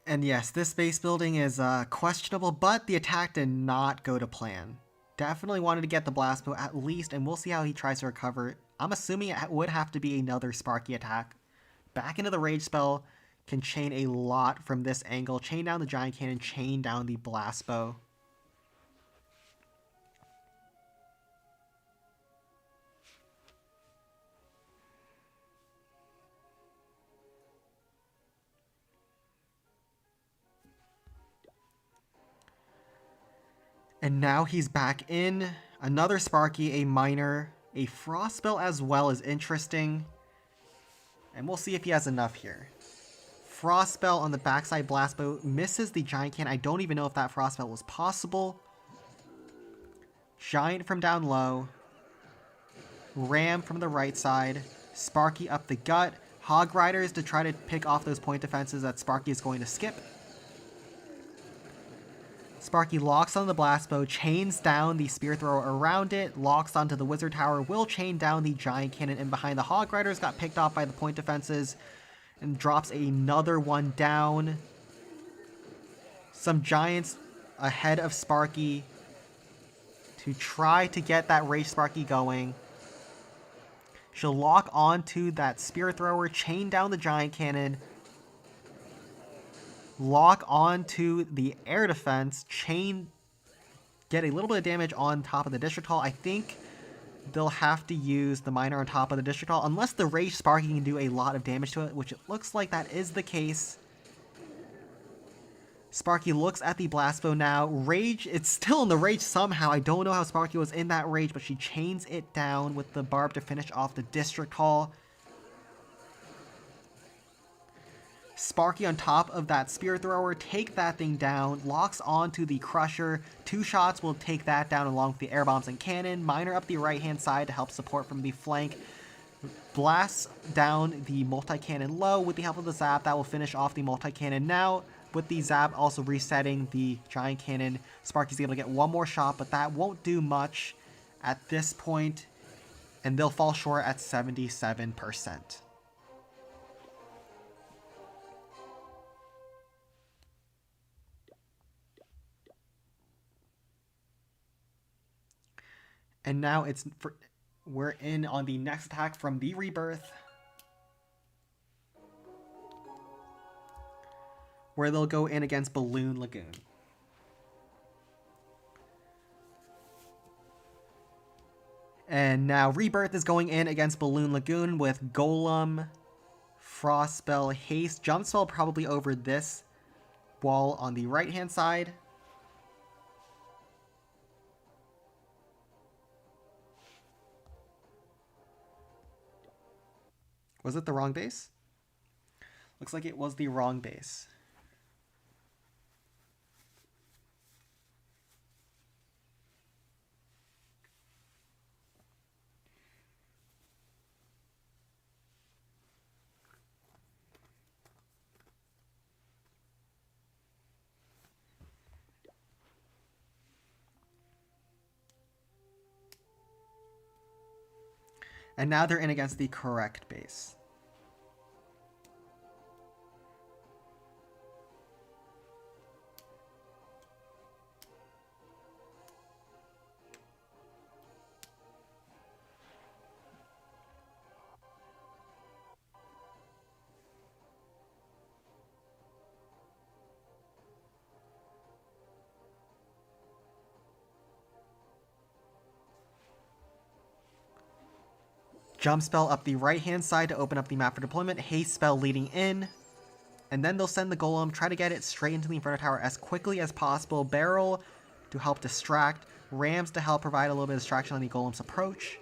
And yes, this base building is questionable, but the attack did not go to plan. Definitely wanted to get the blast bow at least, and we'll see how he tries to recover. I'm assuming it would have to be another Sparky attack. Back into the rage spell, can chain a lot from this angle. Chain down the giant cannon, chain down the blast bow. And now he's back in. Another Sparky, a minor, a frost spell as well is interesting. And we'll see if he has enough here. Frost spell on the backside blast bow misses the giant cannon. I don't even know if that frost spell was possible. Giant from down low. Ram from the right side. Sparky up the gut. Hog Riders to try to pick off those point defenses that Sparky is going to skip. Sparky locks on the blast bow, chains down the spear thrower around it, locks onto the wizard tower, will chain down the giant cannon in behind. The Hog Riders got picked off by the point defenses and drops another one down. Some giants ahead of Sparky to try to get that Rage Sparky going. She'll lock onto that spear thrower, chain down the giant cannon, lock onto the air defense, chain, get a little bit of damage on top of the district hall. I think they'll have to use the miner on top of the district hall, unless the Rage Sparky can do a lot of damage to it, which it looks like that is the case. Sparky looks at the blast bow now. Rage, it's still in the rage somehow. I don't know how Sparky was in that rage, but she chains it down with the barb to finish off the district hall. Sparky on top of that spear thrower, take that thing down, locks onto the crusher. 2 shots will take that down along with the air bombs and cannon. Miner up the right hand side to help support from the flank. Blasts down the multi-cannon low with the help of the zap. That will finish off the multi-cannon. Now, with the zap also resetting the giant cannon, Sparky's able to get one more shot, but that won't do much at this point, and they'll fall short at 77%. And now we're in on the next attack from the Rebirth, where they'll go in against Balloon Lagoon. And now Rebirth is going in against Balloon Lagoon with Golem, Frost Spell, Haste, Jump Spell probably over this wall on the right hand side. Was it the wrong base? Looks like it was the wrong base. And now they're in against the correct base. Jump spell up the right hand side to open up the map for deployment. Haste spell leading in. And then they'll send the golem, try to get it straight into the Inferno Tower as quickly as possible. Barrel to help distract. Rams to help provide a little bit of distraction on the golem's approach.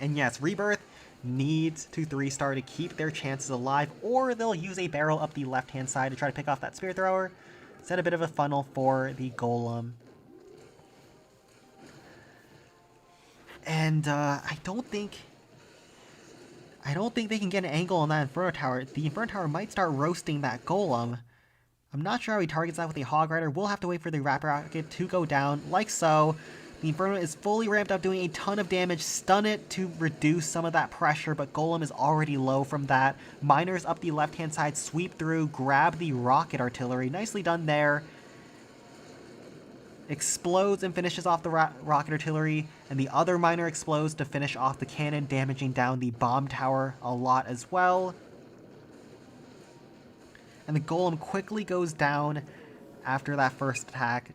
And yes, Rebirth needs to 3-star to keep their chances alive, or they'll use a barrel up the left hand side to try to pick off that spear thrower. Set a bit of a funnel for the golem. And I don't think they can get an angle on that Inferno Tower. The Inferno Tower might start roasting that golem. I'm not sure how he targets that with the Hog Rider. We'll have to wait for the Rapid Rocket to go down, like so. The Inferno is fully ramped up, doing a ton of damage. Stun it to reduce some of that pressure, but Golem is already low from that. Miners up the left-hand side sweep through, grab the Rocket Artillery. Nicely done there. Explodes and finishes off the Rocket Artillery, and the other Miner explodes to finish off the cannon, damaging down the Bomb Tower a lot as well. And the Golem quickly goes down after that first attack.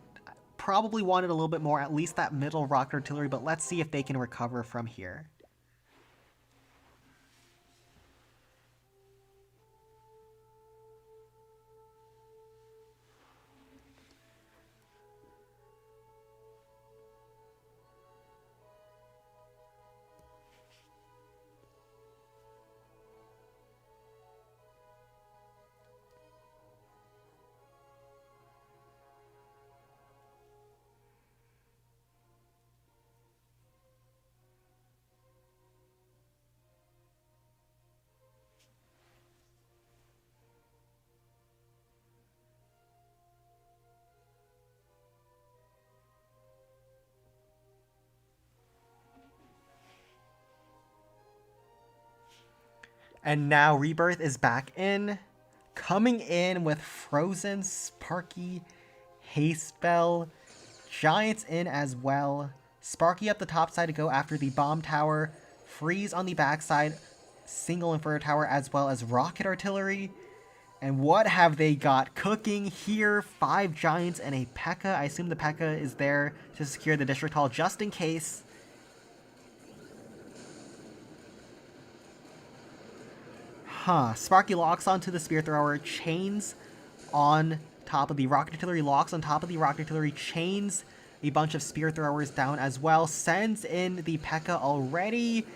Probably wanted a little bit more, at least that middle Rocket Artillery, but let's see if they can recover from here. And now Rebirth is back in, coming in with Frozen, Sparky, Haste Spell, Giants in as well. Sparky up the top side to go after the Bomb Tower, Freeze on the backside, single Inferno Tower as well as Rocket Artillery. And what have they got cooking here? 5 Giants and a P.E.K.K.A. I assume the P.E.K.K.A. is there to secure the District Hall just in case. Sparky locks onto the Spear Thrower, chains on top of the Rocket Artillery, locks on top of the Rocket Artillery, chains a bunch of Spear Throwers down as well, sends in the P.E.K.K.A. already.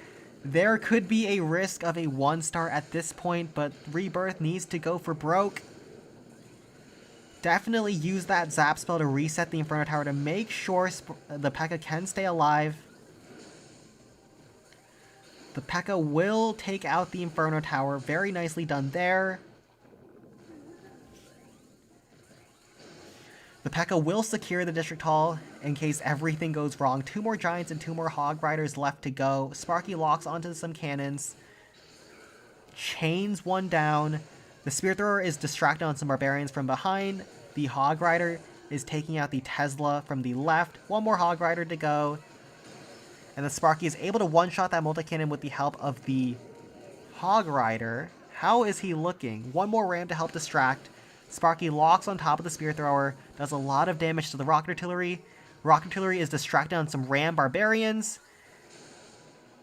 There could be a risk of a 1-star at this point, but Rebirth needs to go for broke. Definitely use that Zap spell to reset the Inferno Tower to make sure the P.E.K.K.A. can stay alive. The P.E.K.K.A. will take out the Inferno Tower. Very nicely done there. The P.E.K.K.A. will secure the District Hall in case everything goes wrong. 2 more Giants and 2 more Hog Riders left to go. Sparky locks onto some cannons. Chains one down. The Spear Thrower is distracted on some Barbarians from behind. The Hog Rider is taking out the Tesla from the left. 1 more Hog Rider to go. And the Sparky is able to one-shot that multi-cannon with the help of the Hog Rider. How is he looking? 1 more ram to help distract. Sparky locks on top of the Spear Thrower, does a lot of damage to the Rocket Artillery. Rocket Artillery is distracted on some Ram Barbarians,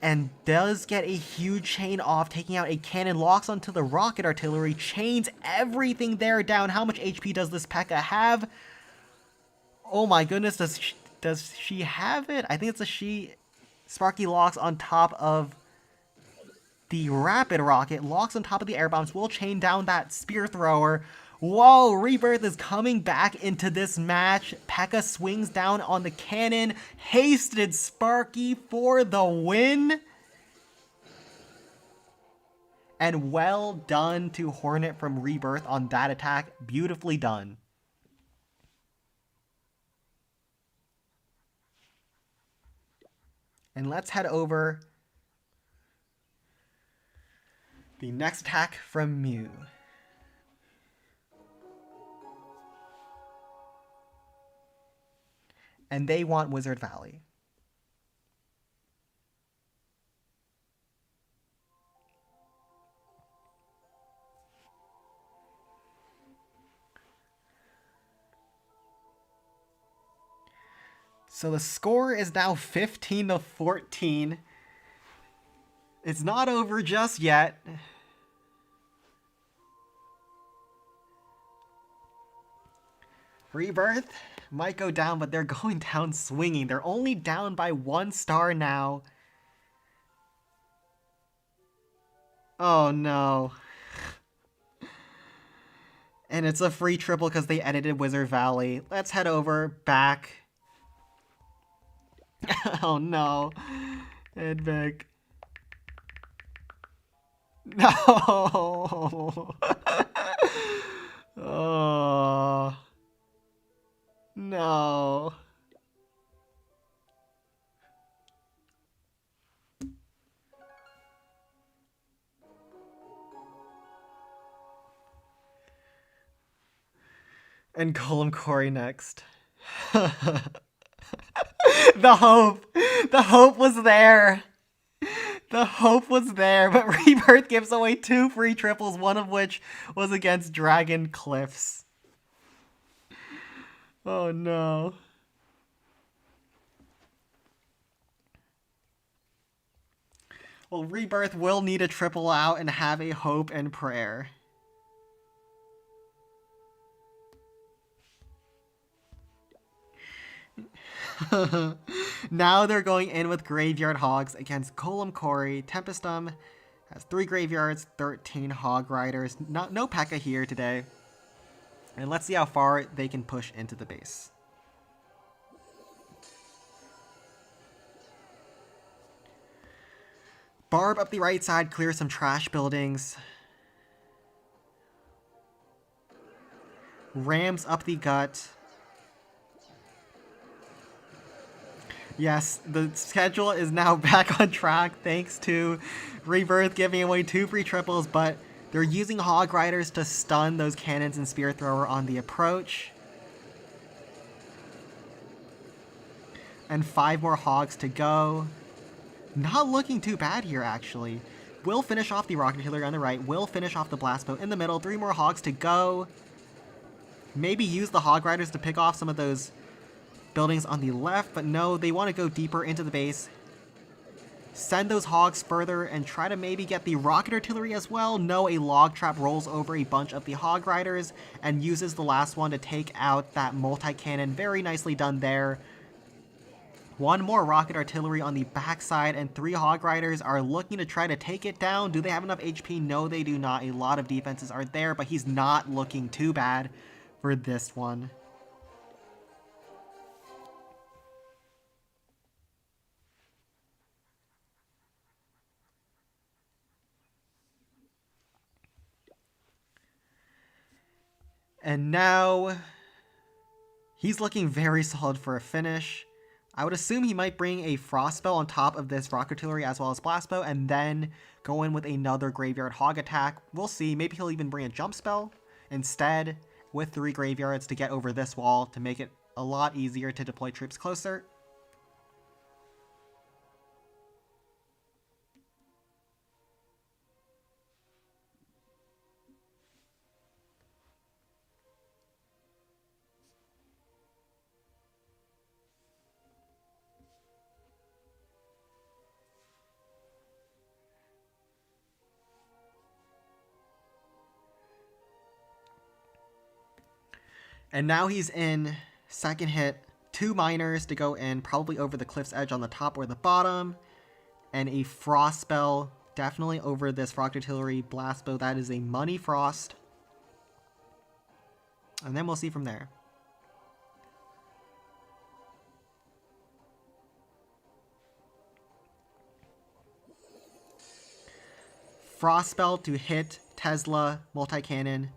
and does get a huge chain off, taking out a cannon, locks onto the Rocket Artillery, chains everything there down. How much HP does this P.E.K.K.A. have? Oh my goodness, does she have it? I think it's a she. Sparky locks on top of the Rapid Rocket, locks on top of the Air Bombs, will chain down that Spear Thrower. Whoa, Rebirth is coming back into this match. P.E.K.K.A. swings down on the cannon. Hasted Sparky for the win. And well done to Hornet from Rebirth on that attack. Beautifully done. And let's head over the next attack from Mew. And they want Wizard Valley. So the score is now 15-14. It's not over just yet. Rebirth might go down, but they're going down swinging. They're only down by 1 star now. Oh no. And it's a free triple because they edited Wizard Valley. Let's head over back. Oh no. Head back. No. Oh. No. And Golem Quarry next. The hope was there. The hope was there, but Rebirth gives away 2 free triples, one of which was against Dragon Cliffs. Oh no. Well, Rebirth will need a triple out and have a hope and prayer. Now they're going in with Graveyard Hogs against Golem Quarry. Tempestum has 3 graveyards, 13 Hog Riders. No P.E.K.K.A here today. And let's see how far they can push into the base. Barb up the right side, clear some trash buildings. Rams up the gut. Yes, the schedule is now back on track thanks to Rebirth giving away 2 free triples, but they're using Hog Riders to stun those cannons and Spear Thrower on the approach. And 5 more Hogs to go. Not looking too bad here, actually. Will finish off the Rocket Artillery on the right. Will finish off the Blast Bow in the middle. 3 more Hogs to go. Maybe use the Hog Riders to pick off some of those buildings on the left, but no, they want to go deeper into the base. Send those Hogs further and try to maybe get the Rocket Artillery as well. No, a Log Trap rolls over a bunch of the Hog Riders and uses the last one to take out that multi-cannon. Very nicely done there. 1 more Rocket Artillery on the backside, and 3 Hog Riders are looking to try to take it down. Do they have enough HP? No, they do not. A lot of defenses are there, but he's not looking too bad for this one. And now he's looking very solid for a finish. I would assume he might bring a Frost Spell on top of this Rock Artillery as well as Blast Bow, and then go in with another Graveyard Hog attack. We'll see. Maybe he'll even bring a Jump Spell instead with 3 graveyards to get over this wall to make it a lot easier to deploy troops closer. And now he's in second hit, 2 miners to go in, probably over the cliff's edge on the top or the bottom, and a Frost Spell, definitely over this Rock Artillery Blast Bow. That is a Money Frost. And then we'll see from there. Frost Spell to hit Tesla multi-cannon.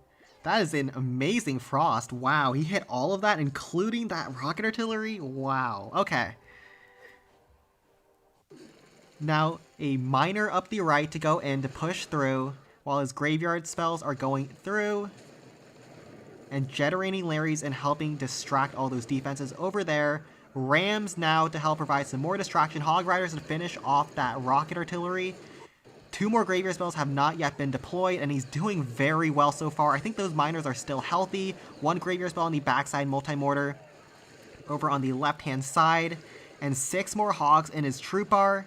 That is an amazing Frost. Wow, he hit all of that, including that Rocket Artillery? Wow, okay. Now, a Miner up the right to go in to push through, while his Graveyard spells are going through. And Jetterating Larrys and helping distract all those defenses over there. Rams now to help provide some more distraction. Hog Riders to finish off that Rocket Artillery. 2 more Graveyard spells have not yet been deployed, and he's doing very well so far. I think those miners are still healthy. 1 Graveyard spell on the backside, Multi-Mortar over on the left-hand side, and 6 more Hogs in his troop bar.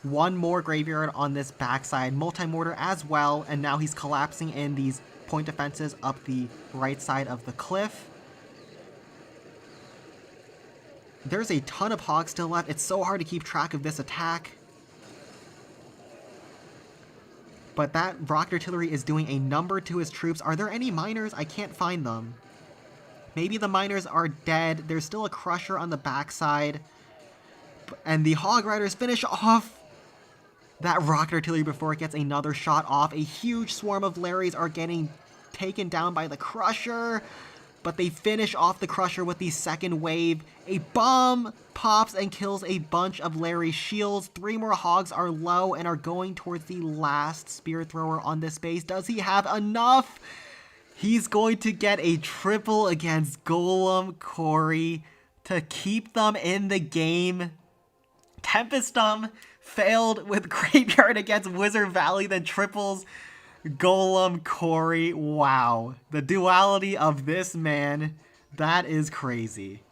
1 more Graveyard on this backside, Multi-Mortar as well, and now he's collapsing in these point defenses up the right side of the cliff. There's a ton of Hogs still left. It's so hard to keep track of this attack. But that Rocket Artillery is doing a number to his troops. Are there any miners? I can't find them. Maybe the miners are dead. There's still a Crusher on the backside. And the Hog Riders finish off that Rocket Artillery before it gets another shot off. A huge swarm of Larrys are getting taken down by the Crusher. but they finish off the Crusher with the second wave. A bomb pops and kills a bunch of Larry's shields. 3 more Hogs are low and are going towards the last Spear Thrower on this base. Does he have enough? He's going to get a triple against Golem Corey to keep them in the game. Tempestum failed with Graveyard against Wizard Valley, then triples Golem Corey. Wow. The duality of this man, that is crazy.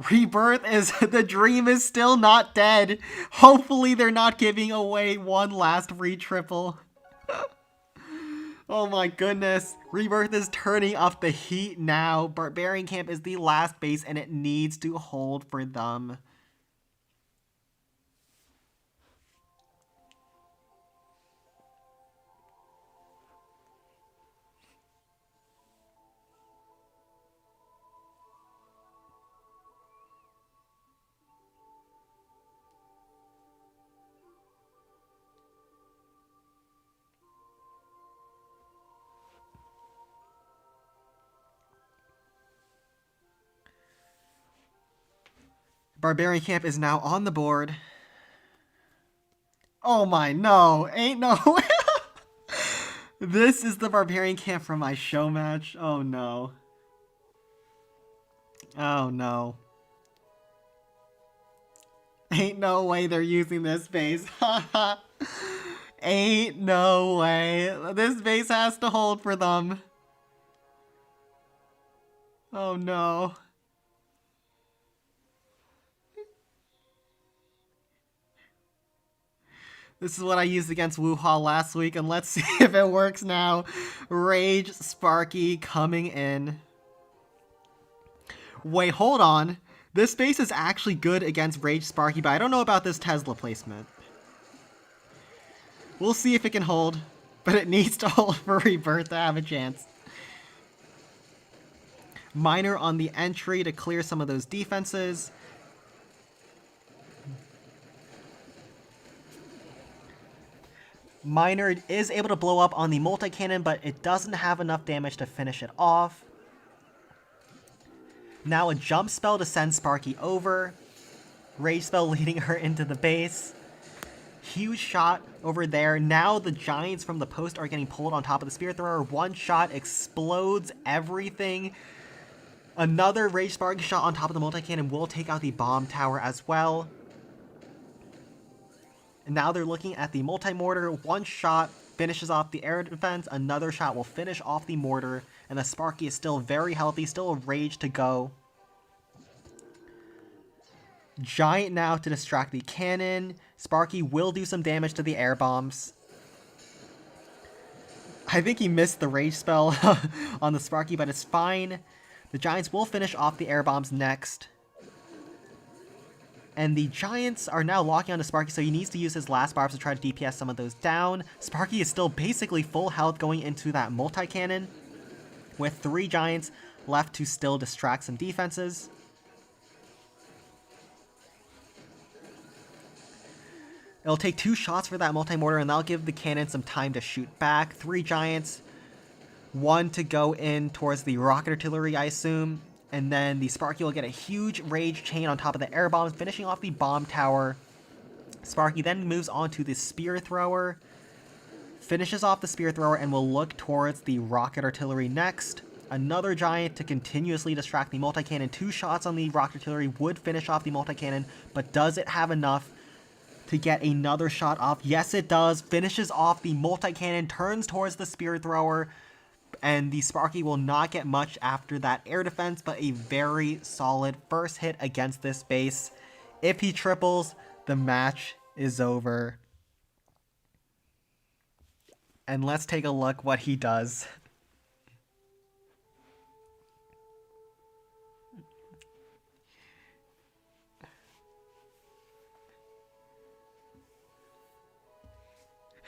Rebirth is, the dream is still not dead. Hopefully they're not giving away one last free triple. Oh my goodness. Rebirth is turning up the heat now. Barbarian Camp is the last base and it needs to hold for them. Barbarian Camp is now on the board. Oh my, no. Ain't no way. This is the Barbarian Camp from my show match. Oh no. Oh no. Ain't no way they're using this base. Ain't no way. This base has to hold for them. Oh no. This is what I used against Wuha last week, and let's see if it works now. Rage Sparky coming in. Wait, hold on. This base is actually good against Rage Sparky, but I don't know about this Tesla placement. We'll see if it can hold, but it needs to hold for Rebirth to have a chance. Miner on the entry to clear some of those defenses. Miner is able to blow up on the multi-cannon, but it doesn't have enough damage to finish it off. Now a jump spell to send Sparky over. Rage spell leading her into the base. Huge shot over there. Now the Giants from the post are getting pulled on top of the Spear Thrower. One shot explodes everything. Another Rage Sparky shot on top of the multi-cannon will take out the bomb tower as well. And now they're looking at the multi-mortar. One shot finishes off the air defense. Another shot will finish off the mortar. And the Sparky is still very healthy. Still a rage to go. Giant now to distract the cannon. Sparky will do some damage to the air bombs. I think he missed the rage spell on the Sparky, but it's fine. The Giants will finish off the air bombs next. And the Giants are now locking onto Sparky, so he needs to use his last barbs to try to DPS some of those down. Sparky is still basically full health going into that multi-cannon, with 3 Giants left to still distract some defenses. It'll take 2 shots for that multi-mortar, and that'll give the cannon some time to shoot back. 3 Giants, 1 to go in towards the rocket artillery, I assume. And then the Sparky will get a huge rage chain on top of the air bombs, finishing off the bomb tower. Sparky then moves on to the Spear Thrower, finishes off the Spear Thrower, and will look towards the rocket artillery next. Another Giant to continuously distract the multi-cannon. 2 shots on the rocket artillery would finish off the multi-cannon, but does it have enough to get another shot off? Yes, it does. Finishes off the multi-cannon, turns towards the Spear Thrower, and the Sparky will not get much after that air defense, but a very solid first hit against this base. If he triples, the match is over. And let's take a look what he does.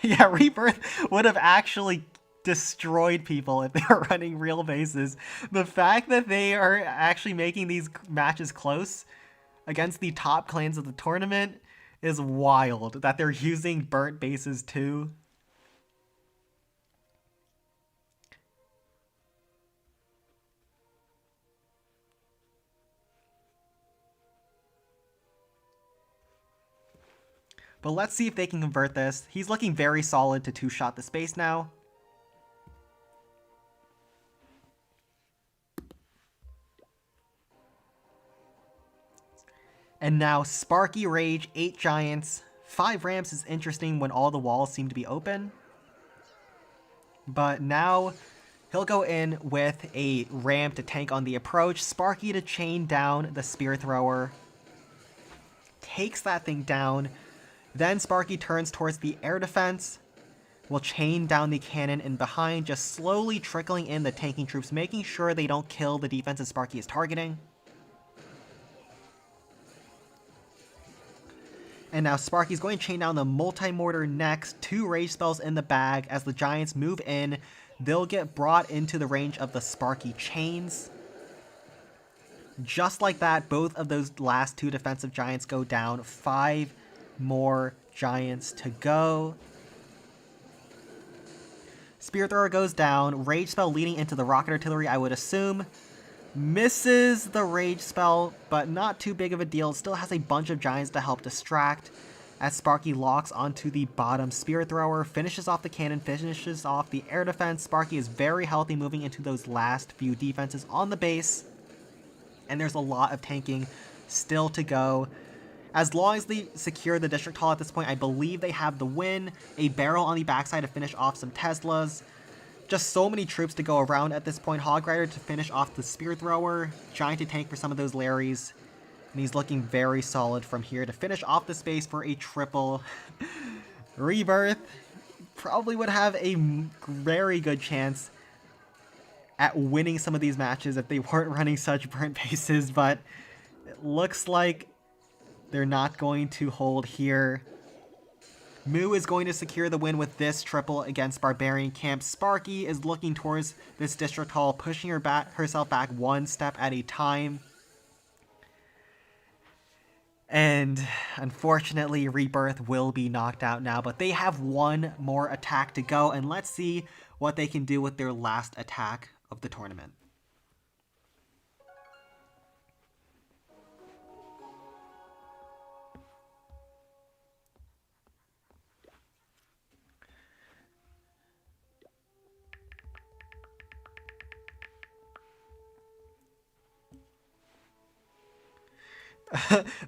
Yeah, Rebirth would have actually destroyed people if they were running real bases. The fact that they are actually making these matches close against the top clans of the tournament is wild. That they're using burnt bases too. But let's see if they can convert this. He's looking very solid to two-shot the space now. And now Sparky Rage, 8 Giants. 5 ramps is interesting when all the walls seem to be open. But now he'll go in with a ramp to tank on the approach. Sparky to chain down the Spear Thrower. Takes that thing down. Then Sparky turns towards the air defense. Will chain down the cannon in behind, just slowly trickling in the tanking troops, making sure they don't kill the defenses Sparky is targeting. And now Sparky's going to chain down the multi-mortar next. 2 rage spells in the bag. As the Giants move in, they'll get brought into the range of the Sparky chains. Just like that, both of those last 2 defensive Giants go down. 5 more Giants to go. Spear Thrower goes down. Rage spell leading into the rocket artillery, I would assume. Misses the rage spell, but not too big of a deal. Still has a bunch of Giants to help distract. As Sparky locks onto the bottom Spear Thrower, finishes off the cannon, finishes off the air defense. Sparky is very healthy moving into those last few defenses on the base. And there's a lot of tanking still to go. As long as they secure the District Hall at this point, I believe they have the win. A barrel on the backside to finish off some Teslas. Just so many troops to go around at this point. Hog Rider to finish off the Spear Thrower. Giant to tank for some of those Larrys. And he's looking very solid from here to finish off the space for a triple. Rebirth probably would have a very good chance at winning some of these matches if they weren't running such burnt bases, but it looks like they're not going to hold here. Moo is going to secure the win with this triple against Barbarian Camp. Sparky is looking towards this District Hall, pushing herself back 1 step at a time. And unfortunately, Rebirth will be knocked out now, but they have 1 more attack to go, and let's see what they can do with their last attack of the tournament.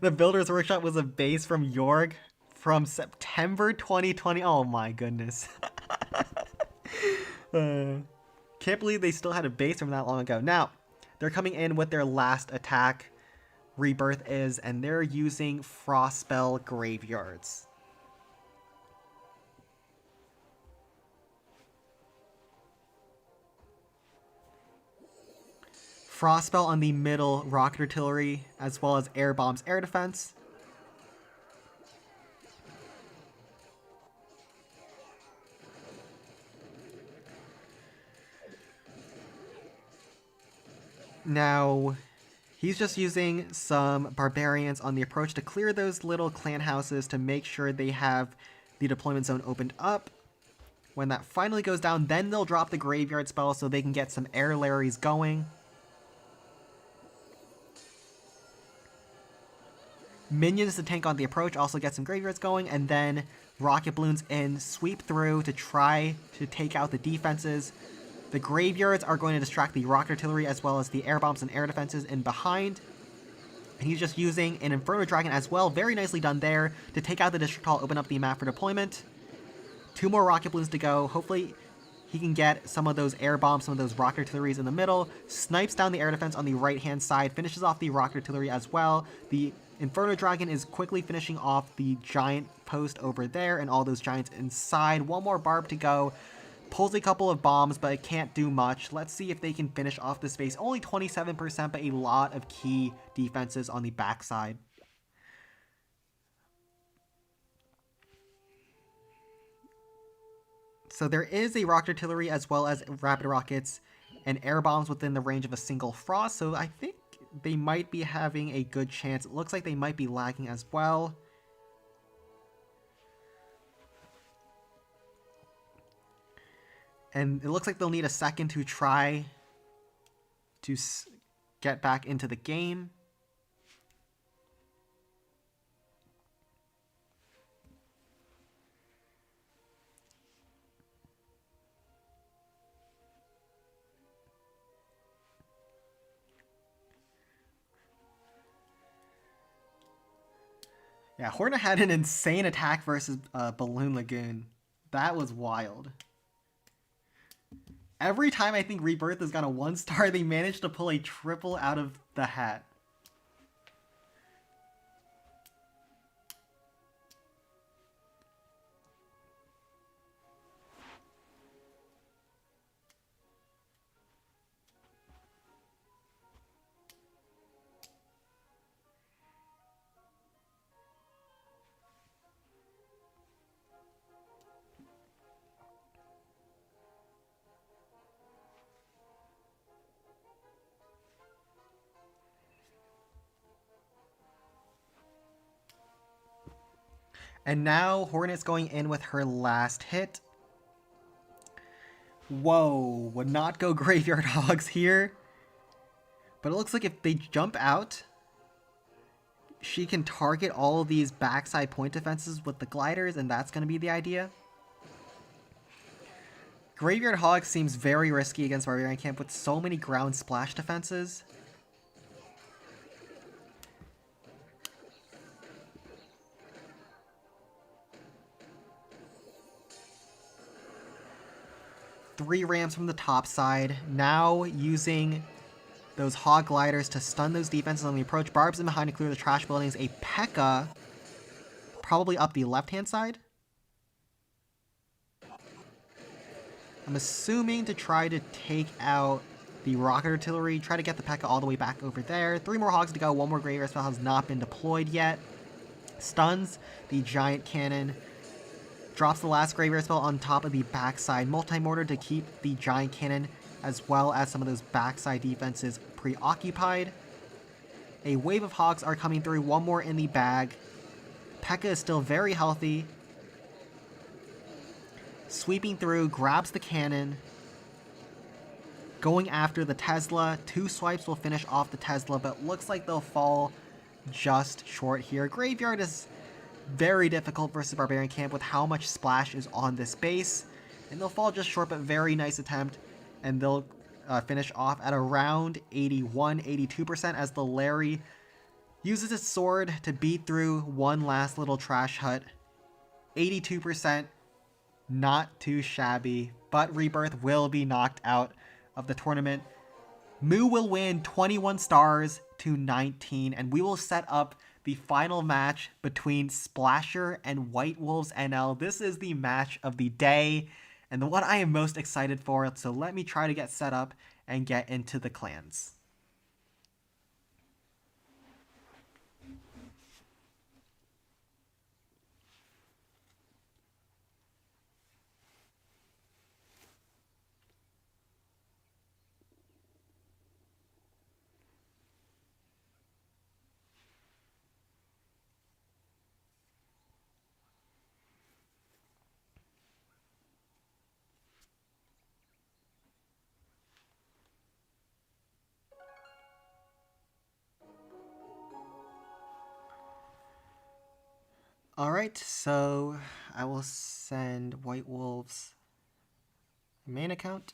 The Builder's Workshop was a base from York from September 2020. Oh my goodness. Can't believe they still had a base from that long ago. Now, they're coming in with their last attack, Rebirth is, and they're using Frostspell Graveyards. Frostspell on the middle rocket artillery, as well as air bombs, air defense. Now, he's just using some barbarians on the approach to clear those little clan houses to make sure they have the deployment zone opened up. When that finally goes down, then they'll drop the graveyard spell so they can get some air Larrys going. Minions to tank on the approach, also get some graveyards going, and then rocket balloons in, sweep through to try to take out the defenses. The graveyards are going to distract the rocket artillery as well as the air bombs and air defenses in behind. And he's just using an Inferno Dragon as well, very nicely done there, to take out the District Hall, open up the map for deployment. 2 more rocket balloons to go. Hopefully he can get some of those air bombs, some of those rocket artilleries in the middle, snipes down the air defense on the right-hand side, finishes off the rocket artillery as well. The Inferno Dragon is quickly finishing off the giant post over there and all those giants inside. 1 more barb to go. Pulls a couple of bombs, but it can't do much. Let's see if they can finish off the space. Only 27%, but a lot of key defenses on the backside. So there is a rocket artillery as well as rapid rockets and air bombs within the range of a single frost, so I think they might be having a good chance. It looks like they might be lagging as well. And it looks like they'll need a second to try to get back into the game. Yeah, Hornet had an insane attack versus Balloon Lagoon. That was wild. Every time I think Rebirth has got a 1-star, they managed to pull a triple out of the hat. And now Hornet's going in with her last hit. Whoa, would not go Graveyard Hogs here. But it looks like if they jump out, she can target all of these backside point defenses with the gliders, and that's going to be the idea. Graveyard Hog seems very risky against Barbarian Camp with so many ground splash defenses. Three ramps from the top side. Now using those Hog Gliders to stun those defenses on the approach. Barbs in behind to clear the trash buildings. A P.E.K.K.A. probably up the left-hand side. I'm assuming to try to take out the rocket artillery. Try to get the P.E.K.K.A. all the way back over there. 3 more Hogs to go. 1 more Graveyard spell has not been deployed yet. Stuns the Giant Cannon. Drops the last Graveyard spell on top of the backside Multi-Mortar to keep the Giant Cannon as well as some of those backside defenses preoccupied. A wave of Hogs are coming through. 1 more in the bag. P.E.K.K.A. is still very healthy. Sweeping through, grabs the cannon. Going after the Tesla. 2 swipes will finish off the Tesla, but looks like they'll fall just short here. Graveyard is very difficult versus Barbarian Camp with how much splash is on this base. And they'll fall just short, but very nice attempt. And they'll finish off at around 81, 82% as the Larry uses his sword to beat through one last little trash hut. 82%, not too shabby, but Rebirth will be knocked out of the tournament. Moo will win 21 stars to 19, and we will set up the final match between Splasher and White Wolves NL. This is the match of the day and the one I am most excited for, so let me try to get set up and get into the clans. Alright, so I will send White Wolves main account.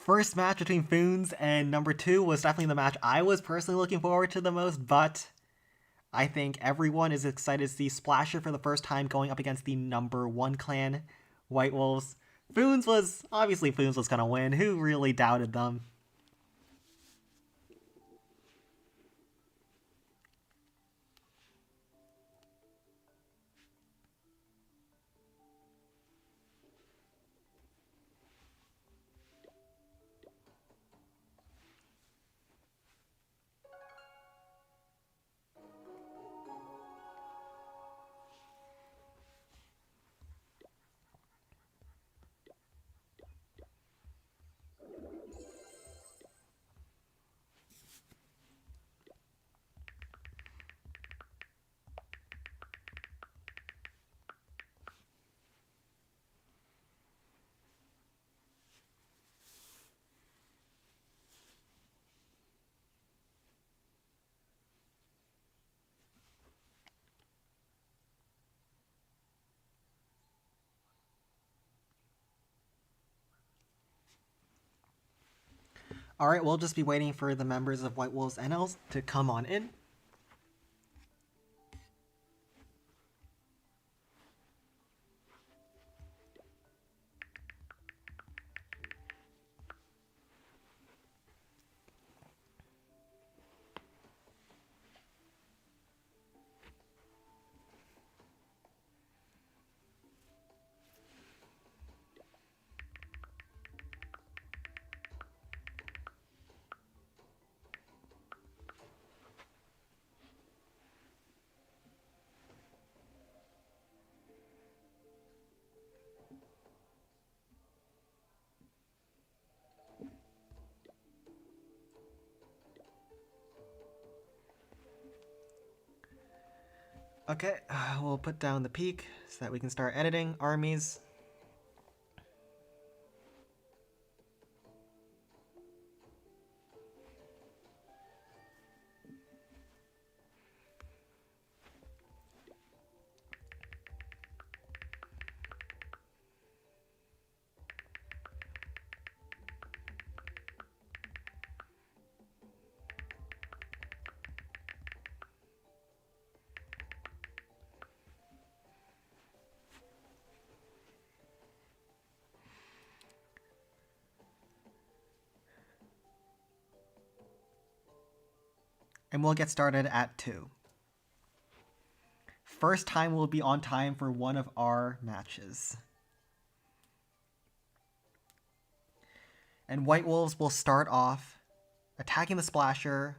First match between Fons and number 2 was definitely the match I was personally looking forward to the most, but I think everyone is excited to see Splasher for the first time going up against the number 1 clan, White Wolves. Fons was going to win. Who really doubted them? Alright, we'll just be waiting for the members of White Wolves NLs to come on in. Okay, we'll put down the peak so that we can start editing armies. And we'll get started at 2. First time we'll be on time for one of our matches. And White Wolves will start off attacking the Splasher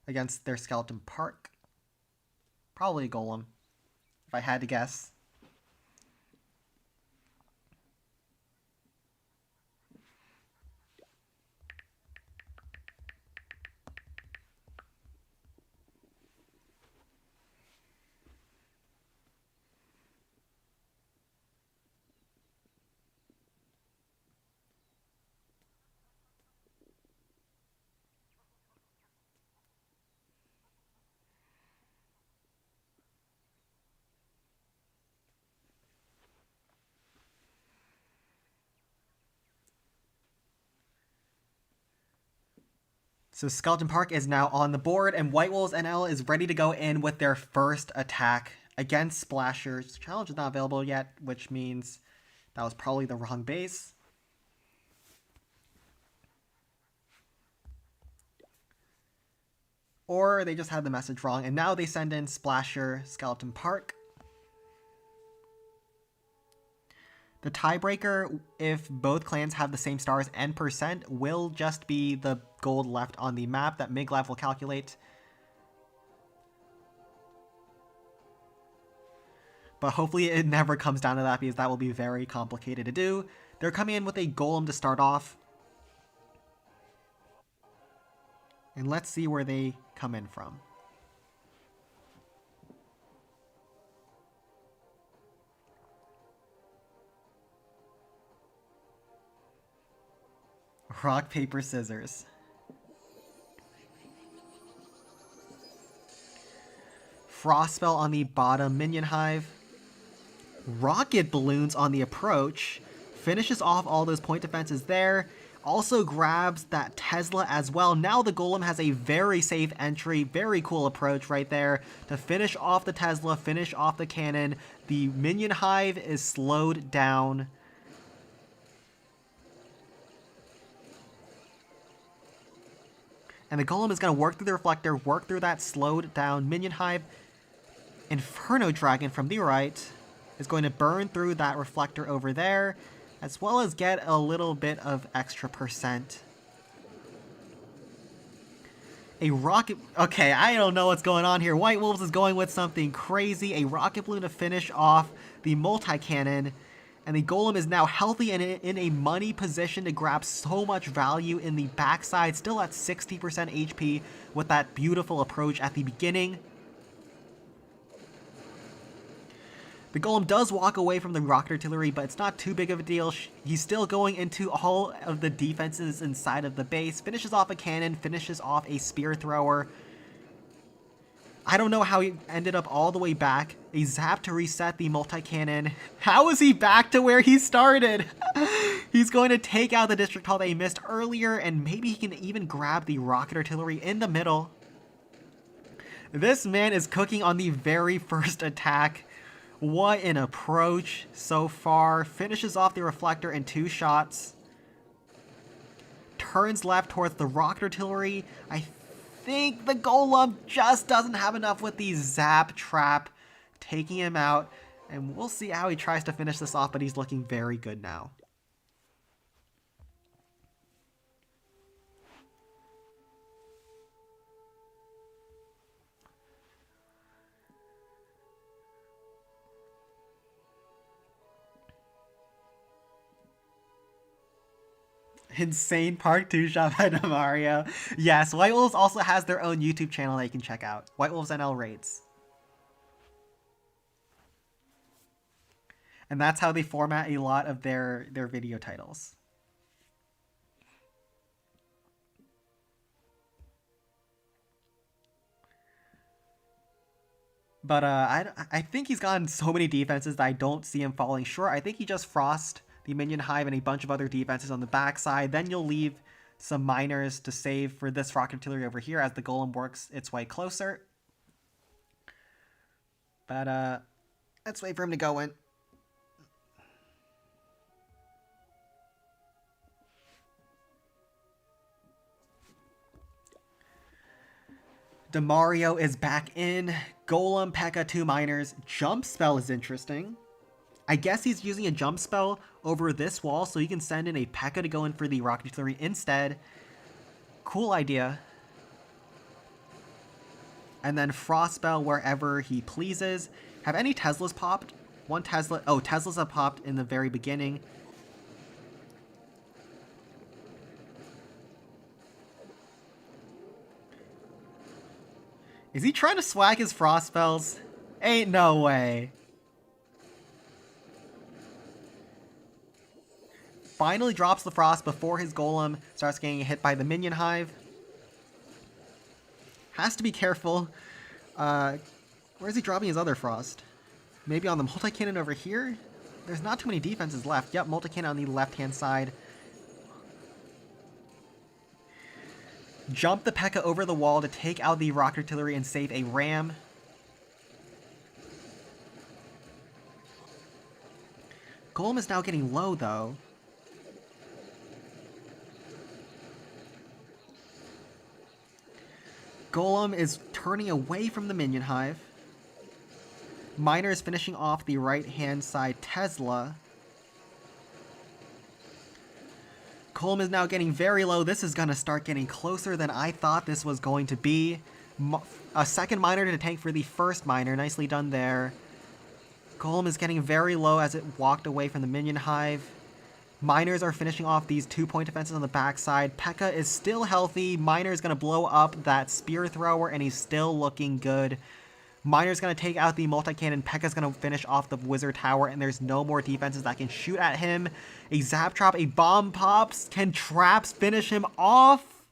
against their Skeleton Park. Probably a Golem, if I had to guess. So Skeleton Park is now on the board, and White Wolves NL is ready to go in with their first attack against Splashers. Challenge is not available yet, which means that was probably the wrong base. Or they just had the message wrong, and now they send in Splasher Skeleton Park. The tiebreaker, if both clans have the same stars and percent, will just be the gold left on the map that Miglev will calculate. But hopefully it never comes down to that, because that will be very complicated to do. They're coming in with a Golem to start off. And let's see where they come in from. Rock, paper, scissors. Frost spell on the bottom minion hive. Rocket balloons on the approach. finishes off all those point defenses there. Also grabs that Tesla as well. Now the Golem has a very safe entry, very cool approach right there to finish off the Tesla, finish off the cannon. The minion hive is slowed down. And the Golem is going to work through the reflector, work through that slowed down minion hive. Inferno Dragon from the right is going to burn through that reflector over there, as well as get a little bit of extra percent. A rocket... Okay, I don't know what's going on here. White Wolves is going with something crazy. A rocket balloon to finish off the multi-cannon. And the Golem is now healthy and in a money position to grab so much value in the backside. Still at 60% HP with that beautiful approach at the beginning. The Golem does walk away from the rocket artillery, but it's not too big of a deal. He's still going into all of the defenses inside of the base. Finishes off a cannon, finishes off a spear thrower. I don't know how he ended up all the way back. A zap to reset the multi-cannon. How is he back to where he started? He's going to take out the district hall that he missed earlier, and maybe he can even grab the rocket artillery in the middle. This man is cooking on the very first attack. What an approach so far. Finishes off the reflector in 2 shots. Turns left towards the rocket artillery. I think the Golem just doesn't have enough with the zap trap, taking him out. And we'll see how he tries to finish this off, but he's looking very good now. Insane Park 2 shot by Mario. Yes, White Wolves also has their own YouTube channel that you can check out. White Wolves NL Raids. And that's how they format a lot of their video titles. But I think he's gotten so many defenses that I don't see him falling short. I think he just frost the minion hive and a bunch of other defenses on the backside. Then you'll leave some miners to save for this rocket artillery over here as the Golem works its way closer. But let's wait for him to go in. Demario is back in. Golem, P.E.K.K.A, 2 miners. Jump spell is interesting. I guess he's using a jump spell over this wall so he can send in a P.E.K.K.A to go in for the rocket artillery instead. Cool idea. And then frost spell wherever he pleases. Have any Teslas popped? One Tesla. Oh, Teslas have popped in the very beginning. Is he trying to swag his frost spells? Ain't no way. Finally drops the frost before his Golem starts getting hit by the minion hive. Has to be careful. Where is he dropping his other frost? Maybe on the multi-cannon over here? There's not too many defenses left. Yep, multi-cannon on the left-hand side. Jump the P.E.K.K.A over the wall to take out the rocket artillery and save a ram. Golem is now getting low, though. Golem is turning away from the minion hive. Miner is finishing off the right-hand side Tesla. Golem is now getting very low. This is going to start getting closer than I thought this was going to be. A second miner to tank for the first miner. Nicely done there. Golem is getting very low as it walked away from the minion hive. Miners are finishing off these 2-point defenses on the backside. P.E.K.K.A is still healthy. Miner is going to blow up that spear thrower, and he's still looking good. Miner's going to take out the multi-cannon. P.E.K.K.A is going to finish off the wizard tower, and there's no more defenses that can shoot at him. A zap trap, a bomb pops. Can traps finish him off?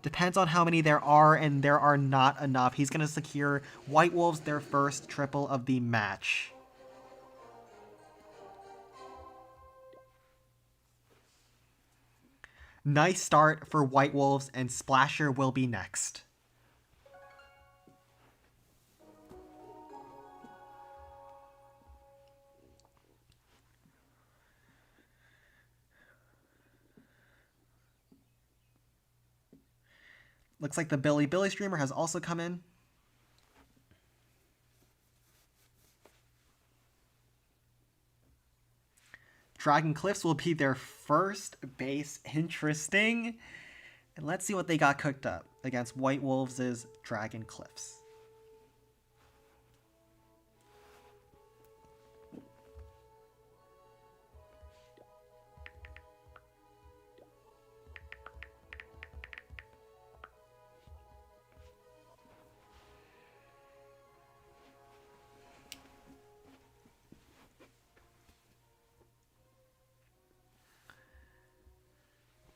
Depends on how many there are, and there are not enough. He's going to secure White Wolves their first triple of the match. Nice start for White Wolves, and Splasher will be next. Looks like the Billy streamer has also come in. Dragon Cliffs will be their first base. Interesting. And let's see what they got cooked up against White Wolves' Dragon Cliffs.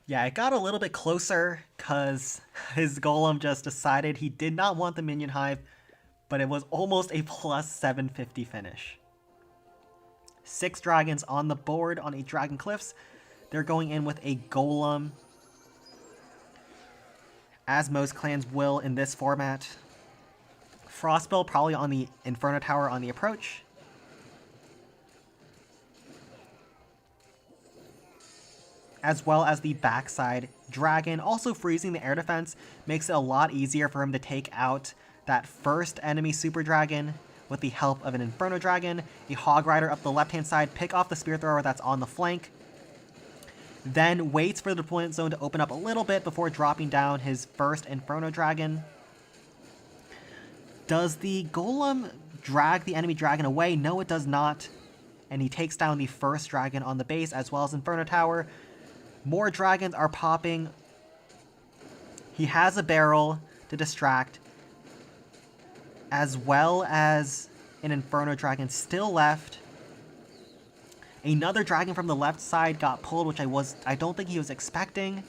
Yeah, it got a little bit closer because his golem just decided he did not want the minion hive, but it was almost a plus 750 finish. 6 dragons on the board on a Dragon Cliffs. They're going in with a golem, as most clans will in this format. Frostbill probably on the Inferno Tower on the approach. As well as the backside dragon. Also freezing the air defense makes it a lot easier for him to take out that first enemy super dragon with the help of an Inferno Dragon. The Hog Rider up the left-hand side, pick off the Spear Thrower that's on the flank. Then waits for the deployment zone to open up a little bit before dropping down his first Inferno Dragon. Does the Golem drag the enemy dragon away? No, it does not. And he takes down the first dragon on the base as well as Inferno Tower. More dragons are popping. He has a barrel to distract, as well as an Inferno Dragon still left. Another dragon from the left side got pulled, which I don't think he was expecting.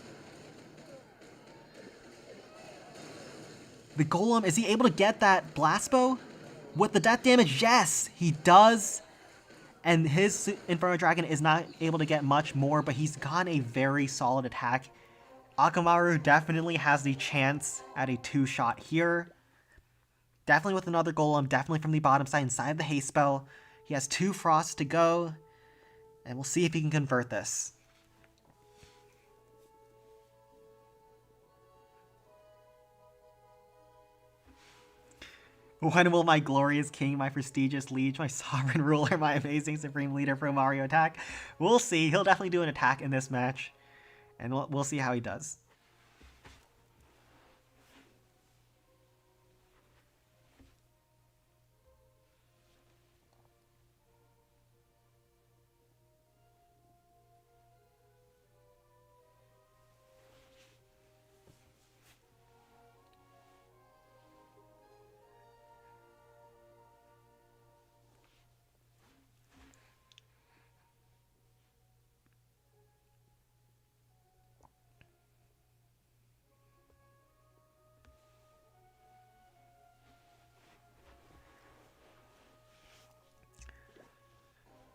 The Golem, is he able to get that blast bow with the death damage? Yes, he does. And his Inferno Dragon is not able to get much more, but he's got a very solid attack. Akamaru definitely has the chance at a 2-shot here. Definitely with another Golem, definitely from the bottom side inside the haste spell. He has 2 frosts to go, and we'll see if he can convert this. When will my glorious king, my prestigious liege, my sovereign ruler, my amazing supreme leader Pro Mario attack? We'll see. He'll definitely do an attack in this match, and we'll see how he does.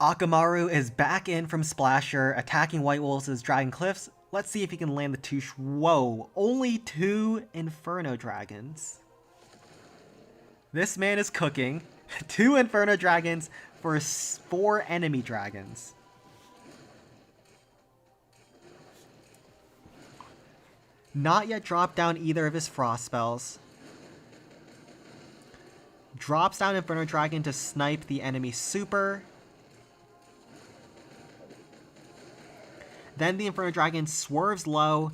Akamaru is back in from Splasher, attacking White Wolves' Dragon Cliffs. Let's see if he can land the 2 Whoa, only 2 Inferno Dragons. This man is cooking. 2 Inferno Dragons for 4 enemy dragons. Not yet dropped down either of his frost spells. Drops down Inferno Dragon to snipe the enemy super. Then the Inferno Dragon swerves low.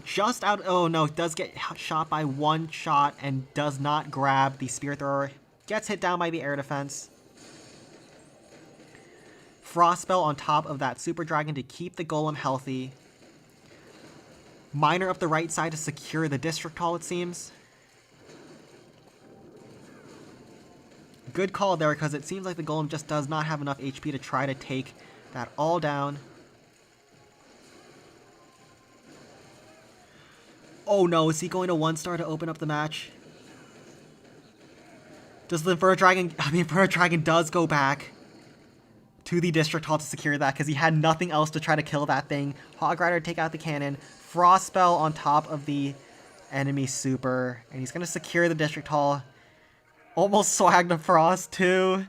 Just out. Oh no, does get shot by 1 shot and does not grab the Spear Thrower. Gets hit down by the air defense. Frost Spell on top of that Super Dragon to keep the Golem healthy. Miner up the right side to secure the District Hall, it seems. Good call there, because it seems like the Golem just does not have enough HP to try to take that all down. Oh no, is he going to 1-star to open up the match? Does the Inferno Dragon... Inferno Dragon does go back to the District Hall to secure that because he had nothing else to try to kill that thing. Hog Rider take out the cannon. Frost Spell on top of the enemy super. And he's going to secure the District Hall. Almost swagged a Frost too.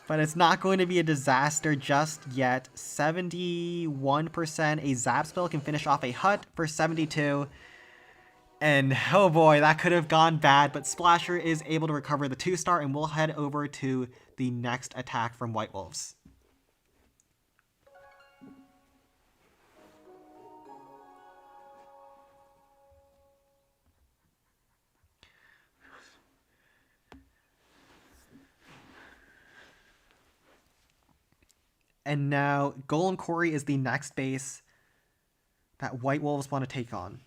But it's not going to be a disaster just yet. 71%. A Zap Spell can finish off a Hut for 72. And oh boy, that could have gone bad. But Splasher is able to recover the 2-star and we'll head over to the next attack from White Wolves. And now Golem Quarry is the next base that White Wolves want to take on.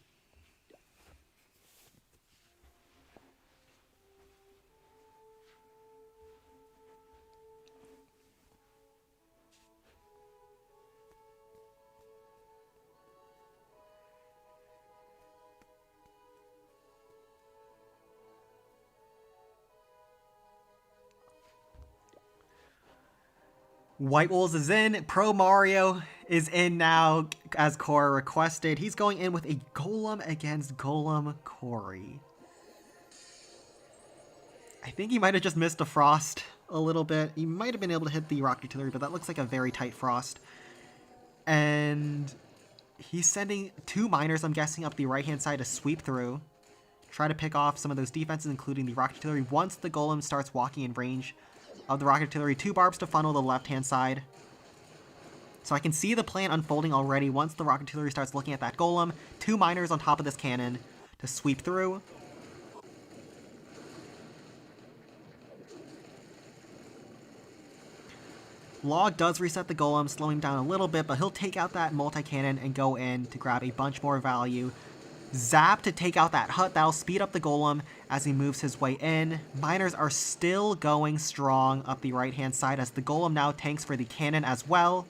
White Wolves is in. Pro Mario is in now, as Cora requested. He's going in with a Golem against Golem Quarry. I think he might have just missed a Frost a little bit. He might have been able to hit the Rocket Artillery, but that looks like a very tight Frost. And he's sending 2 miners, I'm guessing, up the right-hand side to sweep through. Try to pick off some of those defenses, including the Rocket Artillery. Once the Golem starts walking in range of the Rocket Artillery, 2 barbs to funnel the left-hand side. So I can see the plan unfolding already. Once the Rocket Artillery starts looking at that Golem, 2 miners on top of this cannon to sweep through. Log does reset the Golem, slowing him down a little bit, but he'll take out that multi-cannon and go in to grab a bunch more value. Zap to take out that Hut. That'll speed up the Golem as he moves his way in. Miners are still going strong up the right-hand side as the Golem now tanks for the cannon as well.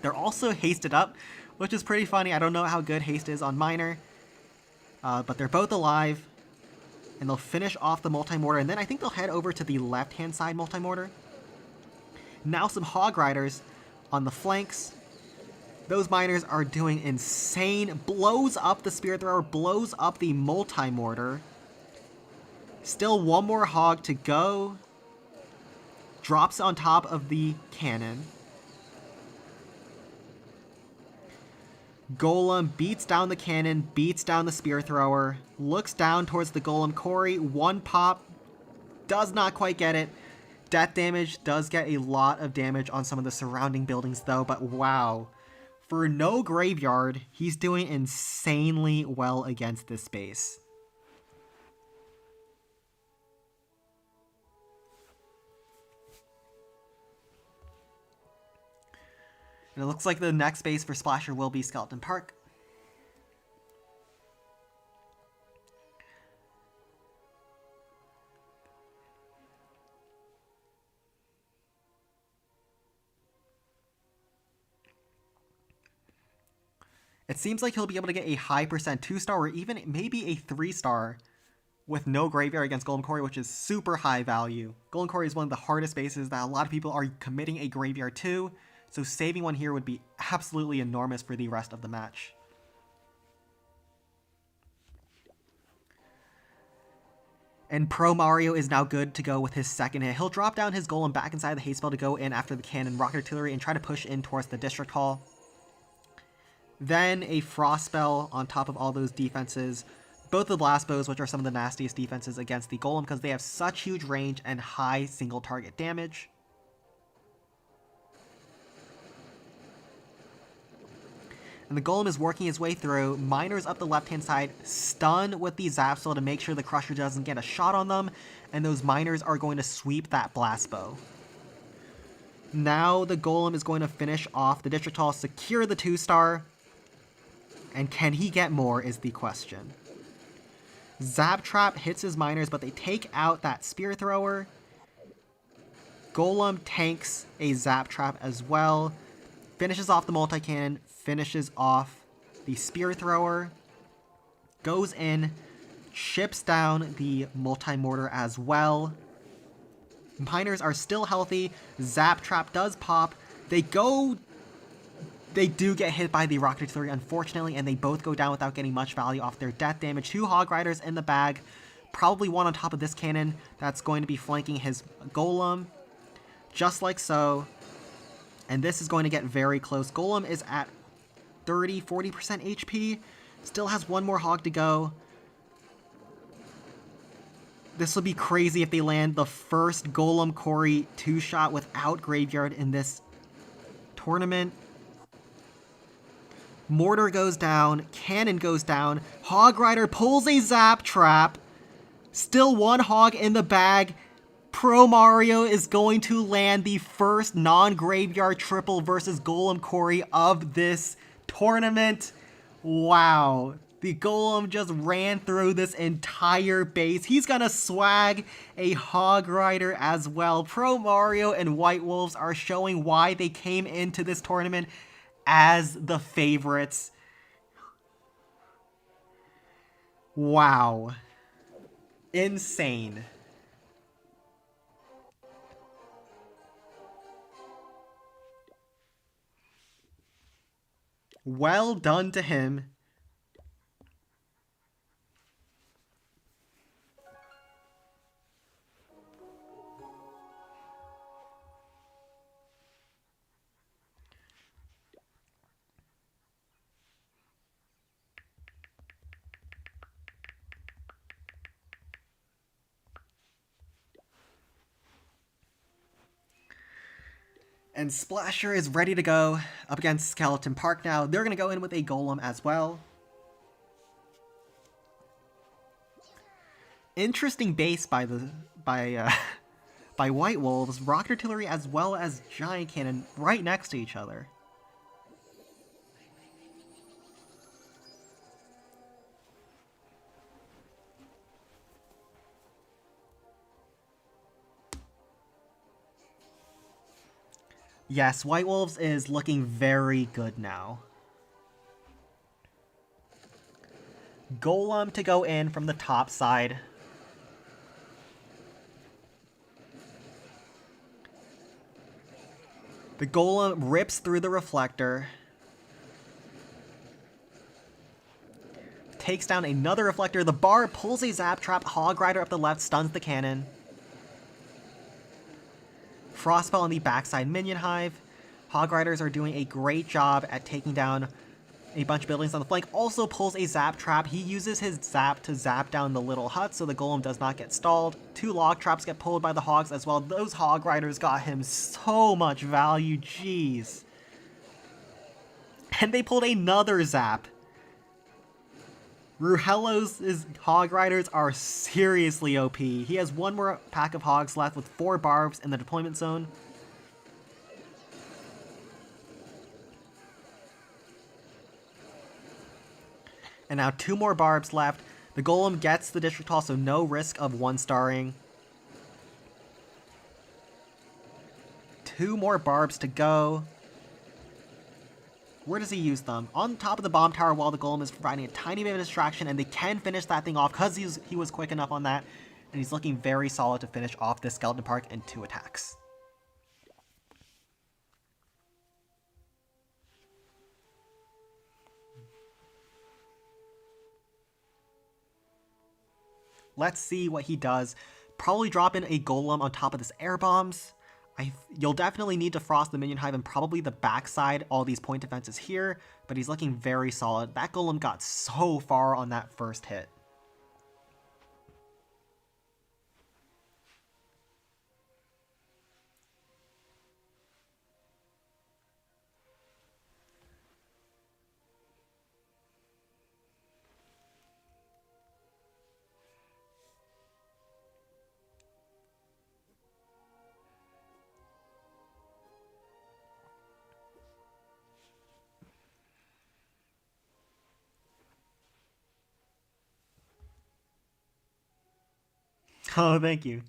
They're also hasted up, which is pretty funny. I don't know how good haste is on Miner, but they're both alive. And they'll finish off the multi-mortar, and then I think they'll head over to the left-hand side multi-mortar. Now some Hog Riders on the flanks. Those miners are doing insane. Blows up the Spear Thrower, blows up the multi-mortar. Still 1 more Hog to go. Drops on top of the cannon. Golem beats down the cannon, beats down the Spear Thrower. Looks down towards the Golem Quarry. 1 pop. Does not quite get it. Death damage does get a lot of damage on some of the surrounding buildings though, but wow. For no graveyard, he's doing insanely well against this base. And it looks like the next base for Splasher will be Skeleton Park. It seems like he'll be able to get a high percent 2-star or even maybe a 3-star with no graveyard against Golem Quarry, which is super high value. Golem Quarry is one of the hardest bases that a lot of people are committing a graveyard to, so saving one here would be absolutely enormous for the rest of the match. And Pro Mario is now good to go with his second hit. He'll drop down his Golem back inside the haste spell to go in after the cannon Rocket Artillery and try to push in towards the District Hall. Then a Frost Spell on top of all those defenses. Both the Blast Bows, which are some of the nastiest defenses against the Golem because they have such huge range and high single target damage. And the Golem is working his way through. Miners up the left-hand side, stun with the Zap Spell to make sure the Crusher doesn't get a shot on them. And those Miners are going to sweep that Blast Bow. Now the Golem is going to finish off the District Hall, secure the 2-star. And can he get more is the question. Zap Trap hits his miners, but they take out that Spear Thrower. Golem tanks a Zap Trap as well. Finishes off the multi-cannon, finishes off the Spear Thrower. Goes in, chips down the multi-mortar as well. Miners are still healthy. Zap Trap does pop. They do get hit by the Rocket Artillery, unfortunately, and they both go down without getting much value off their death damage. 2 Hog Riders in the bag. Probably one on top of this cannon that's going to be flanking his Golem. Just like so. And this is going to get very close. Golem is at 30-40% HP. Still has one more Hog to go. This will be crazy if they land the first Golem Quarry 2-shot without Graveyard in this tournament. Mortar goes down. Cannon goes down. Hog Rider pulls a Zap Trap. Still one Hog in the bag. Pro Mario is going to land the first non-graveyard triple versus Golem Quarry of this tournament. Wow. The Golem just ran through this entire base. He's gonna swag a Hog Rider as well. Pro Mario and White Wolves are showing why they came into this tournament as the favorites. Wow. Insane. Well done to him. And Splasher is ready to go up against Skeleton Park now. They're going to go in with a Golem as well. Interesting base by White Wolves. Rocket Artillery as well as Giant Cannon right next to each other. Yes, White Wolves is looking very good now. Golem to go in from the top side. The Golem rips through the reflector. Takes down another reflector. The bar pulls a Zap Trap. Hog Rider up the left stuns the cannon. Frostspell on the backside Minion Hive. Hog Riders are doing a great job at taking down a bunch of buildings on the flank. Also pulls a Zap Trap. He uses his Zap to zap down the little hut so the Golem does not get stalled. 2 Log Traps get pulled by the Hogs as well. Those Hog Riders got him so much value. Jeez. And they pulled another Zap. Ruhelo's Hog Riders are seriously OP. He has one more pack of Hogs left with 4 Barbs in the deployment zone. And now 2 more Barbs left. The Golem gets the District Hall, so no risk of 1-starring. 2 more Barbs to go. Where does he use them? On top of the bomb tower while the Golem is providing a tiny bit of distraction, and they can finish that thing off because he was quick enough on that. And he's looking very solid to finish off this Skeleton Park in 2 attacks. Let's see what he does. Probably drop in a Golem on top of this air bombs. You'll definitely need to frost the Minion Hive and probably the backside, all these point defenses here, but he's looking very solid. That Golem got so far on that first hit. Oh, thank you.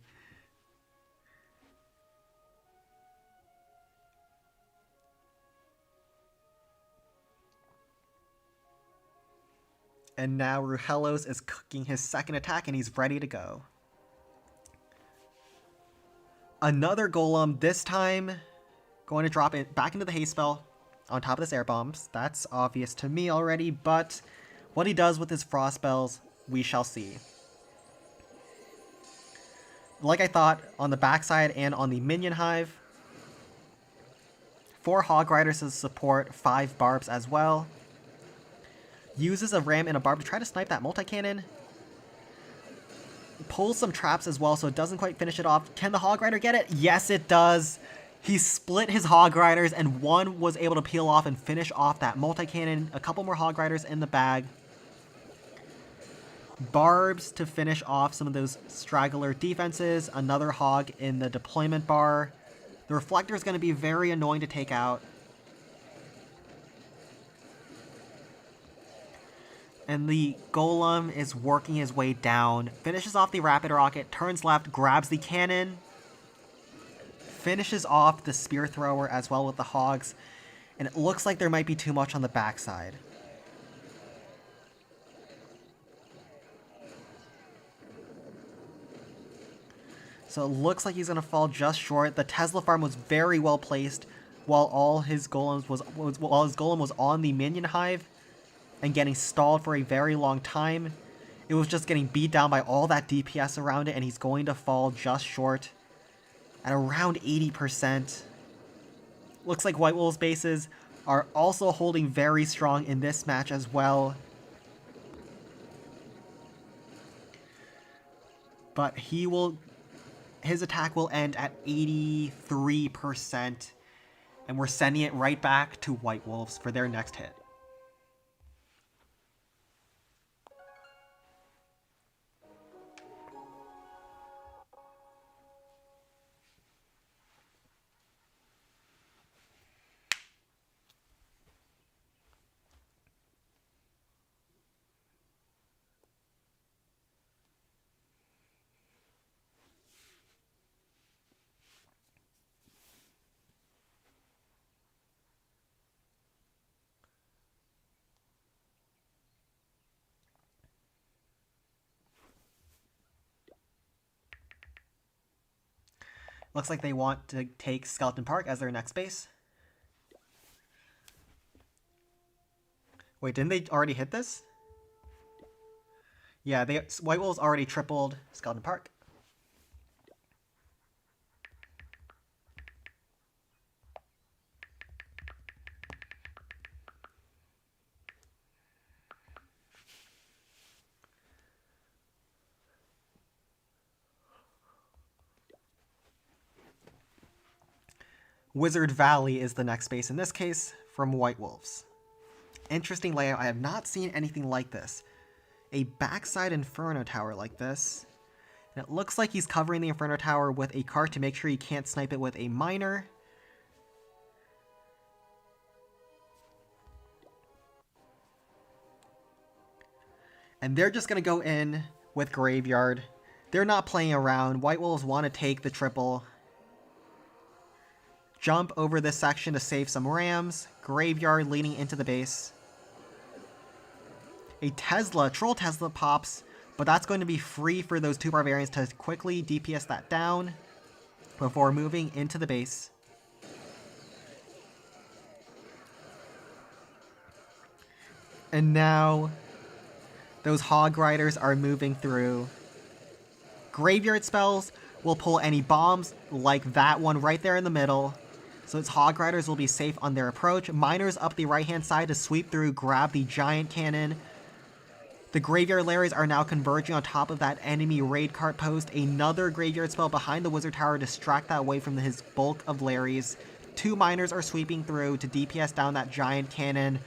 And now Ruhelos is cooking his second attack and he's ready to go. Another golem, this time going to drop it back into the haste spell on top of this air bombs. That's obvious to me already, but what he does with his frost spells, we shall see. Like I thought, on the backside and on the minion hive, 4 Hog Riders to support, 5 Barbs as well. Uses a Ram and a Barb to try to snipe that multi-cannon. Pulls some traps as well, so it doesn't quite finish it off. Can the Hog Rider get it? Yes, it does. He split his Hog Riders, and one was able to peel off and finish off that multi-cannon. A couple more Hog Riders in the bag. Barbs to finish off some of those straggler defenses. Another Hog in the deployment bar. The Reflector is going to be very annoying to take out. And the Golem is working his way down. Finishes off the Rapid Rocket, turns left, grabs the cannon. Finishes off the Spear Thrower as well with the Hogs. And it looks like there might be too much on the backside. So it looks like he's going to fall just short. The Tesla farm was very well placed while his golem was on the minion hive and getting stalled for a very long time. It was just getting beat down by all that DPS around it, and he's going to fall just short at around 80%. Looks like White Wolf's bases are also holding very strong in this match as well. But his attack will end at 83%, and we're sending it right back to White Wolves for their next hit. Looks like they want to take Skeleton Park as their next base. Wait, didn't they already hit this? Yeah, White Wolves already tripled Skeleton Park. Wizard Valley is the next base in this case from White Wolves. Interesting layout. I have not seen anything like this. A backside Inferno Tower like this. And it looks like he's covering the Inferno Tower with a cart to make sure he can't snipe it with a miner. And they're just going to go in with Graveyard. They're not playing around. White Wolves want to take the triple. Jump over this section to save some rams. Graveyard leading into the base. A Troll Tesla pops, but that's going to be free for those 2 Barbarians to quickly DPS that down before moving into the base. And now those Hog Riders are moving through. Graveyard spells will pull any bombs like that one right there in the middle. So its Hog Riders will be safe on their approach. Miners up the right-hand side to sweep through, grab the giant cannon. The Graveyard Larrys are now converging on top of that enemy raid cart post. Another Graveyard spell behind the Wizard Tower to distract that away from his bulk of Larrys. 2 miners are sweeping through to DPS down that giant cannon.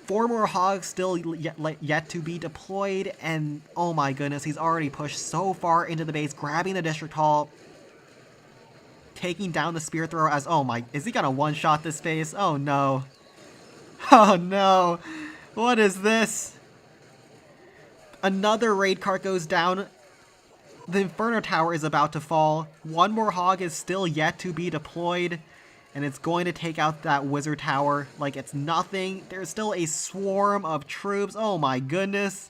4 more Hogs still yet to be deployed. And oh my goodness, he's already pushed so far into the base, grabbing the District Hall. Taking down the Spear Thrower as, oh my, is he gonna one-shot this base? Oh no. Oh no. What is this? Another raid cart goes down. The Inferno Tower is about to fall. 1 more Hog is still yet to be deployed. And it's going to take out that Wizard Tower like it's nothing. There's still a swarm of troops. Oh my goodness.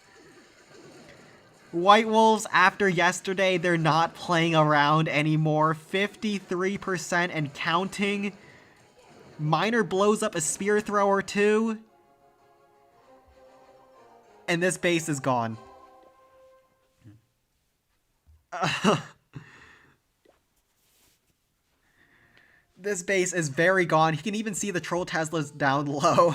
White Wolves, after yesterday, they're not playing around anymore. 53% and counting. Miner blows up a spear thrower too. And this base is gone. This base is very gone. He can even see the Troll Teslas down low.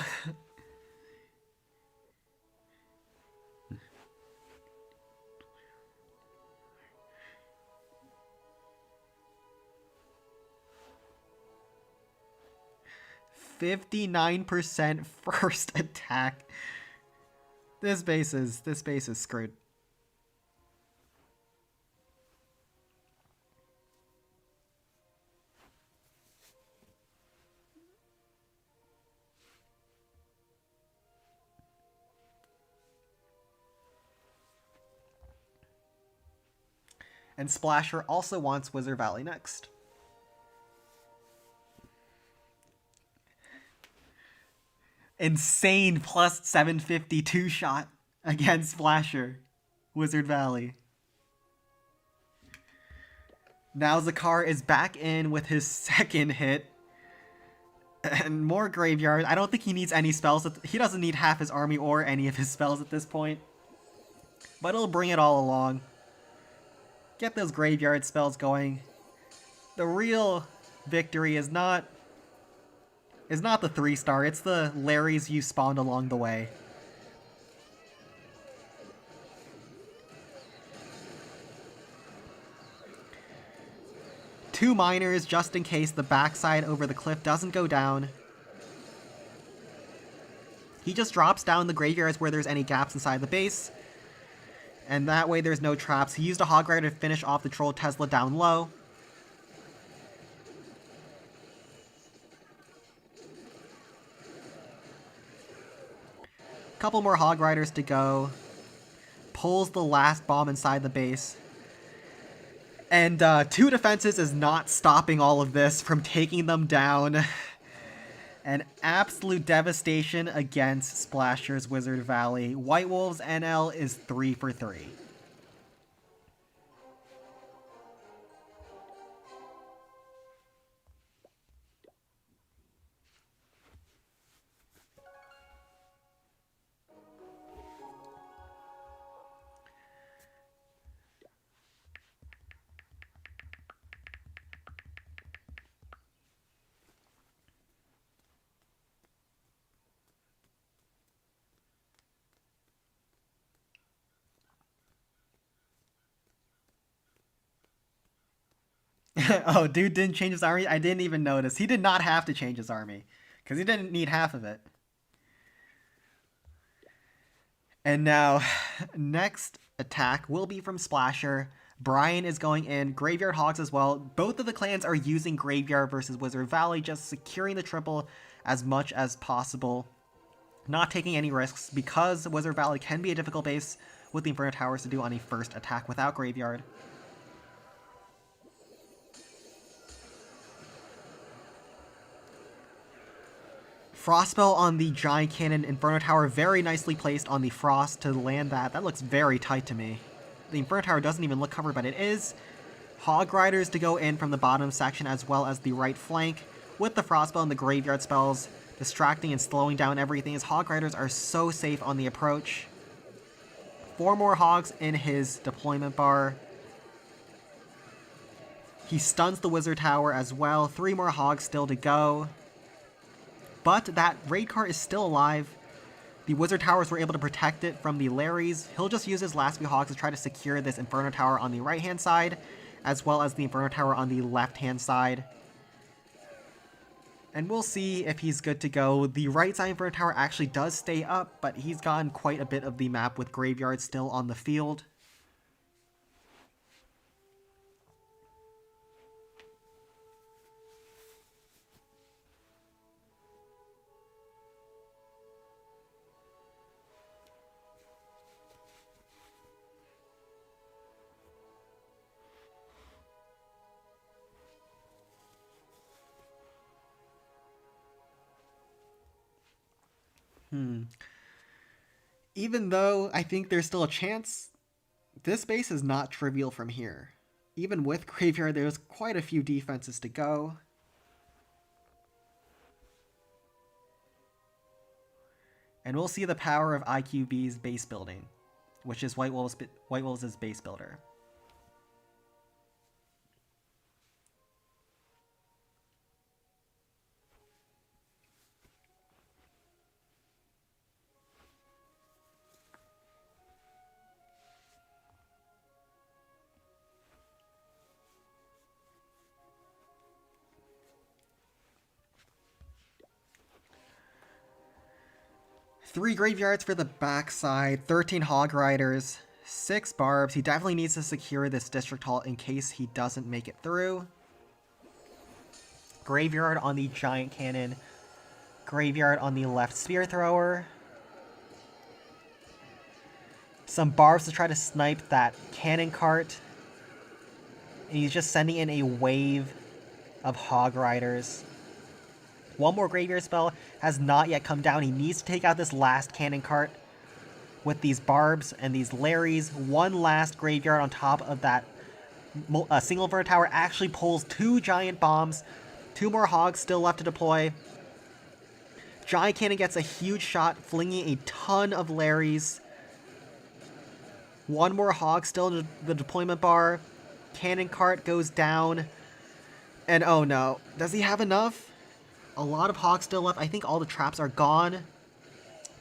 59% first attack. This base is screwed. And Splasher also wants Wizard Valley next. Insane plus 752 shot against Splasher. Wizard Valley. Now Zakar is back in with his second hit. And more Graveyard. I don't think he needs any spells. He doesn't need half his army or any of his spells at this point. But it'll bring it all along. Get those Graveyard spells going. The real victory is not the 3-star, it's the Larrys you spawned along the way. Two miners just in case the backside over the cliff doesn't go down. He just drops down the graveyards where there's any gaps inside the base. And that way there's no traps. He used a Hog Rider to finish off the Troll Tesla down low. Couple more Hog Riders to go. Pulls the last bomb inside the base. And 2 defenses is not stopping all of this from taking them down. An absolute devastation against Splasher's Wizard Valley. White Wolves NL is 3 for 3. Oh, dude didn't change his army? I didn't even notice. He did not have to change his army, because he didn't need half of it. And now, next attack will be from Splasher. Brian is going in. Graveyard Hogs as well. Both of the clans are using Graveyard versus Wizard Valley, just securing the triple as much as possible. Not taking any risks, because Wizard Valley can be a difficult base with the Inferno Towers to do on a first attack without Graveyard. Frostspell on the Giant Cannon Inferno Tower, very nicely placed on the Frost to land that. That looks very tight to me. The Inferno Tower doesn't even look covered, but it is. Hog Riders to go in from the bottom section as well as the right flank, with the Frostspell and the Graveyard spells distracting and slowing down everything, as Hog Riders are so safe on the approach. 4 more Hogs in his deployment bar. He stuns the Wizard Tower as well. 3 more Hogs still to go. But that raid car is still alive. The Wizard Towers were able to protect it from the Larrys. He'll just use his last few Hogs to try to secure this Inferno Tower on the right-hand side, as well as the Inferno Tower on the left-hand side. And we'll see if he's good to go. The right side Inferno Tower actually does stay up, but he's gotten quite a bit of the map with Graveyard still on the field. Even though I think there's still a chance This base is not trivial from here. Even with Graveyard, there's quite a few defenses to go. And we'll see the power of IQB's base building, which is White Wolves' base builder. Three graveyards for the backside, 13 Hog Riders, 6 Barbs. He definitely needs to secure this District Hall in case he doesn't make it through. Graveyard on the Giant Cannon. Graveyard on the left Spear Thrower. Some Barbs to try to snipe that Cannon Cart. And he's just sending in a wave of Hog Riders. One more Graveyard spell has not yet come down. He needs to take out this last Cannon Cart with these Barbs and these Larrys. One last Graveyard on top of that single Inferno Tower actually pulls 2 Giant Bombs. 2 more Hogs still left to deploy. Giant Cannon gets a huge shot, flinging a ton of Larrys. One more Hog still in the deployment bar. Cannon Cart goes down. And oh no, does he have enough? A lot of Hogs still left. I think all the traps are gone.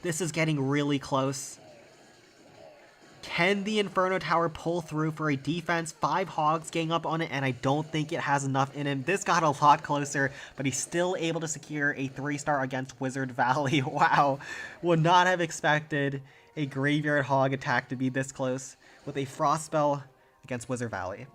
This is getting really close. Can the Inferno Tower pull through for a defense? 5 Hogs gang up on it, and I don't think it has enough in him. This got a lot closer, but he's still able to secure a 3-star against Wizard Valley. Wow. Would not have expected a Graveyard Hog attack to be this close with a Frost spell against Wizard Valley.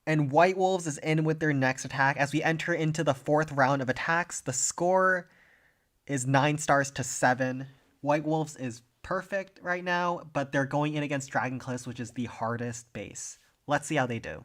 And White Wolves is in with their next attack. As we enter into the 4th round of attacks, the score is 9 stars to 7. White Wolves is perfect right now, but they're going in against Dragon Cliffs, which is the hardest base. Let's see how they do.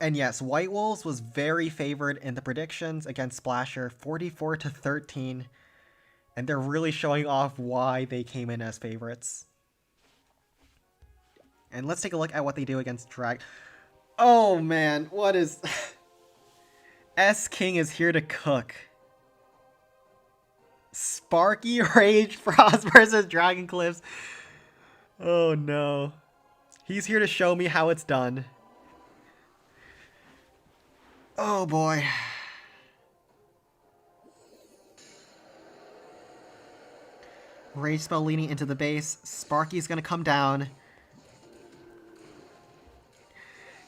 And yes, White Wolves was very favored in the predictions against Splasher, 44 to 13. And they're really showing off why they came in as favorites. And let's take a look at what they do against Drag. Oh man, what is... S-King is here to cook. Sparky Rage Frost versus Dragon Cliffs. Oh no. He's here to show me how it's done. Oh boy. Rage spell leading into the base. Sparky's gonna come down.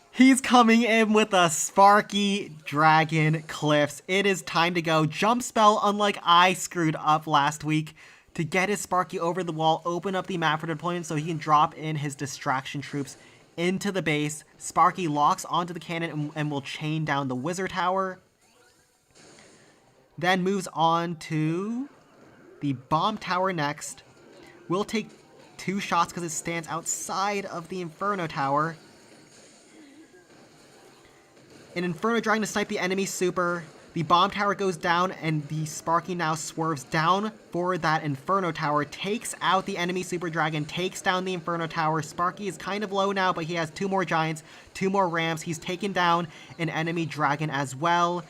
He's coming in with a Sparky Dragon Cliffs. It is time to go. Jump spell, unlike I screwed up last week, to get his Sparky over the wall, open up the map for deployment so he can drop in his distraction troops into the base. Sparky locks onto the cannon and will chain down the Wizard Tower. Then moves on to the Bomb Tower next. Will take 2 shots because it stands outside of the Inferno Tower. An Inferno Dragon to snipe the enemy super. The bomb tower goes down, and the Sparky now swerves down for that Inferno Tower, takes out the enemy Super Dragon, takes down the Inferno Tower. Sparky is kind of low now, but he has 2 more Giants, 2 more Rams. He's taken down an enemy Dragon as well.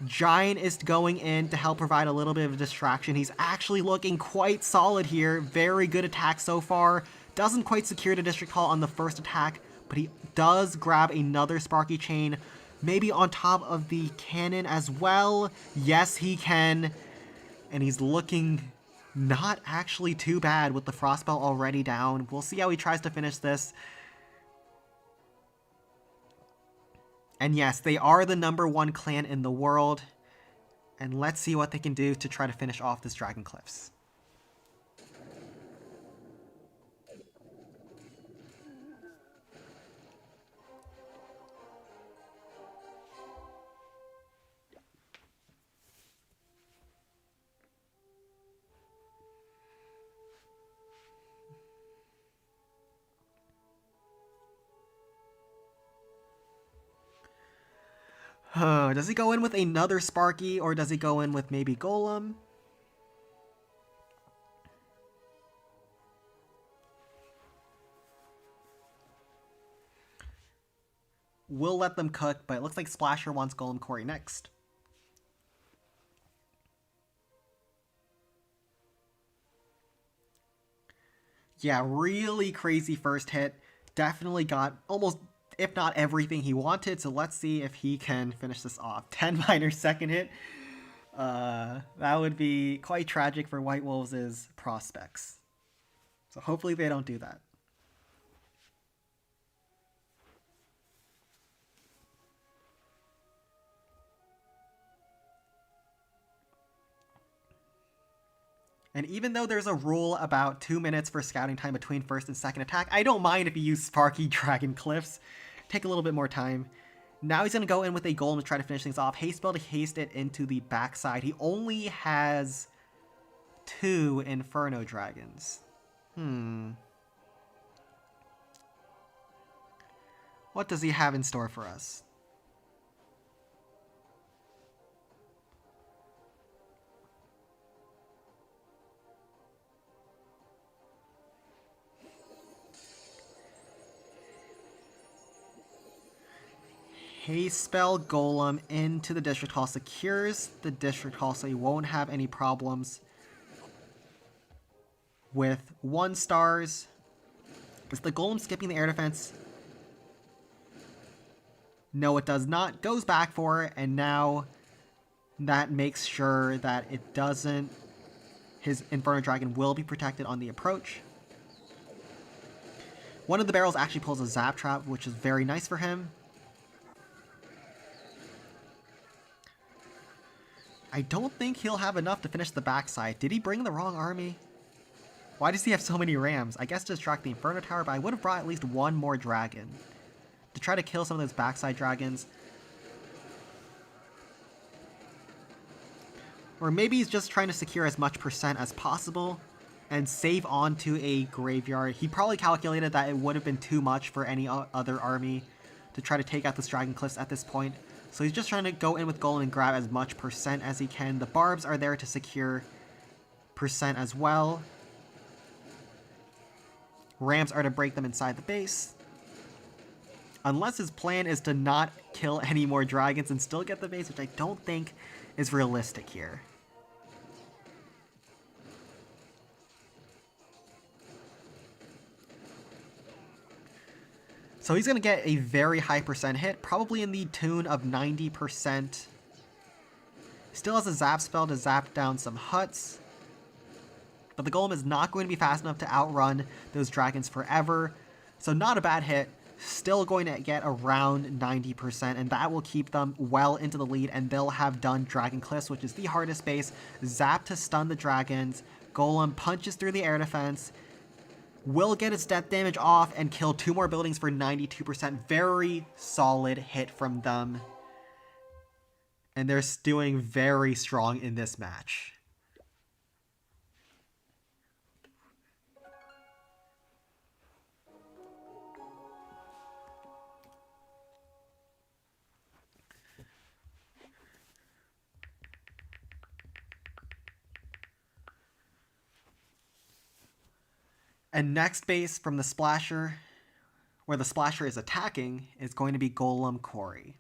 Giant is going in to help provide a little bit of a distraction. He's actually looking quite solid here. Very good attack so far. Doesn't quite secure the District Hall on the first attack, but he does grab another Sparky Chain. Maybe on top of the cannon as well. Yes, he can. And he's looking not actually too bad with the Frostbelt already down. We'll see how he tries to finish this. And yes, they are the #1 clan in the world. And let's see what they can do to try to finish off this Dragon Cliffs. Does he go in with another Sparky, or does he go in with maybe Golem? We'll let them cook, but it looks like Splasher wants Golem Quarry next. Yeah, really crazy first hit. Definitely got almost, if not everything he wanted, so let's see if he can finish this off. 10 minor second hit. That would be quite tragic for White Wolves' prospects. So hopefully they don't do that. And even though there's a rule about 2 minutes for scouting time between first and second attack, I don't mind if you use Sparky Dragon Cliffs. Take a little bit more time. Now he's going to go in with a Golem to try to finish things off. Haste Spell to haste it into the backside. He only has 2 Inferno Dragons. What does he have in store for us? Haste Spell Golem into the District Hall, secures the District Hall so he won't have any problems with 1 stars. Is the Golem skipping the air defense? No, it does not. Goes back for it, and now that makes sure that it doesn't... His Inferno Dragon will be protected on the approach. One of the barrels actually pulls a Zap Trap, which is very nice for him. I don't think he'll have enough to finish the backside. Did he bring the wrong army? Why does he have so many Rams? I guess to distract the Inferno Tower, but I would have brought at least 1 more dragon to try to kill some of those backside dragons. Or maybe he's just trying to secure as much percent as possible and save onto a graveyard. He probably calculated that it would have been too much for any other army to try to take out this Dragon Cliffs at this point. So he's just trying to go in with Golem and grab as much percent as he can. The Barbs are there to secure percent as well. Rams are to break them inside the base. Unless his plan is to not kill any more dragons and still get the base, which I don't think is realistic here. So he's going to get a very high percent hit, probably in the tune of 90%. Still has a Zap Spell to zap down some huts. But the Golem is not going to be fast enough to outrun those dragons forever. So not a bad hit. Still going to get around 90%, and that will keep them well into the lead, and they'll have done Dragon Cliffs, which is the hardest base. Zap to stun the dragons. Golem punches through the air defense. Will get its death damage off and kill 2 more buildings for 92%. Very solid hit from them. And they're doing very strong in this match. And next base from the Splasher, where the Splasher is attacking, is going to be Golem Quarry.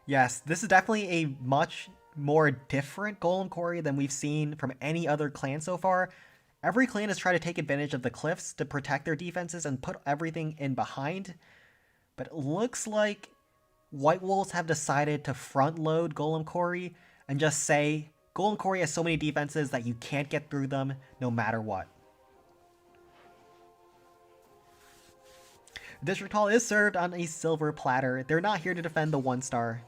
Yes, this is definitely a much more different Golem Quarry than we've seen from any other clan so far. Every clan has tried to take advantage of the cliffs to protect their defenses and put everything in behind. But it looks like White Wolves have decided to front load Golem Quarry and just say, Golem Quarry has so many defenses that you can't get through them no matter what. District Hall is served on a silver platter. They're not here to defend the 1-star.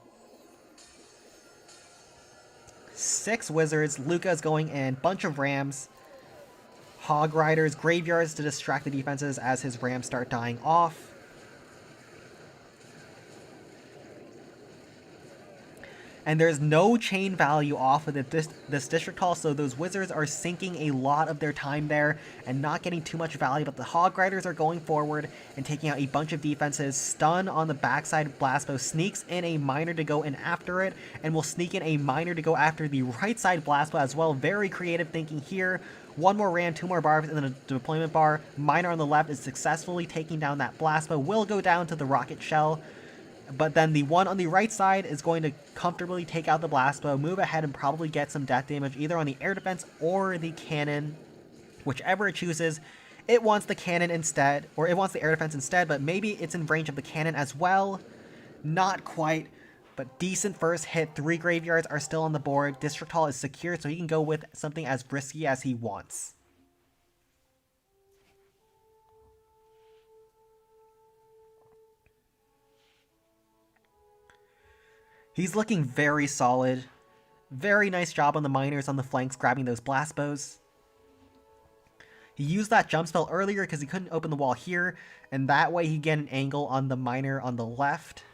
6 wizards, Luca's going in, bunch of rams, hog riders, graveyards to distract the defenses as his rams start dying off. And there's no chain value off of this District Hall, so those wizards are sinking a lot of their time there and not getting too much value, but the hog riders are going forward and taking out a bunch of defenses. Stun on the backside Blastbow, sneaks in a miner to go in after it, and will sneak in a miner to go after the right side Blastbow as well. Very creative thinking here. 1 more ram, 2 more barbs in the deployment bar. Miner on the left is successfully taking down that Blastbow, will go down to the rocket shell. But then the one on the right side is going to comfortably take out the Blastbow, move ahead and probably get some death damage either on the air defense or the cannon. Whichever it chooses, it wants the cannon instead, or it wants the air defense instead, but maybe it's in range of the cannon as well. Not quite, but decent first hit. 3 graveyards are still on the board. District Hall is secure, so he can go with something as risky as he wants. He's looking very solid. Very nice job on the miners on the flanks grabbing those Blastbows. He used that jump spell earlier because he couldn't open the wall here, and that way he'd get an angle on the miner on the left.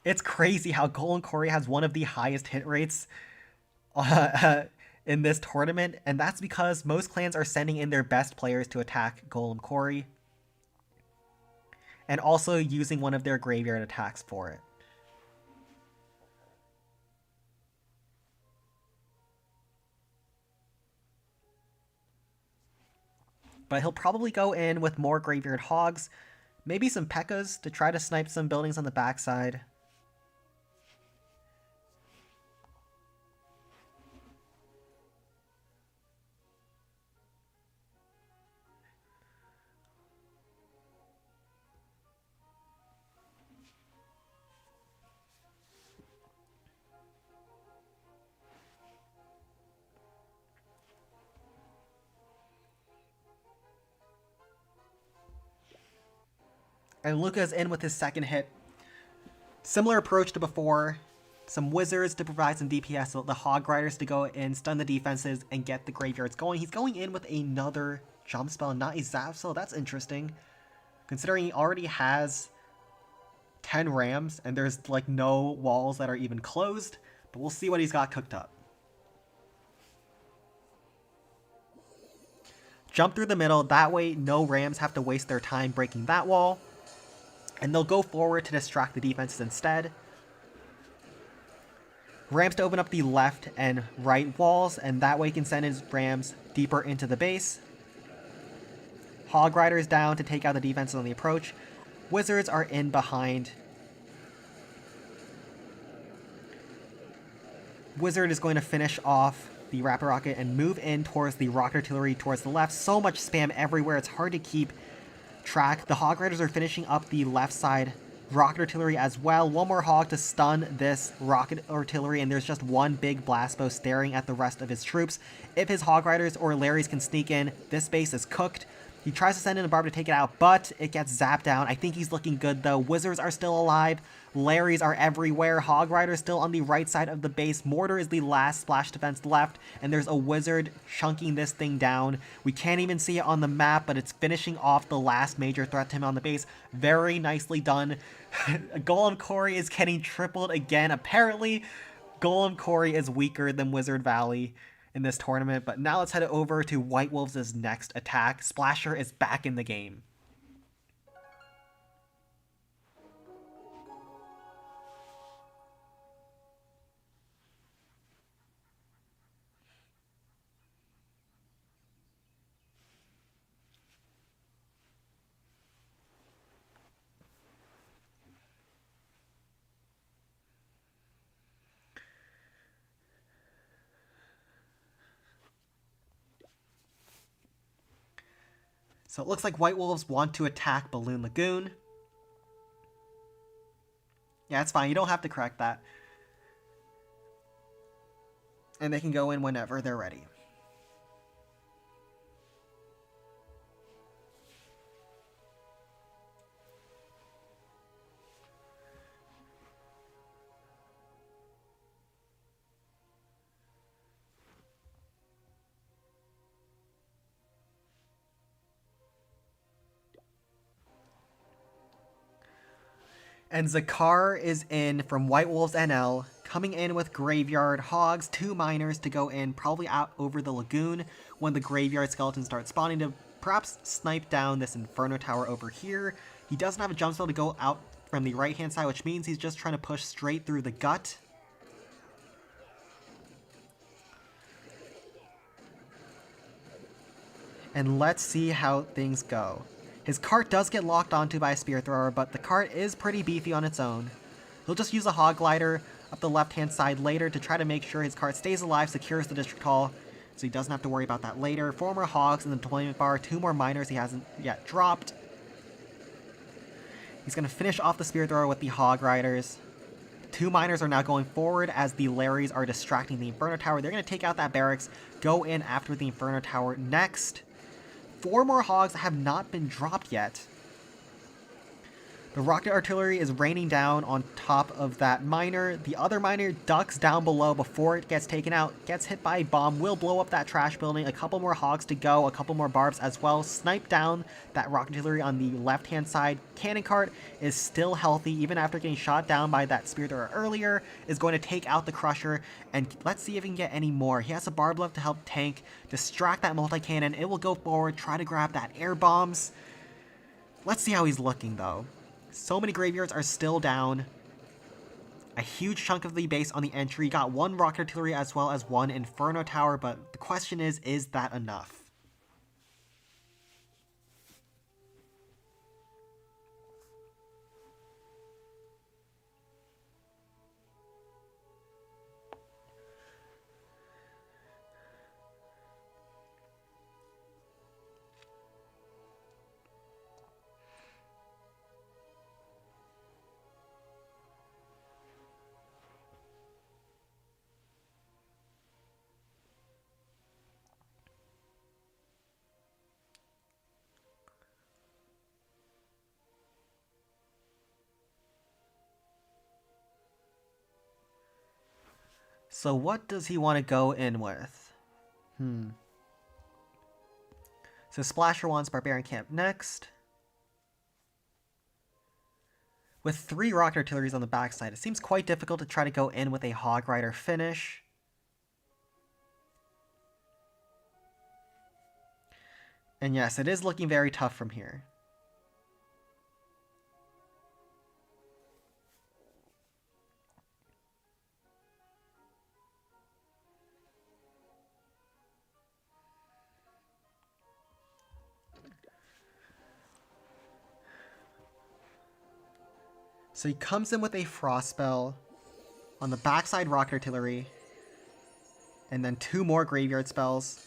It's crazy how Golem Quarry has one of the highest hit rates in this tournament, and that's because most clans are sending in their best players to attack Golem Quarry, and also using one of their graveyard attacks for it. But he'll probably go in with more graveyard hogs, maybe some P.E.K.K.A.s to try to snipe some buildings on the backside. And Luca's in with his second hit. Similar approach to before. Some wizards to provide some DPS, so the hog riders to go in, stun the defenses, and get the graveyards going. He's going in with another jump spell, not a zap spell. That's interesting, considering he already has 10 rams, and there's like no walls that are even closed. But we'll see what he's got cooked up. Jump through the middle, that way no rams have to waste their time breaking that wall. And they'll go forward to distract the defenses instead. Rams to open up the left and right walls, and that way he can send his rams deeper into the base. Hog Riders down to take out the defenses on the approach. Wizards are in behind. Wizard is going to finish off the Rapid Rocket and move in towards the Rocket Artillery towards the left. So much spam everywhere, it's hard to keep track. The Hog Riders are finishing up the left side rocket artillery as well. One more hog to stun this rocket artillery, and there's just one big blast bow staring at the rest of his troops. If his hog riders or Larrys can sneak in, this base is cooked. He tries to send in a barb to take it out, but it gets zapped down. I think he's looking good though. Wizards are still alive. Larrys are everywhere. Hog Rider's still on the right side of the base. Mortar is the last splash defense left, and there's a wizard chunking this thing down. We can't even see it on the map, but it's finishing off the last major threat to him on the base. Very nicely done. Golem Corey is getting tripled again. Apparently, Golem Corey is weaker than Wizard Valley in this tournament, but now let's head over to White Wolves' next attack. Splasher is back in the game. So it looks like White Wolves want to attack Balloon Lagoon. Yeah, it's fine. You don't have to correct that. And they can go in whenever they're ready. And Zakar is in from White Wolves NL, coming in with Graveyard Hogs, 2 miners to go in, probably out over the lagoon when the Graveyard Skeletons start spawning to perhaps snipe down this Inferno Tower over here. He doesn't have a jump spell to go out from the right-hand side, which means he's just trying to push straight through the gut. And let's see how things go. His cart does get locked onto by a spear thrower, but the cart is pretty beefy on its own. He'll just use a hog glider up the left-hand side later to try to make sure his cart stays alive, secures the district hall, so he doesn't have to worry about that later. 4 more hogs in the deployment bar, 2 more miners he hasn't yet dropped. He's going to finish off the spear thrower with the hog riders. 2 miners are now going forward as the Larrys are distracting the Inferno Tower. They're going to take out that barracks, go in after the Inferno Tower next. 4 more hogs have not been dropped yet. The rocket artillery is raining down on top of that miner. The other miner ducks down below before it gets taken out, gets hit by a bomb, will blow up that trash building. A couple more hogs to go, a couple more barbs as well. Snipe down that rocket artillery on the left-hand side. Cannon cart is still healthy, even after getting shot down by that spear thrower earlier. Is going to take out the crusher, and let's see if he can get any more. He has a barb left to help tank, distract that multi-cannon. It will go forward, try to grab that air bombs. Let's see how he's looking, though. So many graveyards are still down. A huge chunk of the base on the entry. Got 1 rocket artillery as well as 1 Inferno Tower, but the question is that enough? So what does he want to go in with? So Splasher wants Barbarian Camp next. With 3 rocket artilleries on the backside, it seems quite difficult to try to go in with a Hog Rider finish. And yes, it is looking very tough from here. So he comes in with a Frost Spell on the backside rocket artillery, and then 2 more graveyard spells.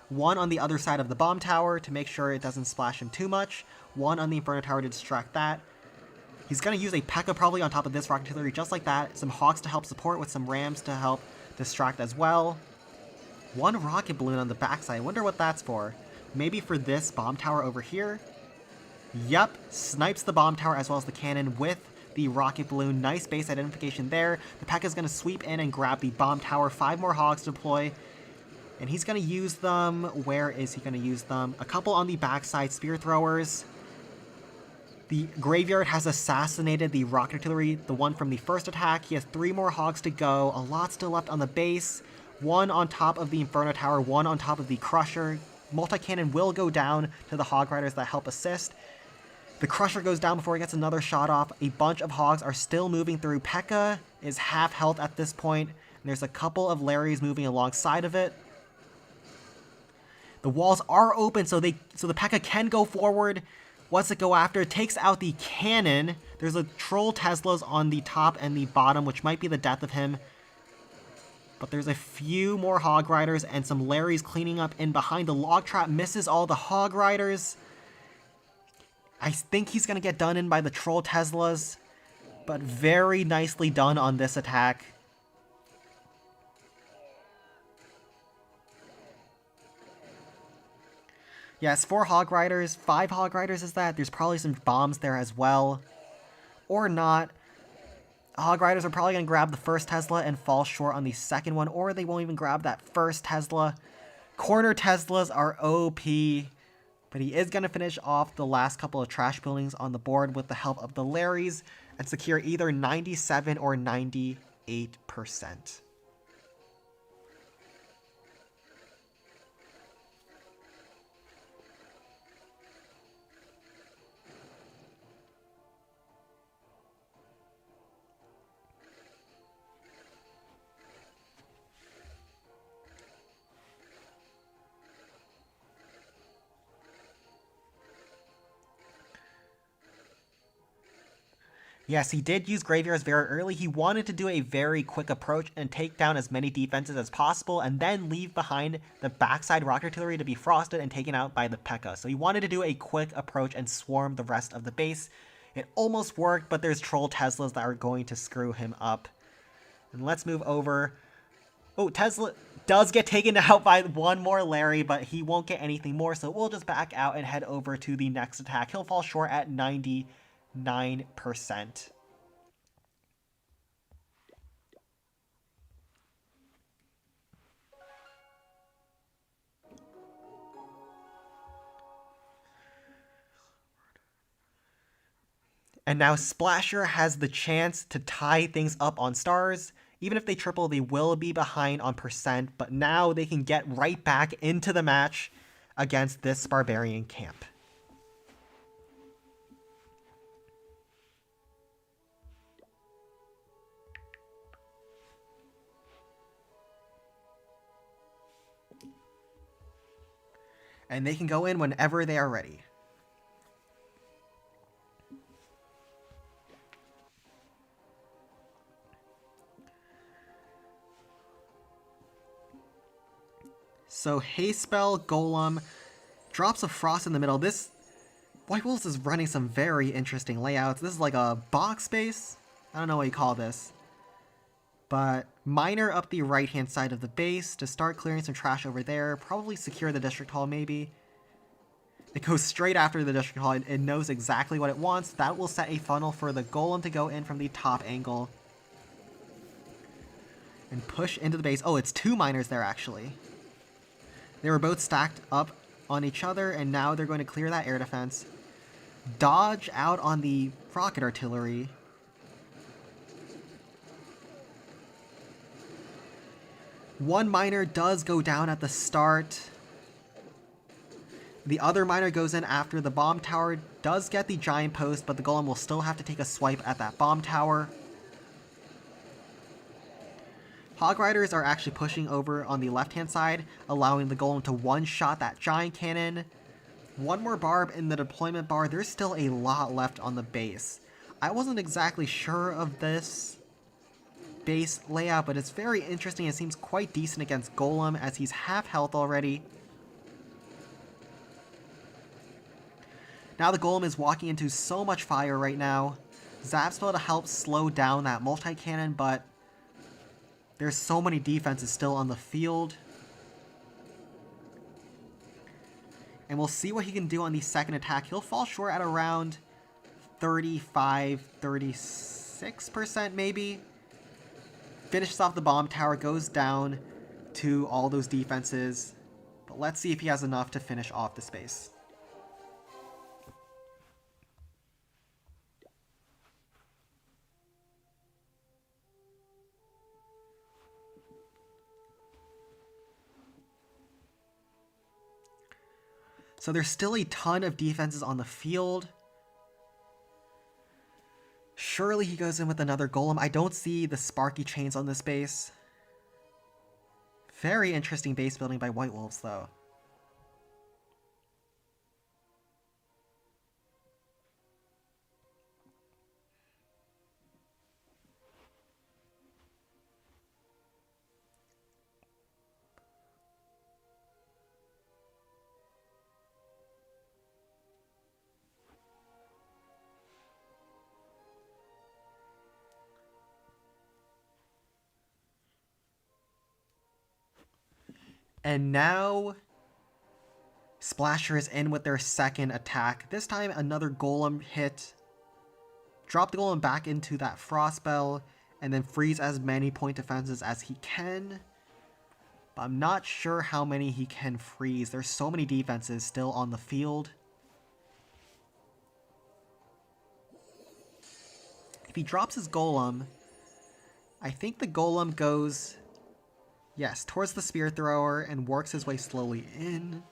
1 on the other side of the bomb tower to make sure it doesn't splash him too much. 1 on the Inferno Tower to distract that. He's going to use a P.E.K.K.A probably on top of this rocket artillery just like that. Some Hawks to help support with some Rams to help distract as well. One rocket balloon on the backside. I wonder what that's for. Maybe for this bomb tower over here? Yep, snipes the bomb tower as well as the cannon with the rocket balloon. Nice base identification there. The P.E.K.K.A is going to sweep in and grab the bomb tower. 5 more Hogs to deploy. And he's going to use them. Where is he going to use them? A couple on the backside, spear throwers. The graveyard has assassinated the rocket artillery, the one from the first attack. He has 3 more Hogs to go. A lot still left on the base. 1 on top of the Inferno Tower, 1 on top of the Crusher. Multi-cannon will go down to the Hog Riders that help assist. The Crusher goes down before he gets another shot off. A bunch of Hogs are still moving through. P.E.K.K.A is half health at this point. And there's a couple of Larrys moving alongside of it. The walls are open, so the P.E.K.K.A can go forward. What's it go after? It takes out the cannon. There's a Troll Teslas on the top and the bottom, which might be the death of him. But there's a few more Hog Riders and some Larrys cleaning up in behind. The Log Trap misses all the Hog Riders. I think he's going to get done in by the Troll Teslas. But very nicely done on this attack. Yes, 4 Hog Riders, 5 Hog Riders is that. There's probably some bombs there as well. Or not. Hog Riders are probably going to grab the first Tesla and fall short on the second one. Or they won't even grab that first Tesla. Corner Teslas are OP. But he is going to finish off the last couple of trash buildings on the board with the help of the Larrys. And secure either 97 or 98%. Yes, he did use graveyards very early. He wanted to do a very quick approach and take down as many defenses as possible and then leave behind the backside rocket artillery to be frosted and taken out by the P.E.K.K.A. So he wanted to do a quick approach and swarm the rest of the base. It almost worked, but there's Troll Teslas that are going to screw him up. And let's move over. Oh, Tesla does get taken out by one more Larry, but he won't get anything more, so we'll just back out and head over to the next attack. He'll fall short at 99%. And now Splasher has the chance to tie things up on stars. Even if they triple, they will be behind on percent, but now they can get right back into the match against this Barbarian camp. And they can go in whenever they are ready. So Haste Spell, Golem, drops a Frost in the middle. This White Wolves is running some very interesting layouts. This is like a box base. I don't know what you call this. But Miner up the right-hand side of the base to start clearing some trash over there. Probably secure the District Hall, maybe. It goes straight after the District Hall. It knows exactly what it wants. That will set a funnel for the Golem to go in from the top angle. And push into the base. Oh, it's 2 miners there, actually. They were both stacked up on each other, and now they're going to clear that air defense. Dodge out on the rocket artillery. One miner does go down at the start. The other miner goes in after the bomb tower, does get the giant post, but the golem will still have to take a swipe at that bomb tower. Hog Riders are actually pushing over on the left-hand side, allowing the golem to one-shot that giant cannon. One more barb in the deployment bar. There's still a lot left on the base. I wasn't exactly sure of this base layout, but it's very interesting. It seems quite decent against Golem as he's half health already. Now the Golem is walking into so much fire right now. Zap spell to help slow down that multi-cannon, but there's so many defenses still on the field. And we'll see what he can do on the second attack. He'll fall short at around 35, 36% maybe. Finishes off the bomb tower, goes down to all those defenses. But let's see if he has enough to finish off the space. So there's still a ton of defenses on the field. Surely he goes in with another golem. I don't see the Sparky chains on this base. Very interesting base building by White Wolves, though. And now Splasher is in with their second attack. This time another golem hit. Drop the golem back into that frost bell and then freeze as many point defenses as he can. But I'm not sure how many he can freeze. There's so many defenses still on the field. If he drops his golem, I think the golem goes, yes, towards the spear thrower and works his way slowly in.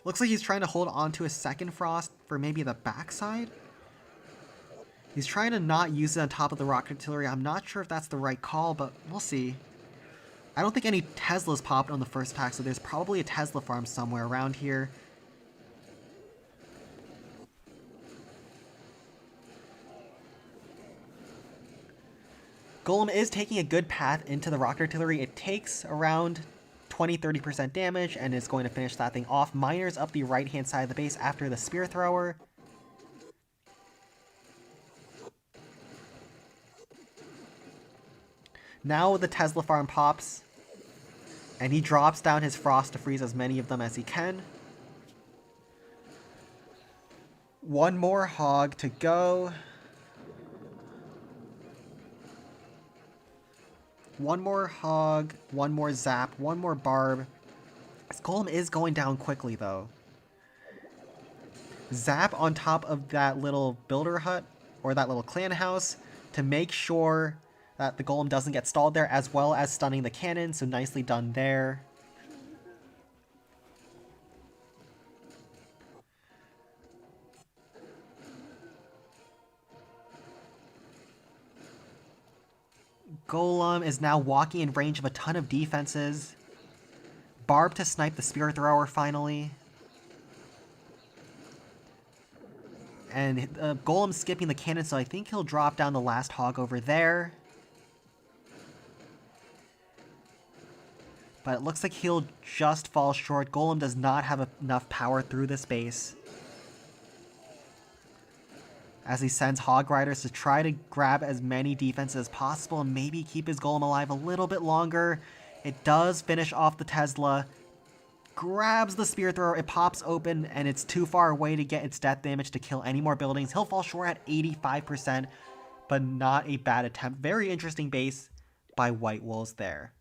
Looks like he's trying to hold on to a second frost for maybe the backside. He's trying to not use it on top of the rocket artillery. I'm not sure if that's the right call, but we'll see. I don't think any Teslas popped on the first attack, so there's probably a Tesla farm somewhere around here. Golem is taking a good path into the rocket artillery. It takes around 20-30% damage and is going to finish that thing off. Miners up the right-hand side of the base after the spear thrower. Now the Tesla farm pops, and he drops down his frost to freeze as many of them as he can. One more hog to go. One more hog, one more zap, one more barb. This golem is going down quickly, though. Zap on top of that little builder hut, or that little clan house, to make sure that the golem doesn't get stalled there, as well as stunning the cannon, so nicely done there. Golem is now walking in range of a ton of defenses. Barb to snipe the spear thrower finally. And Golem's skipping the cannon, so I think he'll drop down the last hog over there. But it looks like he'll just fall short. Golem does not have enough power through this base, as he sends Hog Riders to try to grab as many defenses as possible and maybe keep his Golem alive a little bit longer. It does finish off the Tesla. Grabs the spear thrower, it pops open, and it's too far away to get its death damage to kill any more buildings. He'll fall short at 85%, but not a bad attempt. Very interesting base by White Wolves there.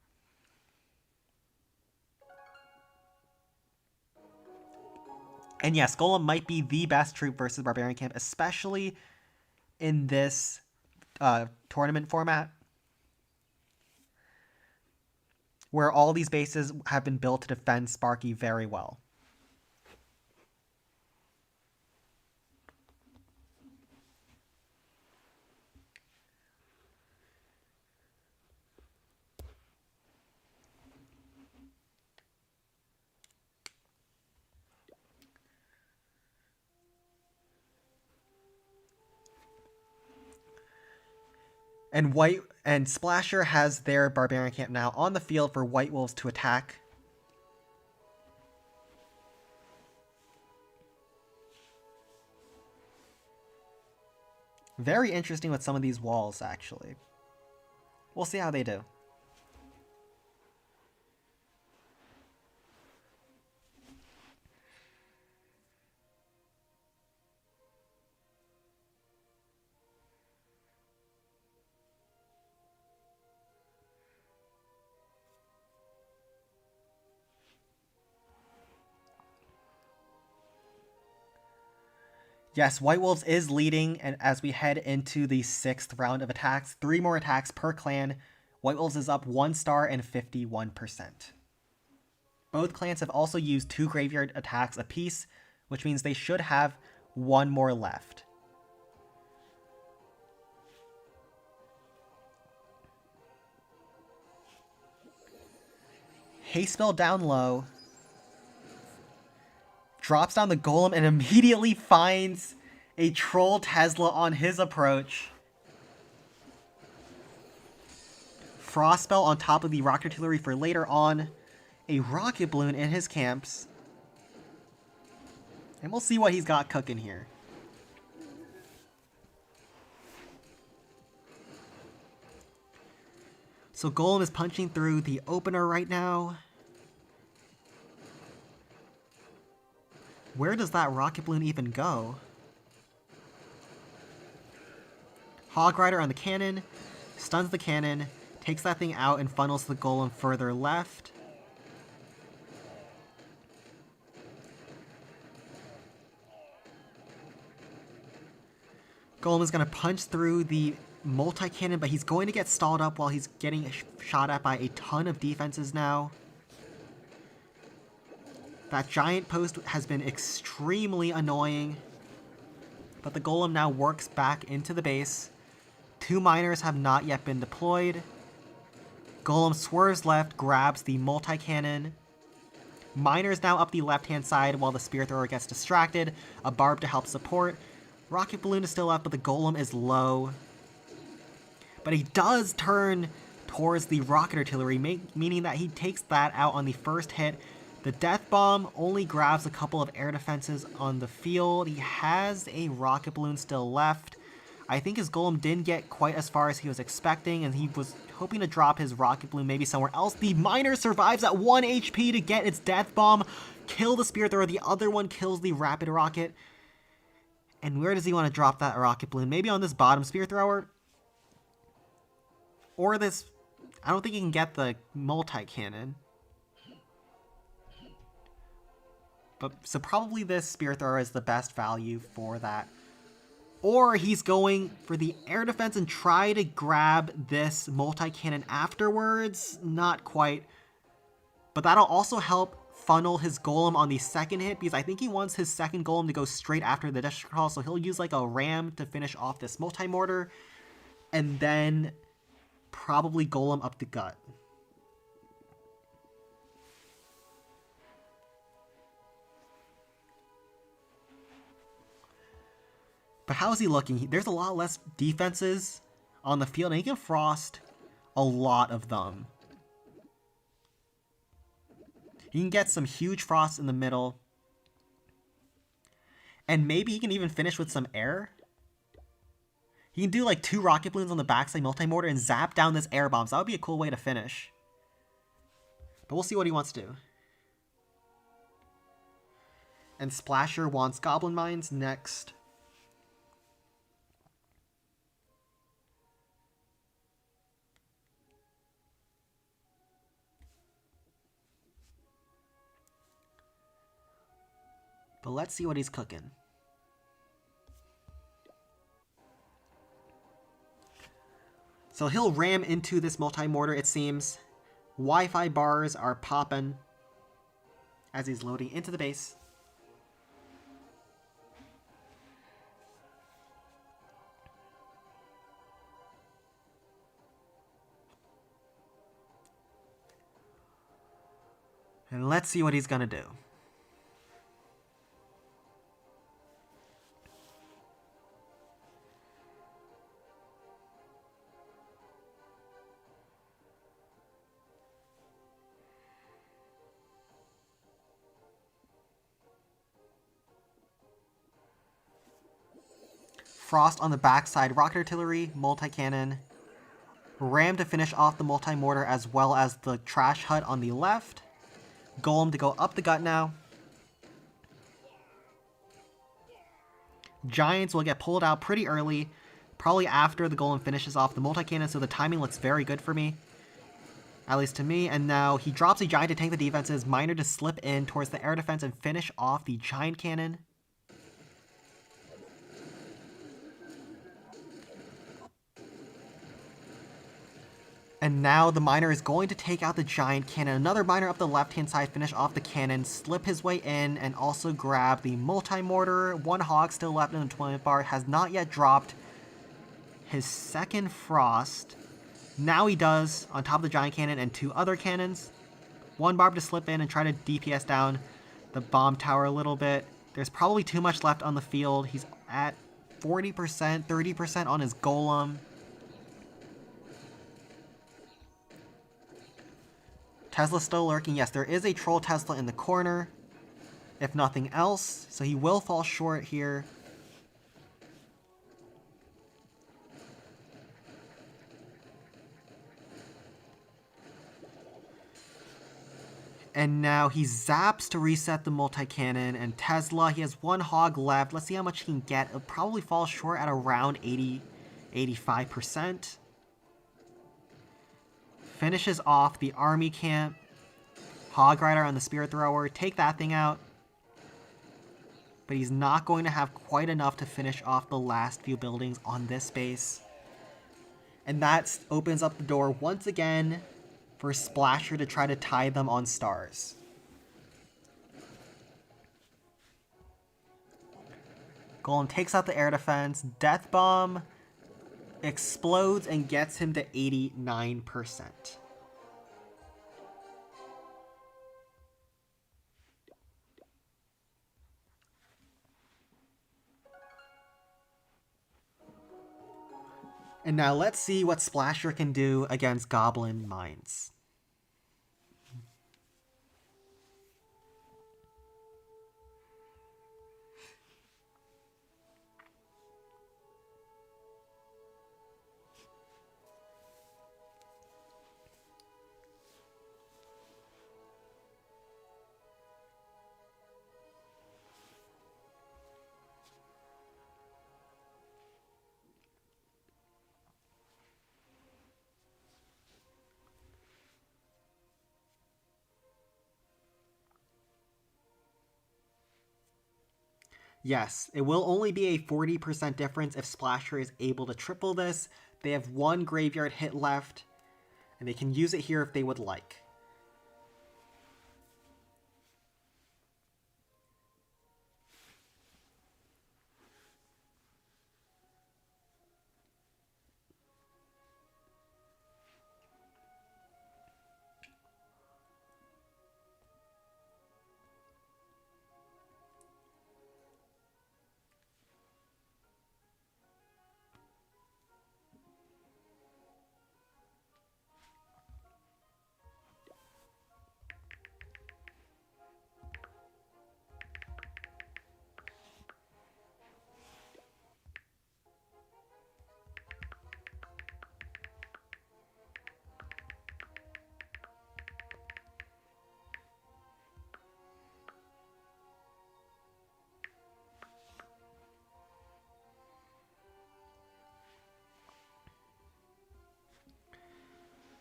And yes, Golem might be the best troop versus Barbarian Camp, especially in this tournament format, where all these bases have been built to defend Sparky very well. And Splasher has their Barbarian Camp now on the field for White Wolves to attack. Very interesting with some of these walls, actually. We'll see how they do. Yes, White Wolves is leading, and as we head into the 6th round of attacks, 3 more attacks per clan. White Wolves is up 1 star and 51%. Both clans have also used 2 graveyard attacks apiece, which means they should have 1 more left. Haste spell down low. Drops down the golem and immediately finds a troll Tesla on his approach. Frost spell on top of the rocket artillery for later on. A rocket balloon in his camps. And we'll see what he's got cooking here. So golem is punching through the opener right now. Where does that rocket balloon even go? Hog Rider on the cannon, stuns the cannon, takes that thing out and funnels the golem further left. Golem is going to punch through the multi-cannon, but he's going to get stalled up while he's getting shot at by a ton of defenses now. That giant post has been extremely annoying, but the golem now works back into the base. 2 miners have not yet been deployed. Golem swerves left, grabs the multi-cannon. Miners now up the left-hand side while the spear thrower gets distracted. A barb to help support. Rocket balloon is still up, but the golem is low. But he does turn towards the rocket artillery, meaning that he takes that out on the first hit. The death bomb only grabs a couple of air defenses on the field. He has a rocket balloon still left. I think his golem didn't get quite as far as he was expecting, and he was hoping to drop his rocket balloon maybe somewhere else. The miner survives at 1 HP to get its death bomb, kill the spear thrower. The other one kills the rapid rocket. And where does he want to drop that rocket balloon? Maybe on this bottom spear thrower? Or this... I don't think he can get the multi-cannon. So probably this spear thrower is the best value for that. Or he's going for the air defense and try to grab this multi-cannon afterwards. Not quite. But that'll also help funnel his golem on the second hit, because I think he wants his second golem to go straight after the district hall. So he'll use like a ram to finish off this multi-mortar. And then probably golem up the gut. But how's he looking? There's a lot less defenses on the field, and he can frost a lot of them. He can get some huge frost in the middle. And maybe he can even finish with some air. He can do like 2 rocket balloons on the backside multi-mortar and zap down this air bomb. So that would be a cool way to finish. But we'll see what he wants to do. And Splasher wants Goblin Mines next. But let's see what he's cooking. So he'll ram into this multi-mortar, it seems. Wi-Fi bars are popping as he's loading into the base. And let's see what he's gonna do. Frost on the backside, Rocket Artillery, Multi-Cannon, Ram to finish off the Multi-Mortar as well as the Trash Hut on the left. Golem to go up the gut now. Giants will get pulled out pretty early, probably after the Golem finishes off the Multi-Cannon, so the timing looks very good for me. At least to me. And now he drops a Giant to tank the defenses, Miner to slip in towards the air defense and finish off the Giant Cannon. And now the Miner is going to take out the Giant Cannon. Another Miner up the left-hand side, finish off the cannon, slip his way in, and also grab the Multi-Mortar. One Hog still left in the deployment bar, has not yet dropped his second Frost. Now he does, on top of the Giant Cannon and two other cannons. One Barb to slip in and try to DPS down the bomb tower a little bit. There's probably too much left on the field. He's at 40%, 30% on his Golem. Tesla still lurking. Yes, there is a Troll Tesla in the corner, if nothing else. So he will fall short here. And now he zaps to reset the multi-cannon. And Tesla, he has one Hog left. Let's see how much he can get. It'll probably fall short at around 85%. Finishes off the army camp. Hog Rider on the Spirit Thrower. Take that thing out. But he's not going to have quite enough to finish off the last few buildings on this base. And that opens up the door once again for Splasher to try to tie them on stars. Golem takes out the air defense. Death Bomb explodes and gets him to 89%. And now let's see what Splasher can do against Goblin Mines. Yes, it will only be a 40% difference if Splasher is able to triple this. They have one graveyard hit left, and they can use it here if they would like.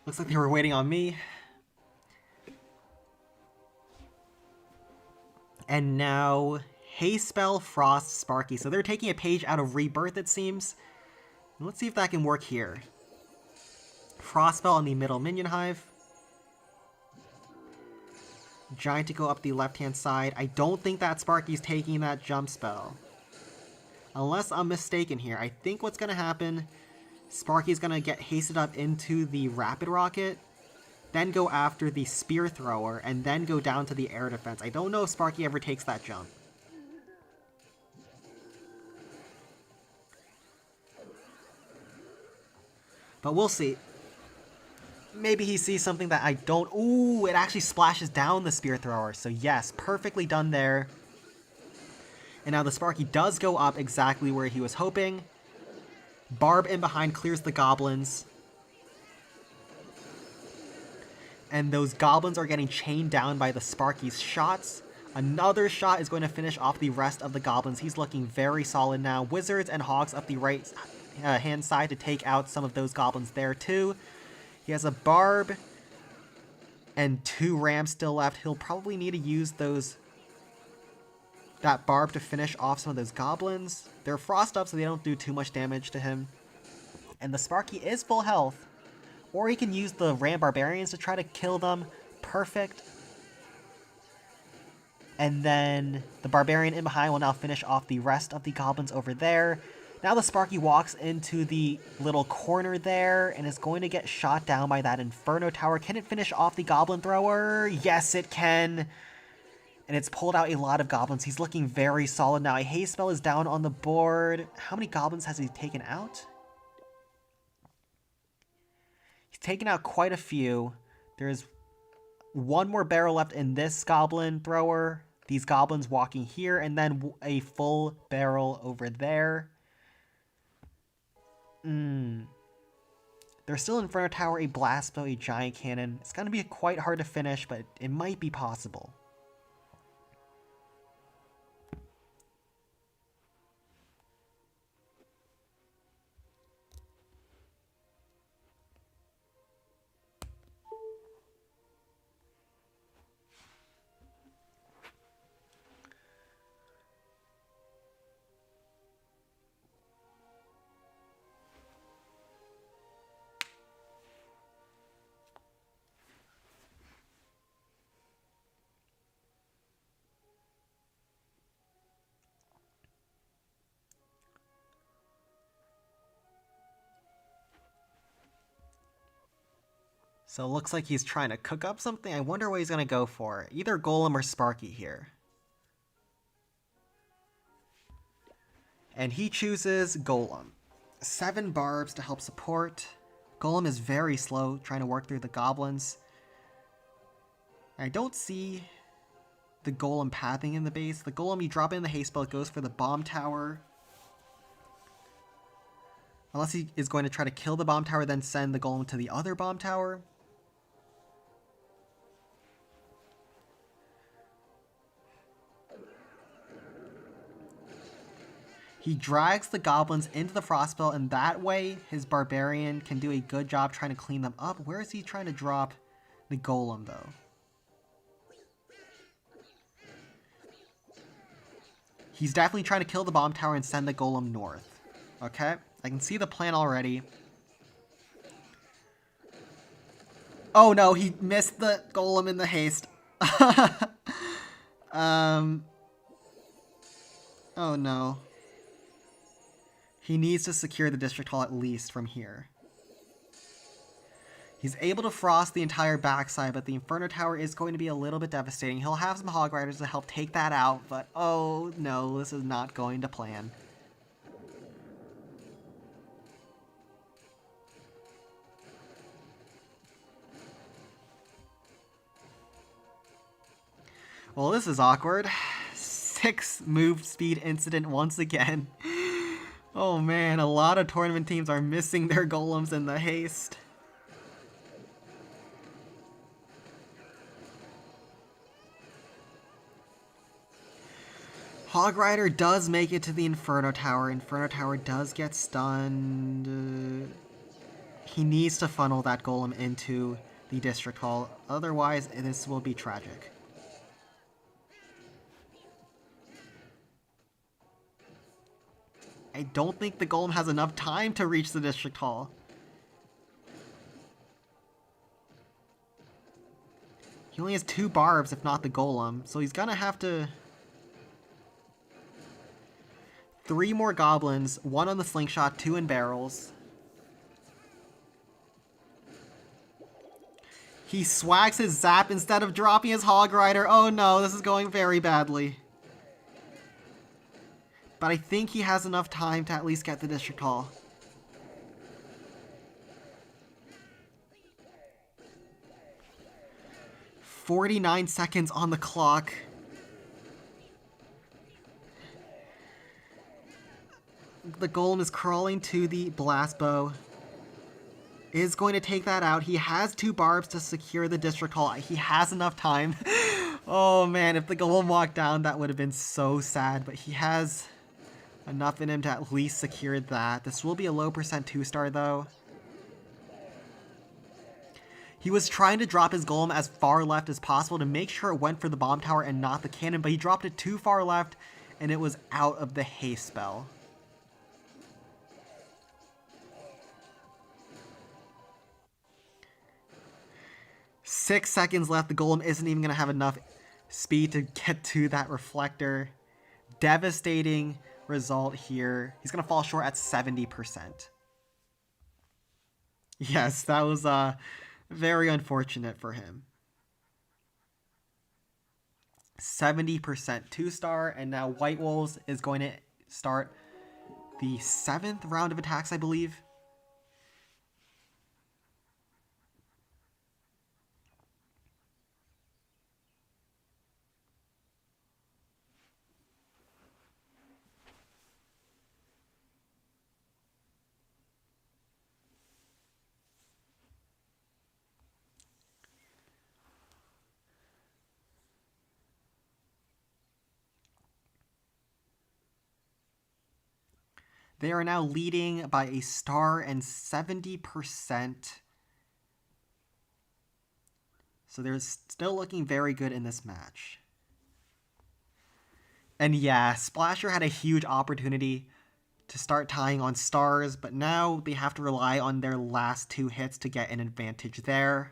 Looks like they were waiting on me. And now, Haste Spell, Frost, Sparky. So they're taking a page out of Rebirth, it seems. Let's see if that can work here. Frost Spell on the middle minion hive. Giant to go up the left-hand side. I don't think that Sparky's taking that jump spell. Unless I'm mistaken here. I think what's going to happen, Sparky's going to get hasted up into the Rapid Rocket, then go after the Spear Thrower, and then go down to the air defense. I don't know if Sparky ever takes that jump. But we'll see. Maybe he sees something that I don't. Ooh, it actually splashes down the Spear Thrower. So yes, perfectly done there. And now the Sparky does go up exactly where he was hoping. Barb in behind clears the goblins. And those goblins are getting chained down by the Sparky's shots. Another shot is going to finish off the rest of the goblins. He's looking very solid now. Wizards and Hogs up the right hand side to take out some of those goblins there too. He has a Barb and 2 Rams still left. He'll probably need to use that Barb to finish off some of those goblins. They're frost up, so they don't do too much damage to him. And the Sparky is full health. Or he can use the Ram Barbarians to try to kill them. Perfect. And then the Barbarian in behind will now finish off the rest of the goblins over there. Now the Sparky walks into the little corner there and is going to get shot down by that Inferno Tower. Can it finish off the Goblin Thrower? Yes, it can. And it's pulled out a lot of goblins. He's looking very solid now. A haste spell is down on the board. How many goblins has he taken out? He's taken out quite a few. There's 1 more barrel left in this Goblin Thrower. These goblins walking here, and then a full barrel over there. There's still Inferno Tower, a Blast Bow, a Giant Cannon. It's going to be quite hard to finish, but it might be possible. So it looks like he's trying to cook up something. I wonder what he's going to go for. Either Golem or Sparky here. And he chooses Golem. 7 barbs to help support. Golem is very slow, trying to work through the goblins. I don't see the Golem pathing in the base. The Golem, you drop in the haste spell, it goes for the bomb tower. Unless he is going to try to kill the bomb tower, then send the Golem to the other bomb tower. He drags the goblins into the Frostspell, and that way his Barbarian can do a good job trying to clean them up. Where is he trying to drop the Golem, though? He's definitely trying to kill the bomb tower and send the Golem north. Okay, I can see the plan already. Oh no, he missed the Golem in the haste. Oh no. He needs to secure the District Hall at least from here. He's able to frost the entire backside, but the Inferno Tower is going to be a little bit devastating. He'll have some Hog Riders to help take that out, but oh no, this is not going to plan. Well, this is awkward. 6 move speed incident once again. Oh man, a lot of tournament teams are missing their golems in the haste. Hog Rider does make it to the Inferno Tower. Inferno Tower does get stunned. He needs to funnel that golem into the District Hall. Otherwise, this will be tragic. I don't think the golem has enough time to reach the District Hall. He only has 2 barbs, if not the golem, so he's gonna have to... 3 more goblins, 1 on the slingshot, 2 in barrels. He swags his zap instead of dropping his Hog Rider. Oh no, this is going very badly. But I think he has enough time to at least get the District Hall. "49 seconds on the clock. The golem is crawling to the blast bow. Is going to take that out. He has 2 barbs to secure the district hall. He has enough time. Oh man, if the golem walked down, that would have been so sad. But he has enough in him to at least secure that. This will be a low percent 2-star though. He was trying to drop his golem as far left as possible to make sure it went for the bomb tower and not the cannon, but he dropped it too far left and it was out of the haste spell. Six seconds left. The golem isn't even going to have enough speed to get to that reflector. Devastating result here. He's going to fall short at 70%. Yes, that was very unfortunate for him. 70% 2-star, and now White Wolves is going to start the 7th round of attacks, I believe. They are now leading by a star and 70%. So they're still looking very good in this match. And yeah, Splasher had a huge opportunity to start tying on stars, but now they have to rely on their last 2 hits to get an advantage there.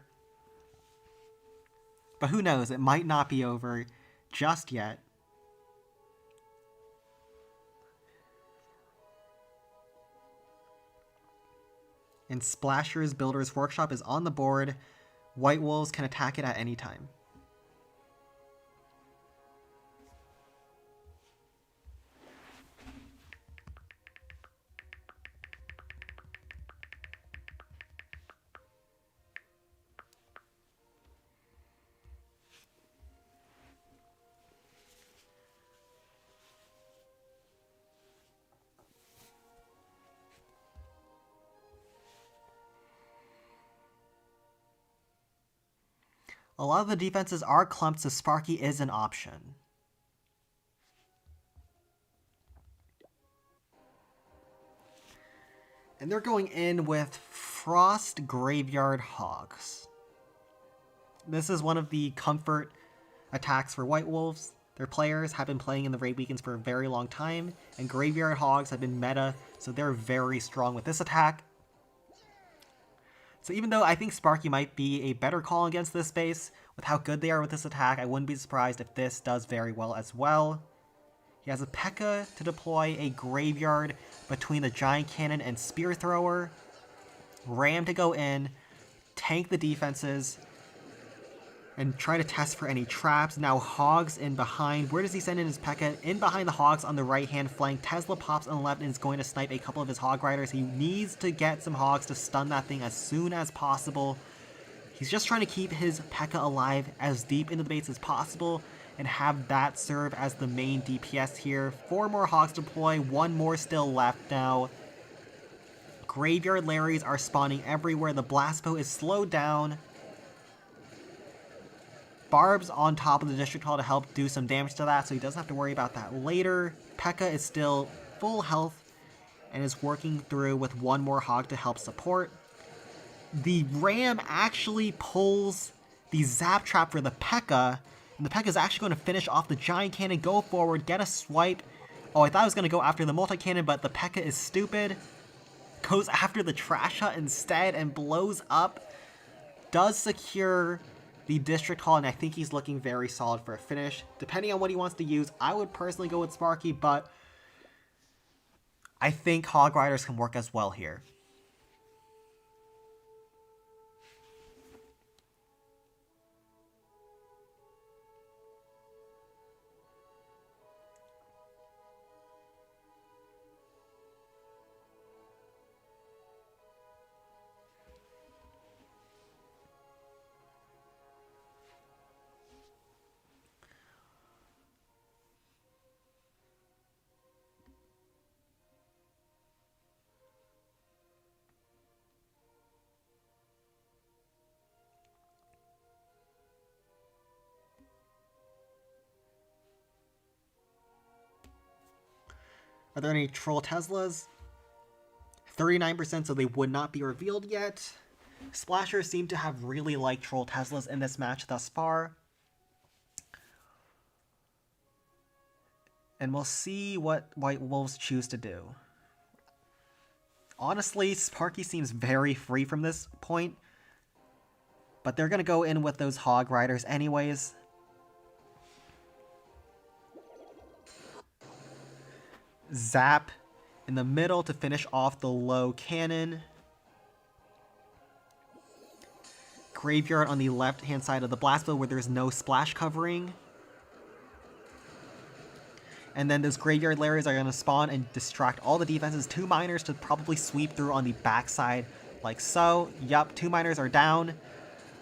But who knows, it might not be over just yet. And Splasher's Builder's Workshop is on the board. White Wolves can attack it at any time. A lot of the defenses are clumped, so Sparky is an option. And they're going in with Frost Graveyard Hogs. This is one of the comfort attacks for White Wolves. Their players have been playing in the raid weekends for a very long time, and Graveyard Hogs have been meta, so they're very strong with this attack. So even though I think Sparky might be a better call against this base, with how good they are with this attack, I wouldn't be surprised if this does very well as well. He has a P.E.K.K.A. to deploy a Graveyard between the Giant Cannon and Spear Thrower. Ram to go in, tank the defenses, and try to test for any traps. Now Hogs in behind. Where does he send in his P.E.K.K.A.? In behind the Hogs on the right-hand flank. Tesla pops on the left and is going to snipe a couple of his Hog Riders. He needs to get some Hogs to stun that thing as soon as possible. He's just trying to keep his P.E.K.K.A. alive as deep into the base as possible and have that serve as the main DPS here. 4 more Hogs deploy, 1 more still left now. Graveyard Larrys are spawning everywhere. The Blast Bow is slowed down. Barb's on top of the District Hall to help do some damage to that, so he doesn't have to worry about that later. P.E.K.K.A. is still full health and is working through with 1 more Hog to help support. The Ram actually pulls the Zap Trap for the P.E.K.K.A., and the P.E.K.K.A. is actually going to finish off the Giant Cannon, go forward, get a swipe. Oh, I thought I was going to go after the Multi-Cannon, but the P.E.K.K.A. is stupid. Goes after the Trash Hut instead and blows up. Does secure the District Hall, and I think he's looking very solid for a finish. Depending on what he wants to use, I would personally go with Sparky, but I think Hog Riders can work as well here. Are there any Troll Teslas? 39%, so they would not be revealed yet. Splashers seem to have really liked Troll Teslas in this match thus far. And we'll see what White Wolves choose to do. Honestly, Sparky seems very free from this point. But they're going to go in with those Hog Riders anyways. Zap in the middle to finish off the low cannon. Graveyard on the left-hand side of the blast field where there's no splash covering. And then those Graveyard Larrys are going to spawn and distract all the defenses. 2 miners to probably sweep through on the backside like so. Yup, 2 miners are down.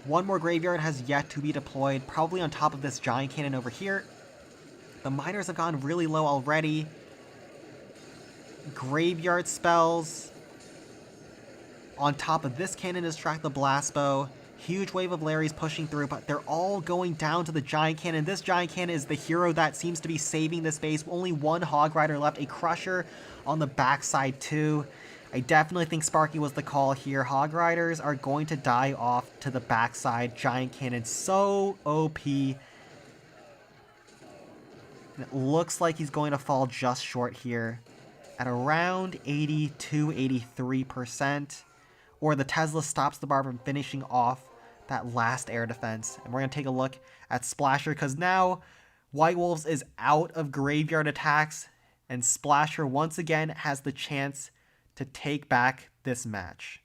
1 more Graveyard has yet to be deployed, probably on top of this Giant Cannon over here. The miners have gone really low already. Graveyard spells on top of this cannon to distract the Blast Bow. Huge wave of Larrys pushing through, but they're all going down to the Giant Cannon. This Giant Cannon is the hero that seems to be saving this base. Only 1 Hog Rider left, a Crusher on the backside too. I definitely think Sparky was the call here. Hog Riders are going to die off to the backside. Giant Cannon so OP. And it looks like he's going to fall just short here at around 82-83%. Or the Tesla stops the bar from finishing off that last air defense. And we're going to take a look at Splasher because now White Wolves is out of graveyard attacks. And Splasher once again has the chance to take back this match.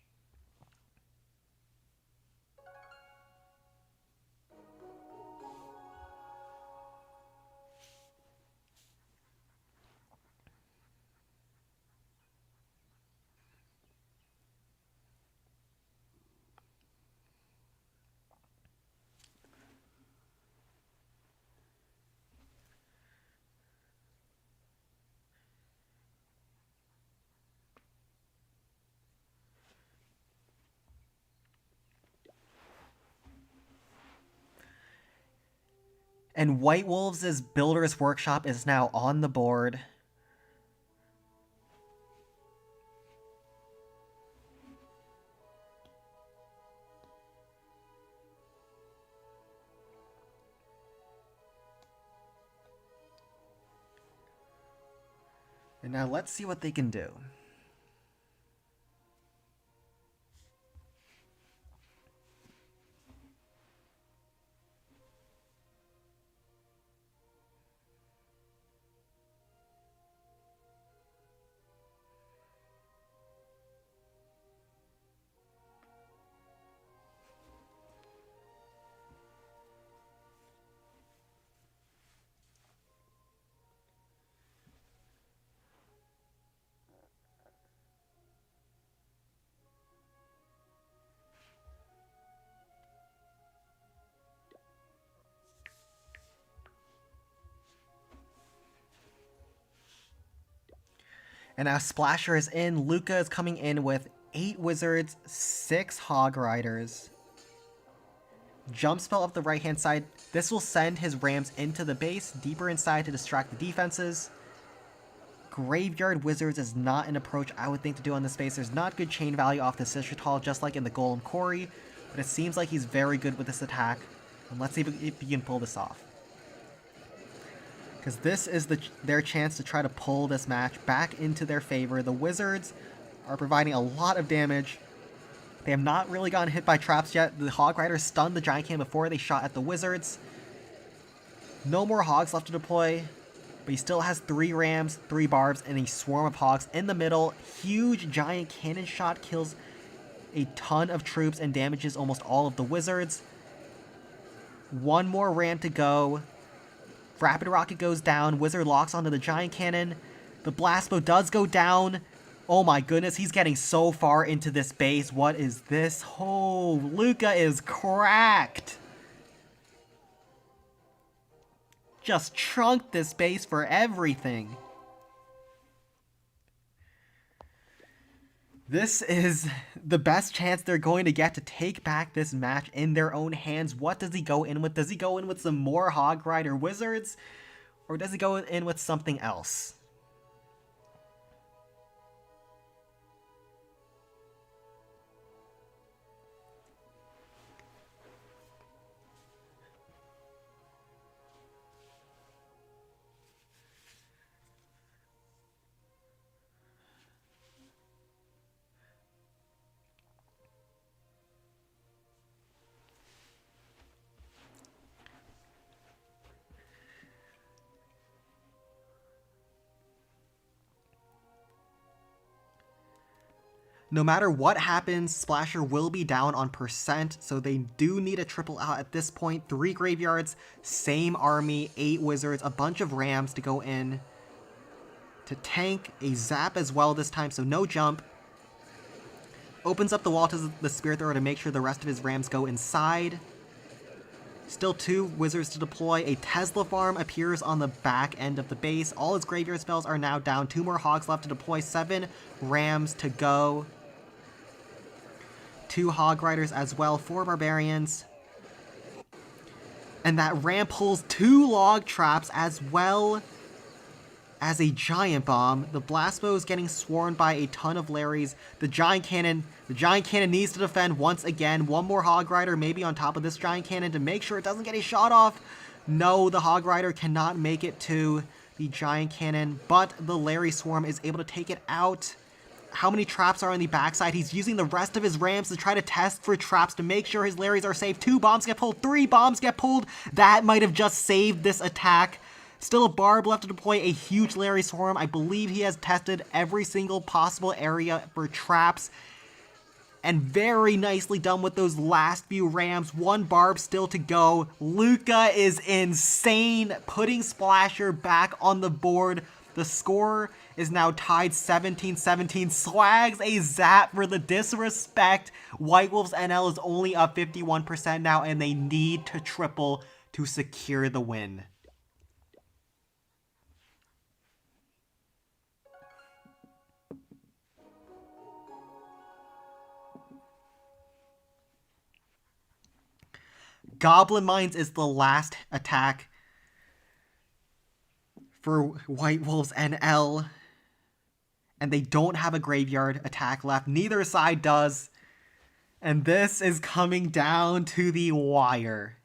And White Wolves' Builder's Workshop is now on the board. And now let's see what they can do. And now Splasher is in. Luca is coming in with 8 Wizards, 6 Hog Riders. Jump spell up the right-hand side. This will send his Rams into the base, deeper inside to distract the defenses. Graveyard Wizards is not an approach I would think to do on this base. There's not good chain value off the Citral, just like in the Golem Quarry, but it seems like he's very good with this attack. And let's see if he can pull this off. Because this is their chance to try to pull this match back into their favor. The Wizards are providing a lot of damage. They have not really gotten hit by traps yet. The Hog Riders stunned the Giant Cannon before they shot at the Wizards. No more Hogs left to deploy, but he still has 3 Rams, 3 Barbs, and a swarm of Hogs in the middle. Huge Giant Cannon shot kills a ton of troops and damages almost all of the Wizards. 1 more Ram to go. Rapid Rocket goes down. Wizard locks onto the Giant Cannon. The Blast Bow does go down. Oh my goodness, he's getting so far into this base. What is this? Oh, Luca is cracked. Just trunked this base for everything. This is the best chance they're going to get to take back this match in their own hands. What does he go in with? Does he go in with some more Hog Rider Wizards? Or does he go in with something else? No matter what happens, Splasher will be down on percent, so they do need a triple out at this point. 3 graveyards, same army, 8 wizards, a bunch of rams to go in to tank, a zap as well this time, so no jump. Opens up the wall to the Spirit Thrower to make sure the rest of his rams go inside. Still 2 wizards to deploy. A Tesla farm appears on the back end of the base. All his graveyard spells are now down. 2 more hogs left to deploy. 7 rams to go. 2 hog riders as well. 4 barbarians. And that ram pulls 2 log traps as well as a giant bomb. The blast bow is getting swarmed by a ton of Larrys. The giant cannon needs to defend once again. 1 more hog rider maybe on top of this giant cannon to make sure it doesn't get a shot off. No, the hog rider cannot make it to the giant cannon, but the Larry swarm is able to take it out. How many traps are on the backside? He's using the rest of his rams to try to test for traps to make sure his Larrys are safe. 2 bombs get pulled, 3 bombs get pulled. That might have just saved this attack. Still a barb left to deploy a huge Larry swarm. I believe he has tested every single possible area for traps. And very nicely done with those last few rams. 1 barb still to go. Luca is insane, putting Splasher back on the board. The score is now tied 17-17. Swags a zap for the disrespect. White Wolves NL is only up 51% now, and they need to triple to secure the win. Goblin Mines is the last attack for White Wolves NL. And they don't have a graveyard attack left. Neither side does. And this is coming down to the wire.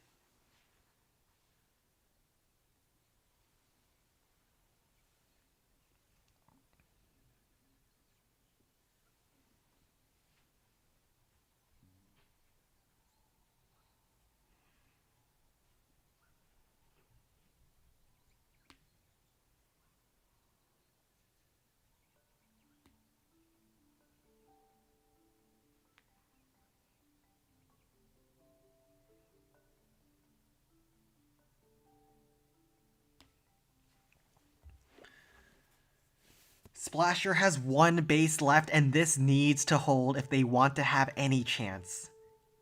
Splasher has 1 base left, and this needs to hold if they want to have any chance.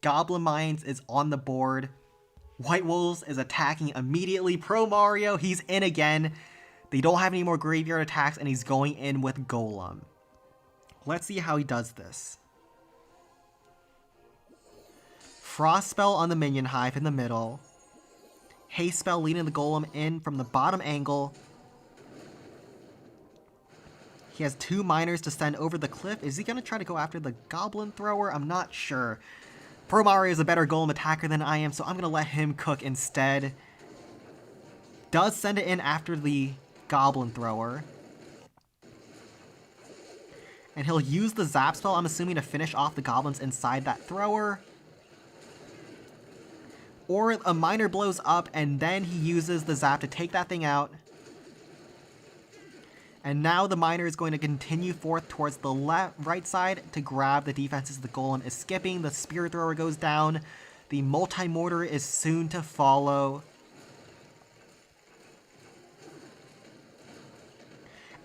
Goblin Mines is on the board. White Wolves is attacking immediately. Pro Mario, he's in again. They don't have any more graveyard attacks, and he's going in with Golem. Let's see how he does this. Frost Spell on the Minion Hive in the middle. Haste Spell leading the Golem in from the bottom angle. He has 2 miners to send over the cliff. Is he going to try to go after the Goblin Thrower? I'm not sure. Pro Mario is a better Golem attacker than I am, so I'm going to let him cook instead. Does send it in after the Goblin Thrower. And he'll use the Zap spell, I'm assuming, to finish off the goblins inside that thrower. Or a miner blows up, and then he uses the Zap to take that thing out. And now the miner is going to continue forth towards the right side to grab the defenses the Golem is skipping. The Spirit Thrower goes down. The Multi-Mortar is soon to follow.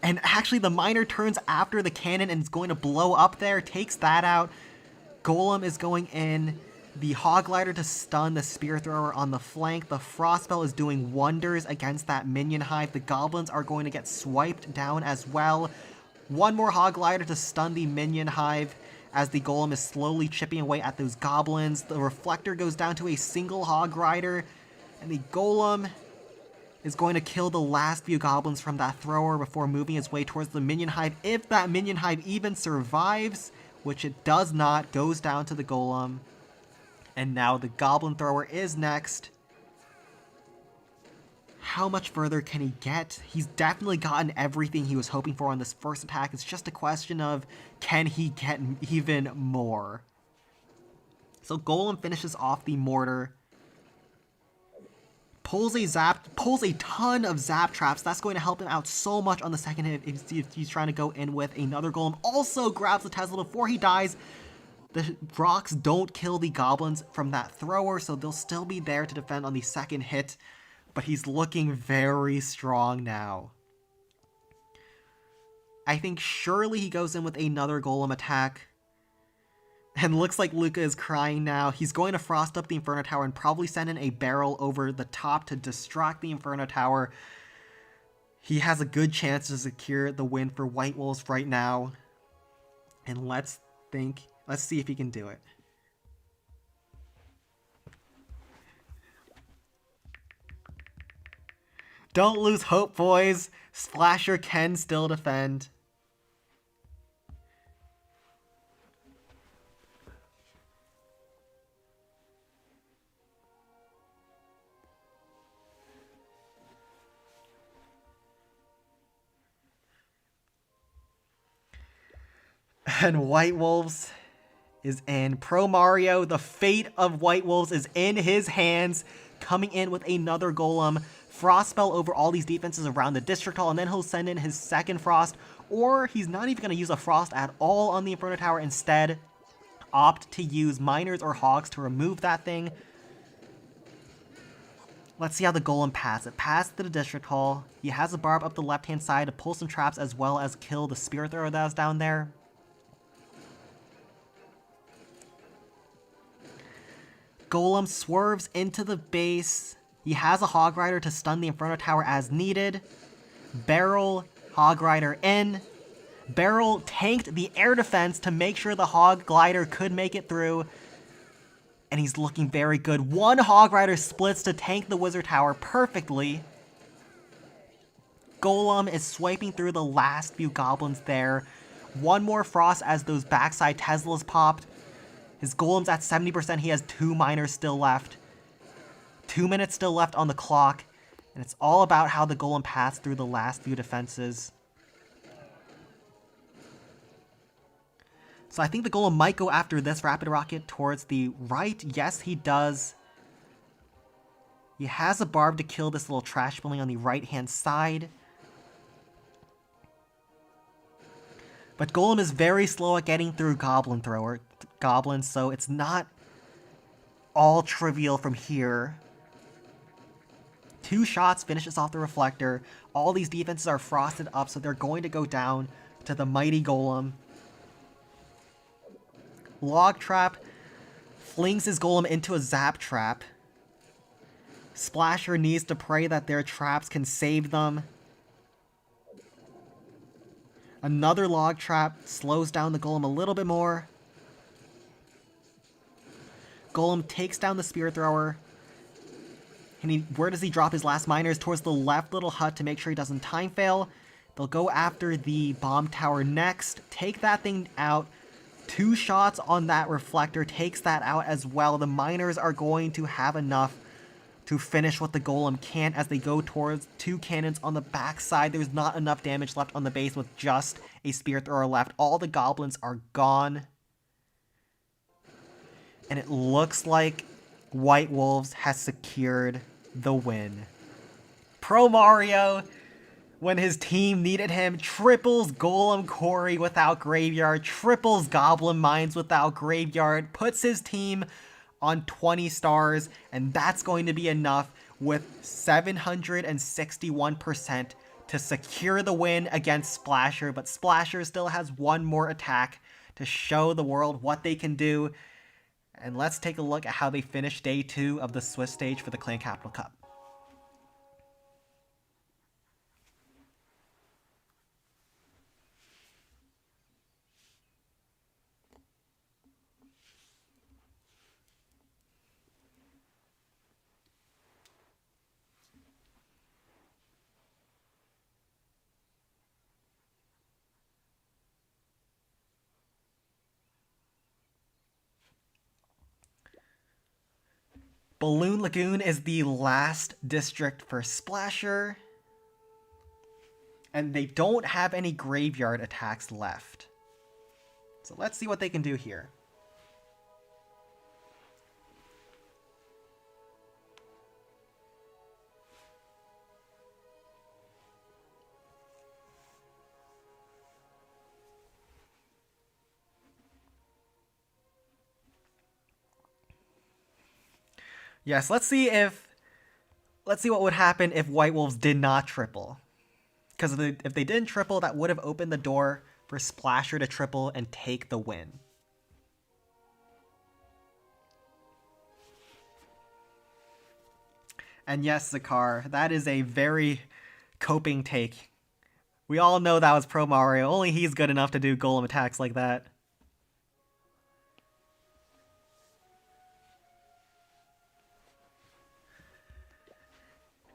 And actually the miner turns after the cannon and is going to blow up there. Takes that out. Golem is going in. The Hog Glider to stun the Spear Thrower on the flank. The Frost Spell is doing wonders against that Minion Hive. The Goblins are going to get swiped down as well. 1 more Hog Glider to stun the Minion Hive as the Golem is slowly chipping away at those Goblins. The Reflector goes down to a single Hog Rider. And the Golem is going to kill the last few Goblins from that thrower before moving its way towards the Minion Hive. If that Minion Hive even survives, which it does not, goes down to the Golem. And now the Goblin Thrower is next. How much further can he get? He's definitely gotten everything he was hoping for on this first attack. It's just a question of, can he get even more? So Golem finishes off the Mortar. pulls a ton of zap traps. That's going to help him out so much on the second hit if he's trying to go in with another golem. Also grabs the Tesla before he dies. The rocks don't kill the goblins from that thrower, so they'll still be there to defend on the second hit. But he's looking very strong now. I think surely he goes in with another golem attack. And looks like Luca is crying now. He's going to frost up the Inferno Tower and probably send in a barrel over the top to distract the Inferno Tower. He has a good chance to secure the win for White Wolves right now. And let's see if he can do it. Don't lose hope, boys. Splasher can still defend. And White Wolves is in. Pro Mario, the fate of White Wolves is in his hands. Coming in with another golem. Frost spell over all these defenses around the District Hall, and then he'll send in his second frost. Or he's not even going to use a frost at all on the Inferno Tower. Instead, opt to use miners or hogs to remove that thing. Let's see how the golem passed. It passed to the District Hall. He has a barb up the left-hand side to pull some traps as well as kill the Spirit Thrower that was down there. Golem swerves into the base. He has a Hog Rider to stun the Inferno Tower as needed. Barrel, Hog Rider in. Barrel tanked the air defense to make sure the Hog Glider could make it through. And he's looking very good. One Hog Rider splits to tank the Wizard Tower perfectly. Golem is swiping through the last few goblins there. One more frost as those backside Teslas popped. His golem's at 70%. He has 2 miners still left. 2 minutes still left on the clock. And it's all about how the golem passed through the last few defenses. So I think the golem might go after this rapid rocket towards the right. Yes, he does. He has a barb to kill this little trash building on the right-hand side. But golem is very slow at getting through goblins, so it's not all trivial from here. 2 shots finishes off the reflector. All these defenses are frosted up, so they're going to go down to the mighty golem. Log Trap flings his golem into a zap trap. Splasher needs to pray that their traps can save them. Another log trap slows down the golem a little bit more. Golem takes down the Spirit Thrower. And where does he drop his last miners? Towards the left little hut to make sure he doesn't time fail. They'll go after the bomb tower next. Take that thing out. 2 shots on that reflector takes that out as well. The miners are going to have enough to finish what the golem can't as they go towards 2 cannons on the backside. There's not enough damage left on the base with just a Spirit Thrower left. All the goblins are gone. And it looks like White Wolves has secured the win. Pro Mario, when his team needed him, triples Golem Quarry without Graveyard, triples Goblin Mines without Graveyard, puts his team on 20 stars, and that's going to be enough with 761% to secure the win against Splasher, but Splasher still has one more attack to show the world what they can do. And let's take a look at how they finished day 2 of the Swiss stage for the Clan Capital Cup. Balloon Lagoon is the last district for Splasher. And they don't have any graveyard attacks left. So let's see what they can do here. Yes, let's see what would happen if White Wolves did not triple. Because if they didn't triple, that would have opened the door for Splasher to triple and take the win. And yes, Zakar, that is a very coping take. We all know that was Pro Mario. Only he's good enough to do golem attacks like that.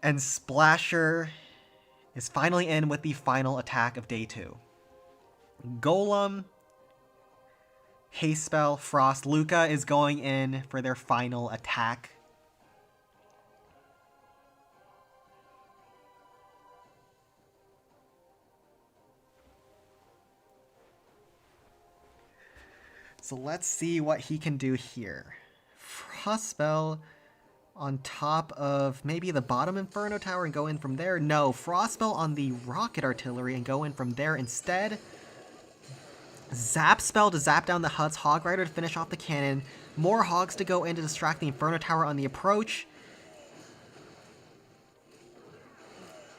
And Splasher is finally in with the final attack of day 2. Golem, Haste Spell, Frost, Luca is going in for their final attack. So let's see what he can do here. Frost Spell on top of maybe the bottom Inferno Tower and go in from there. No, Frost Spell on the Rocket Artillery and go in from there instead. Zap Spell to zap down the huts. Hog Rider to finish off the cannon. More Hogs to go in to distract the Inferno Tower on the approach.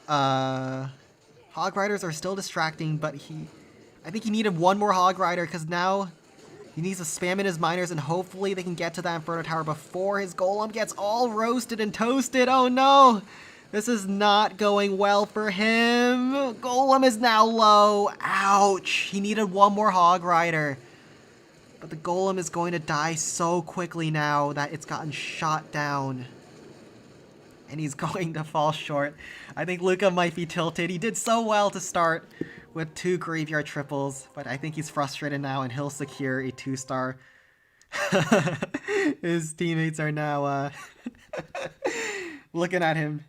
Hog Riders are still distracting, but I think he needed one more Hog Rider because now he needs to spam in his miners and hopefully they can get to that Inferno Tower before his Golem gets all roasted and toasted. Oh no! This is not going well for him. Golem is now low. Ouch! He needed one more Hog Rider. But the Golem is going to die so quickly now that it's gotten shot down. And he's going to fall short. I think Luca might be tilted. He did so well to start with 2 graveyard triples, but I think he's frustrated now and he'll secure a 2-star. His teammates are now looking at him.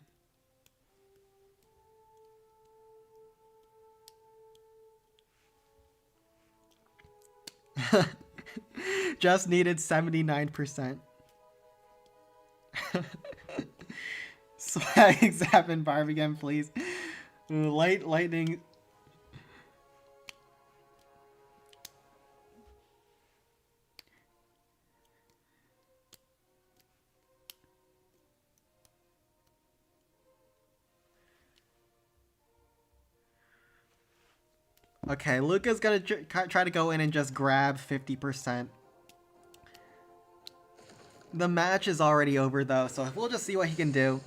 Just needed 79%. Swag, Zap, and Barb again, please. Lightning. Okay, Luca's gonna try to go in and just grab 50%. The match is already over though, so we'll just see what he can do.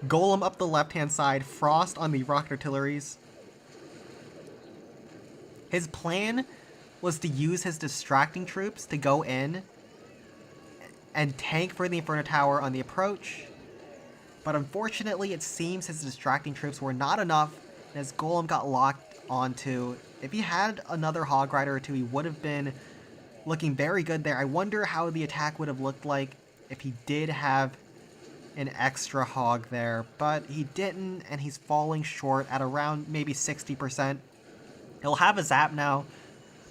Golem up the left-hand side, Frost on the Rocket Artilleries. His plan was to use his distracting troops to go in and tank for the Inferno Tower on the approach. But unfortunately, it seems his distracting troops were not enough, and his Golem got locked onto. If he had another Hog Rider or two, he would have been looking very good there. I wonder how the attack would have looked like if he did have an extra Hog there, but he didn't, and he's falling short at around maybe 60%. He'll have a Zap now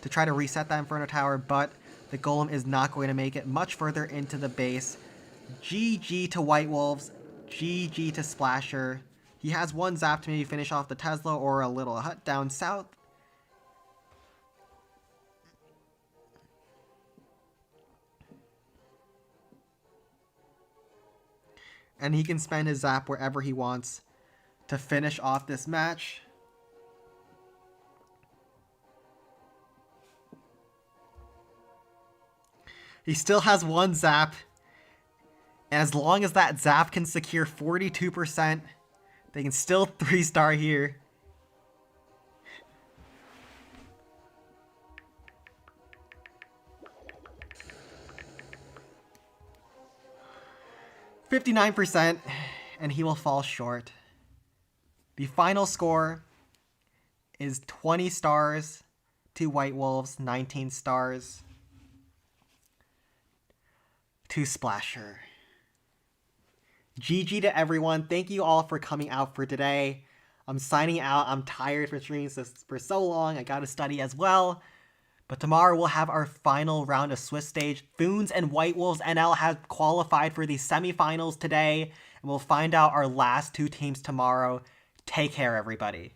to try to reset that Inferno Tower, but the Golem is not going to make it much further into the base. GG to White Wolves. GG to Splasher. He has one Zap to maybe finish off the Tesla or a little hut down south. And he can spend his Zap wherever he wants to finish off this match. He still has one Zap. And as long as that Zap can secure 42%, they can still 3-star here. %, and he will fall short. The final score is 20 stars to White Wolves, 19 stars to Splasher. GG to everyone. Thank you all for coming out for today. I'm signing out. I'm tired for streaming for so long. I gotta study as well. But tomorrow we'll have our final round of Swiss stage. Fons and White Wolves NL have qualified for the semifinals today. And we'll find out our last 2 teams tomorrow. Take care, everybody.